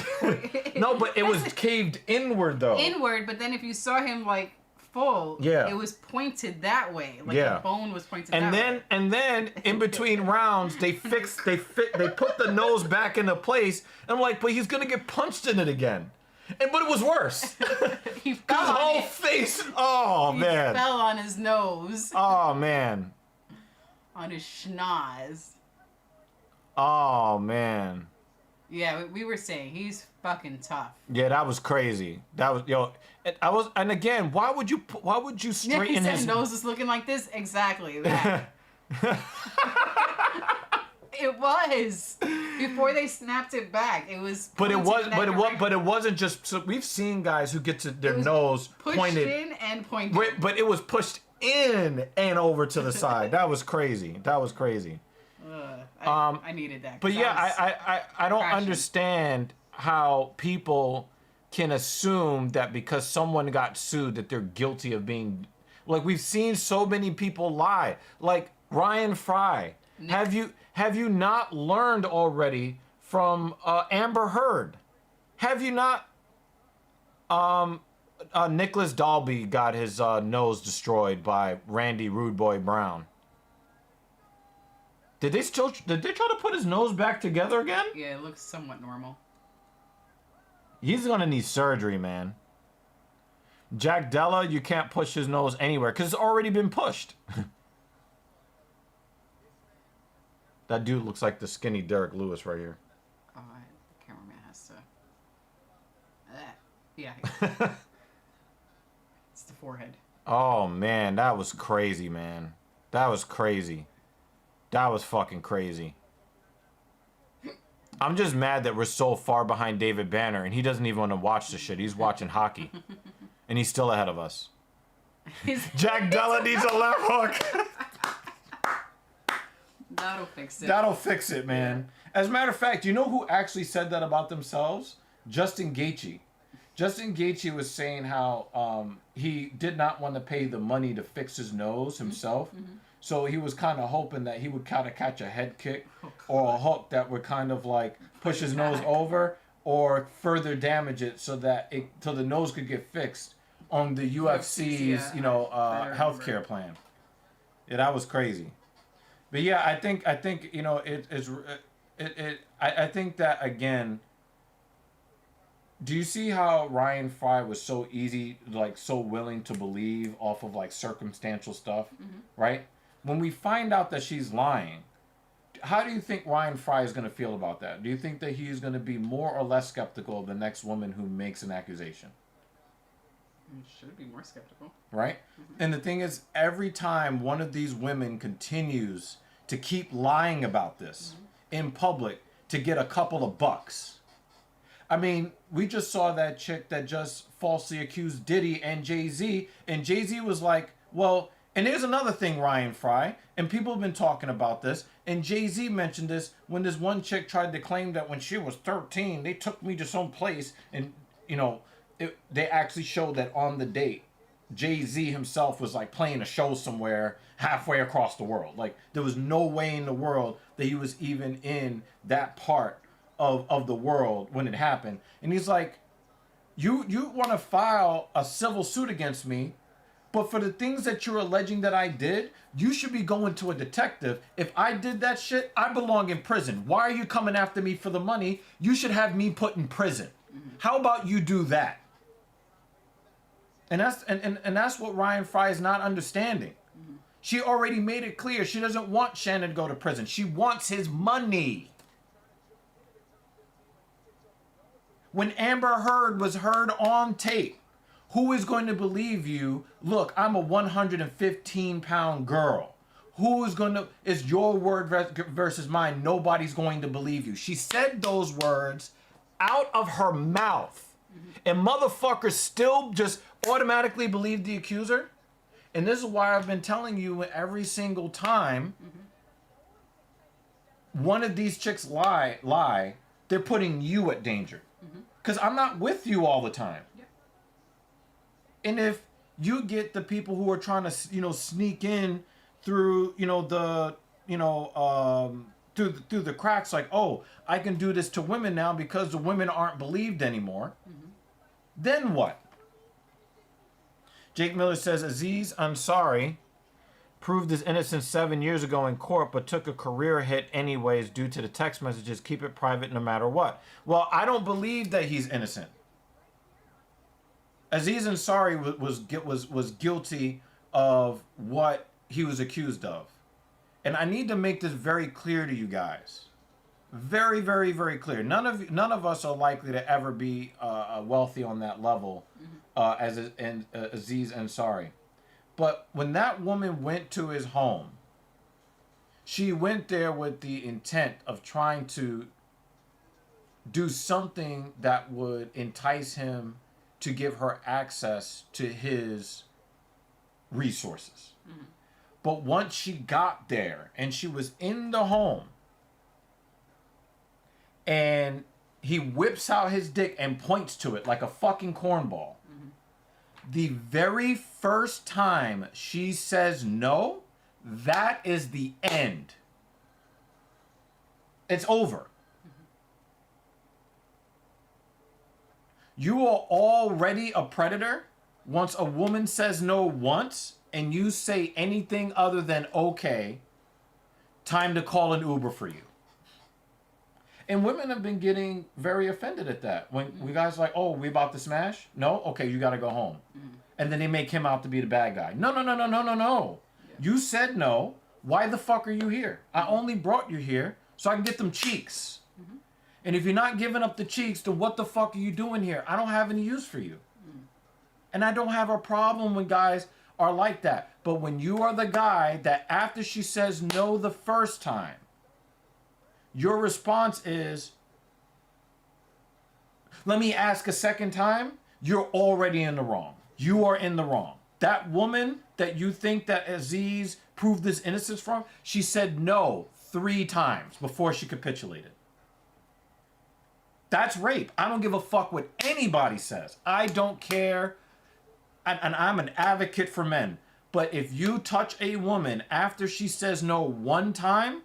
no, but it was caved inward though. Inward, but then if you saw him like full, it was pointed that way. Like the bone was pointed that way. And then in between rounds, they put the nose back into place. And I'm like, but he's gonna get punched in it again. But it was worse. He fell his on whole it. face. Oh man. He fell on his nose. Oh man. On his schnoz. Oh man. Yeah, we were saying he's fucking tough. Yeah, that was crazy. That was and again, why would you straighten his nose is looking like this? Exactly that. It was before they snapped it back. It was. But it wasn't just. So we've seen guys who get to their nose pointed in and pointed. But it was pushed in and over to the side. That was crazy. I needed that. But yeah, I don't understand how people can assume that because someone got sued that they're guilty of being, like, we've seen so many people lie. Like Ryan Fry. Nick. Have you not learned already from Amber Heard? Have you not? Nicholas Dalby got his nose destroyed by Randy Rude Boy Brown. Did they try to put his nose back together again? Yeah, it looks somewhat normal. He's gonna need surgery, man. Jack Della, you can't push his nose anywhere because it's already been pushed. That dude looks like the skinny Derek Lewis right here. Oh, the cameraman has to. Yeah. It's the forehead. Oh man, that was crazy, man. That was crazy. That was fucking crazy. I'm just mad that we're so far behind David Banner and he doesn't even want to watch the shit. He's watching hockey. And he's still ahead of us. Jack Della needs a left hook. That'll fix it. That'll fix it, man. As a matter of fact, you know who actually said that about themselves? Justin Gaethje. Justin Gaethje was saying how he did not want to pay the money to fix his nose himself. Mm-hmm. So he was kind of hoping that he would kind of catch a head kick or a hook that would kind of like push his nose over or further damage it so that the nose could get fixed on the UFC's healthcare plan. Yeah, that was crazy. But yeah, I think I think that again. Do you see how Ryan Fry was so easy, like so willing to believe off of like circumstantial stuff, right? When we find out that she's lying, how do you think Ryan Fry is going to feel about that? Do you think that he's going to be more or less skeptical of the next woman who makes an accusation? Should be more skeptical. Right? Mm-hmm. And the thing is, every time one of these women continues to keep lying about this in public to get a couple of bucks. I mean, we just saw that chick that just falsely accused Diddy and Jay-Z, and Jay-Z was like, well, and here's another thing, Ryan Fry, and people have been talking about this, and Jay-Z mentioned this when this one chick tried to claim that when she was 13, they took me to some place, and, they actually showed that on the date, Jay-Z himself was like playing a show somewhere halfway across the world. Like, there was no way in the world that he was even in that part of the world when it happened. And he's like, you want to file a civil suit against me, but for the things that you're alleging that I did, you should be going to a detective. If I did that shit, I belong in prison. Why are you coming after me for the money? You should have me put in prison. How about you do that? And that's what Ryan Fry is not understanding. She already made it clear she doesn't want Shannon to go to prison. She wants his money. When Amber Heard was heard on tape, who is going to believe you? Look, I'm a 115-pound girl. Who is going to... It's your word versus mine. Nobody's going to believe you. She said those words out of her mouth. And motherfuckers still just automatically believe the accuser. And this is why I've been telling you every single time one of these chicks lie, they're putting you at danger. Because I'm not with you all the time. Yeah. And if you get the people who are trying to, sneak in through, through the cracks, like, oh, I can do this to women now because the women aren't believed anymore. Then what? Jake Miller says, Aziz Ansari proved his innocence 7 years ago in court, but took a career hit anyways due to the text messages. Keep it private no matter what. Well, I don't believe that he's innocent. Aziz Ansari was guilty of what he was accused of. And I need to make this very clear to you guys. Very, very, very clear. None of us are likely to ever be wealthy on that level as Aziz Ansari. But when that woman went to his home, she went there with the intent of trying to do something that would entice him to give her access to his resources. But once she got there and she was in the home and he whips out his dick and points to it like a fucking cornball, the very first time she says no, that is the end. It's over. You are already a predator once a woman says no once and you say anything other than okay, time to call an Uber for you. And women have been getting very offended at that. When we guys are like, oh, we about to smash? No? Okay, you got to go home. And then they make him out to be the bad guy. No. Yeah. You said no. Why the fuck are you here? I only brought you here so I can get them cheeks. And if you're not giving up the cheeks, then what the fuck are you doing here? I don't have any use for you. And I don't have a problem when guys are like that. But when you are the guy that after she says no the first time, your response is, let me ask a second time, you're already in the wrong. You are in the wrong. That woman that you think that Aziz proved his innocence from, she said no 3 times before she capitulated. That's rape. I don't give a fuck what anybody says. I don't care. And I'm an advocate for men. But if you touch a woman after she says no 1 time,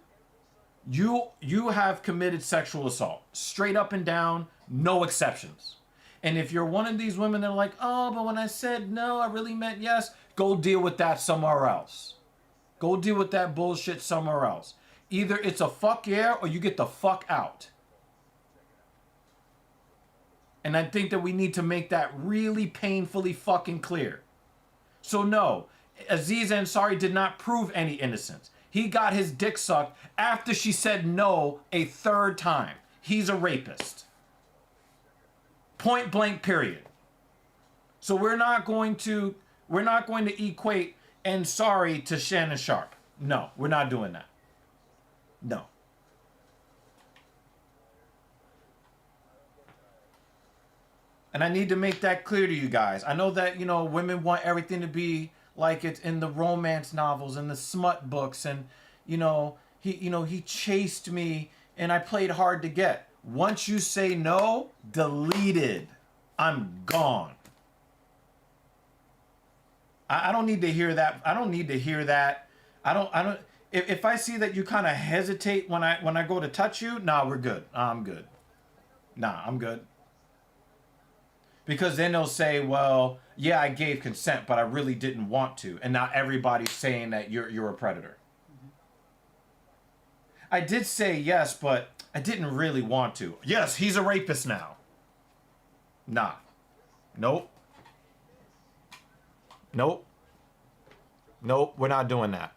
you have committed sexual assault. Straight up and down, no exceptions. And if you're one of these women that are like, oh, but when I said no, I really meant yes, go deal with that somewhere else. Go deal with that bullshit somewhere else. Either it's a fuck yeah or you get the fuck out. And I think that we need to make that really painfully fucking clear. So no, Aziz Ansari did not prove any innocence. He got his dick sucked after she said no a 3rd time. He's a rapist. Point blank, period. So we're not going to equate Ansari to Shannon Sharp. No, we're not doing that. No. And I need to make that clear to you guys. I know that, women want everything to be like it's in the romance novels and the smut books and, he chased me and I played hard to get. Once you say no, deleted. I'm gone. I don't need to hear that. I don't need to hear that. I don't. If I see that you kind of hesitate when I go to touch you, nah, we're good. I'm good. Nah, I'm good. Because then they'll say, well, yeah, I gave consent, but I really didn't want to. And now everybody's saying that you're a predator. I did say yes, but I didn't really want to. Yes, he's a rapist now. Nah. Nope. Nope. Nope, we're not doing that.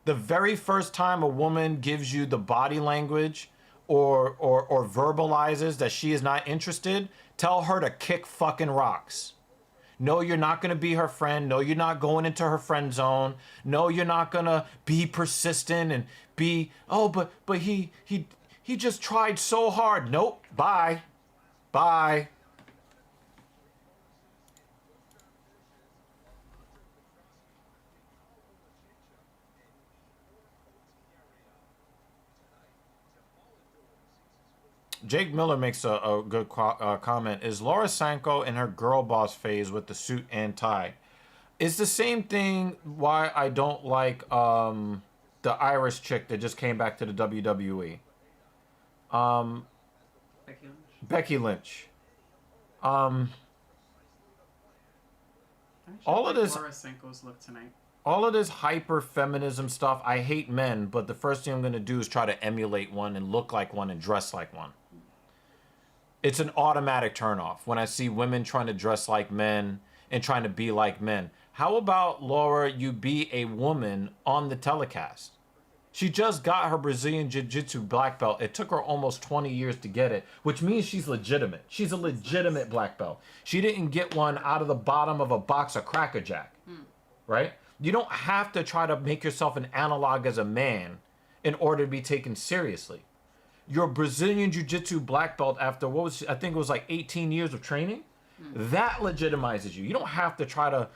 The very first time a woman gives you the body language or verbalizes that she is not interested, tell her to kick fucking rocks. No, you're not going to be her friend. No, you're not going into her friend zone. No, you're not going to be persistent and be, oh, but he just tried so hard. Nope. Bye. Bye. Jake Miller makes a good comment. Is Laura Sanko in her girl boss phase with the suit and tie? It's the same thing why I don't like the Irish chick that just came back to the WWE. Becky Lynch. Becky Lynch. I actually All of like this- Laura Sanko's look tonight. All of this hyper feminism stuff, I hate men, but the first thing I'm going to do is try to emulate one and look like one and dress like one. It's an automatic turnoff when I see women trying to dress like men and trying to be like men. How about, Laura, you be a woman on the telecast? She just got her Brazilian Jiu-Jitsu black belt. It took her almost 20 years to get it, which means she's legitimate. She's a legitimate black belt. She didn't get one out of the bottom of a box of Cracker Jack, right? You don't have to try to make yourself an analog as a man in order to be taken seriously. Your Brazilian Jiu-Jitsu black belt after, I think it was like 18 years of training, that legitimizes you. You don't have to try to,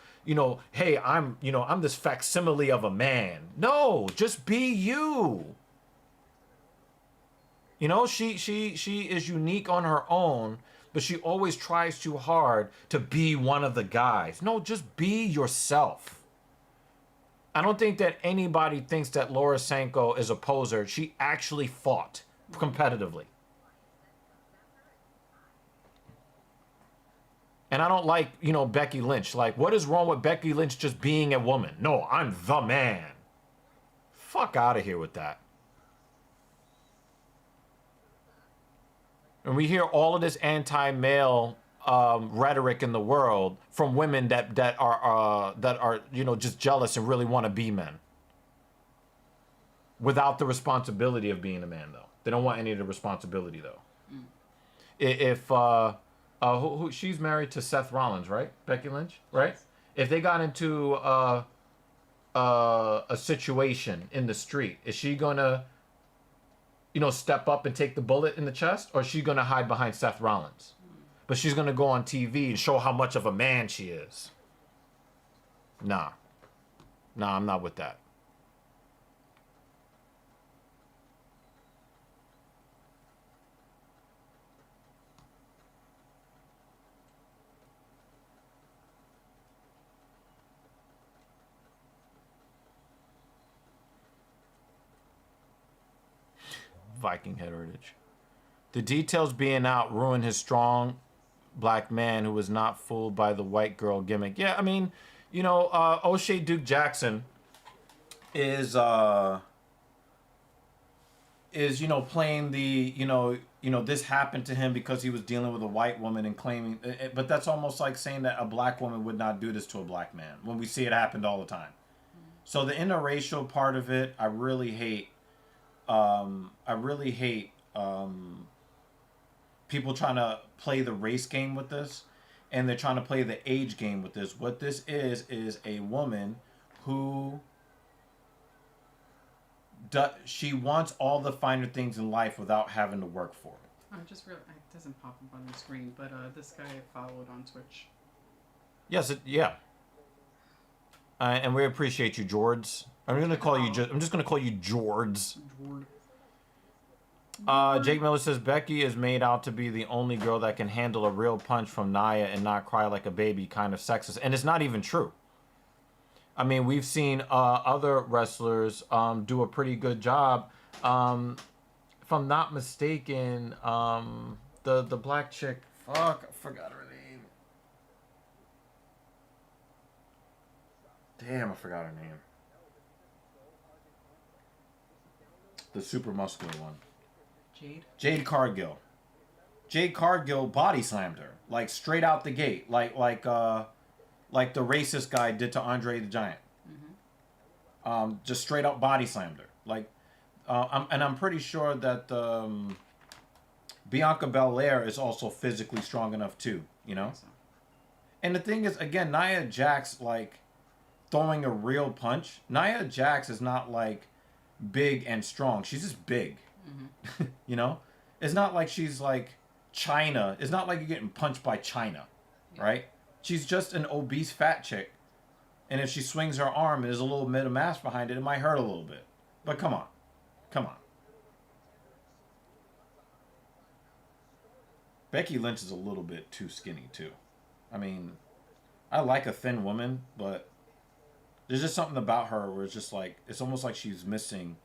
hey, I'm this facsimile of a man. No, just be you. She is unique on her own, but she always tries too hard to be one of the guys. No, just be yourself. I don't think that anybody thinks that Laura Sanko is a poser. She actually fought competitively. And I don't like, Becky Lynch. Like, what is wrong with Becky Lynch just being a woman? No, I'm the man. Fuck out of here with that. And we hear all of this anti-male rhetoric in the world from women that are just jealous and really want to be men, without the responsibility of being a man. Though they don't want any of the responsibility though. If she's married to Seth Rollins, right? Becky Lynch, right? If they got into a situation in the street, is she gonna step up and take the bullet in the chest, or is she gonna hide behind Seth Rollins? But she's going to go on TV and show how much of a man she is. Nah, I'm not with that. Viking heritage. The details being out ruin his strong black man who was not fooled by the white girl gimmick. Yeah, I mean, O'Shea Duke Jackson is playing the this happened to him because he was dealing with a white woman and claiming, but that's almost like saying that a black woman would not do this to a black man when we see it happened all the time. So the interracial part of it, I really hate. People trying to play the race game with this, and they're trying to play the age game with this. What this is a woman who she wants all the finer things in life without having to work for it. I just realized it doesn't pop up on the screen, but this guy I followed on Twitch. Yes, yeah. And we appreciate you, Jords. I'm just gonna call you Jords. Jake Miller says Becky is made out to be the only girl that can handle a real punch from Nia and not cry like a baby, kind of sexist, and it's not even true. I mean, we've seen other wrestlers do a pretty good job. If I'm not mistaken, the black chick, I forgot her name. Damn, I forgot her name. The super muscular one. Jade Cargill. Jade Cargill body slammed her, like straight out the gate, like the racist guy did to Andre the Giant. Just straight up body slammed her. Like, I'm pretty sure that Bianca Belair is also physically strong enough too, And the thing is, again, Nia Jax, like, throwing a real punch. Nia Jax is not like big and strong. She's just big. It's not like she's like China. It's not like you're getting punched by China, right? She's just an obese fat chick, and if she swings her arm and there's a little bit of mass behind it, it might hurt a little bit. But come on. Becky Lynch is a little bit too skinny too. I mean, I like a thin woman, but there's just something about her where it's just like it's almost like she's missing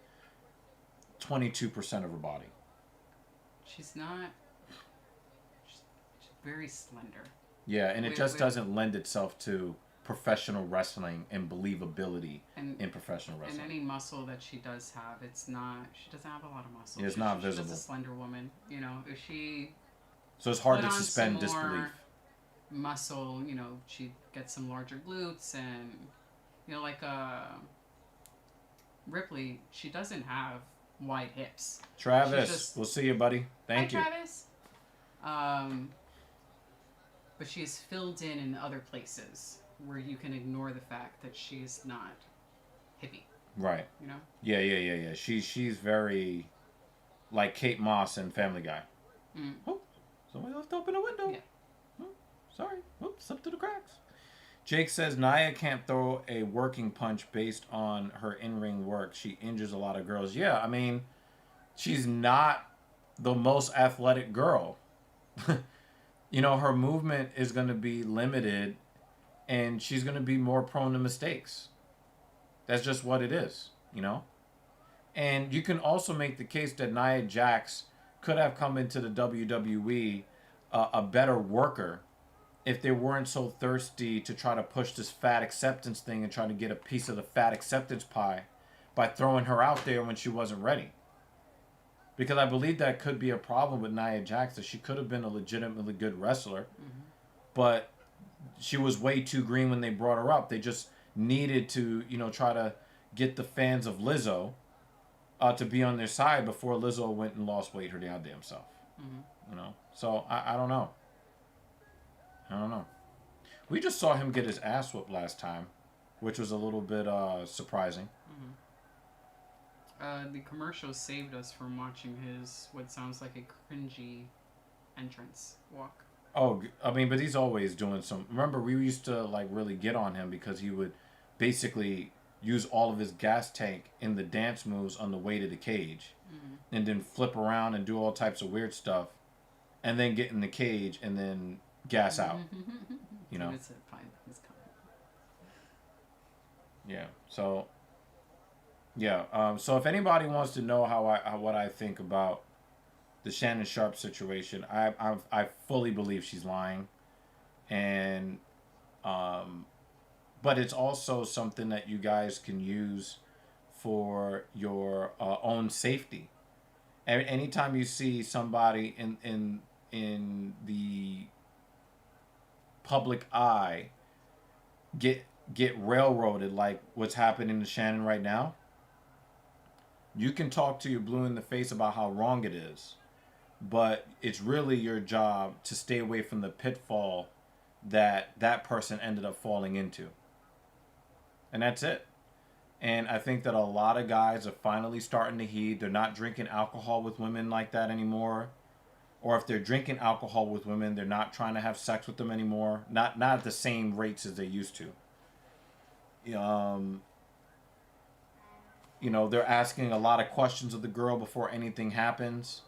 22% of her body. She's not. She's very slender. Yeah, and it just doesn't lend itself to professional wrestling and believability in professional wrestling. And any muscle that she does have, it's not. She doesn't have a lot of muscle. It's not visible. She's a slender woman. You know, if she. So it's hard to suspend disbelief. Muscle, you know, she gets some larger glutes and, you know, like Ripley, she doesn't have wide hips. Travis, we'll see you, buddy. Thank you. Travis. But she is filled in other places where you can ignore the fact that she's not hippie. Right. You know? Yeah. She's very like Kate Moss in Family Guy. Mm. Oh, somebody left open a window. Yeah. Oh, sorry. Oops, slipped through the cracks. Jake says Nia can't throw a working punch based on her in-ring work. She injures a lot of girls. Yeah, I mean, she's not the most athletic girl. You know, her movement is going to be limited and she's going to be more prone to mistakes. That's just what it is, you know? And you can also make the case that Nia Jax could have come into the WWE a better worker if they weren't so thirsty to try to push this fat acceptance thing and try to get a piece of the fat acceptance pie by throwing her out there when she wasn't ready. Because I believe that could be a problem with Nia Jax, that she could have been a legitimately good wrestler, but she was way too green when they brought her up. They just needed to, you know, try to get the fans of Lizzo to be on their side before Lizzo went and lost weight her goddamn self. You know? So, I don't know. I don't know. We just saw him get his ass whooped last time, which was a little bit surprising. The commercial saved us from watching his, what sounds like a cringy entrance walk. Oh, I mean, but he's always doing some... Remember, we used to, like, really get on him because he would basically use all of his gas tank in the dance moves on the way to the cage. And then flip around and do all types of weird stuff. And then get in the cage and then gas out. You know? It's fine. It's coming. Yeah, so... Yeah, so if anybody wants to know what I think about the Shannon Sharp situation, I fully believe she's lying, and but it's also something that you guys can use for your own safety. Anytime you see somebody in the public eye get railroaded like what's happening to Shannon right now. You can talk to your blue in the face about how wrong it is, but it's really your job to stay away from the pitfall that person ended up falling into. And that's it. And I think that a lot of guys are finally starting to heed. They're not drinking alcohol with women like that anymore. Or if they're drinking alcohol with women, they're not trying to have sex with them anymore. Not at the same rates as they used to. You know, they're asking a lot of questions of the girl before anything happens.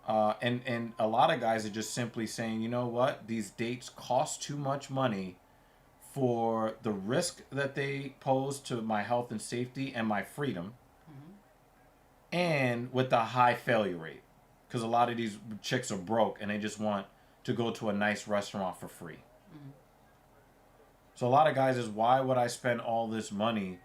And a lot of guys are just simply saying, you know what? These dates cost too much money for the risk that they pose to my health and safety and my freedom. And with the high failure rate. Because a lot of these chicks are broke and they just want to go to a nice restaurant for free. So a lot of guys is, why would I spend all this money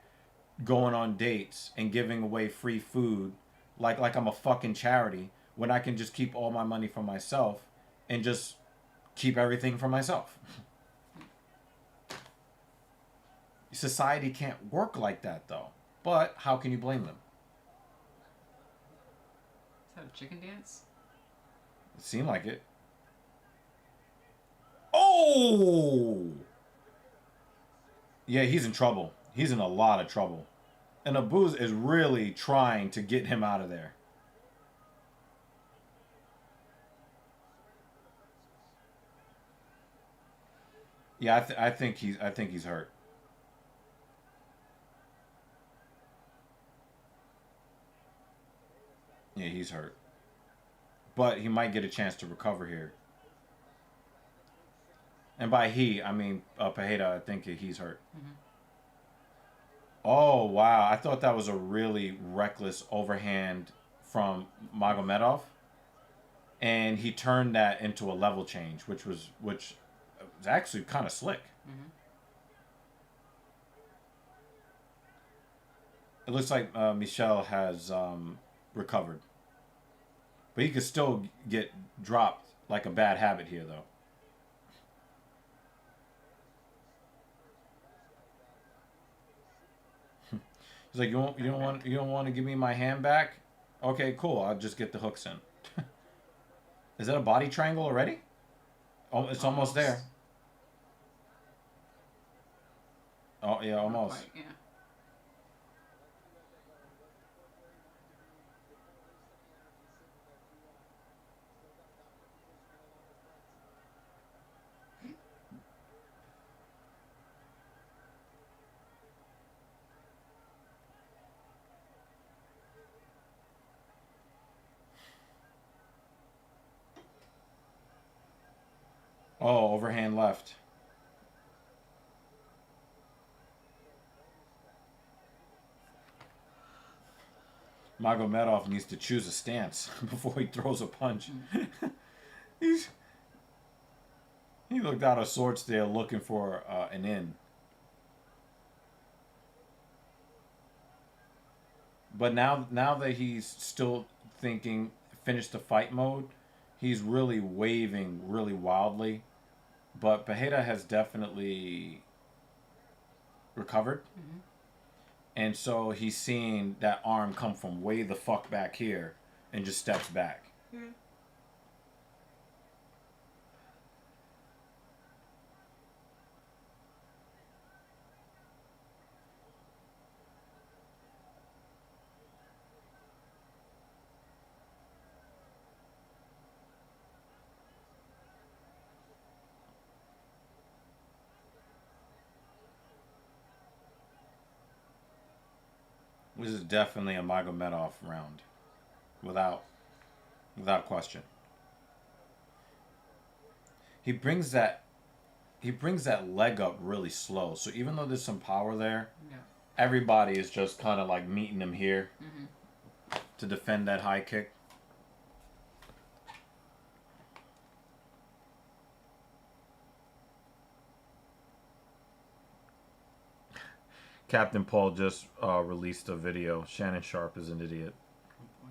going on dates and giving away free food like I'm a fucking charity when I can just keep all my money for myself and just keep everything for myself? Society can't work like that though. But how can you blame them? Is that a chicken dance? It seemed like it. Oh! Yeah, he's in trouble. He's in a lot of trouble. And Abuz is really trying to get him out of there. Yeah, I think he's hurt. Yeah, he's hurt. but he might get a chance to recover here. And by he, I mean Pajeda. I think he's hurt. Mm-hmm. Oh wow! I thought that was a really reckless overhand from Magomedov, and he turned that into a level change, which was actually kind of slick. Mm-hmm. It looks like Michel has recovered, but he could still get dropped like a bad habit here, though. He's like, you don't want to give me my hand back? Okay, cool. I'll just get the hooks in. Is that a body triangle already? Oh, it's almost there. Oh yeah, almost. Quite, yeah. Oh, overhand left. Magomedov needs to choose a stance before he throws a punch. He's he looked out of sorts there, looking for an in. But now that he's still thinking finish the fight mode, he's really waving really wildly. But Pajeda has definitely recovered. Mm-hmm. And so he's seeing that arm come from way the fuck back here and just steps back. Mm-hmm. This is definitely a Magomedov round. Without question. He brings that leg up really slow. So even though there's some power there, Yeah. everybody is just kind of like meeting him here Mm-hmm. to defend that high kick. Captain Paul just released a video. Shannon Sharp is an idiot. Oh boy.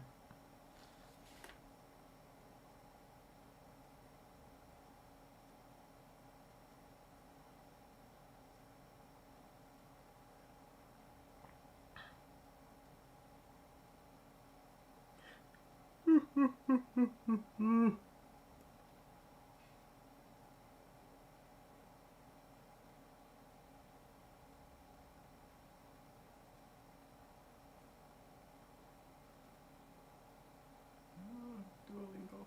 Duolingo.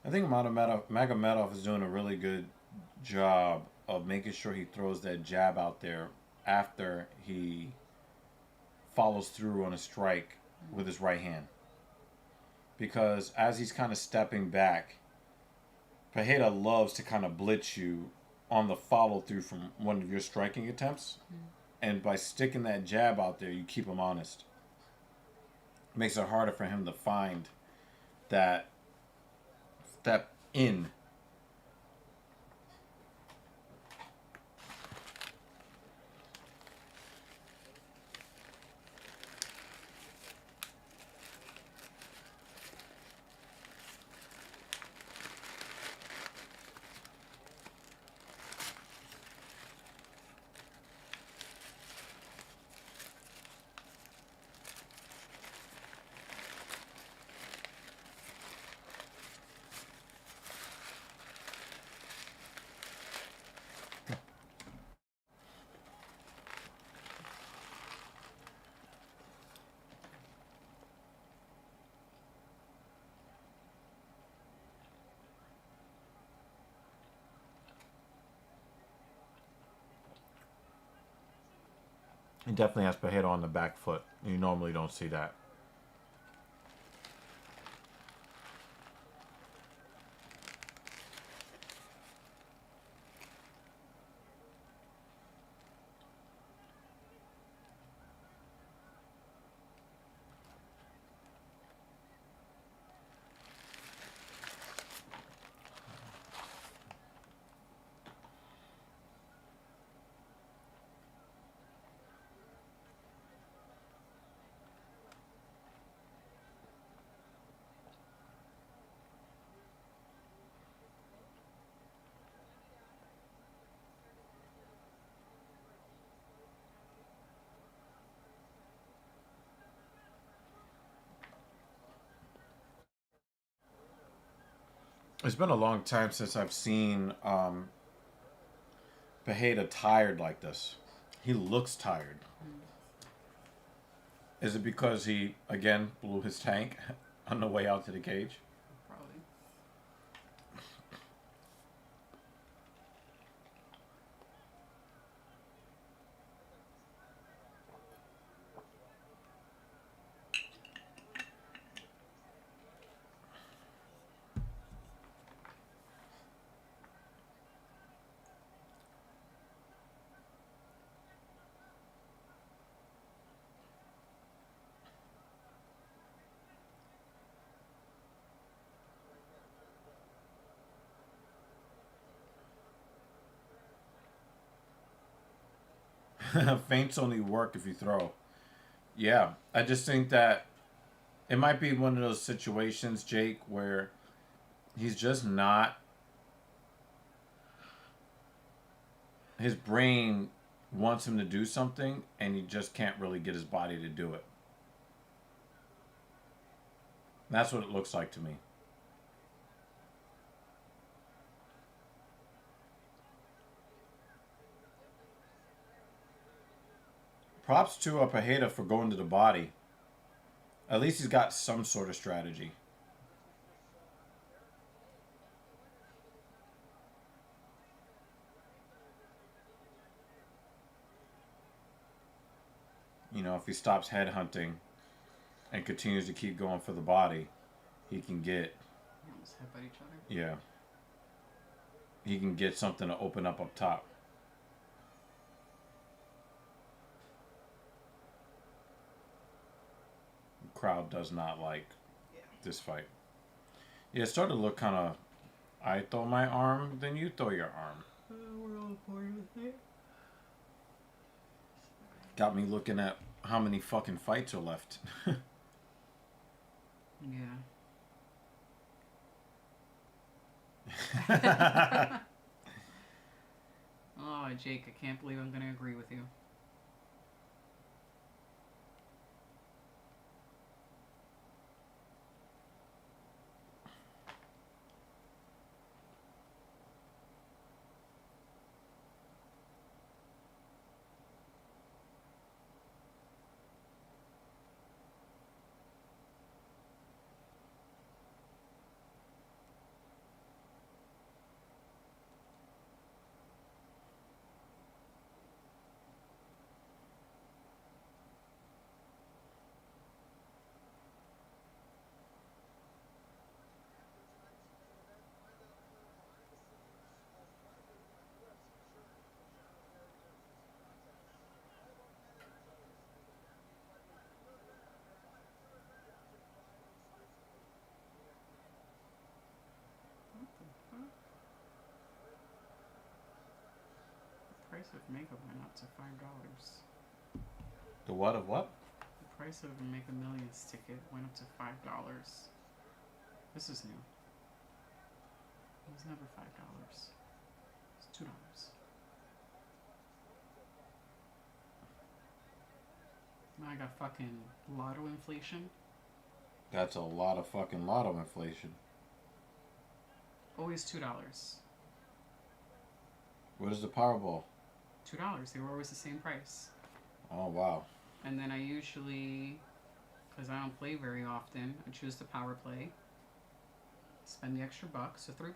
I think Magomedov is doing a really good job of making sure he throws that jab out there after he follows through on a strike with his right hand. Because as he's kind of stepping back, Pereira loves to kind of blitz you on the follow through from one of your striking attempts. And by sticking that jab out there, you keep him honest. It makes it harder for him to find that step in. He definitely has Pereira on the back foot. You normally don't see that. It's been a long time since I've seen Pereira tired like this. He looks tired. Is it because he, again, blew his tank on the way out to the cage? Probably. Feints only work if you throw. Yeah, I just think that it might be one of those situations, Jake, where he's just not. His brain wants him to do something, and he just can't really get his body to do it. That's what it looks like to me. Props to Pereira for going to the body. At least he's got some sort of strategy. You know, if he stops headhunting and continues to keep going for the body, he can get. Almost headbutt each other. Yeah. He can get something to open up top. The crowd does not like this fight. Yeah, it started to look kind of. I throw my arm, then you throw your arm. We're all bored with it. Got me looking at how many fucking fights are left. Yeah. Oh, Jake, I can't believe I'm going to agree with you. price of makeup went up to $5. The what of what? The price of a Make a Millions ticket went up to $5. This is new. It was never $5. It's $2. Now I got fucking lotto inflation. That's a lot of fucking lotto inflation. Always $2. What is the Powerball? $2. They were always the same price. Oh, wow. And then I usually, because I don't play very often, I choose the power play. Spend the extra buck, so $3.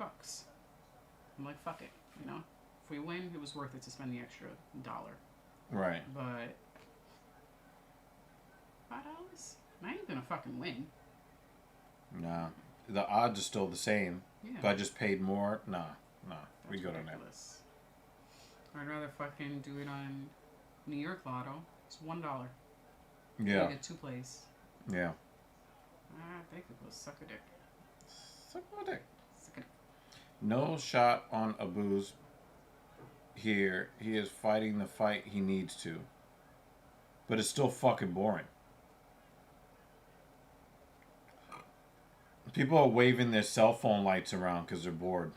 I'm like, fuck it, you know? If we win, it was worth it to spend the extra dollar. Right. But $5? I ain't gonna fucking win. Nah. The odds are still the same. Yeah. If I just paid more, nah. We go to that. I'd rather fucking do it on New York Lotto. It's $1. Yeah. You get 2 plays. Yeah. They could go suck a dick. Suck my dick. Suck a dick. No shot on Abu's here. He is fighting the fight he needs to. But it's still fucking boring. People are waving their cell phone lights around because they're bored.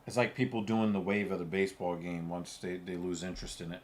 It's like people doing the wave of the baseball game once they lose interest in it.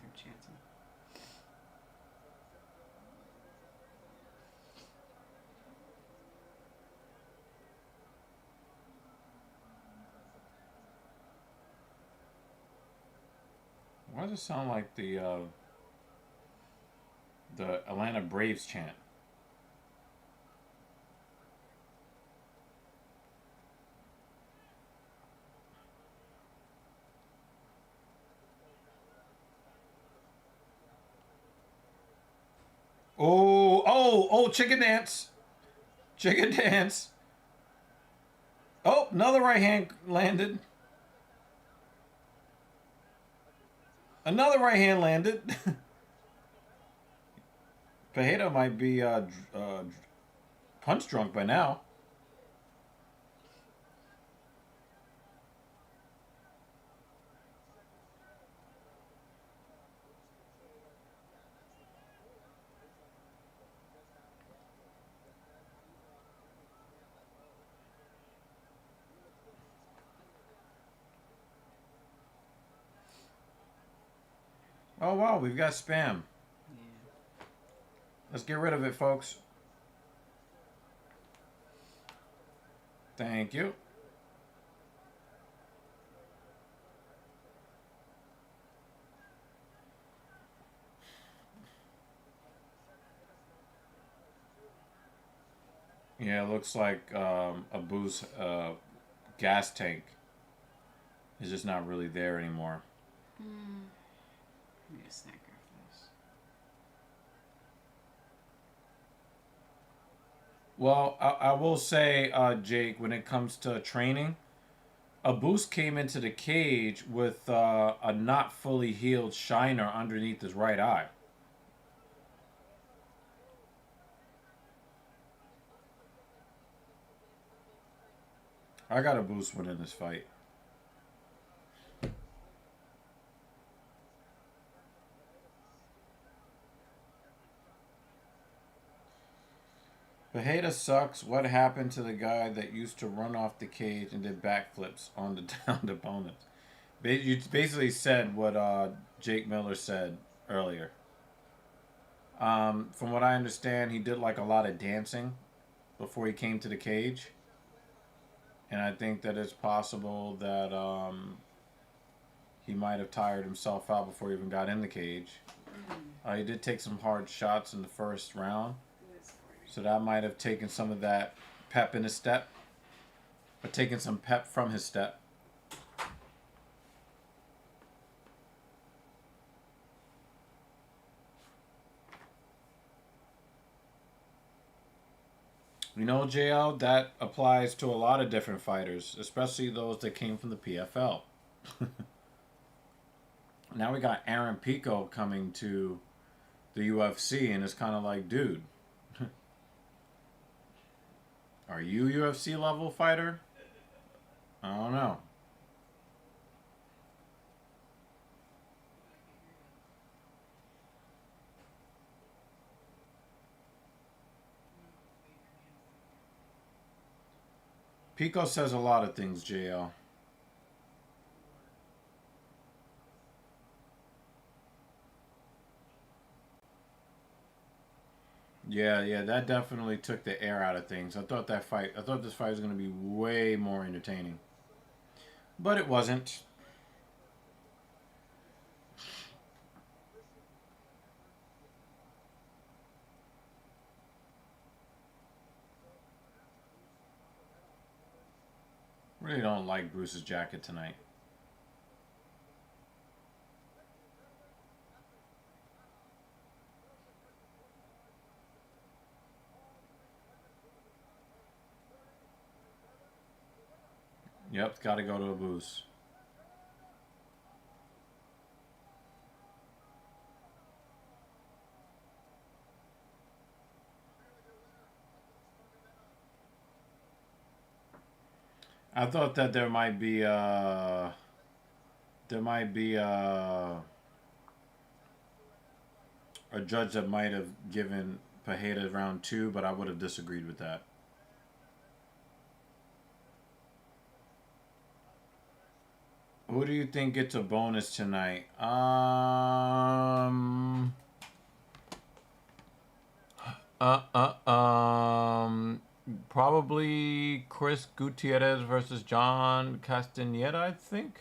They're chanting. Why does it sound like the Atlanta Braves chant? Oh, chicken dance. Chicken dance. Oh, another right hand landed. Another right hand landed. Pajeda might be punch drunk by now. Oh, wow, we've got spam. Yeah. Let's get rid of it, folks. Thank you. Yeah, it looks like Abu's gas tank is just not really there anymore. I need a snack after this. Well, I will say, Jake, when it comes to training, Abus came into the cage with a not fully healed shiner underneath his right eye. I got Abus winning this fight. Pajeda sucks. What happened to the guy that used to run off the cage and did backflips on the downed opponents? You basically said what Jake Miller said earlier. From what I understand, he did like a lot of dancing before he came to the cage. And I think that it's possible that he might have tired himself out before he even got in the cage. He did take some hard shots in the first round. So that might have taken some of that pep in his step. Or taken some pep from his step. You know, JL, that applies to a lot of different fighters, especially those that came from the PFL. Now we got Aaron Pico coming to the UFC, and it's kind of like, dude, are you UFC level fighter? I don't know. Pico says a lot of things, JL. Yeah, that definitely took the air out of things. I thought this fight was going to be way more entertaining. But it wasn't. Really don't like Bruce's jacket tonight. Yep, it's got to go to a booze. I thought that there might be a judge that might have given Pajeda round 2, but I would have disagreed with that. Who do you think gets a bonus tonight? Probably Chris Gutierrez versus John Castaneda, I think.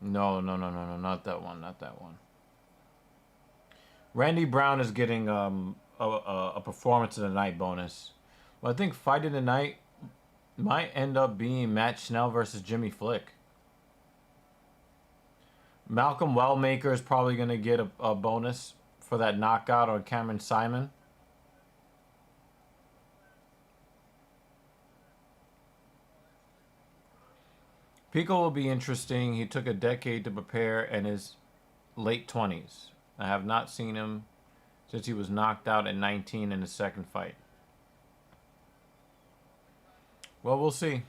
No, not that one, not that one. Randy Brown is getting a performance of the night bonus. Well, I think fight of the night might end up being Matt Schnell versus Jimmy Flick. Malcolm Wellmaker is probably going to get a bonus for that knockout on Cameron Simon. Pico will be interesting. He took a decade to prepare and is late 20s. I have not seen him since he was knocked out at 19 in his second fight. Well, we'll see.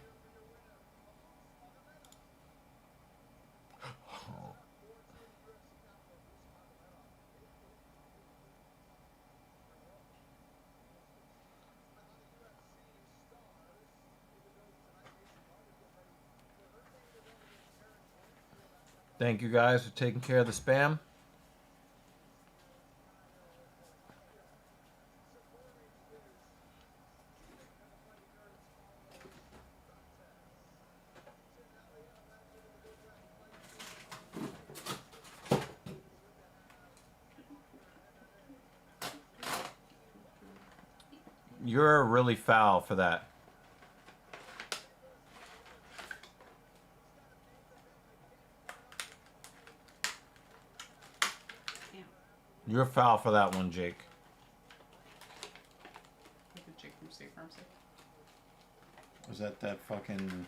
Thank you guys for taking care of the spam. You're really foul for that. You're foul for that one, Jake. Look at Jake from State Farm Safe. Was that fucking...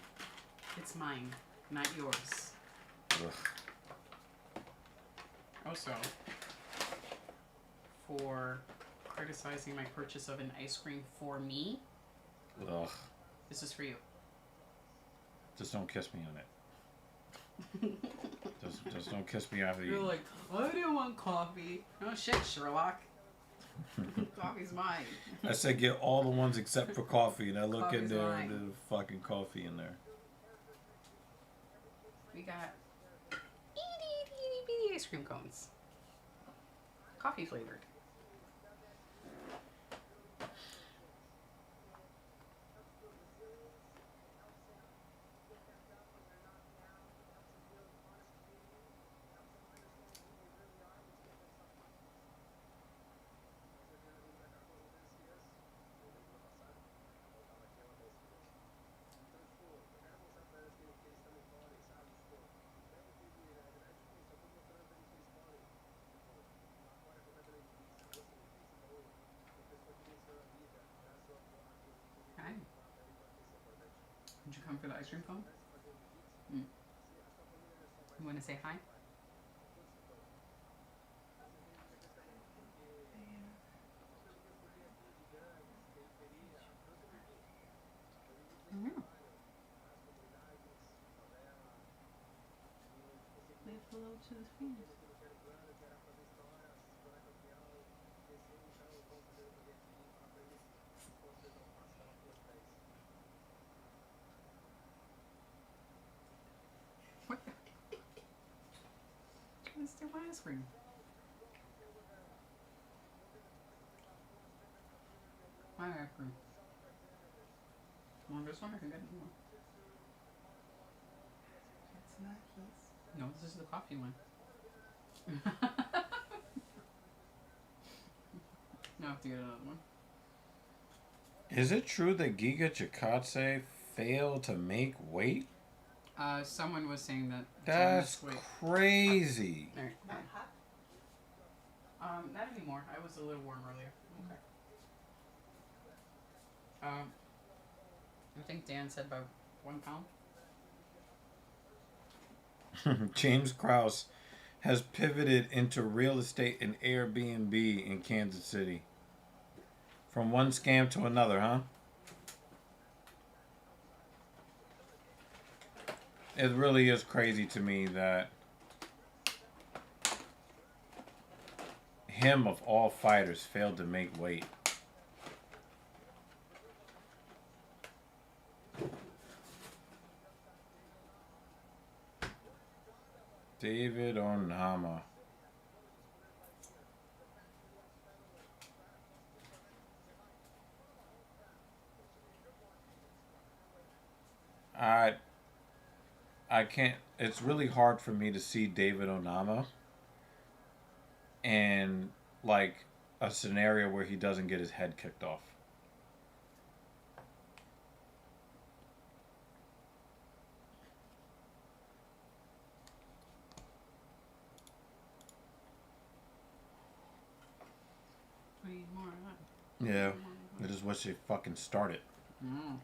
It's mine, not yours. Ugh. Also, for criticizing my purchase of an ice cream for me, Ugh. this is for you. Just don't kiss me on it. just don't kiss me after You're you. like, I didn't want coffee. Oh shit, Sherlock. Coffee's mine. I said get all the ones except for coffee, and I look in Coffee's there mine. and there's fucking coffee in there. We got itty bitty ice cream cones. Coffee flavored. come for the ice cream cone? Mm. You want to say hi? Mm-hmm. Say hello to the fans. What the? Let's do my ice cream. My ice cream. Want this one? I can get more. It's not his. No, this is the coffee one. Now I have to get another one. Is it true that Giga Chikadze failed to make weight? Someone was saying that. That's crazy. All right. Not hot? Not anymore. I was a little warm earlier. Okay. I think Dan said about 1 pound. James Krause has pivoted into real estate and Airbnb in Kansas City. From one scam to another, huh? It really is crazy to me that him of all fighters failed to make weight. David Onama. I can't. It's really hard for me to see David Onama in like a scenario where he doesn't get his head kicked off. We need more of that. Yeah, I just wish they fucking started. Mm.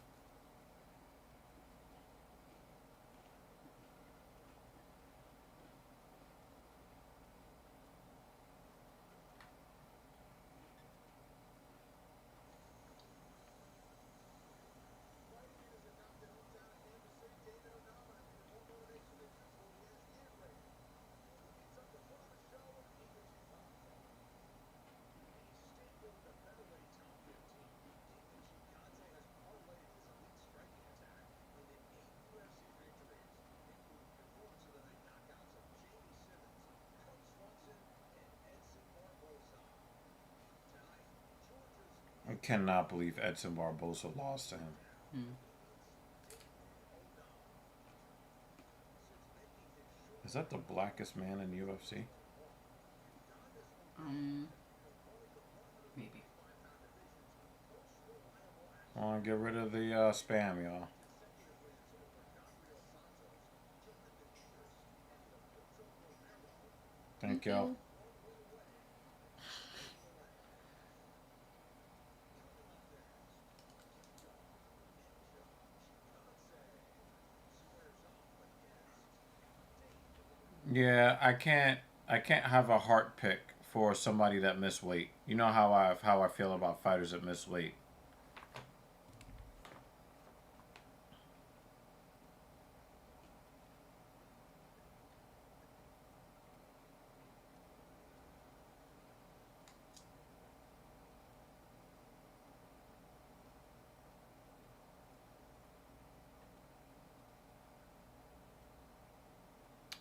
I cannot believe Edson Barbosa lost to him. Mm. Is that the blackest man in UFC? Maybe. I want to get rid of the spam, y'all. Thank y'all. Yeah, I can't have a heart pick for somebody that missed weight. You know how I feel about fighters that miss weight.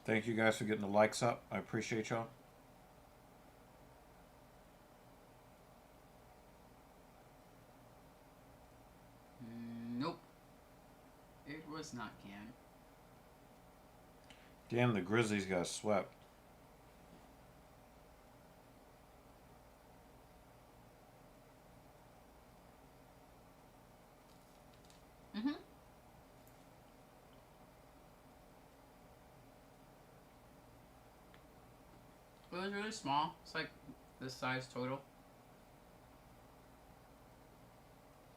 Thank you guys for getting the likes up. I appreciate y'all. Nope. It was not Can. Damn, the Grizzlies got swept. Mm-hmm. It was really small. It's like this size total.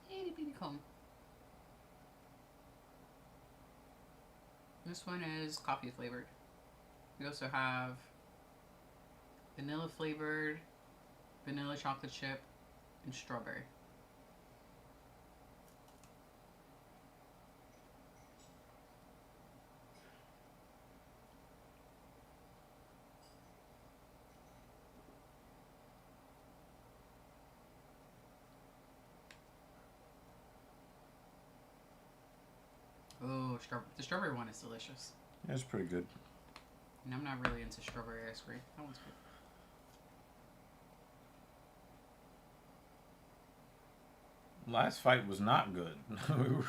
Itty bitty comb. This one is coffee flavored. We also have vanilla flavored, vanilla chocolate chip, and strawberry. Oh, the strawberry one is delicious. Yeah, it's pretty good. And I'm not really into strawberry ice cream. That one's good. Last fight was not good.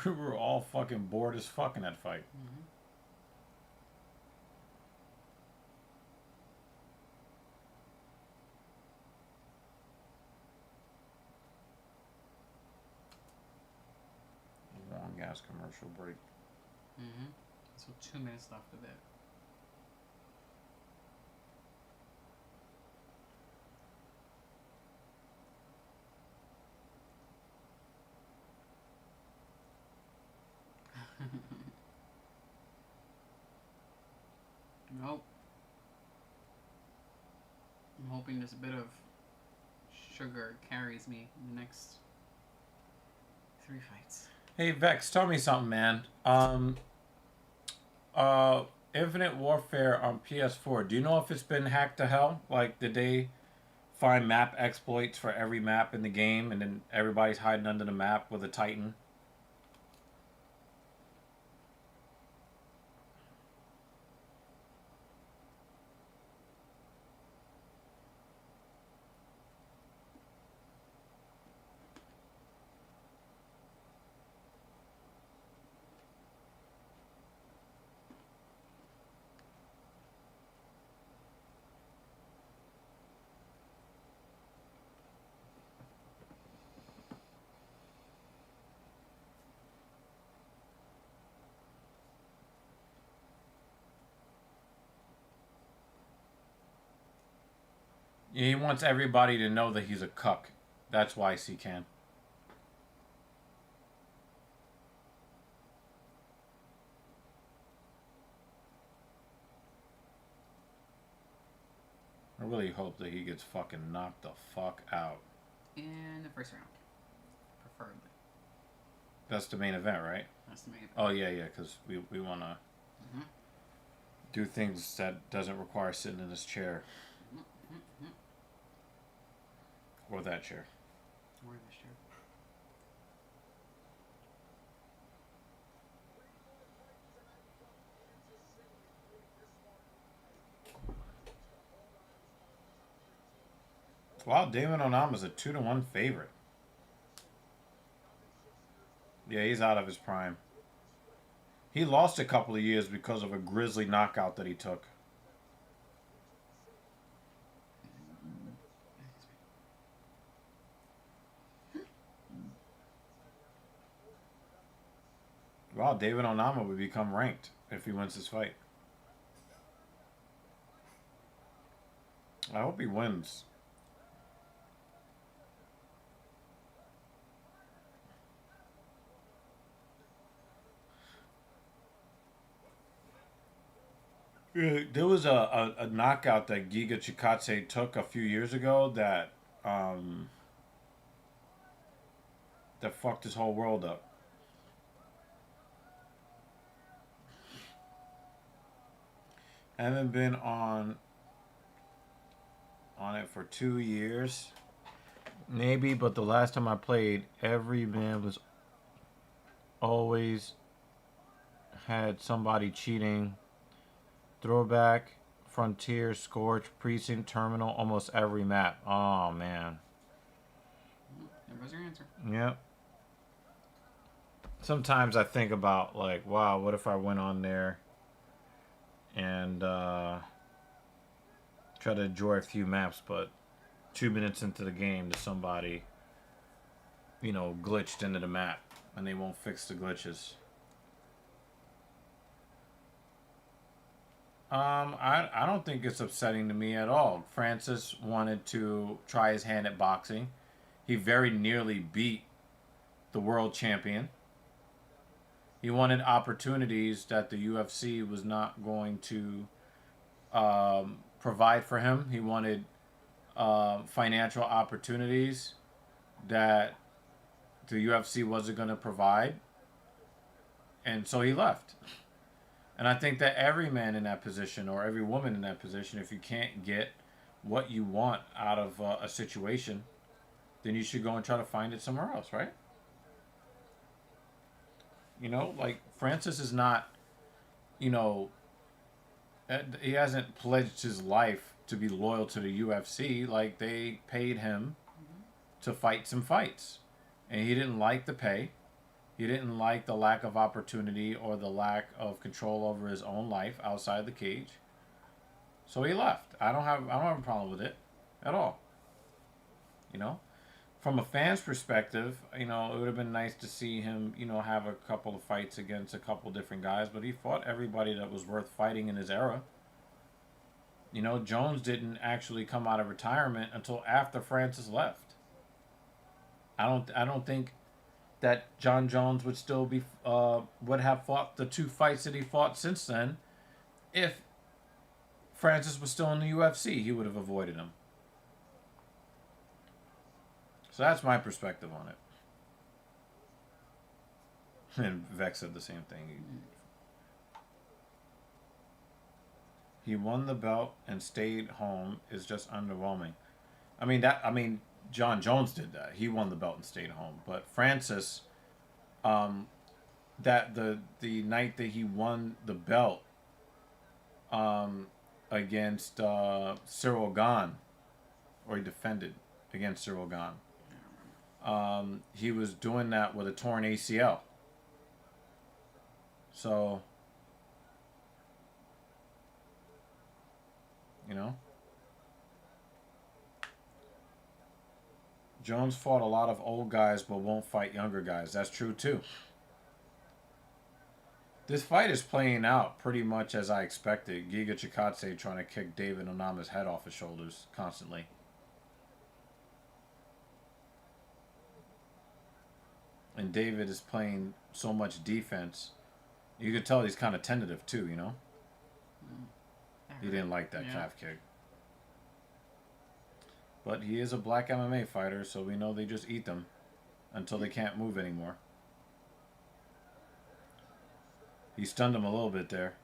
We were all fucking bored as fuck in that fight. Mm-hmm. Long gas commercial break. Mm-hmm. So 2 minutes left of it. Nope. I'm hoping this bit of sugar carries me in the next 3 fights. Hey Vex, tell me something, man. Infinite Warfare on PS4. Do you know if it's been hacked to hell? Like, did they find map exploits for every map in the game, and then everybody's hiding under the map with a Titan? He wants everybody to know that he's a cuck. That's why he can. I really hope that he gets fucking knocked the fuck out. In the first round. Preferably. That's the main event, right? That's the main event. Oh, yeah, because we want to do things that doesn't require sitting in this chair. Or that chair. Or this chair. Wow, David Onama's a 2-1 favorite. Yeah, he's out of his prime. He lost a couple of years because of a grisly knockout that he took. Wow, David Onama would become ranked if he wins this fight. I hope he wins. There was a knockout that Giga Chikadze took a few years ago that that fucked his whole world up. I haven't been on it for 2 years. Maybe, but the last time I played, every man was always had somebody cheating. Throwback, Frontier, Scorch, Precinct, Terminal, almost every map. Oh, man. There goes your answer. Yep. Sometimes I think about, like, wow, what if I went on there and try to enjoy a few maps, but 2 minutes into the game, somebody, glitched into the map, and they won't fix the glitches. I don't think it's upsetting to me at all. Francis wanted to try his hand at boxing. He very nearly beat the world champion. He wanted opportunities that the UFC was not going to provide for him. He wanted financial opportunities that the UFC wasn't going to provide. And so he left. And I think that every man in that position or every woman in that position, if you can't get what you want out of a situation, then you should go and try to find it somewhere else, right? You know, like Francis is not, you know, he hasn't pledged his life to be loyal to the UFC. Like they paid him to fight some fights, and he didn't like the pay. He didn't like the lack of opportunity or the lack of control over his own life outside the cage. So he left. I don't have a problem with it at all. You know, from a fan's perspective, you know, it would have been nice to see him, you know, have a couple of fights against a couple different guys, but he fought everybody that was worth fighting in his era. You know, Jones didn't actually come out of retirement until after Francis left. I don't think that John Jones would still be would have fought the two fights that he fought since then if Francis was still in the UFC. He would have avoided him. So that's my perspective on it. And Vex said the same thing. He won the belt and stayed home is just underwhelming. I mean John Jones did that. He won the belt and stayed home. But Francis, that the night that he won the belt, against Cyril Gahn, or he defended against Cyril Gahn, he was doing that with a torn ACL. So, you know. Jones fought a lot of old guys but won't fight younger guys. That's true too. This fight is playing out pretty much as I expected. Giga Chikadze trying to kick David Onama's head off his shoulders constantly. And David is playing so much defense. You can tell he's kind of tentative too, you know? He didn't like that calf kick. But he is a black MMA fighter, so we know they just eat them until they can't move anymore. He stunned him a little bit there.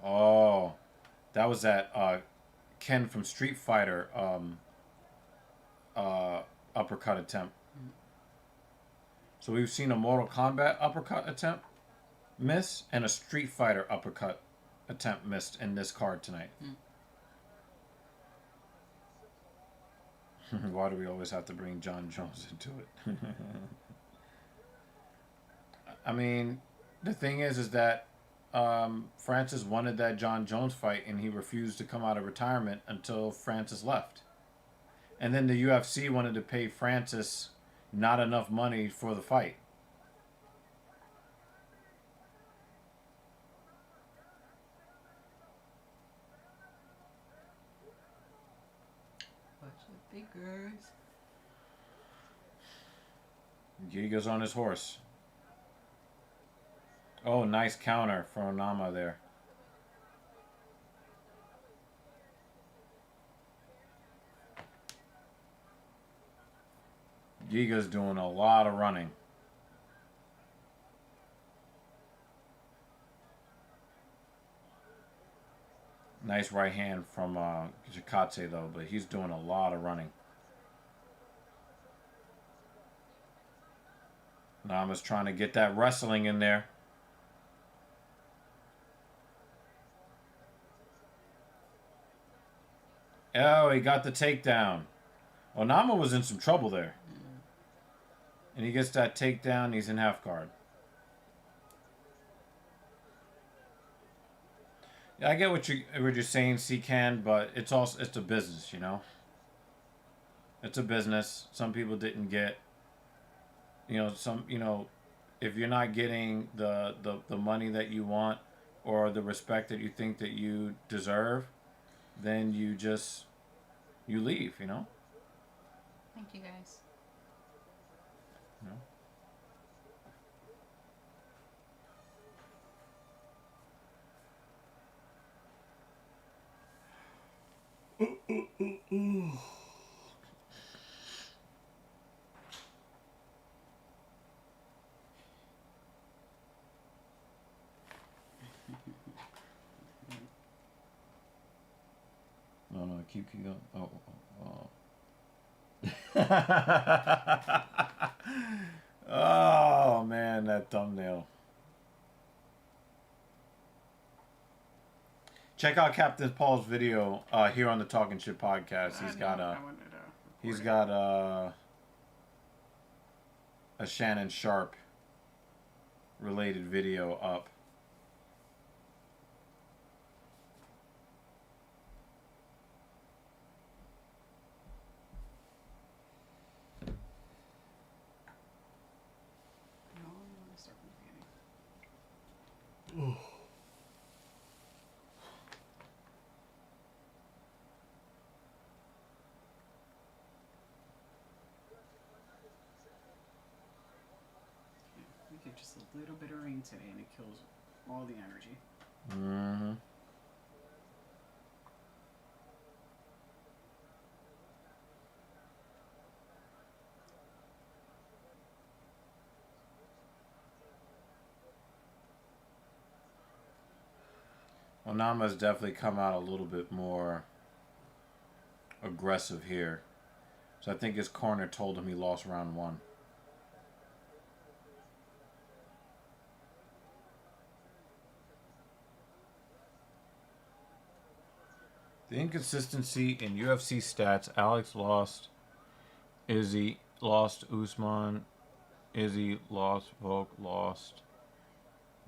Oh, that was that Ken from Street Fighter uppercut attempt. So we've seen a Mortal Kombat uppercut attempt miss and a Street Fighter uppercut attempt missed in this card tonight. Why do we always have to bring John Jones into it? I mean, the thing is that Francis wanted that John Jones fight, and he refused to come out of retirement until Francis left. And then the UFC wanted to pay Francis not enough money for the fight. Figures. Giga's on his horse. Oh, nice counter from Onama there. Giga's doing a lot of running. Nice right hand from Chikadze though, but he's doing a lot of running. Nama's trying to get that wrestling in there. Oh, he got the takedown. Onama was in some trouble there. And he gets that takedown, he's in half guard. Yeah, I get what you're saying, C-Can, but it's a business, you know? It's a business. Some people didn't get, if you're not getting the money that you want or the respect that you think that you deserve, then you leave, you know? Thank you, guys. You know? No, keep going. Oh man, that thumbnail. Check out Captain Paul's video here on the Talking Shit podcast. He's got a Shannon Sharp related video up. We get just a little bit of rain today and it kills all the energy. Mm-hmm. Well, Nama's definitely come out a little bit more aggressive here. So I think his corner told him he lost round 1. The inconsistency in UFC stats: Alex lost, Izzy lost, Usman, Izzy lost, Volk lost,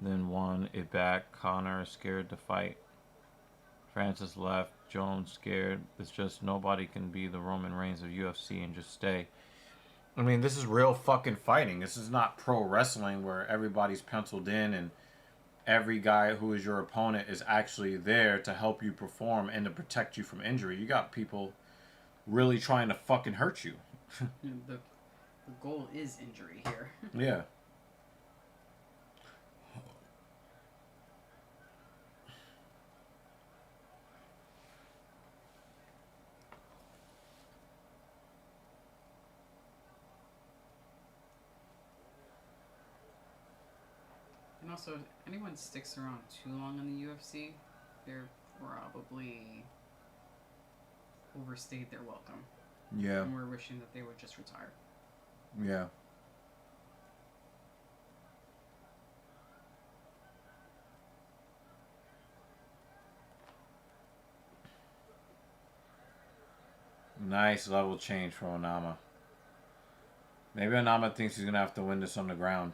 then won it back. Connor scared to fight. Francis left. Jones scared. It's just nobody can be the Roman Reigns of UFC and just stay. I mean, this is real fucking fighting. This is not pro wrestling where everybody's penciled in and every guy who is your opponent is actually there to help you perform and to protect you from injury. You got people really trying to fucking hurt you. The goal is injury here. Yeah. And also, if anyone sticks around too long in the UFC, they're probably overstayed their welcome. Yeah. And we're wishing that they would just retire. Yeah. Nice level change for Onama. Maybe Onama thinks he's going to have to win this on the ground.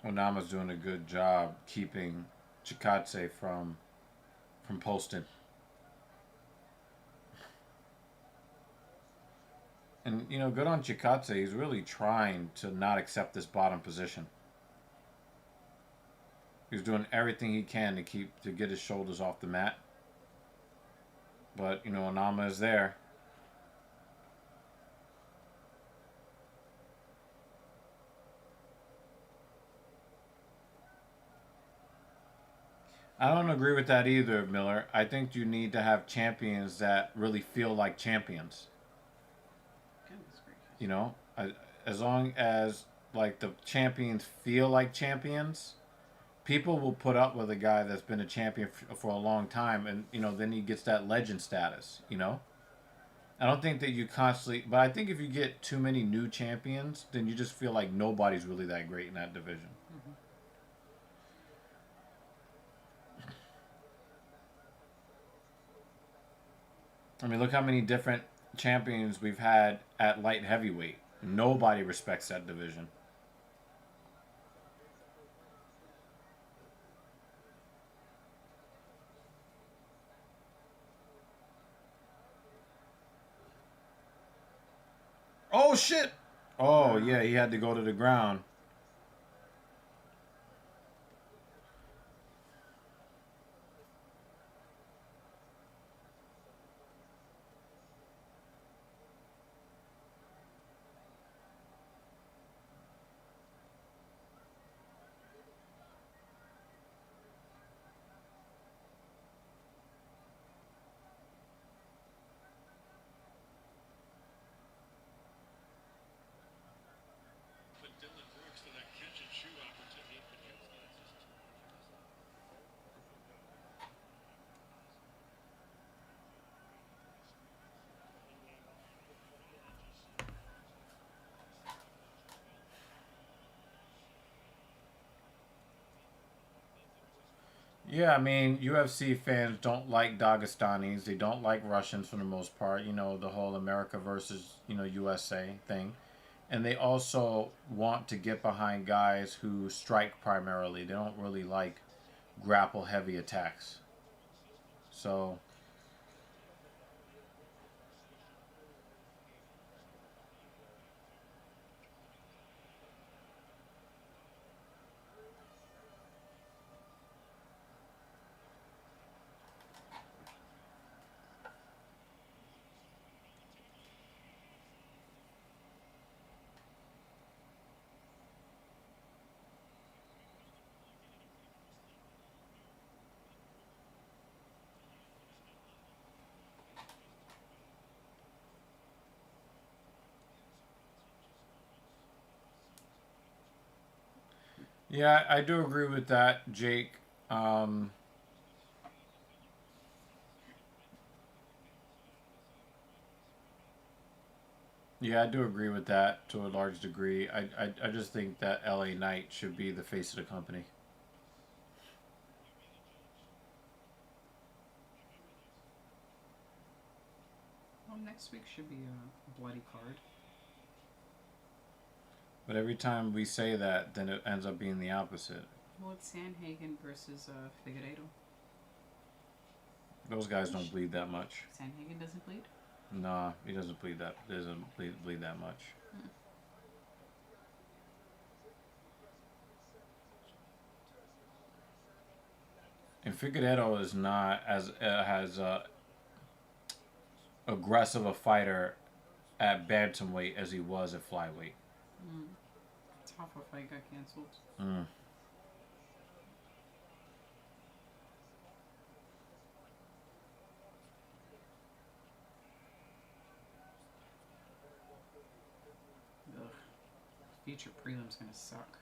Onama's doing a good job keeping Chikadze from posting. And, you know, good on Chikadze. He's really trying to not accept this bottom position. He's doing everything he can to get his shoulders off the mat. But, you know, Onama is there. I don't agree with that either, Miller. I think you need to have champions that really feel like champions. You know, as long as like the champions feel like champions, people will put up with a guy that's been a champion for a long time, and you know, then he gets that legend status. You know, I don't think that you constantly, but I think if you get too many new champions, then you just feel like nobody's really that great in that division. Mm-hmm. I mean, look how many different champions we've had at light heavyweight. Nobody respects that division. Oh, shit! Oh, yeah, he had to go to the ground. Yeah, I mean, UFC fans don't like Dagestanis. They don't like Russians for the most part. You know, the whole America versus, USA thing. And they also want to get behind guys who strike primarily. They don't really like grapple heavy attacks. So, yeah, I do agree with that, Jake. Um, yeah, I do agree with that to a large degree. I just think that LA Knight should be the face of the company. Well, next week should be a bloody card. But every time we say that, then it ends up being the opposite. Well, it's Sandhagen versus Figueiredo. Those guys don't bleed that much. Sandhagen doesn't bleed? Nah, he doesn't bleed that. Doesn't bleed that much. And Figueiredo is not as aggressive a fighter at bantamweight as he was at flyweight. Toffa fight got canceled. Ugh. Feature prelim's gonna suck.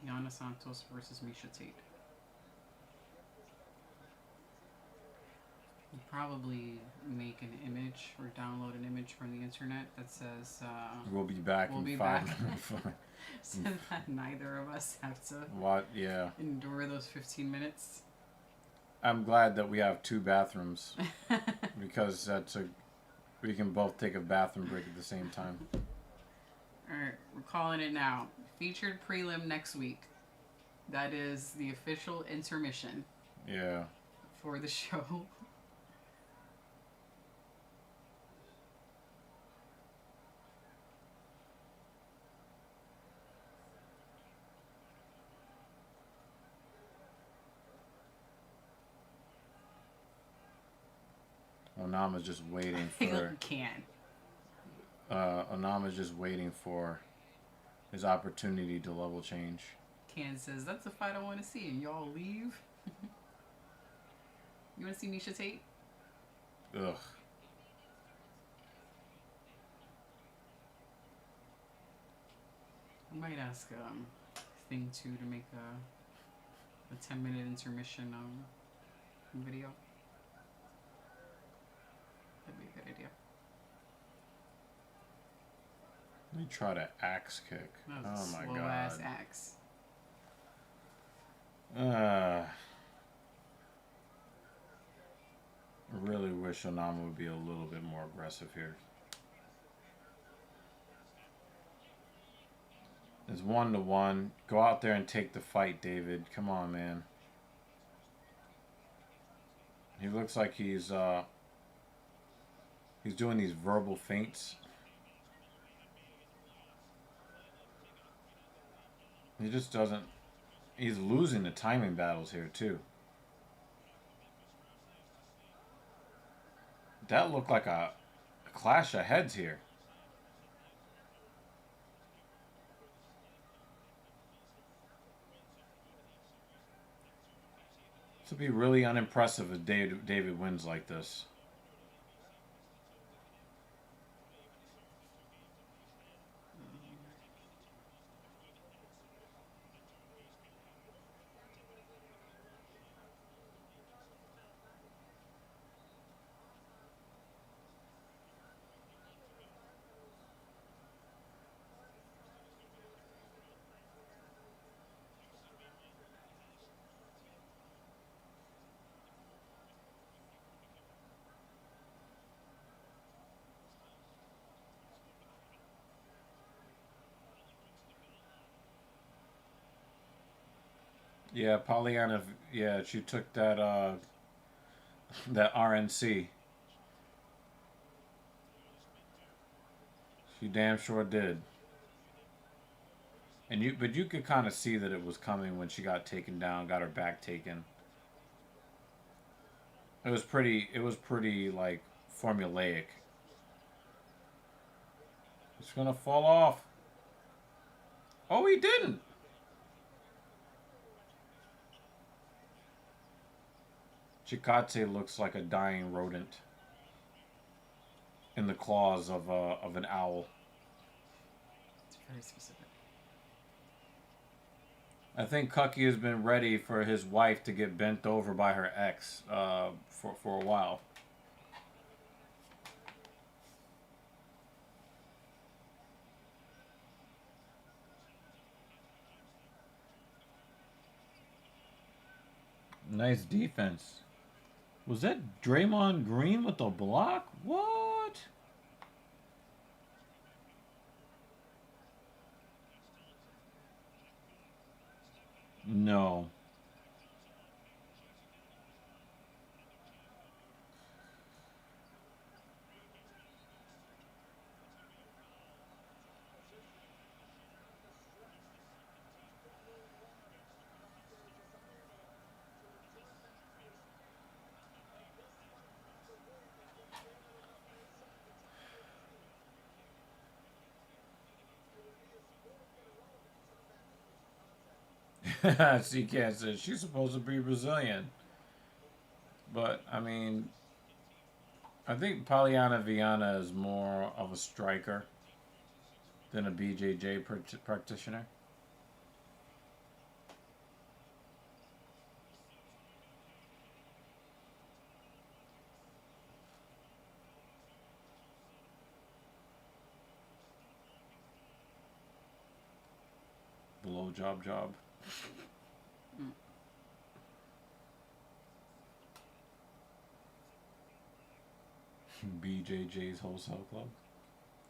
Yana Santos versus Misha Tate. You probably make an image or download an image from the internet that says We'll be back we'll in be 5 back. minutes. So that neither of us have to What? Yeah. endure those 15 minutes. I'm glad that we have 2 bathrooms because we can both take a bathroom break at the same time. Alright, we're calling it now. Featured prelim next week. That is the official intermission. Yeah. For the show. Onama's just waiting for. Can. Onama's just waiting for his opportunity to level change. Can says, that's the fight I want to see, and y'all leave? You want to see Misha Tate? Ugh. I might ask Thing 2 to make a 10-minute intermission video. That'd be a good idea. Let me try to axe kick. That was Oh a my slow-ass god. axe. I really wish Onama would be a little bit more aggressive here. It's 1-1. Go out there and take the fight, David. Come on, man. He looks like he's He's doing these verbal feints. He just doesn't. He's losing the timing battles here too. That looked like a clash of heads here. This would be really unimpressive if David wins like this. Yeah, Pollyanna. Yeah, she took that that RNC. She damn sure did. But you could kind of see that it was coming when she got taken down, got her back taken. It was pretty. It was pretty like formulaic. It's gonna fall off. Oh, he didn't. Chikatse looks like a dying rodent in the claws of an owl. It's very specific. I think Cucky has been ready for his wife to get bent over by her ex for a while. Nice defense. Was that Draymond Green with the block? What? No. She can't say she's supposed to be Brazilian. But, I mean, I think Pollyanna Viana is more of a striker than a BJJ practitioner. Job. BJJ's Wholesale Club.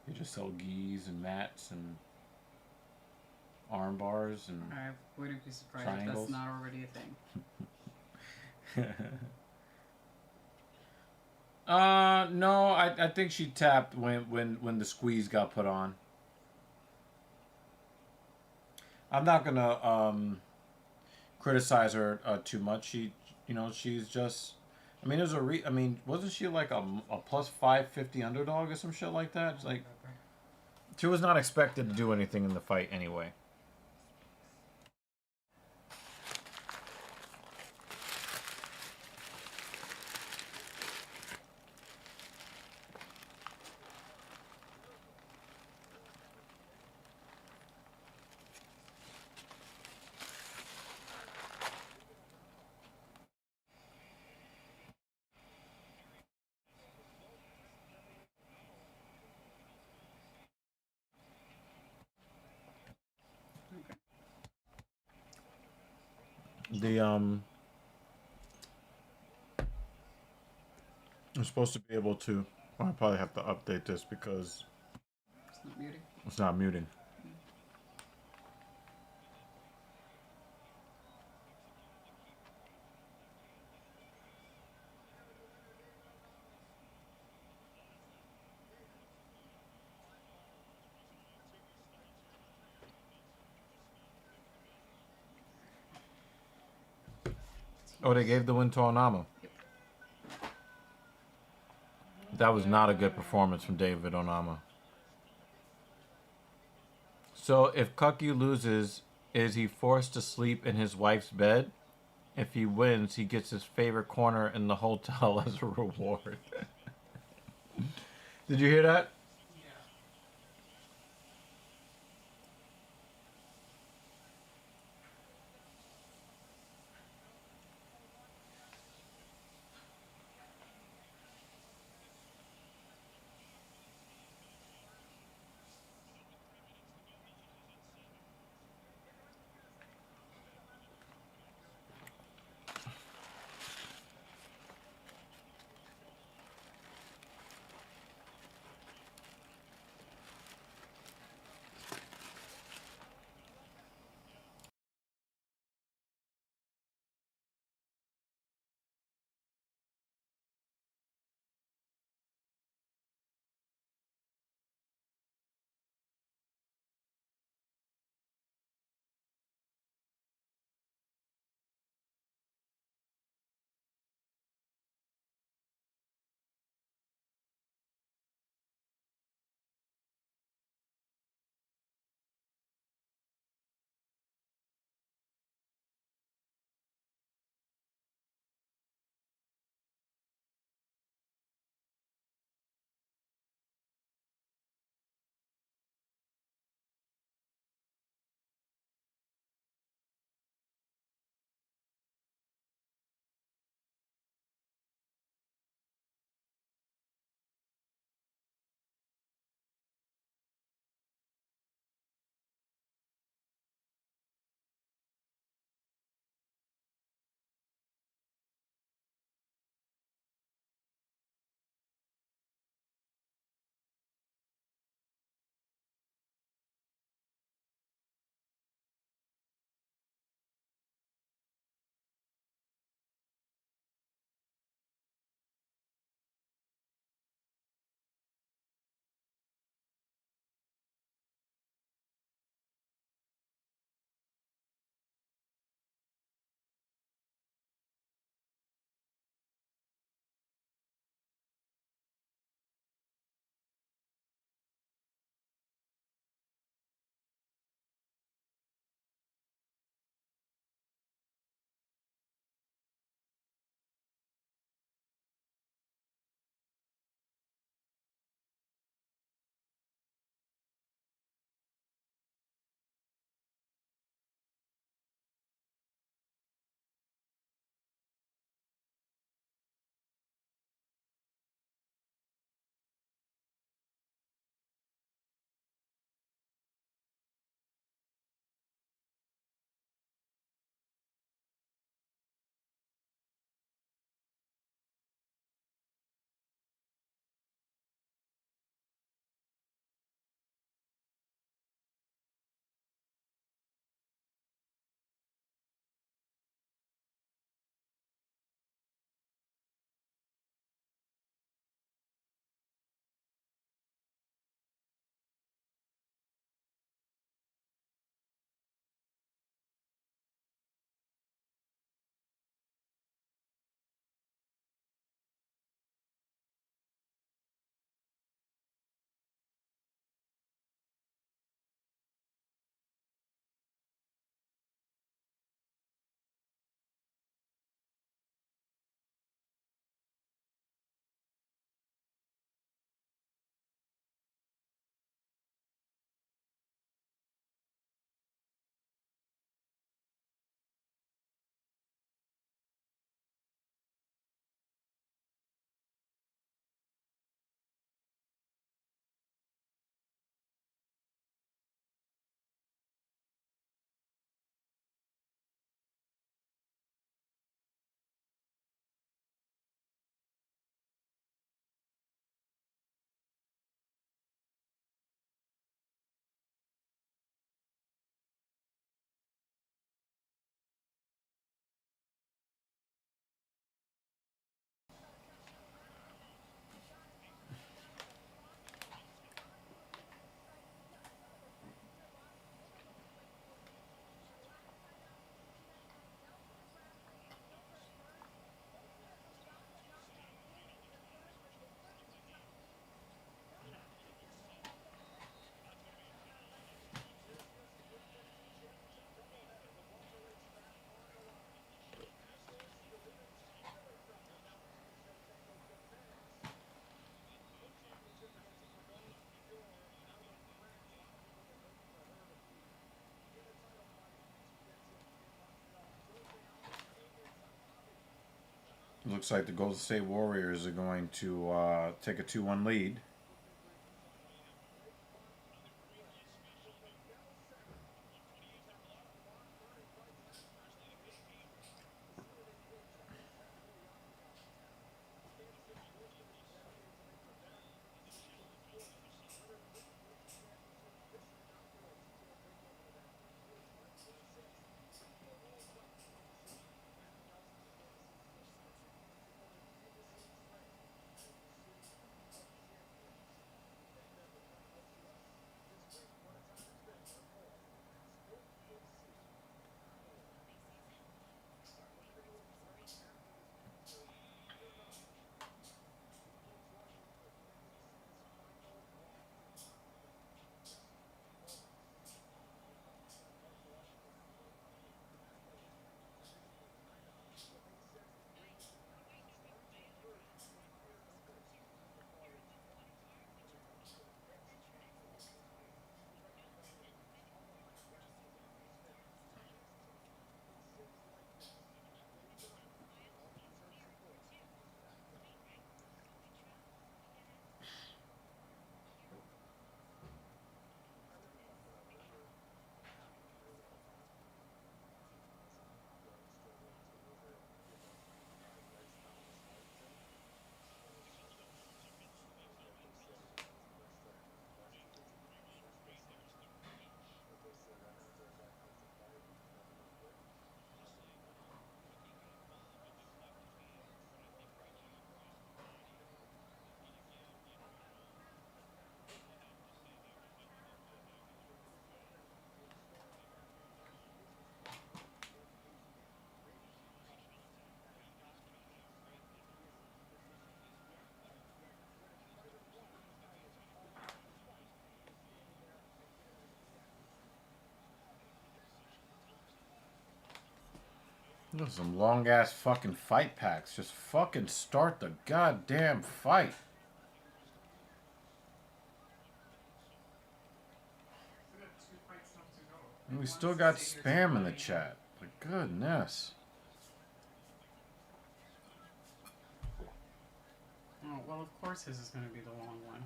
They just sell gis and mats and arm bars and I wouldn't be surprised triangles. if that's not already a thing. No, I think she tapped when the squeeze got put on. I'm not gonna criticize her too much. She's just. I mean, I mean, wasn't she like a plus 550 underdog or some shit like that? It's like she was not expected to do anything in the fight anyway. The I'm supposed to be able to. Well, I probably have to update this because It's not muting. it's not muting. Oh, they gave the win to Onama. Yep. That was not a good performance from David Onama. So if Kucky loses, is he forced to sleep in his wife's bed? If he wins, he gets his favorite corner in the hotel as a reward. Did you hear that? Looks like the Golden State Warriors are going to take a 2-1 lead. There's some long ass fucking fight packs. Just fucking start the goddamn fight. And we still got spam in the chat. Like, goodness. Oh, well, of course his is going to be the long one.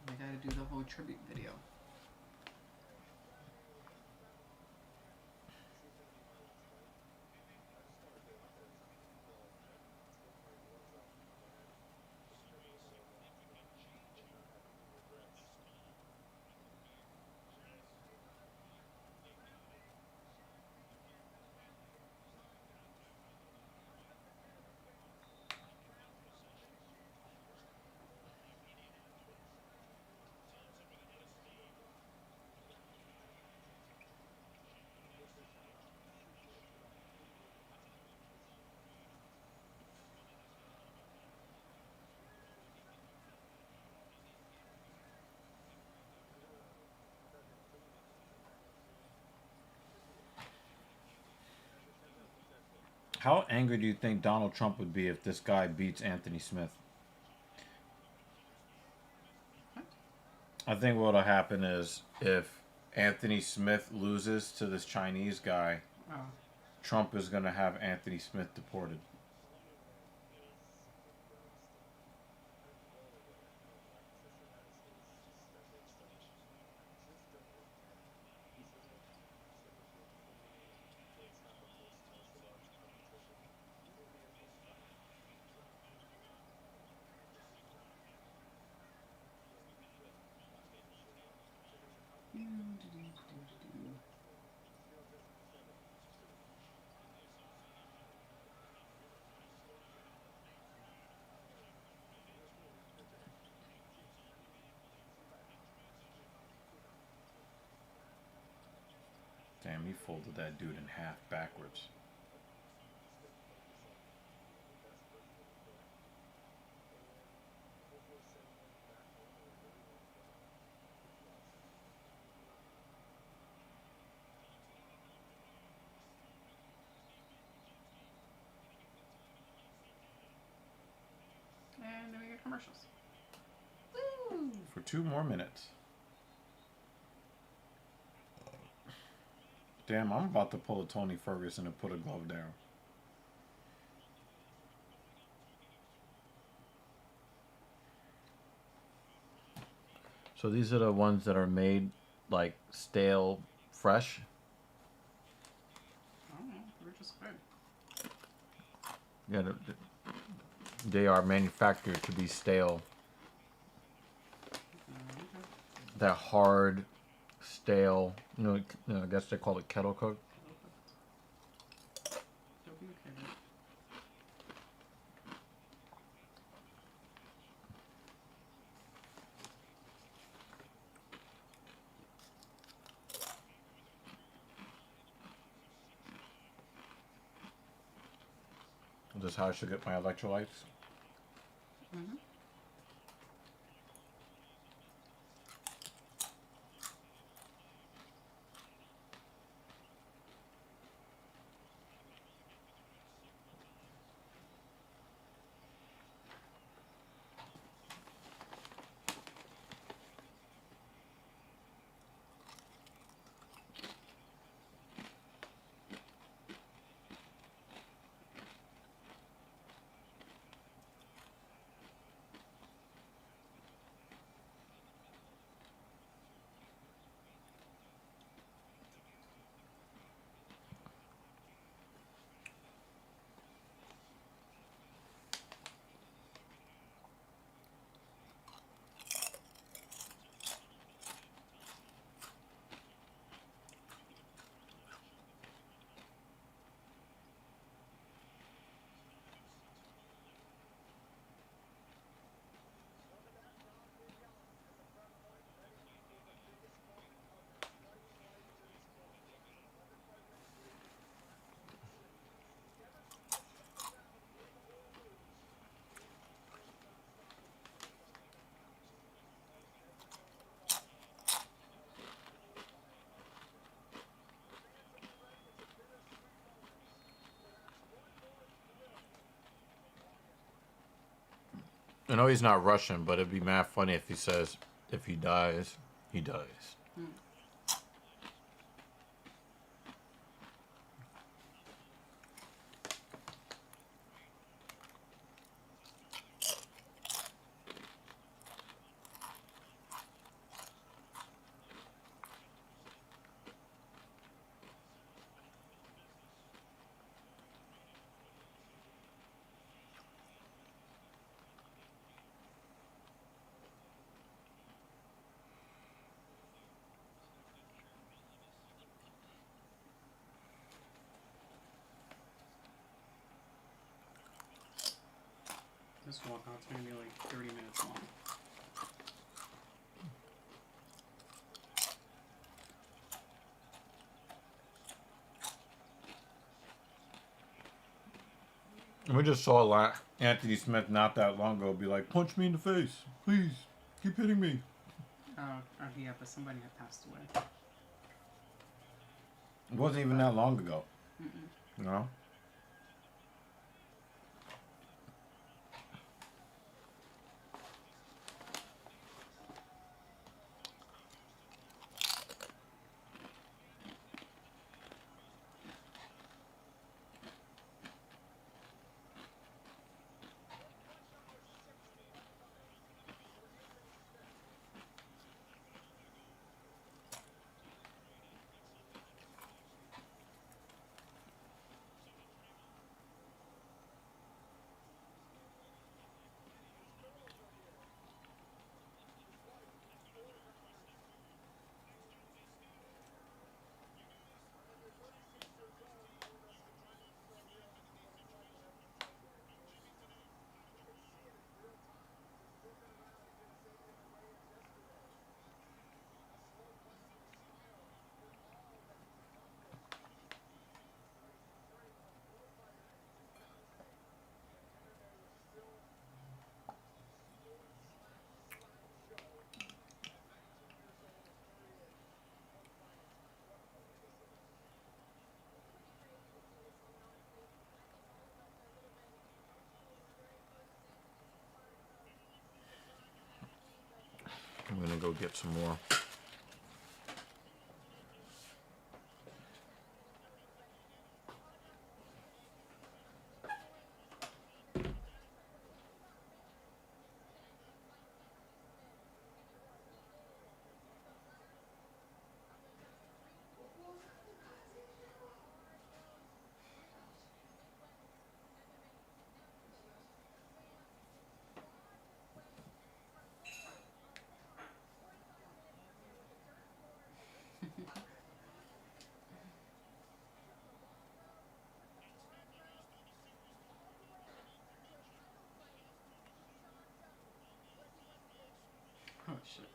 I gotta do the whole tribute video. How angry do you think Donald Trump would be if this guy beats Anthony Smith? What? I think what'll happen is if Anthony Smith loses to this Chinese guy, Oh. Trump is going to have Anthony Smith deported. Damn, he folded that dude in half backwards. And then we get commercials. For 2 more minutes. Damn, I'm about to pull a Tony Ferguson and put a glove down. So these are the ones that are made like stale, fresh. I don't know. They're just good. Yeah, they are manufactured to be stale. Okay. That hard, stale. I guess they call it kettle cooked. They'll be okay though. This is how I should get my electrolytes. Mm-hmm. I know he's not Russian, but it'd be mad funny if he says, if he dies, he dies. Mm. This walkout's gonna be like 30 minutes long. We just saw Anthony Smith not that long ago be like, punch me in the face. Please, keep hitting me. Yeah, but somebody had passed away. It wasn't even that long ago. Mm-mm. You know? I'm gonna go get some more. shit.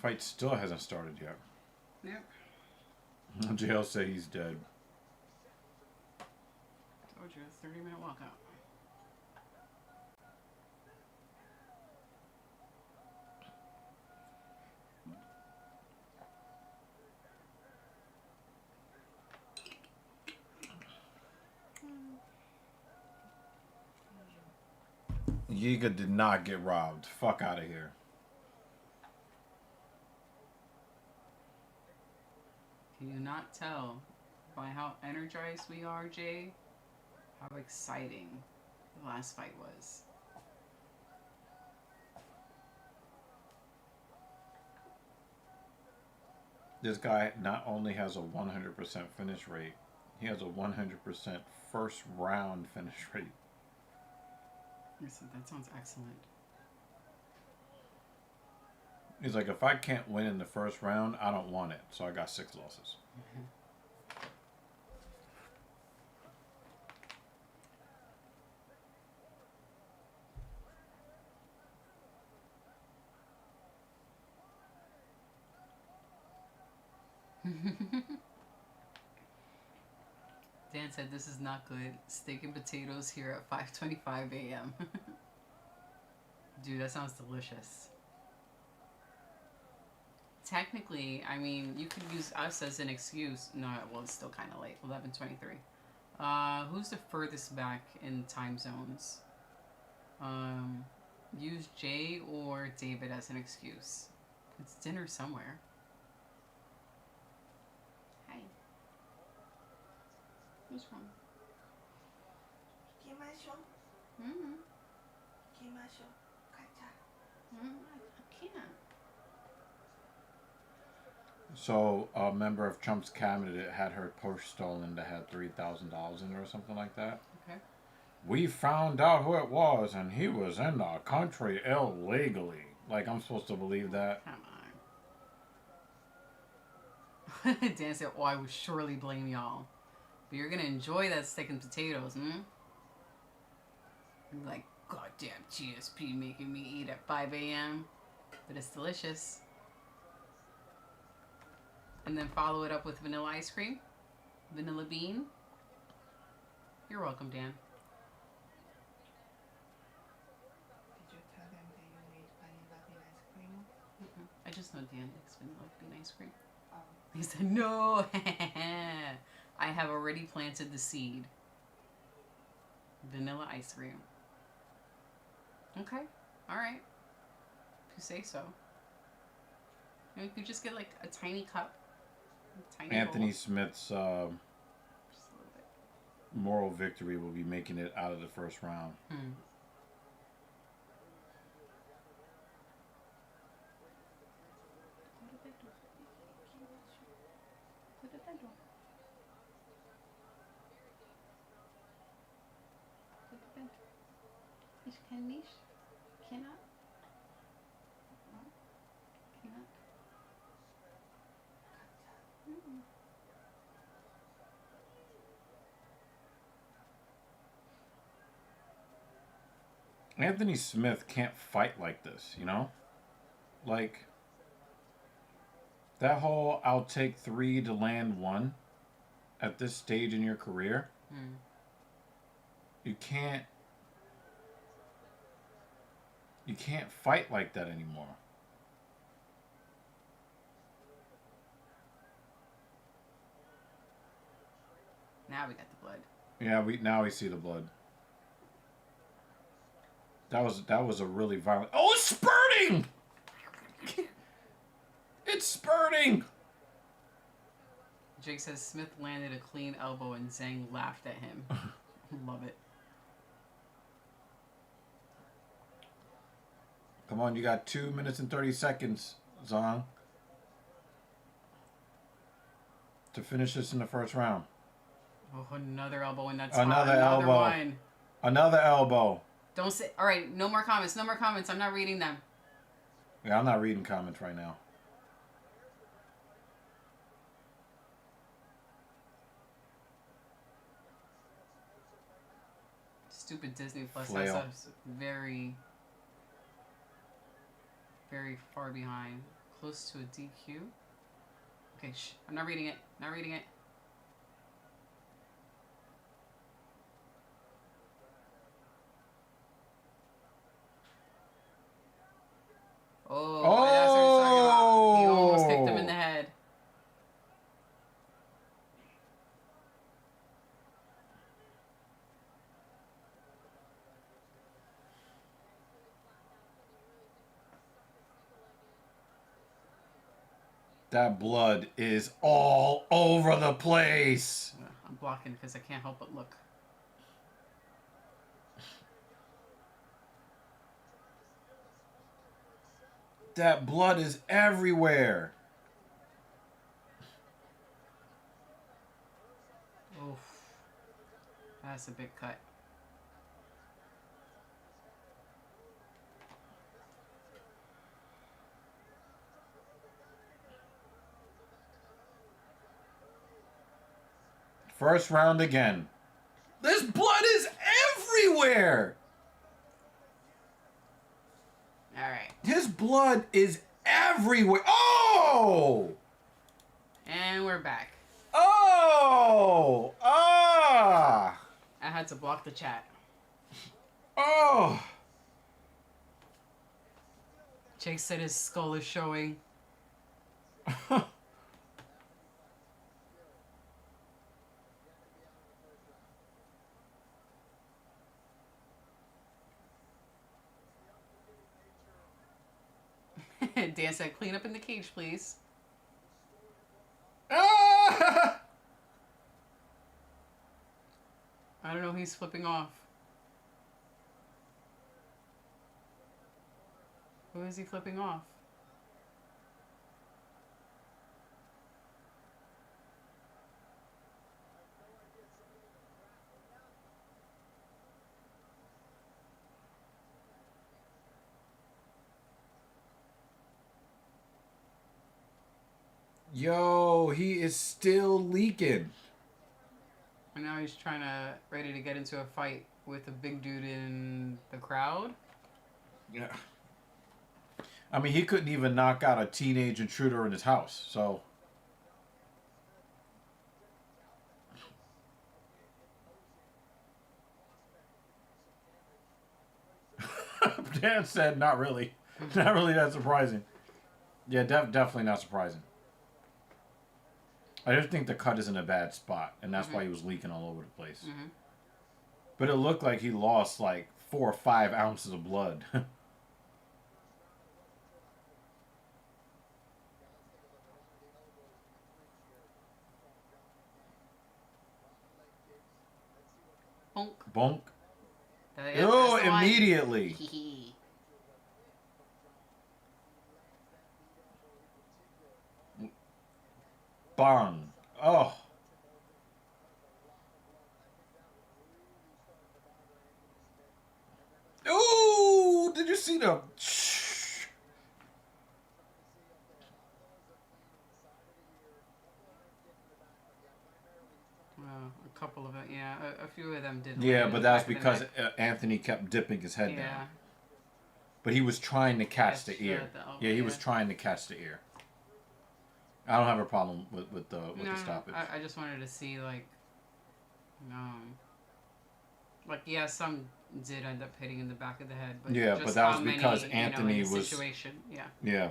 Fight still hasn't started yet. Yep. JL say he's dead. Told you, 30-minute walkout. Yiga did not get robbed. Fuck out of here. Can you not tell by how energized we are, Jay, how exciting the last fight was? This guy not only has a 100% finish rate, he has a 100% first round finish rate. Listen, that sounds excellent. He's like, if I can't win in the first round, I don't want it. So I got 6 losses. Dan said this is not good. Steak and potatoes here at 5:25 a.m. Dude, that sounds delicious. Technically, I mean, you could use us as an excuse. No, well, it's still kind of late. 11:23. Who's the furthest back in time zones? Use Jay or David as an excuse. It's dinner somewhere. Hi. What's wrong? Mm-hmm. I can't. So a member of Trump's cabinet had her purse stolen that had $3,000 in it or something like that. Okay. We found out who it was, and he was in the country illegally. Like, I'm supposed to believe that? Come on. Dan said, oh, I would surely blame y'all. But you're going to enjoy that steak and potatoes, You're like, goddamn GSP making me eat at 5 a.m. But it's delicious. And then follow it up with vanilla ice cream. Vanilla bean. You're welcome, Dan. Did you tell them that you made vanilla bean ice cream? I just know Dan likes vanilla bean ice cream. Oh. He said, no. I have already planted the seed. Vanilla ice cream. Okay. Alright. If you say so. You could just get like a tiny cup. A tiny Anthony bowl. Smith's Just a little bit. moral victory will be making it out of the first round. Ich kann nicht. Cannot. Cannot. Anthony Smith can't fight like this, you know? Like, that whole I'll take 3 to land 1 at this stage in your career, you can't fight like that anymore. Now we got the blood. Yeah, now we see the blood. That was a really violent. Oh, it's spurting! It's spurting! Jake says Smith landed a clean elbow and Zhang laughed at him. Love it. Come on, you got 2 minutes and 30 seconds, Zhang, to finish this in the first round. Oh, another elbow and that's Another elbow. one. Another elbow. Don't say. All right, no more comments. No more comments. I'm not reading them. Yeah, I'm not reading comments right now. Stupid Disney Plus Flail. has us very, very far behind. Close to a DQ. Okay, I'm not reading it. Not reading it. Oh, that's what he's talking about. He almost kicked him in the head. That blood is all over the place. I'm blocking because I can't help but look. That blood is everywhere. Oof. That's a big cut. First round again. This blood is everywhere. All right. His blood is everywhere. Oh! And we're back. Oh! Ah! I had to block the chat. Oh! Jake said his skull is showing. Dan said, clean up in the cage, please. Ah! I don't know, he's flipping off. Who is he flipping off? Yo, he is still leaking. And now he's ready to get into a fight with a big dude in the crowd. Yeah. I mean, he couldn't even knock out a teenage intruder in his house, so. Dan said, not really. Not really that surprising. Yeah, definitely not surprising. I just think the cut is in a bad spot, and that's why he was leaking all over the place. But it looked like he lost like 4 or 5 ounces of blood. Bonk. Bonk. That's Oh, the line. immediately. Bang. Oh. Ooh, did you see the... A couple of it, yeah. A few of them did. Yeah, land but in the that's back of the because neck. Anthony kept dipping his head Yeah. down. but he was trying to catch the ear. Yeah, he was trying to catch the ear. I don't have a problem with the stoppage. I just wanted to see like yeah, some did end up hitting in the back of the head, but yeah, just but that was because Anthony in the was situation. Yeah. Yeah.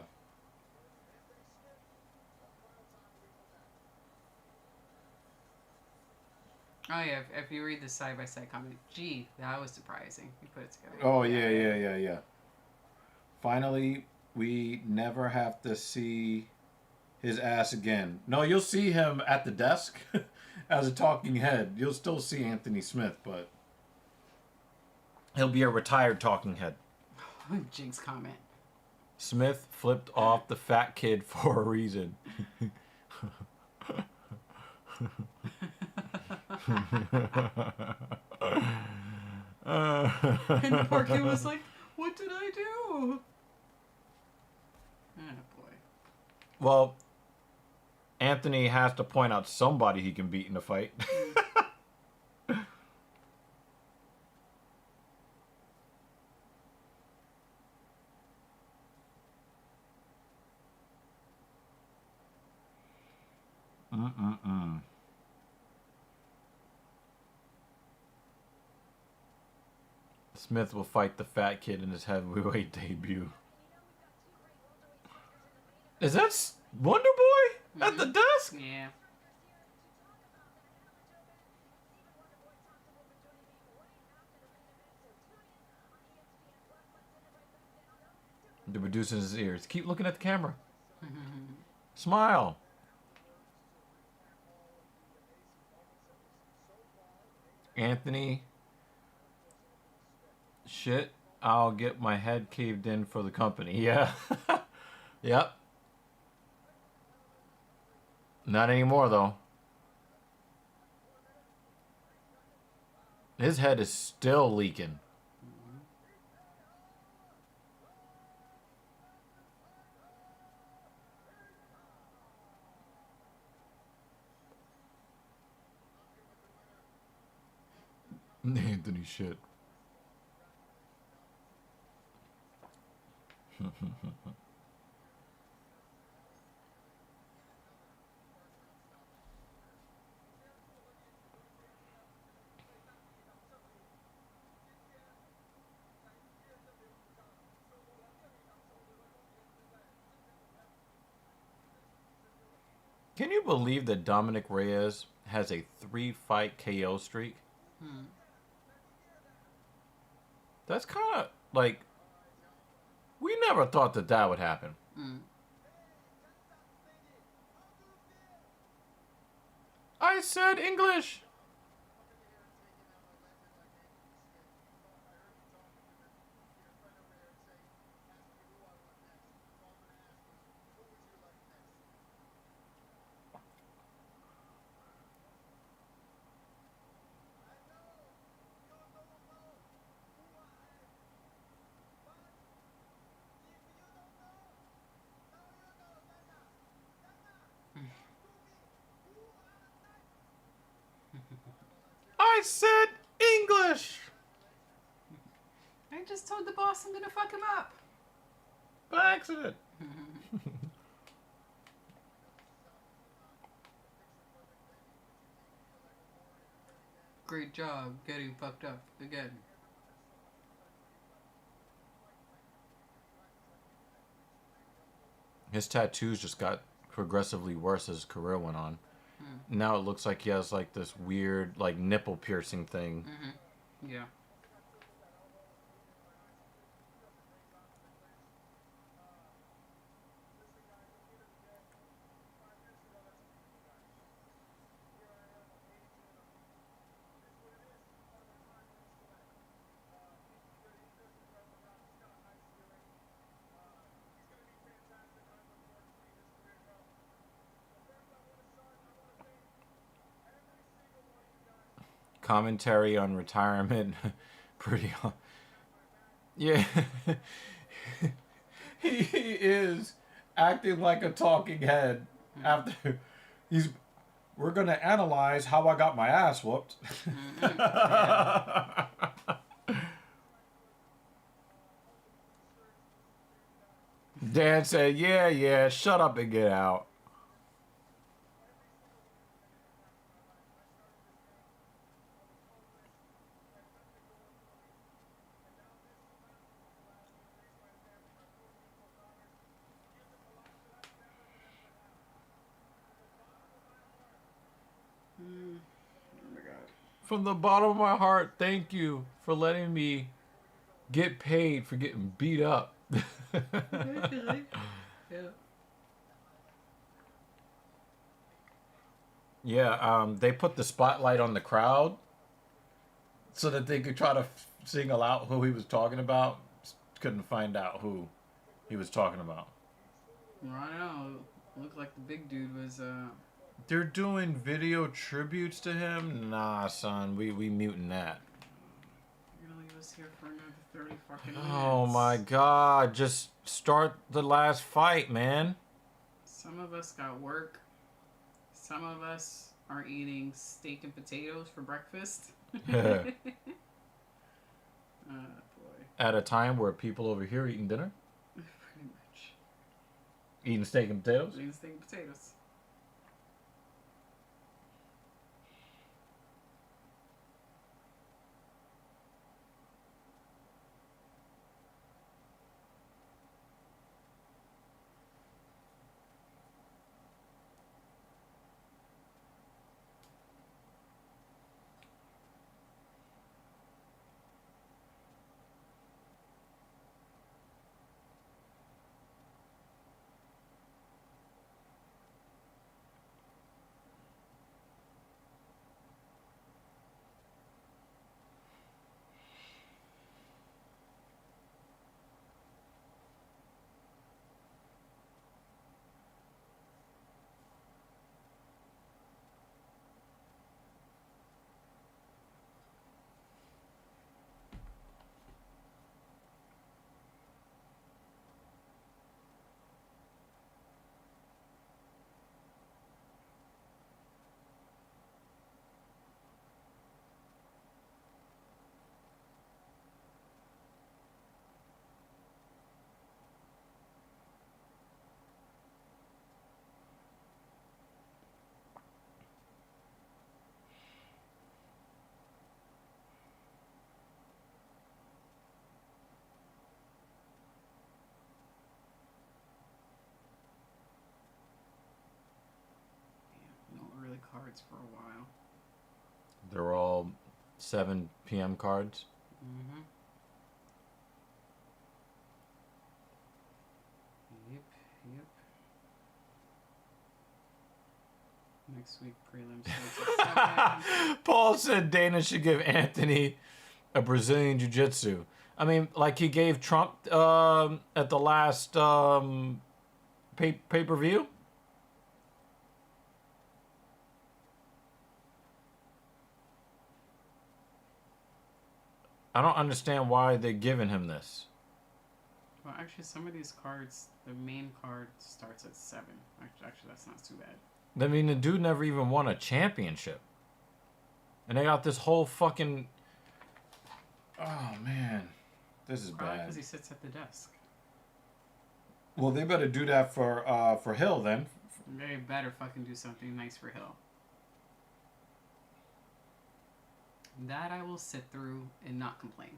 Oh yeah, if you read the side by side comment, gee, that was surprising. You put it together. Oh yeah. Finally, we never have to see his ass again. No, you'll see him at the desk as a talking head. You'll still see Anthony Smith, but he'll be a retired talking head. Jinx comment. Smith flipped off the fat kid for a reason. And the poor kid was like, "What did I do?" Oh boy. Well, Anthony has to point out somebody he can beat in a fight. Smith will fight the fat kid in his heavyweight debut. Is that Wonder Boy at the desk? Yeah. The producer in his ears. Keep looking at the camera. Smile. Anthony. Shit. I'll get my head caved in for the company. Yeah. Yep. Not anymore, though. His head is still leaking. Anthony shit. Can you believe that Dominic Reyes has a 3-fight KO streak? That's kind of like, we never thought that would happen. I said English. I said English. I just told the boss I'm gonna fuck him up. By accident. Great job getting fucked up again. His tattoos just got progressively worse as his career went on. Now it looks like he has like this weird like nipple piercing thing. Yeah. Commentary on retirement. Pretty. Yeah. He is acting like a talking head after we're going to analyze how I got my ass whooped. Dan said, yeah, shut up and get out. Oh my god. From the bottom of my heart, thank you for letting me get paid for getting beat up. Yeah. Yeah, they put the spotlight on the crowd so that they could try to single out who he was talking about. Couldn't find out who he was talking about. Well, I don't know. Looked like the big dude was They're doing video tributes to him? Nah, son, we muting that. You're gonna leave us here for another 30 fucking minutes. Oh my god, just start the last fight, man. Some of us got work. Some of us are eating steak and potatoes for breakfast. Boy. At a time where people over here are eating dinner? Pretty much. Eating steak and potatoes? Eating steak and potatoes. No early cards for a while. They're all 7 p.m. cards. Mm-hmm. Yep. Next week prelims starts at 7. Paul said Dana should give Anthony a Brazilian jiu-jitsu. I mean, like he gave Trump at the last pay-per-view. I don't understand why they're giving him this. Well, actually, some of these cards, the main card starts at 7. Actually, that's not too bad. I mean, the dude never even won a championship. And they got this whole fucking... Oh, man. This is Probably bad. because he sits at the desk. Well, they better do that for Hill, then. They better fucking do something nice for Hill. That I will sit through and not complain.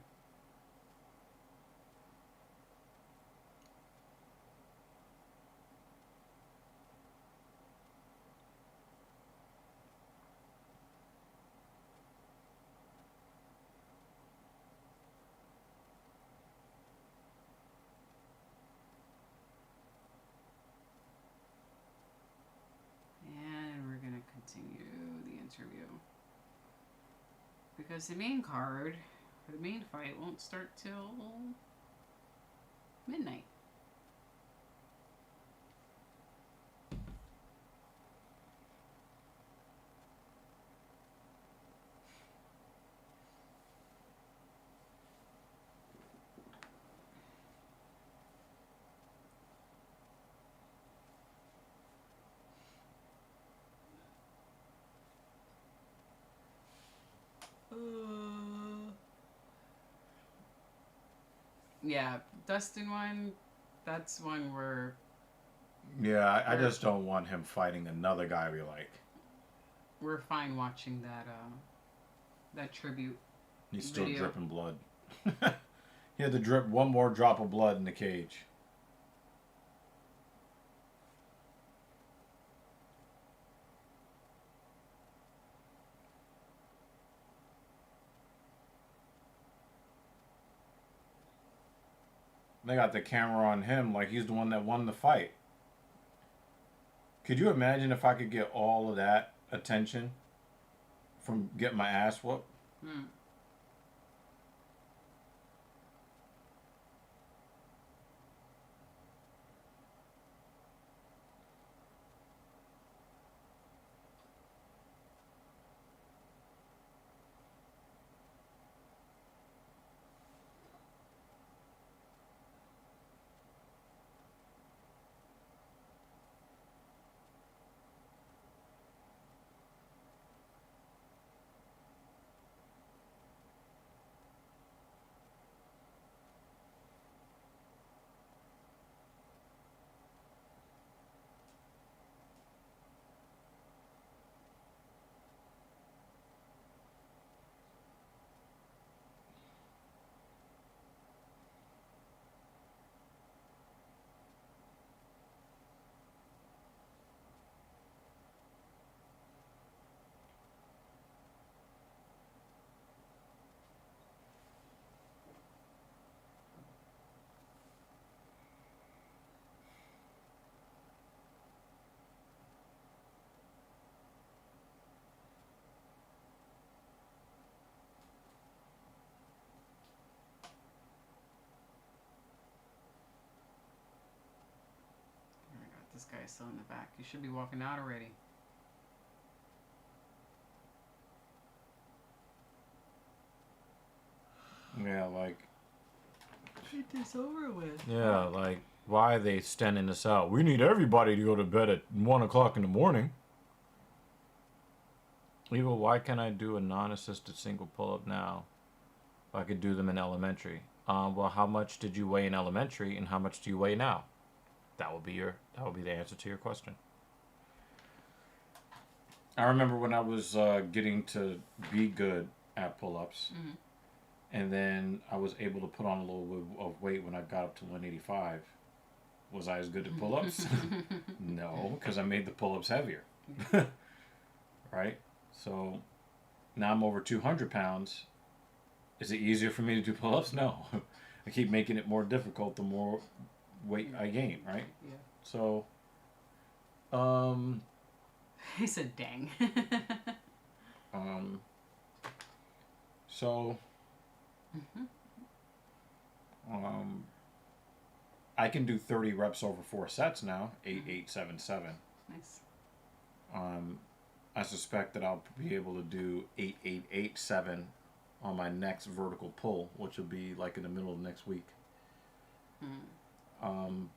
And we're going to continue the interview. Because the main card, or the main fight, won't start till midnight. Yeah, Dustin won. That's one where Yeah, I just don't want him fighting another guy we like. we're fine watching that tribute. He's still Video. dripping blood. He had to drip one more drop of blood in the cage. They got the camera on him like he's the one that won the fight. Could you imagine if I could get all of that attention from getting my ass whooped? Hmm. Oh my god, this guy's still in the back. You should be walking out already. Yeah, like. Get this over with. Yeah, like, why are they standing this out? We need everybody to go to bed at 1 o'clock in the morning. Evil, why can't I do a non-assisted single pull-up now? I could do them in elementary. Well, how much did you weigh in elementary, and how much do you weigh now? That will be the answer to your question. I remember when I was getting to be good at pull-ups, and then I was able to put on a little bit of weight when I got up to 185. Was I as good at pull-ups? No, because I made the pull-ups heavier. Right? So now I'm over 200 pounds. Is it easier for me to do pull-ups? No. I keep making it more difficult the more weight I gain, right? Yeah. So, He said, dang. So, I can do 30 reps over 4 sets now. 8, 8, 7, 7. Nice. I suspect that I'll be able to do 8, 8, 8, 7 on my next vertical pull, which will be like in the middle of next week.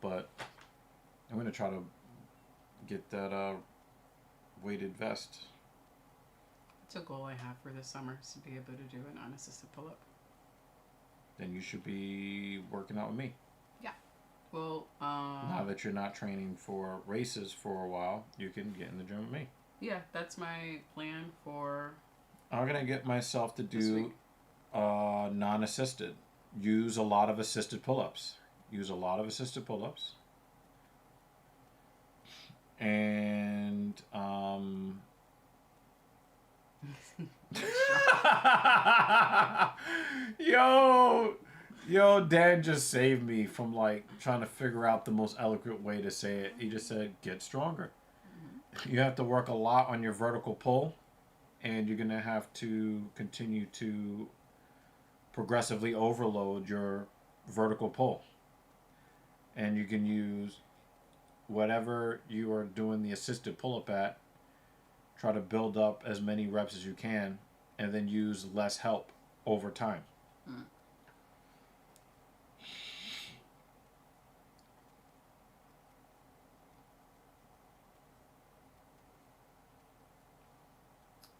But I'm going to try to get that weighted vest. It's a goal I have for this summer, is to be able to do an unassisted pull-up. Then you should be working out with me. Yeah. Well, now that you're not training for races for a while, you can get in the gym with me. Yeah, that's my plan for... I'm going to get myself to do non-assisted. Use a lot of assisted pull-ups. And yo, Dan just saved me from like trying to figure out the most eloquent way to say it. He just said, get stronger. You have to work a lot on your vertical pull, and you're going to have to continue to progressively overload your vertical pull. And you can use whatever you are doing the assisted pull-up at, try to build up as many reps as you can, and then use less help over time.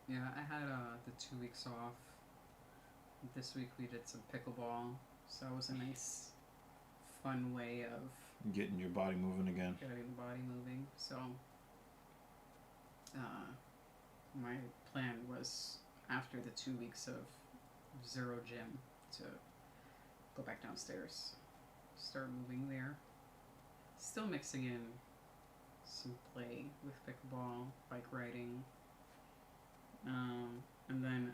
Yeah, I had the 2 weeks off. This week we did some pickleball, so it was a nice fun way of getting your body moving again. getting the body moving. So, my plan was after the 2 weeks of zero gym to go back downstairs, start moving there. Still mixing in some play with pickleball, bike riding, and then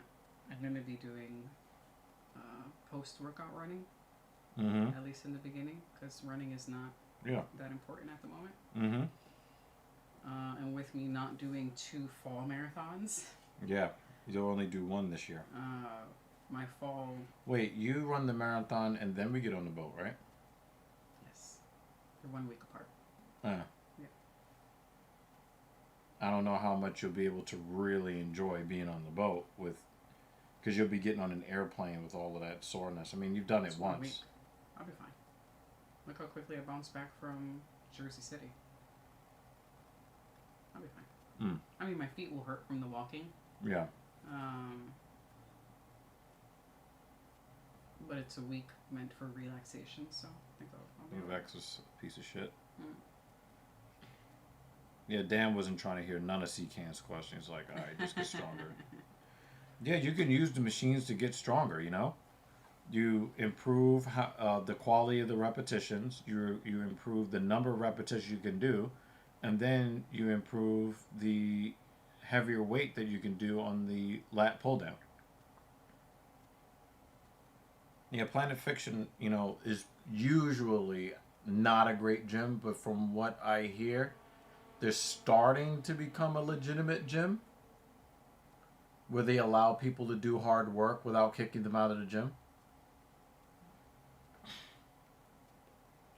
I'm going to be doing post-workout running, at least in the beginning, because running is not that important at the moment. And with me not doing 2 fall marathons. Yeah, you'll only do 1 this year. My fall... Wait, you run the marathon and then we get on the boat, right? Yes. They're 1 week apart. Yeah. I don't know how much you'll be able to really enjoy being on the boat with... Because you'll be getting on an airplane with all of that soreness. I mean, you've done it once. 1 week. I'll be fine. Look how quickly I bounced back from Jersey City. I'll be fine. I mean, my feet will hurt from the walking. Yeah. But it's a week meant for relaxation, so I think I'll be Vex is a piece of shit. Yeah, Dan wasn't trying to hear none of C-Can's questions. He's like, all right, just get stronger. Yeah, you can use the machines to get stronger, you know? You improve the quality of the repetitions. You improve the number of repetitions you can do. And then you improve the heavier weight that you can do on the lat pull down. Yeah, Planet Fiction, you know, is usually not a great gym, but from what I hear, they're starting to become a legitimate gym where they allow people to do hard work without kicking them out of the gym.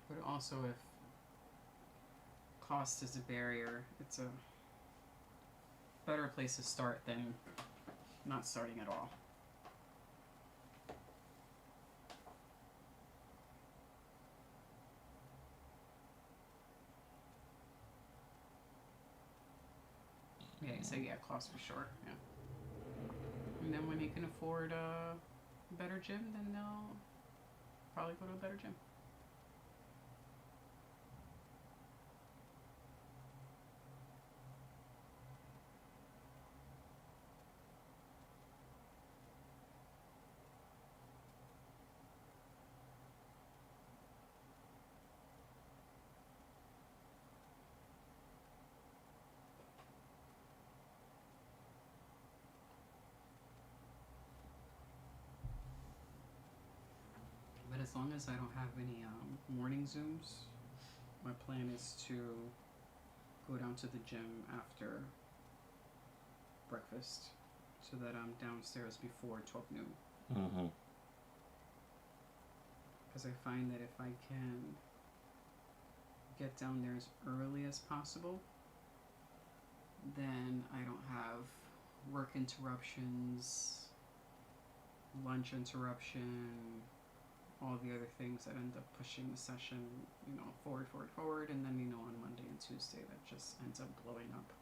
But also, if cost is a barrier, it's a better place to start than not starting at all. Yeah, so yeah, cost for sure. Yeah. And then when you can afford a better gym, then they'll probably go to a better gym. But as long as I don't have any morning Zooms, my plan is to go down to the gym after breakfast so that I'm downstairs before 12 noon. Because I find that if I can get down there as early as possible, then I don't have work interruptions, lunch interruption, all the other things that end up pushing the session, you know, forward, and then, you know, on Monday and Tuesday that just ends up blowing up.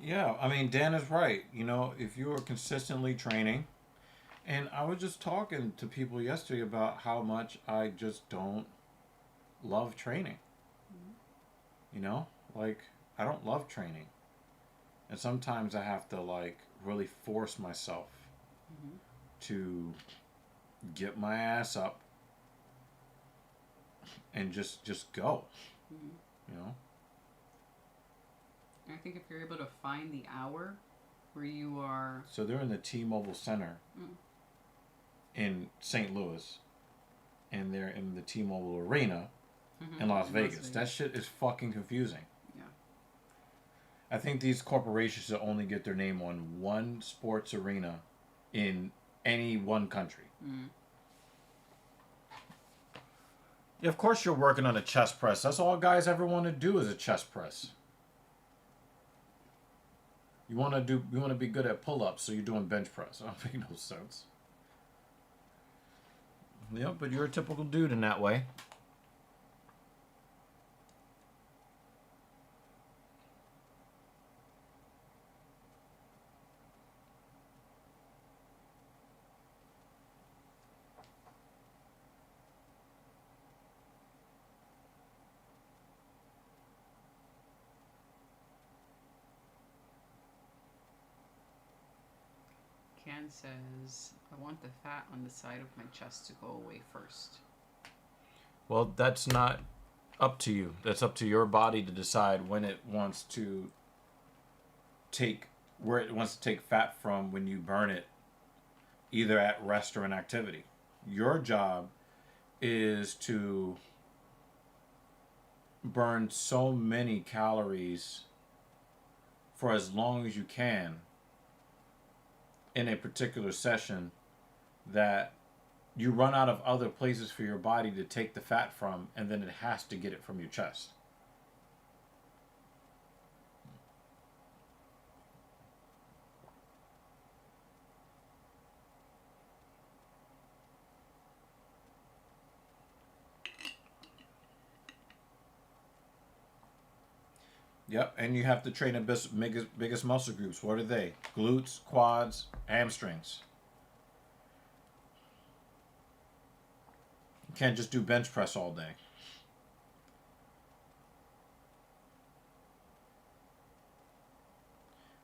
Yeah, I mean, Dan is right. You know, if you are consistently training, and I was just talking to people yesterday about how much I just don't love training. You know, like, I don't love training. And sometimes I have to, like, really force myself to get my ass up and just go. You know? I think if you're able to find the hour where you are... So they're in the T-Mobile Center in St. Louis, and they're in the T-Mobile Arena in Las Vegas. That shit is fucking confusing. Yeah. I think these corporations should only get their name on one sports arena in any one country. Yeah, of course you're working on a chest press. That's all guys ever want to do is a chest press. You want to be good at pull-ups, so you're doing bench press. That don't make no sense. Yep, but you're a typical dude in that way. Dan says, I want the fat on the side of my chest to go away first. Well, that's not up to you. That's up to your body to decide when it wants to where it wants to take fat from when you burn it, either at rest or in activity. Your job is to burn so many calories for as long as you can in a particular session that you run out of other places for your body to take the fat from, and then it has to get it from your chest. Yep, and you have to train the biggest muscle groups. What are they? Glutes, quads, hamstrings. You can't just do bench press all day.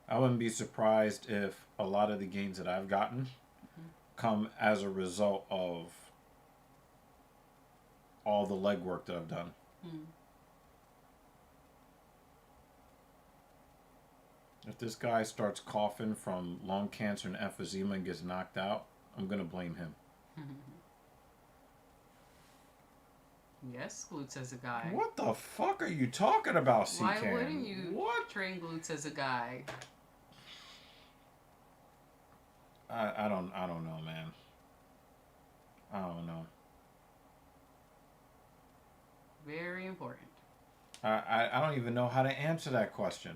I wouldn't be surprised if a lot of the gains that I've gotten come as a result of all the leg work that I've done. If this guy starts coughing from lung cancer and emphysema and gets knocked out, I'm going to blame him. Yes, glutes as a guy. What the fuck are you talking about, CK? Why wouldn't you What? train glutes as a guy? I don't know, man. I don't know. Very important. I don't even know how to answer that question.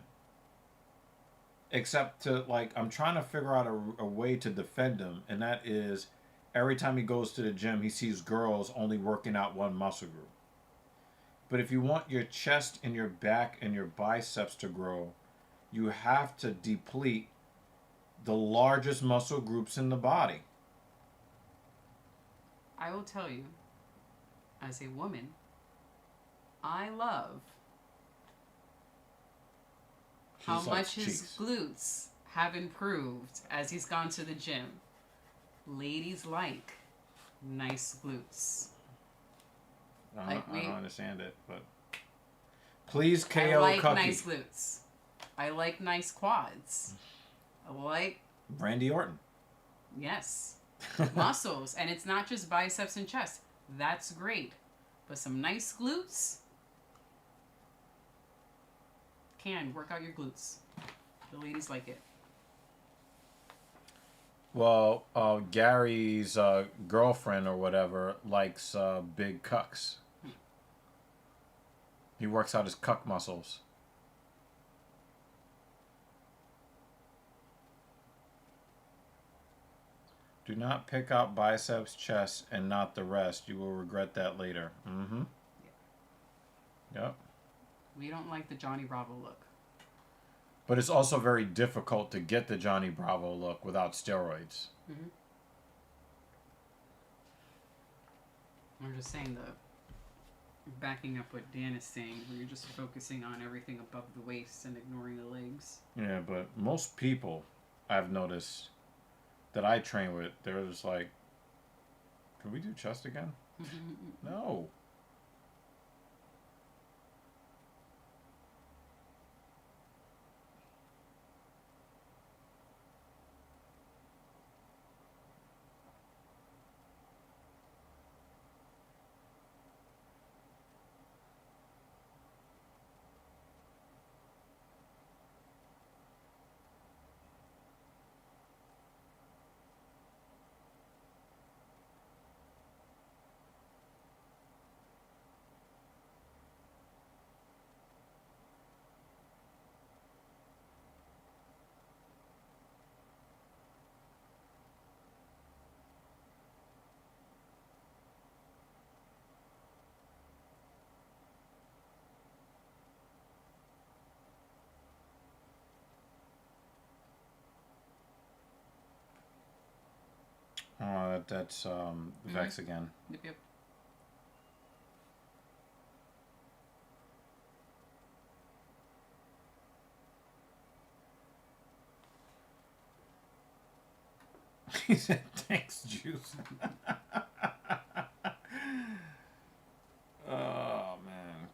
Except to, like, I'm trying to figure out a way to defend him, and that is every time he goes to the gym, he sees girls only working out one muscle group. But if you want your chest and your back and your biceps to grow, you have to deplete the largest muscle groups in the body. I will tell you, as a woman, I love how much his glutes have improved as he's gone to the gym. Ladies like nice glutes. I don't understand it, but please KO I like Cucky. nice glutes. I like nice quads. I like Randy Orton. Yes. Muscles. And it's not just biceps and chest. That's great. But some nice glutes can work out your glutes. The ladies like it. Well, Gary's girlfriend or whatever likes big cucks. He works out his cuck muscles. Do not pick out biceps, chest, and not the rest. You will regret that later. Mm-hmm. Yep. We don't like the Johnny Bravo look. But it's also very difficult to get the Johnny Bravo look without steroids. Mm-hmm. I'm just saying backing up what Dan is saying, where you're just focusing on everything above the waist and ignoring the legs. Yeah, but most people I've noticed that I train with, they're just like, can we do chest again? No. That's Vex again. Yep. He said, thanks, juice. Oh, man.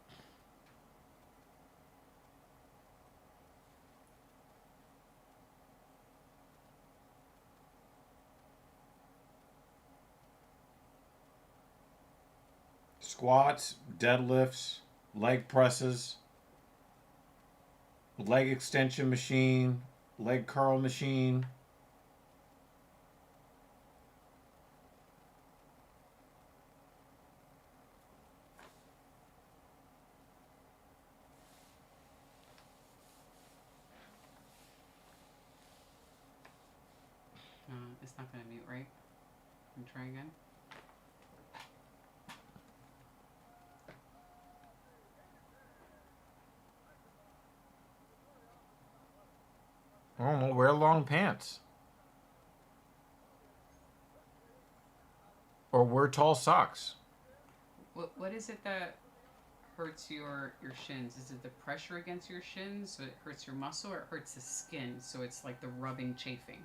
Squats, deadlifts, leg presses, leg extension machine, leg curl machine. It's not gonna mute, right? Can try again. I don't know, wear long pants. Or wear tall socks. What is it that hurts your shins? Is it the pressure against your shins, so it hurts your muscle, or it hurts the skin, so it's like the rubbing, chafing?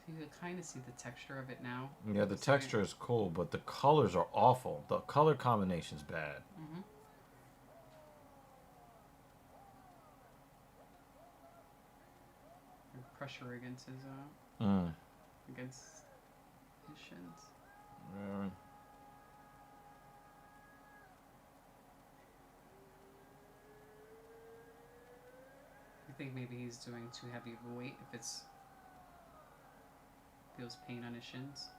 So you can kind of see the texture of it now. Yeah, the texture is cool, but the colors are awful. The color combination's bad. Mm-hmm. Pressure against his against his shins. Yeah. I think maybe he's doing too heavy of a weight if it's feels pain on his shins.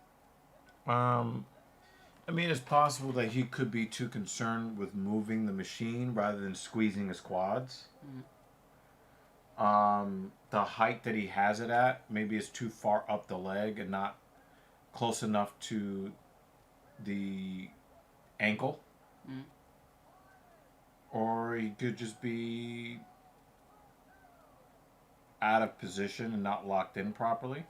I mean, it's possible that he could be too concerned with moving the machine rather than squeezing his quads. The height that he has it at maybe is too far up the leg and not close enough to the ankle. Or he could just be out of position and not locked in properly.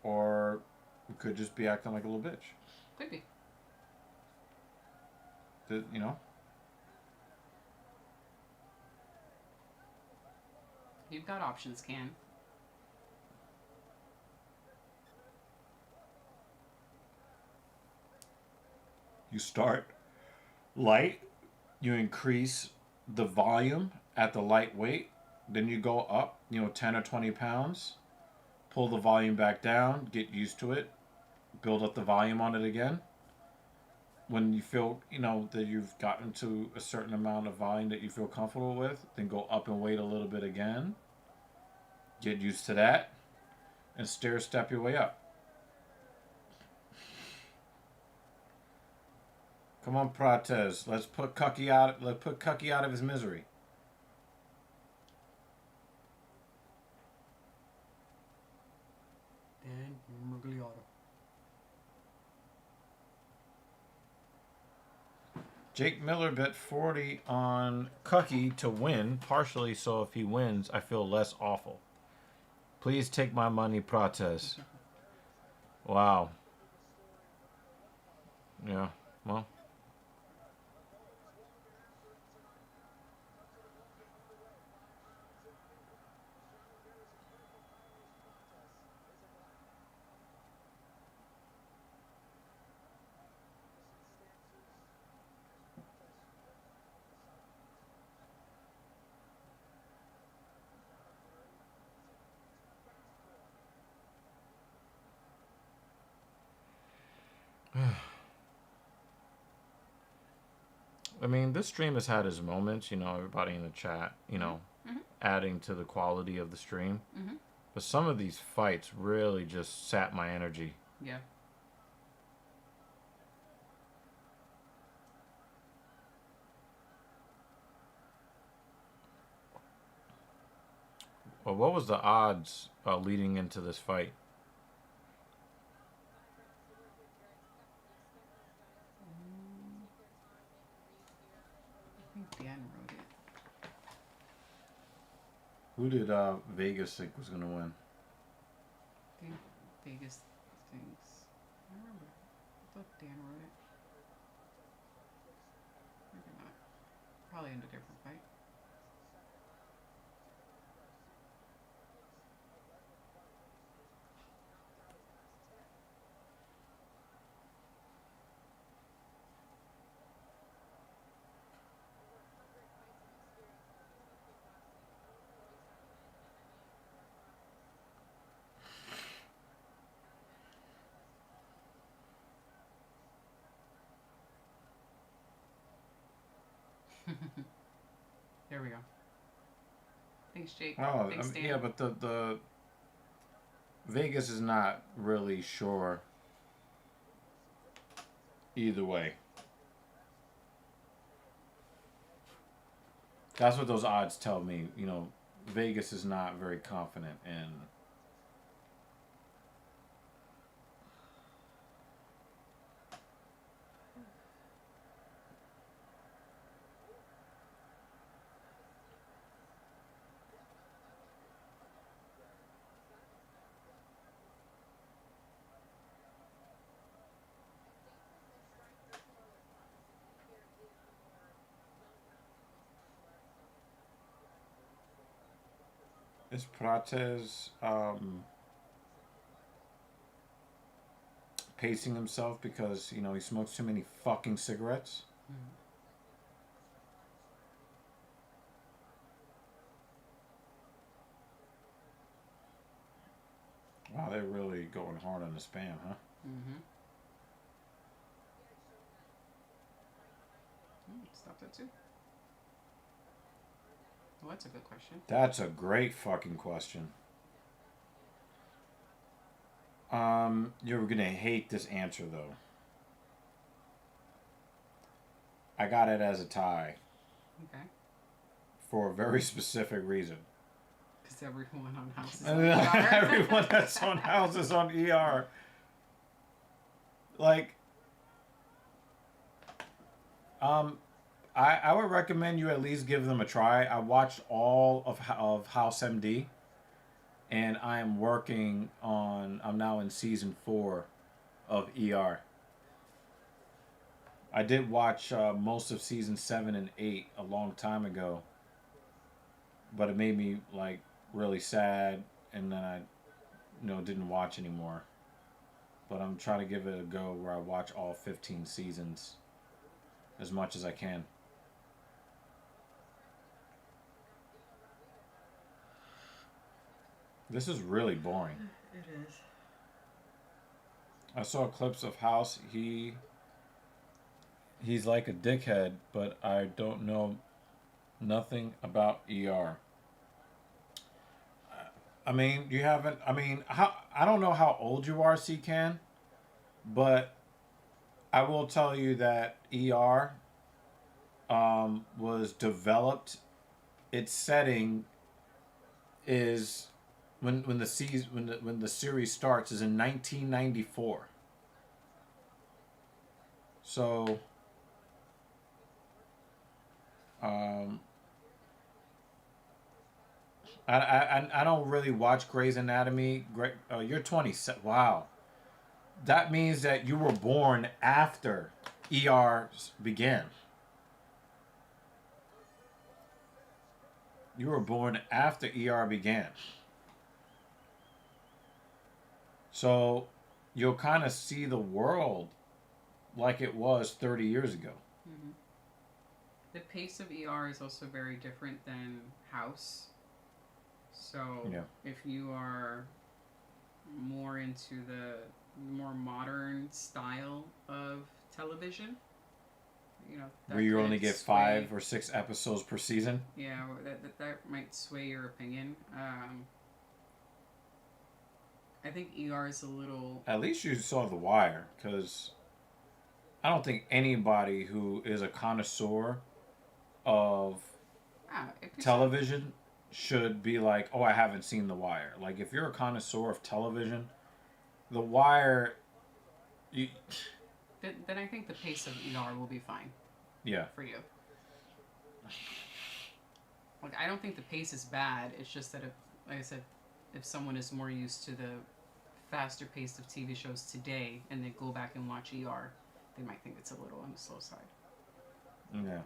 Or he could just be acting like a little bitch. Could be. You know? You've got options, Can. You start light, you increase the volume at the light weight, then you go up, 10 or 20 pounds, pull the volume back down, get used to it, build up the volume on it again. When you feel, that you've gotten to a certain amount of volume that you feel comfortable with, then go up and weight a little bit again. Get used to that, and stair step your way up. Come on, Prates. Let's put Cucky out. Let's put Cucky out of his misery. Dan Mugliotto. Jake Miller bet 40 on Cucky to win, partially so if he wins, I feel less awful. Please take my money, Prates. Wow. Yeah, well. I mean, this stream has had its moments, everybody in the chat, adding to the quality of the stream. But some of these fights really just sap my energy. Yeah. Well, what was the odds leading into this fight? I think Dan wrote it. Who did Vegas think was going to win? I think Vegas thinks. I remember. I thought Dan wrote it. probably end a different fight. There we go. Thanks, Jake. Oh, Thanks, Dan. yeah, but the Vegas is not really sure either way. That's what those odds tell me. You know, Vegas is not very confident in. Is Prates pacing himself because, you know, he smokes too many fucking cigarettes? Mm. Wow, they're really going hard on the spam, huh? Mm-hmm. Stop that too. Well, that's a good question. That's a great fucking question. You're gonna hate this answer though. I got it as a tie Okay. for a very specific reason. Because everyone on House is on ER. Everyone that's on House is on ER. Like, I would recommend you at least give them a try. I watched all of House MD, and I'm working on. I'm now in season 4 of ER. I did watch most of season 7 and 8 a long time ago, but it made me like really sad, and then I, didn't watch anymore. But I'm trying to give it a go where I watch all 15 seasons as much as I can. This is really boring. It is. I saw clips of House. He's like a dickhead, but I don't know nothing about ER. I mean, you haven't. I mean, I don't know how old you are, C-Can, but I will tell you that ER was developed. Its setting is when the season when the series starts is in 1994. So, um, I don't really watch Grey's Anatomy. You're 27. Wow, that means that you were born after ER began. You were born after ER began. So you'll kind of see the world like it was 30 years ago. Mm-hmm. The pace of ER is also very different than House. So Yeah. if you are more into the more modern style of television, Where you only get sway, 5 or 6 episodes per season. Yeah, that might sway your opinion. I think ER is a little. At least you saw The Wire, because I don't think anybody who is a connoisseur of television should be like, oh, I haven't seen The Wire. Like, if you're a connoisseur of television, The Wire... Then I think the pace of ER will be fine. Yeah. For you. Like, I don't think the pace is bad. It's just that, like I said, if someone is more used to the faster pace of TV shows today and they go back and watch ER, they might think it's a little on the slow side. Yeah.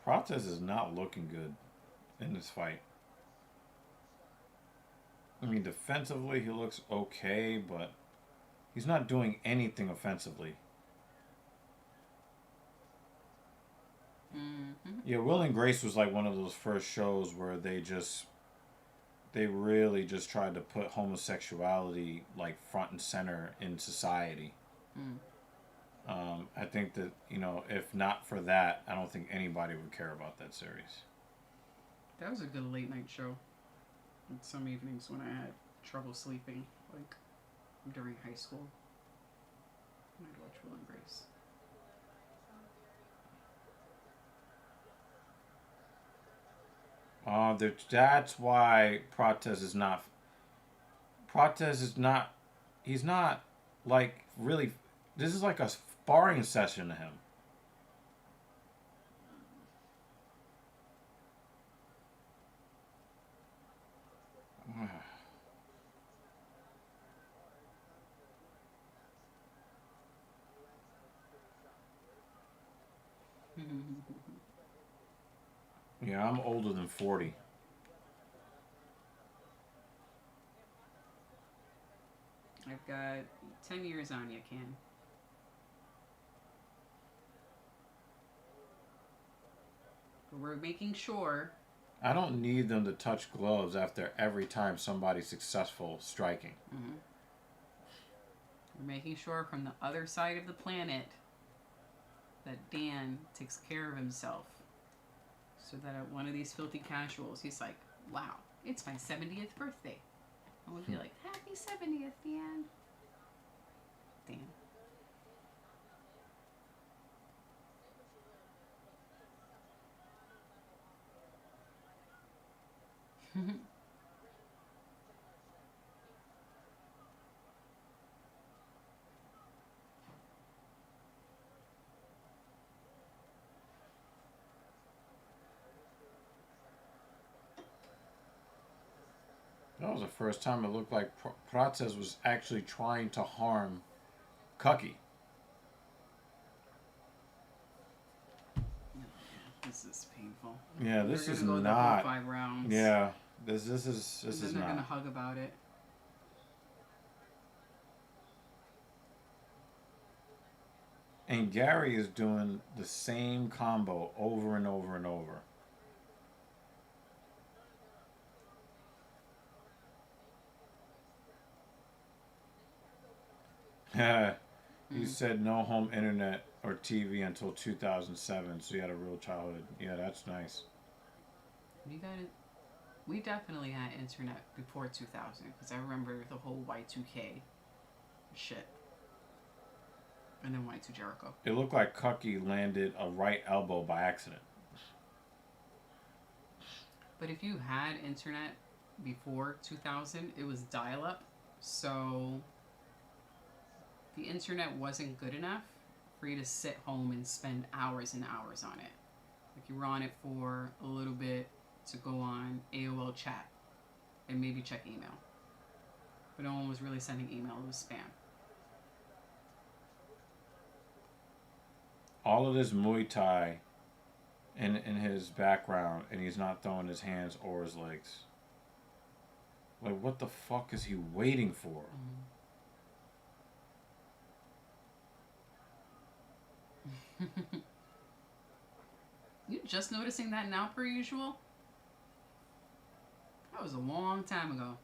Prates is not looking good in this fight. I mean, defensively, he looks okay, but he's not doing anything offensively. Mm-hmm. Yeah, Will and Grace was like one of those first shows where they really just tried to put homosexuality like front and center in society. Mm. I think that, if not for that, I don't think anybody would care about that series. That was a good late night show. Some evenings when I had trouble sleeping, like during high school, I'd watch Will and Grace. That's why Prates is not. Prates is not. He's not like really. This is like a sparring session to him. Yeah, I'm older than 40. I've got 10 years on you, Ken. But we're making sure. I don't need them to touch gloves after every time somebody's successful striking. Mm-hmm. We're making sure from the other side of the planet that Dan takes care of himself. So that at one of these filthy casuals, he's like, wow, it's my 70th birthday. And we'll be like, happy 70th, Dan. Dan. That was the first time it looked like Prates was actually trying to harm Cucky. This is painful. Yeah, this They're is gonna go the not. whole 5 rounds. Yeah, this is And then they're not. gonna hug about it. And Gary is doing the same combo over and over and over. He said no home internet or TV until 2007, so he had a real childhood. Yeah, that's nice. We definitely had internet before 2000 because I remember the whole Y2K shit. And then Y2 Jericho. It looked like Cucky landed a right elbow by accident. But if you had internet before 2000, it was dial-up, so the internet wasn't good enough for you to sit home and spend hours and hours on it. Like you were on it for a little bit to go on AOL chat and maybe check email. But no one was really sending email, it was spam. All of this Muay Thai in his background, and he's not throwing his hands or his legs. Like, what the fuck is he waiting for? You just noticing that now, per usual? That was a long time ago.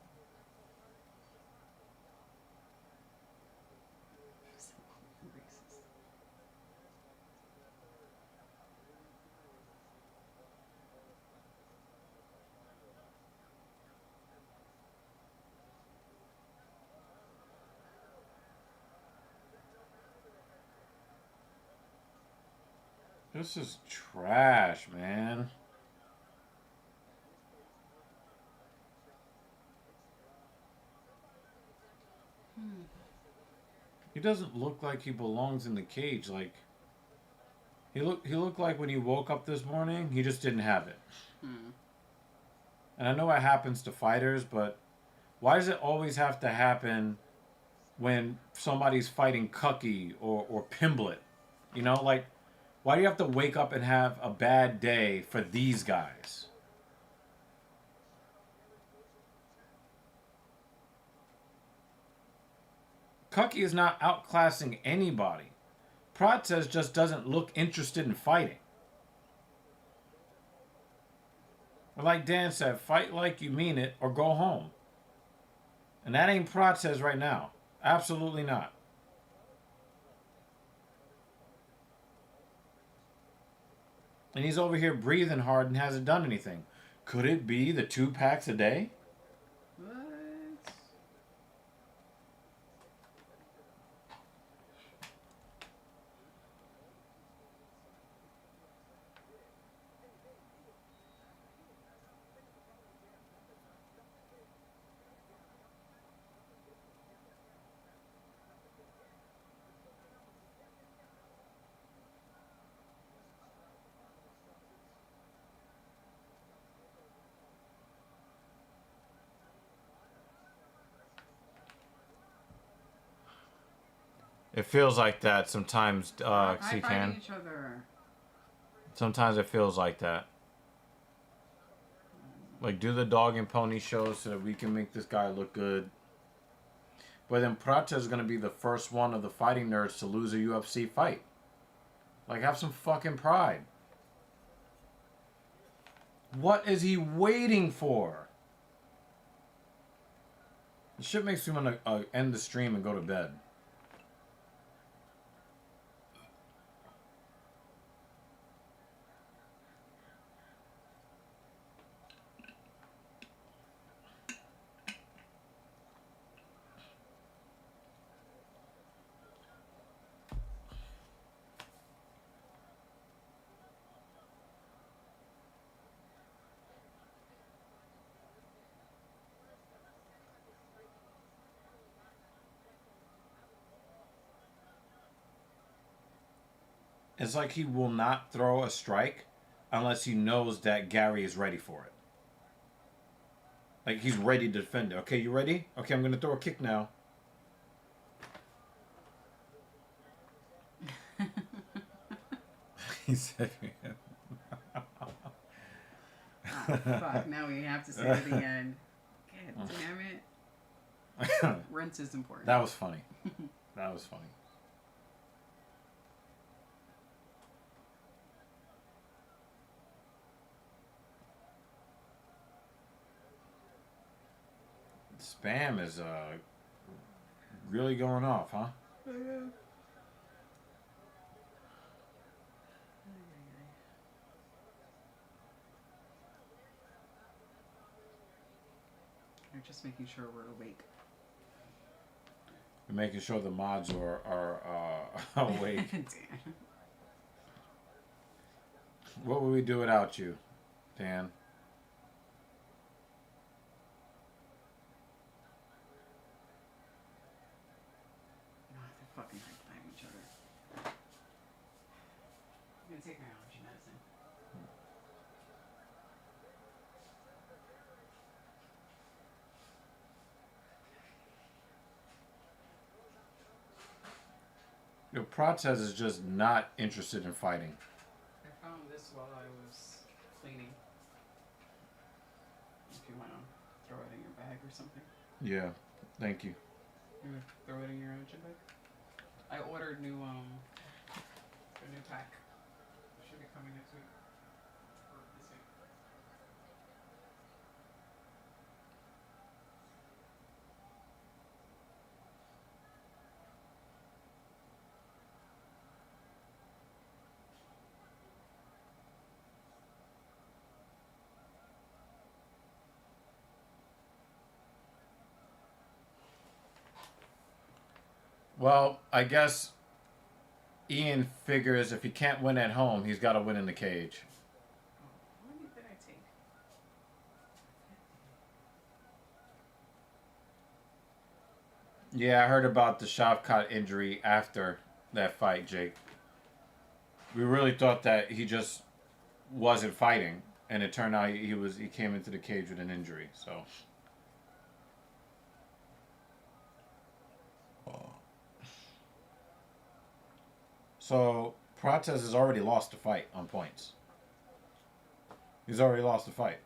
This is trash, man. He doesn't look like he belongs in the cage. Like he looked like when he woke up this morning, he just didn't have it. And I know it happens to fighters, but why does it always have to happen when somebody's fighting Cucky or Pimblet? You know, like Why do you have to wake up and have a bad day for these guys? Cucky is not outclassing anybody. Prates just doesn't look interested in fighting. Like Dan said, fight like you mean it or go home. And that ain't Prates right now. Absolutely not. And he's over here breathing hard and hasn't done anything. Could it be the 2 packs a day? What? It feels like that sometimes, High-fiving each other. Sometimes it feels like that. Like, do the dog and pony shows so that we can make this guy look good. But then Prates is going to be the first one of the fighting nerds to lose a UFC fight. Like, have some fucking pride. What is he waiting for? This shit makes me want to end the stream and go to bed. It's like he will not throw a strike unless he knows that Garry is ready for it. Like, he's ready to defend it. Okay, you ready? Okay, I'm going to throw a kick now. He said... Oh, fuck. Now we have to say it again. God damn it. Rinse is important. That was funny. That was funny. Spam is really going off, huh? We're just making sure we're awake. We're making sure the mods are awake. Damn. What would we do without you, Dan? Fucking high-fiving each other. I'm gonna take my allergy medicine. Yo, Prates is just not interested in fighting. I found this while I was cleaning. If you want to throw it in your bag or something. Yeah, thank you. You would throw it in your engine bag? I ordered a new pack. It should be coming next week. Or this week. Well, I guess Ian figures if he can't win at home, he's got to win in the cage. What did I take? Yeah, I heard about the Shavkat injury after that fight, Jake. We really thought that he just wasn't fighting, and it turned out he came into the cage with an injury. So Prates has already lost the fight on points. He's already lost the fight.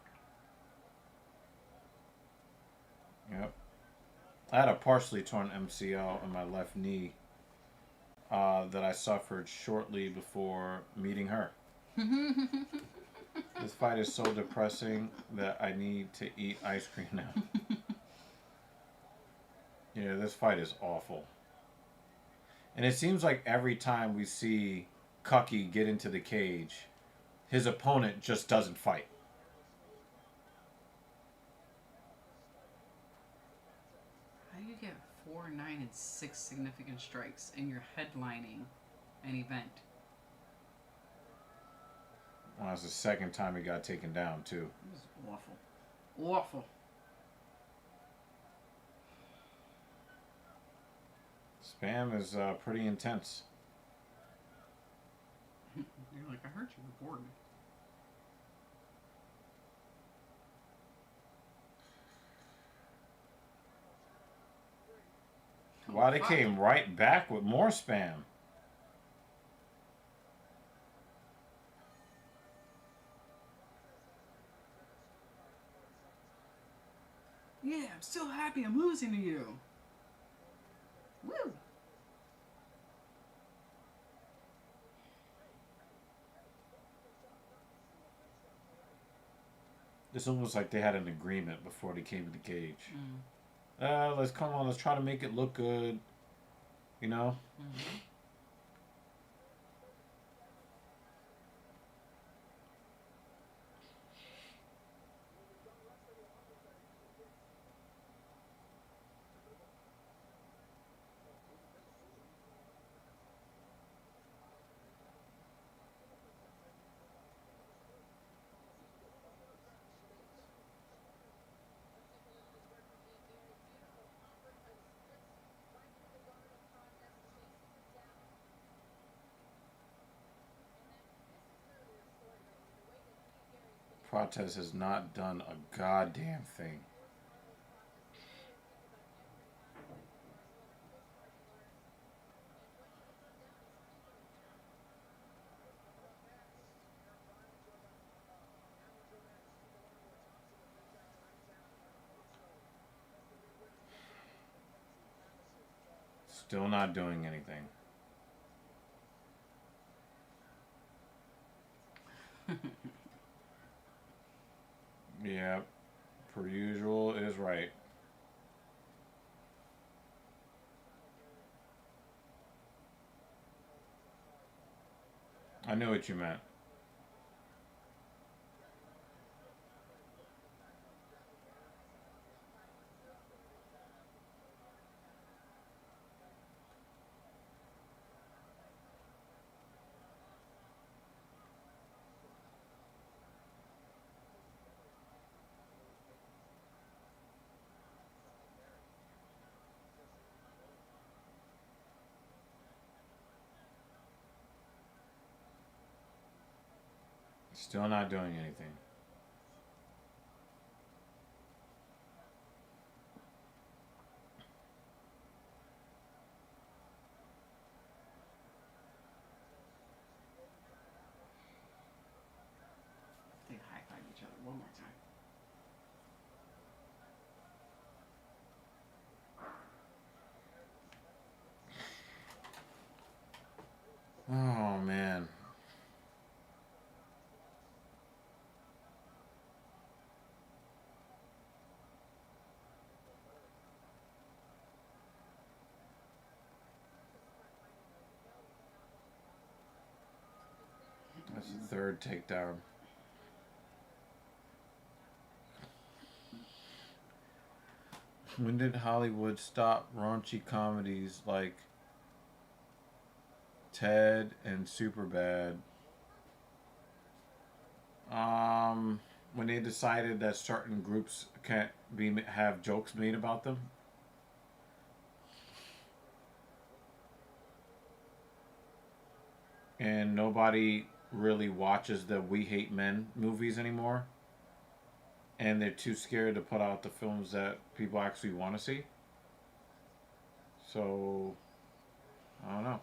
Yep. I had a partially torn MCL in my left knee that I suffered shortly before meeting her. This fight is so depressing that I need to eat ice cream now. Yeah, this fight is awful. And it seems like every time we see Cucky get into the cage, his opponent just doesn't fight. How do you get 4, 9, and 6 significant strikes and you're headlining an event? Well, that's the second time he got taken down, too. It was awful. Awful. Spam is pretty intense. You're like, I heard you were bored. Wow, they came right back with more spam. Yeah, I'm still happy I'm losing to you. Woo! It's almost like they had an agreement before they came to the cage. Let's try to make it look good. You know? Mm-hmm. Prates has not done a goddamn thing. Still not doing anything. Yeah, per usual is right. I knew what you meant. Still not doing anything. They high five each other one more time. Oh, man. That's the third takedown. When did Hollywood stop raunchy comedies like Ted and Superbad? When they decided that certain groups can't have jokes made about them. And nobody really watches the We Hate Men movies anymore. And they're too scared to put out the films that people actually want to see. So, I don't know.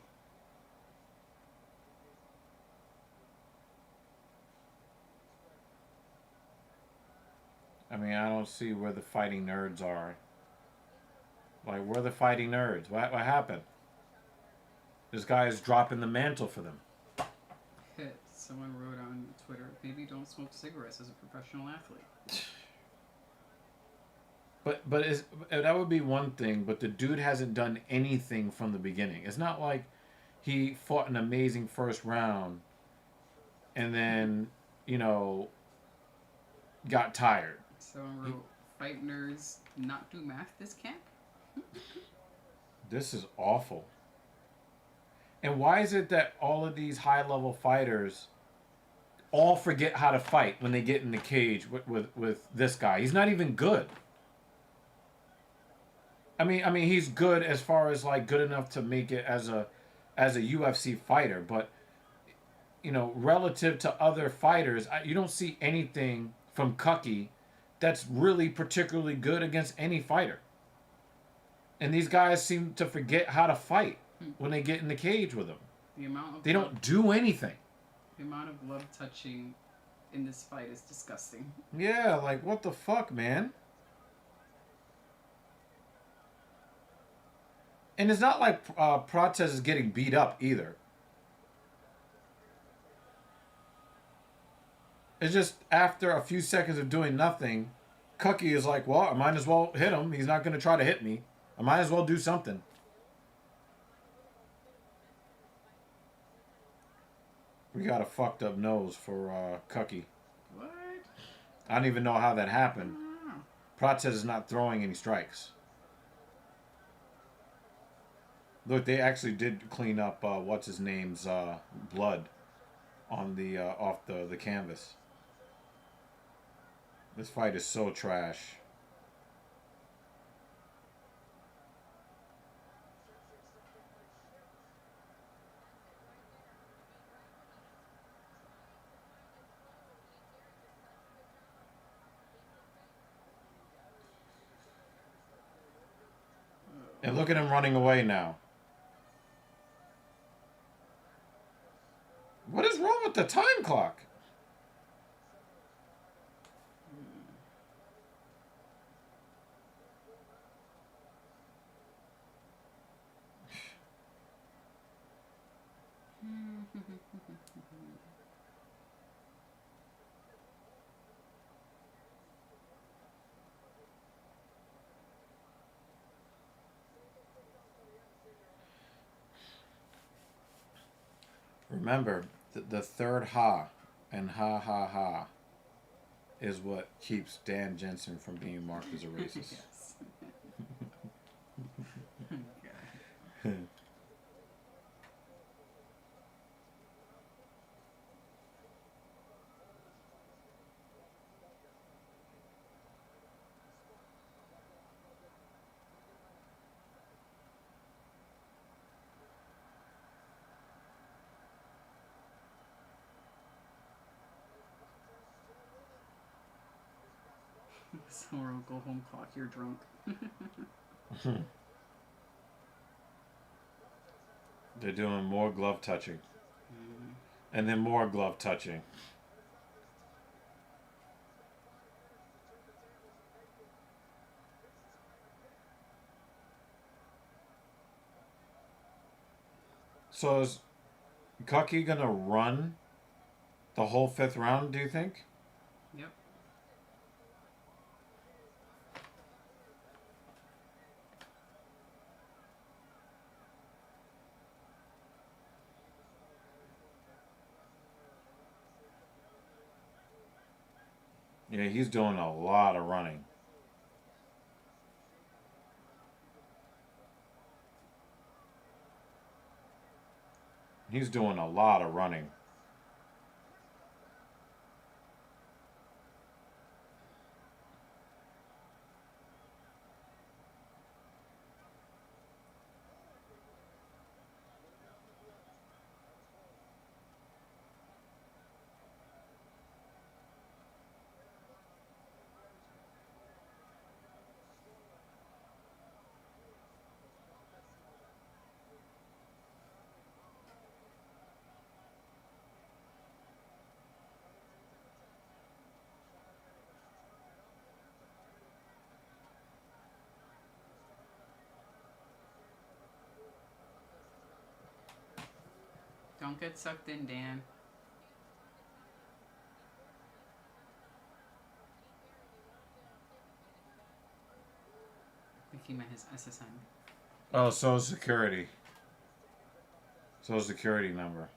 I mean, I don't see where the fighting nerds are. Like, where are the fighting nerds? What happened? This guy is dropping the mantle for them. Someone wrote on Twitter, maybe don't smoke cigarettes as a professional athlete. But that would be one thing. But the dude hasn't done anything from the beginning. It's not like he fought an amazing first round and then, you know, got tired. Someone wrote, fight nerds not do math this camp? This is awful. And why is it that all of these high level fighters all forget how to fight when they get in the cage with this guy? He's not even good. I mean, he's good as far as like good enough to make it as a UFC fighter, but you know, relative to other fighters, you don't see anything from Cucky that's really particularly good against any fighter. And these guys seem to forget how to fight when they get in the cage with him. They don't do anything. The amount of glove touching in this fight is disgusting. Yeah, like what the fuck, man? And it's not like Prates is getting beat up either. It's just after a few seconds of doing nothing, Cucky is like, well, I might as well hit him. He's not going to try to hit me. I might as well do something. We got a fucked up nose for Cucky. What? I don't even know how that happened. Prates is not throwing any strikes. Look, they actually did clean up what's his name's blood on the off the canvas. This fight is so trash. And look at him running away now. What is wrong with the time clock? Remember, the third ha and ha ha ha is what keeps Dan Jensen from being marked as a racist. Yes. Somewhere will go home clock, you're drunk. They're doing more glove touching. And then more glove touching. So is Cucky gonna run the whole fifth round, do you think? Yep. Yeah, he's doing a lot of running. He's doing a lot of running. Don't get sucked in, Dan. I think he meant his SSN. Oh, Social Security. Social Security number.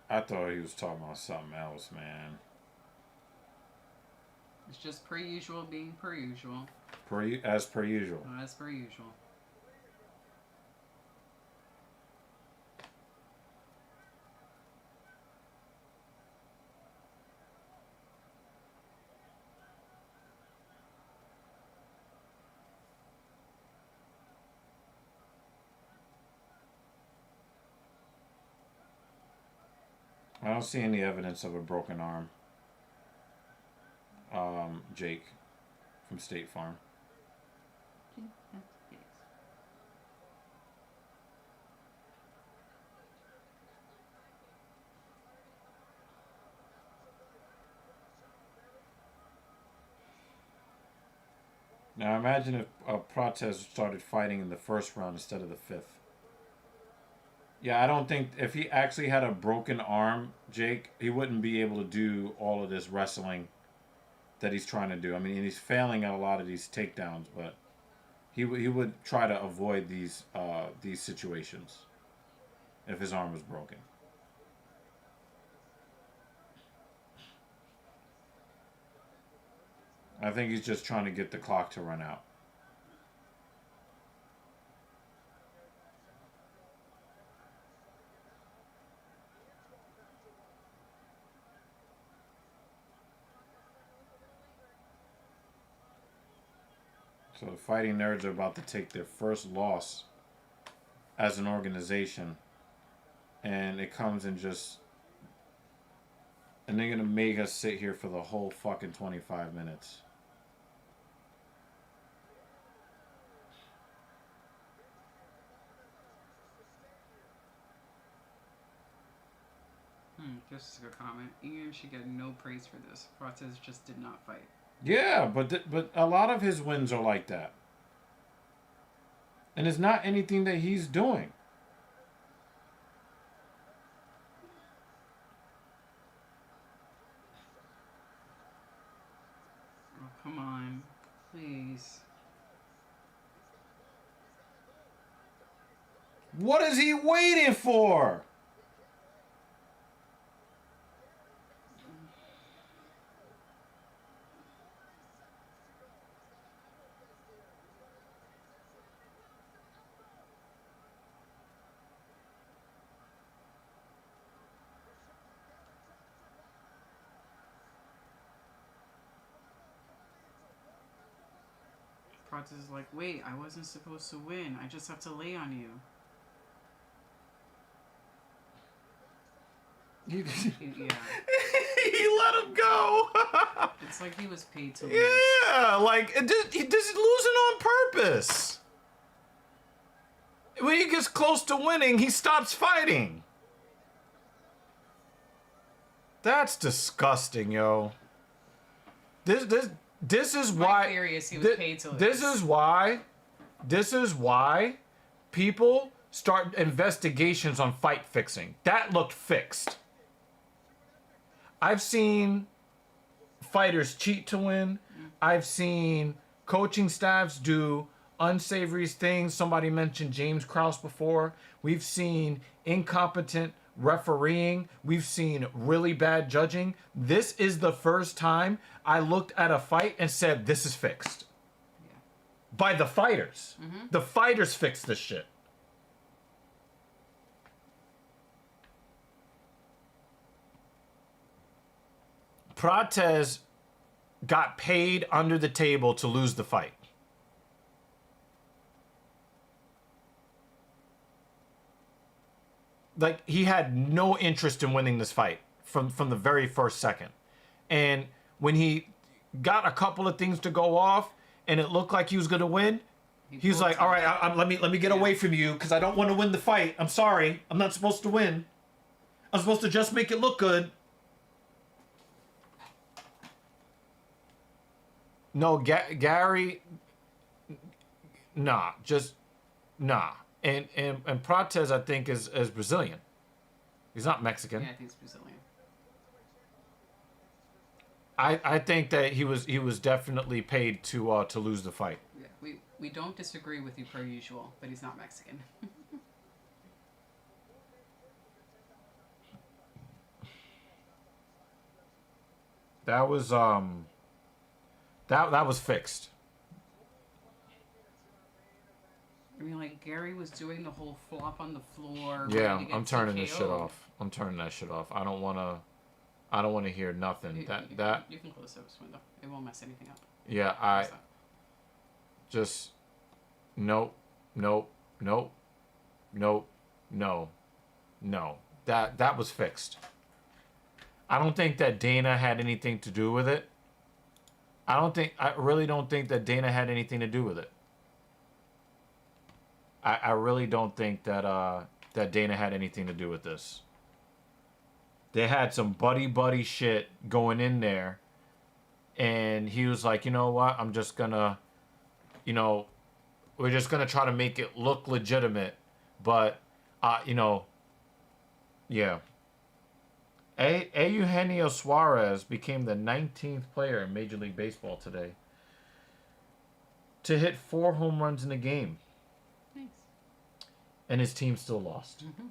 I thought he was talking about something else, man. It's just per usual being per usual. As per usual. As per usual. I don't see any evidence of a broken arm. Jake from State Farm. Now imagine if Prates started fighting in the first round instead of the fifth. Yeah, I don't think if he actually had a broken arm, Jake, he wouldn't be able to do all of this wrestling that he's trying to do. I mean, he's failing at a lot of these takedowns, but he would try to avoid these situations if his arm was broken. I think he's just trying to get the clock to run out. So the Fighting Nerds are about to take their first loss as an organization. And it comes in just... And they're going to make us sit here for the whole fucking 25 minutes. This is a good comment. Ian should get no praise for this. Prates just did not fight. Yeah, but a lot of his wins are like that. And it's not anything that he's doing. Oh, come on. Please. What is he waiting for? Prates is like, wait, I wasn't supposed to win. I just have to lay on you. Yeah. He let him go. It's like he was paid to lose. Yeah, like he's losing on purpose. When he gets close to winning, he stops fighting. That's disgusting, yo. This is why. My theory is he was paid to lose. This is why people start investigations on fight fixing. That looked fixed. I've seen fighters cheat to win. I've seen coaching staffs do unsavory things. Somebody mentioned James Krause before. We've seen incompetent refereeing. We've seen really bad judging. This is the first time I looked at a fight and said, this is fixed. Yeah. By the fighters. Mm-hmm. The fighters fixed this shit. Prates got paid under the table to lose the fight. Like, he had no interest in winning this fight from the very first second. And when he got a couple of things to go off and it looked like he was going to win, he was like, all right, let me get away from you because I don't want to win the fight. I'm sorry. I'm not supposed to win. I'm supposed to just make it look good. No, Garry, nah. And Prates, I think, is Brazilian. He's not Mexican. Yeah, I think it's Brazilian. I think that he was definitely paid to lose the fight. Yeah, we don't disagree with you per usual, but he's not Mexican. That was that was fixed. I mean, like, Gary was doing the whole flop on the floor. Yeah, ready to get I'm turning TKO'd. this shit off. I'm turning that shit off. I don't wanna hear nothing. You, you can close this window. It won't mess anything up. Yeah, Close that. just nope, nope, nope, nope, no, no. That was fixed. I don't think that Dana had anything to do with it. I really don't think that Dana had anything to do with it. I really don't think that that Dana had anything to do with this. They had some buddy shit going in there, and he was like, you know what? I'm just gonna, we're just gonna try to make it look legitimate, but, yeah. Eugenio Suarez became the 19th player in Major League Baseball today to hit 4 home runs in a game. Nice. And his team still lost. Mm-hmm.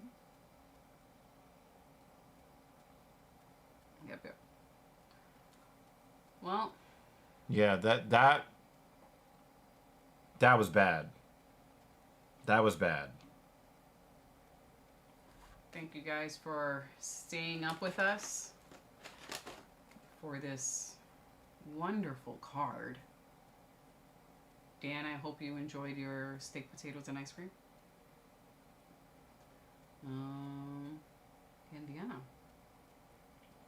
Yep. Well. Yeah, that was bad. That was bad. Thank you guys for staying up with us for this wonderful card. Dan, I hope you enjoyed your steak, potatoes, and ice cream. Indiana.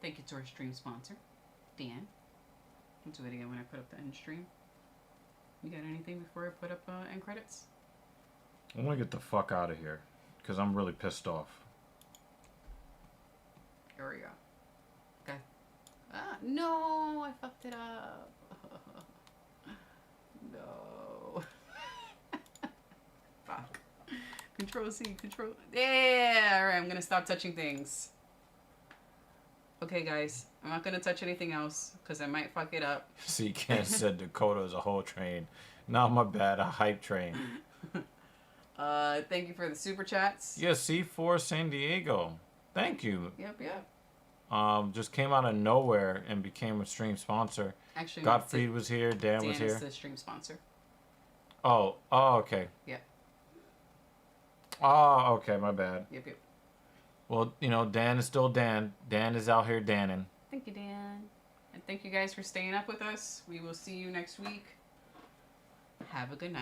Thank you to our stream sponsor, Dan. I'll do it again when I put up the end stream. You got anything before I put up end credits? I want to get the fuck out of here because I'm really pissed off. Here we go. Okay. No, I fucked it up. No. Fuck. Control C, control. Yeah, alright, I'm gonna stop touching things. Okay, guys, I'm not gonna touch anything else because I might fuck it up. See, Ken said Dakota is a whole train. Not my bad, a hype train. Thank you for the super chats. Yeah, C4 San Diego. Thank you. Yep. Just came out of nowhere and became a stream sponsor. Actually, Gottfried was here. Dan was here. Dan is the stream sponsor. Oh, okay. Yep. Oh, okay, my bad. Yep. Well, Dan is still Dan. Dan is out here danning. Thank you, Dan. And thank you guys for staying up with us. We will see you next week. Have a good night.